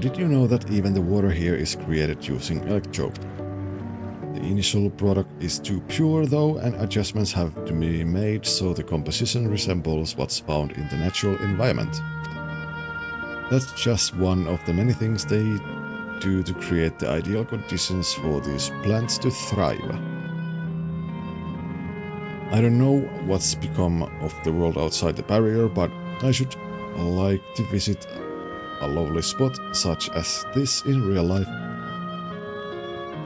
S1: Did you know that even the water here is created using electro? The initial product is too pure though, and adjustments have to be made so the composition resembles what's found in the natural environment. That's just one of the many things they do to create the ideal conditions for these plants to thrive. I don't know what's become of the world outside the barrier, but I should like to visit a lovely spot such as this in real life.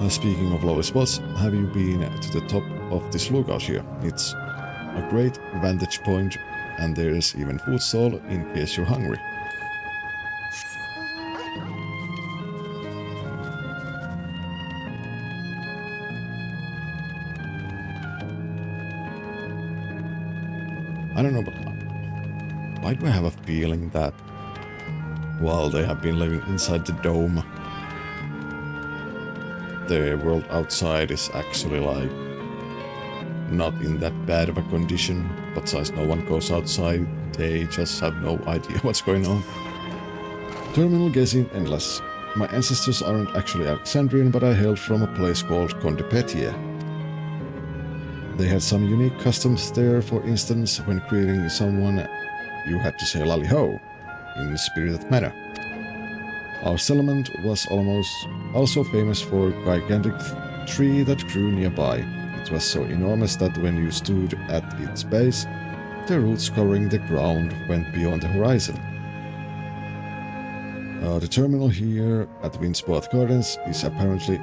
S1: Speaking of lovely spots, have you been to the top of this lookout here? It's a great vantage point, and there is even food stall in case you're hungry. I don't know, but why do I have a feeling that while they have been living inside the dome, the world outside is actually like not in that bad of a condition, but since no one goes outside, they just have no idea what's going on. Terminal guessing endless. My ancestors aren't actually Alexandrian, but I hailed from a place called Condepetier. They had some unique customs there. For instance, when greeting someone, you had to say lally-ho in a spirited manner. Our settlement was also famous for a gigantic tree that grew nearby. It was so enormous that when you stood at its base, the roots covering the ground went beyond the horizon. The terminal here at Windspath Gardens is apparently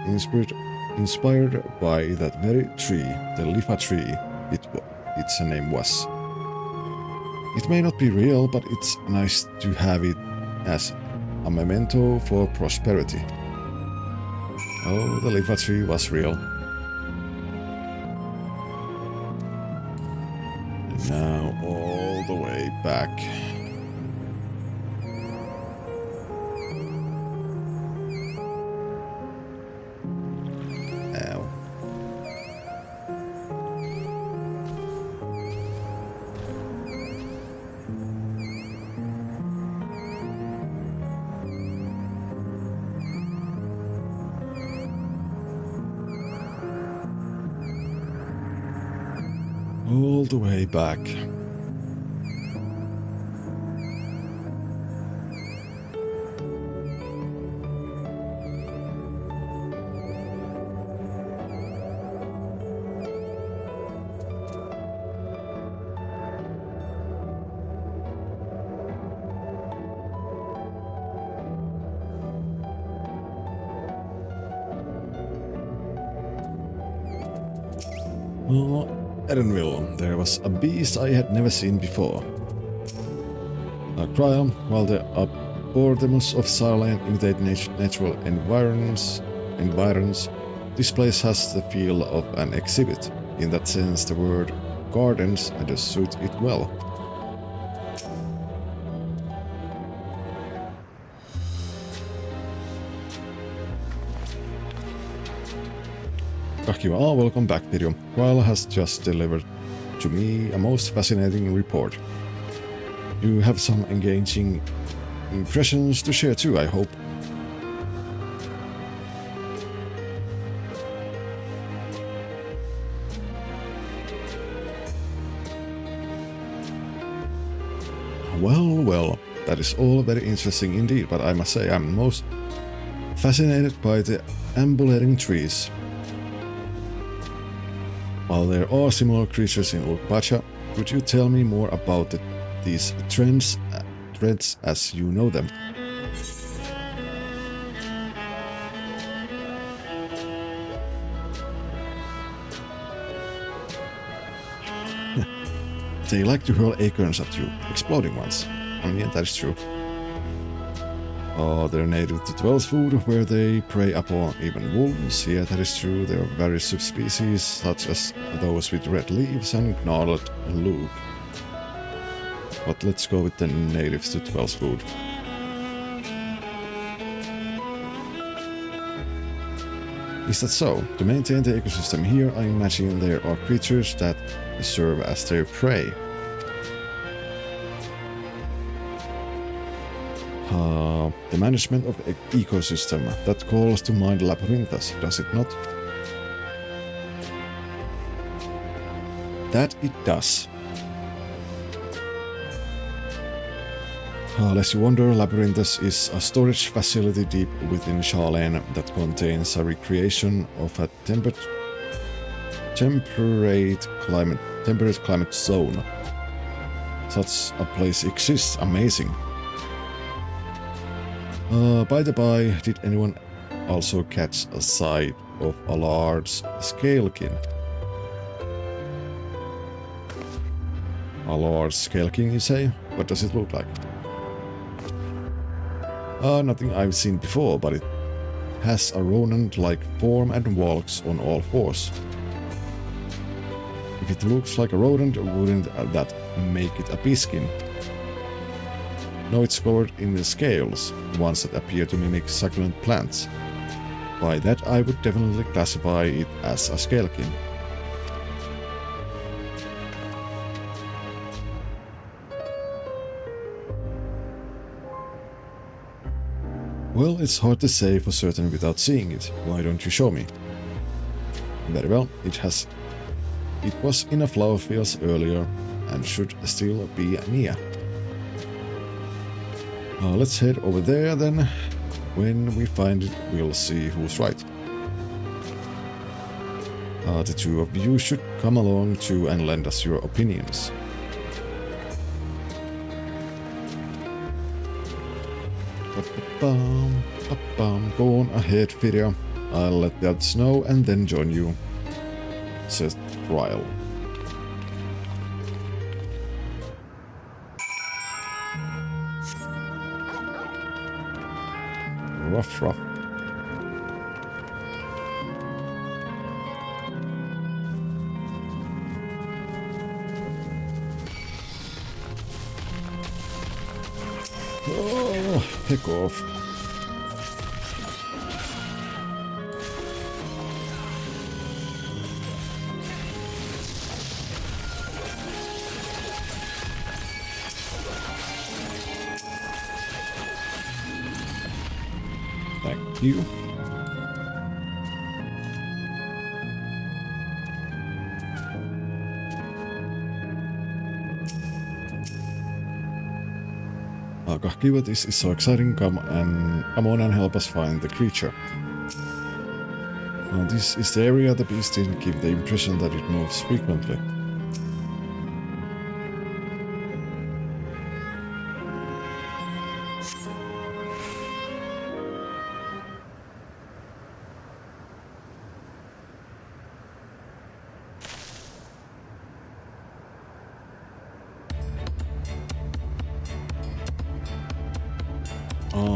S1: inspired by that very tree, the Lifa tree its name was. It may not be real, but it's nice to have it as a memento for prosperity. Oh, the Lifa tree was real. And now all the way back. All the way back. Oh, Edenville, there was a beast I had never seen before. A cryon, while the abordamus of Sarlan imitate natural environs, this place has the feel of an exhibit. In that sense, the word gardens does suit it well. Welcome back, video. Kyle has just delivered to me a most fascinating report. You have some engaging impressions to share too, I hope. Well, that is all very interesting indeed, but I must say I'm most fascinated by the ambulating trees. While there are similar creatures in Urkpacha, could you tell me more about these threads as you know them? They like to hurl acorns at you, exploding ones. I mean, that is true. They're native to 12 food, where they prey upon even wolves. Yeah, that is true. There are various subspecies, such as those with red leaves and gnarled loop. but let's go with the natives to 12 food. Is that so? To maintain the ecosystem here, I imagine there are creatures that serve as their prey. The management of ecosystem, that calls to mind Labyrinthus, does it not? That it does. Lest you wonder, Labyrinthus is a storage facility deep within Sharlayan that contains a recreation of a temperate climate zone. Such a place exists, amazing. By the by, did anyone also catch a sight of a large scalekin? A large scalekin, you say? What does it look like? Nothing I've seen before, but it has a rodent-like form and walks on all fours. If it looks like a rodent, wouldn't that make it a beaskin? No, it's covered in the scales, ones that appear to mimic succulent plants. By that I would definitely classify it as a scalekin. Well, it's hard to say for certain without seeing it. Why don't you show me? Very well, it was in a flower field earlier and should still be near. Let's head over there then. When we find it, we'll see who's right. The two of you should come along too and lend us your opinions. Go on ahead, Firia. I'll let the others know and then join you, says Trial. Rough. Oh, pick off. Thank you. Kahkiva, this is so exciting. Come on and help us find the creature. This is the area the beast didn't give the impression that it moves frequently.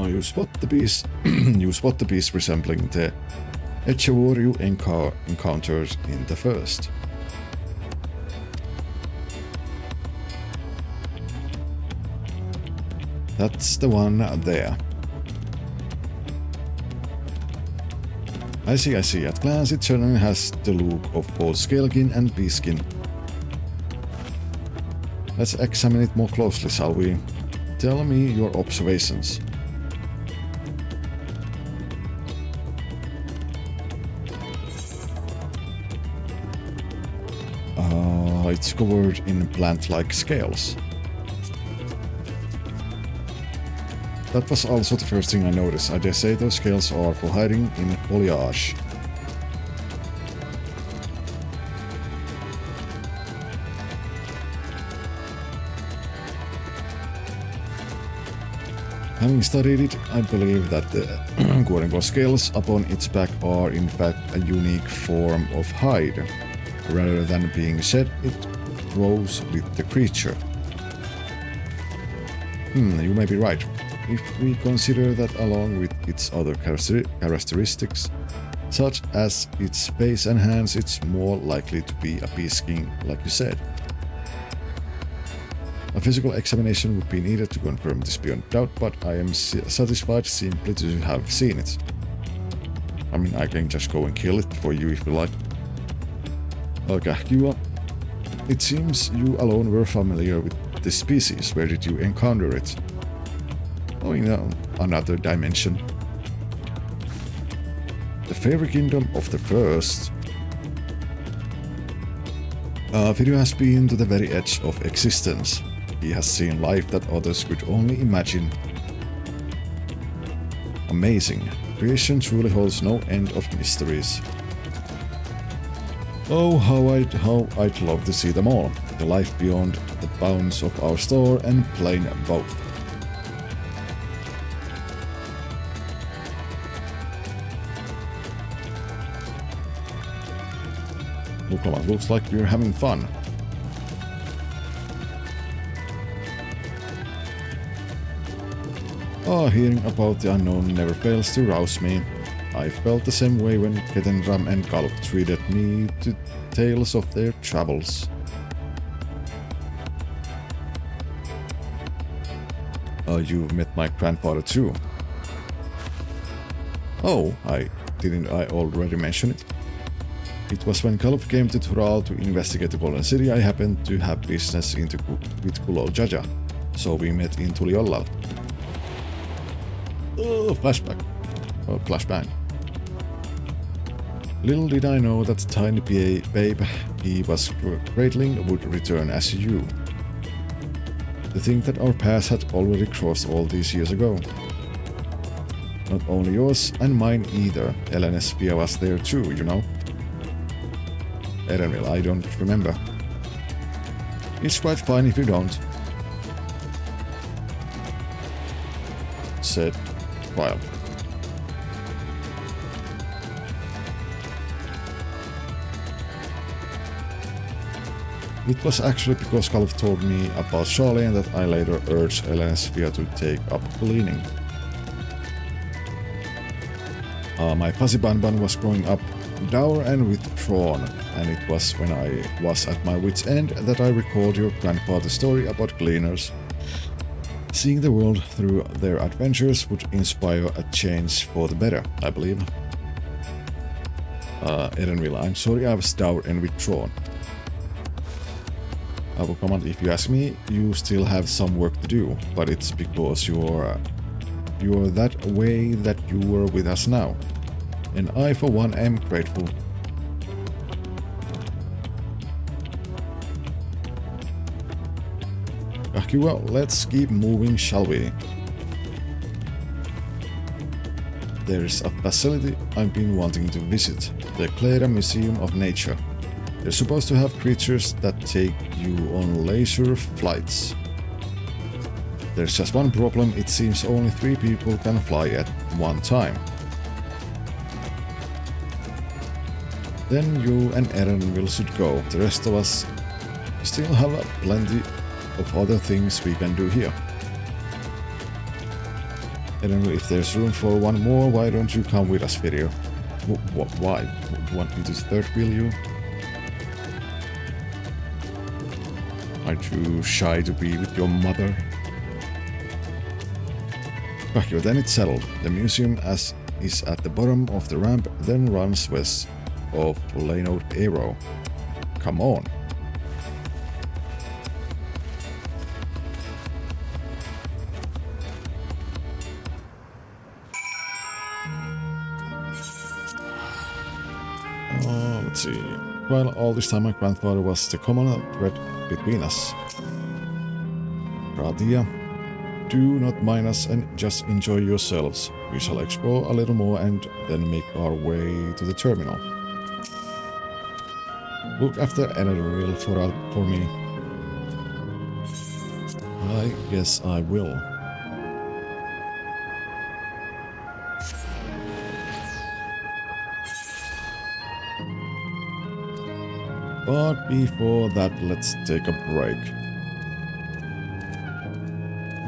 S1: You spot the beast. You spot the beast resembling the Echevor you encountered in the first. That's the one there. I see. At glance, it certainly has the look of both scalekin and beastskin. Let's examine it more closely, shall we? Tell me your observations. It's covered in plant-like scales. That was also the first thing I noticed. I dare say those scales are for hiding in foliage. Having studied it, I believe that the Gorengo scales upon its back are in fact a unique form of hide. Rather than being shed, it grows with the creature. You may be right. If we consider that along with its other characteristics, such as its face and hands, it's more likely to be a beastskin, like you said. A physical examination would be needed to confirm this beyond doubt, but I am satisfied simply to have seen it. I mean, I can just go and kill it for you if you like. Kahkiwa, it seems you alone were familiar with this species. Where did you encounter it? Oh, in another dimension. The Fairy Kingdom of the First. Video has been to the very edge of existence. He has seen life that others could only imagine. Amazing. Creation truly holds no end of mysteries. Oh, how I'd love to see them all. The life beyond the bounds of our store and plane both. Looks like we're having fun. Hearing about the unknown never fails to rouse me. I felt the same way when Ketenram and Gulf treated me to tales of their travels. You've met my grandfather too. Oh, didn't I already mention it? It was when Gulf came to Tural to investigate the Golden City. I happened to have business with Kulol Jaja, so we met in Tuliolal. Oh, flashback. Oh, flashbang. Little did I know that the tiny babe he was cradling would return as you. To think that our paths had already crossed all these years ago. Not only yours and mine either. Elenesvia was there too, you know. Erenville, I don't remember. It's quite fine if you don't. Said Wild. It was actually because Caliph told me about Charlene that I later urged Elenesvia to take up cleaning. My fuzzy Banban was growing up dour and withdrawn, and it was when I was at my wit's end that I recalled your grandfather's story about cleaners. Seeing the world through their adventures would inspire a change for the better, I believe. Erenville, I'm sorry I was dour and withdrawn. I will comment, if you ask me, you still have some work to do, but it's because you're that way that you were with us now. And I, for one, am grateful. Well, let's keep moving, shall we? There's a facility I've been wanting to visit, the Clara Museum of Nature. They're supposed to have creatures that take you on leisure flights. There's just one problem, it seems only 3 people can fly at one time. Then you and Erenville should go, the rest of us still have plenty of other things we can do here. And if there's room for one more, why don't you come with us, video? Why? Do you want me to third wheel you? Aren't you shy to be with your mother? Okay, then it's settled. The museum is at the bottom of the ramp, then runs west of Lenote Aero. Come on. Let's see. Well, all this time my grandfather was the common thread between us. Radia, do not mind us and just enjoy yourselves. We shall explore a little more and then make our way to the terminal. Look after Erenville for me. I guess I will. But before that, let's take a break.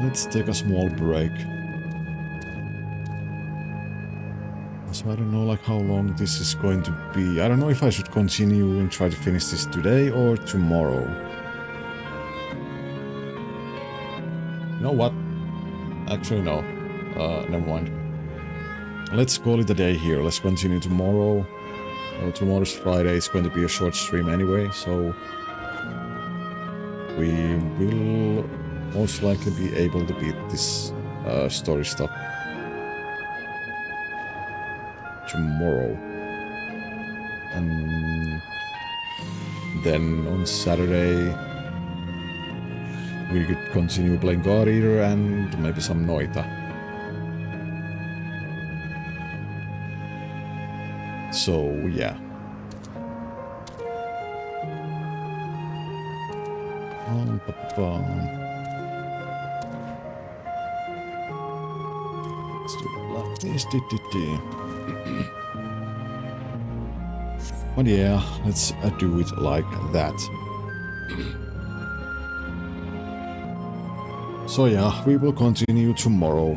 S1: Let's take a small break. So I don't know like how long this is going to be. I don't know if I should continue and try to finish this today or tomorrow. know what? Actually, no. Never mind. Let's call it a day here. Let's continue tomorrow. Tomorrow's Friday. It's going to be a short stream anyway, so we will most likely be able to beat this story stuff tomorrow. And then on Saturday we could continue playing God Eater and maybe some Noita. So yeah. Let's do it like this. But yeah, let's do it like that. So yeah, we will continue tomorrow.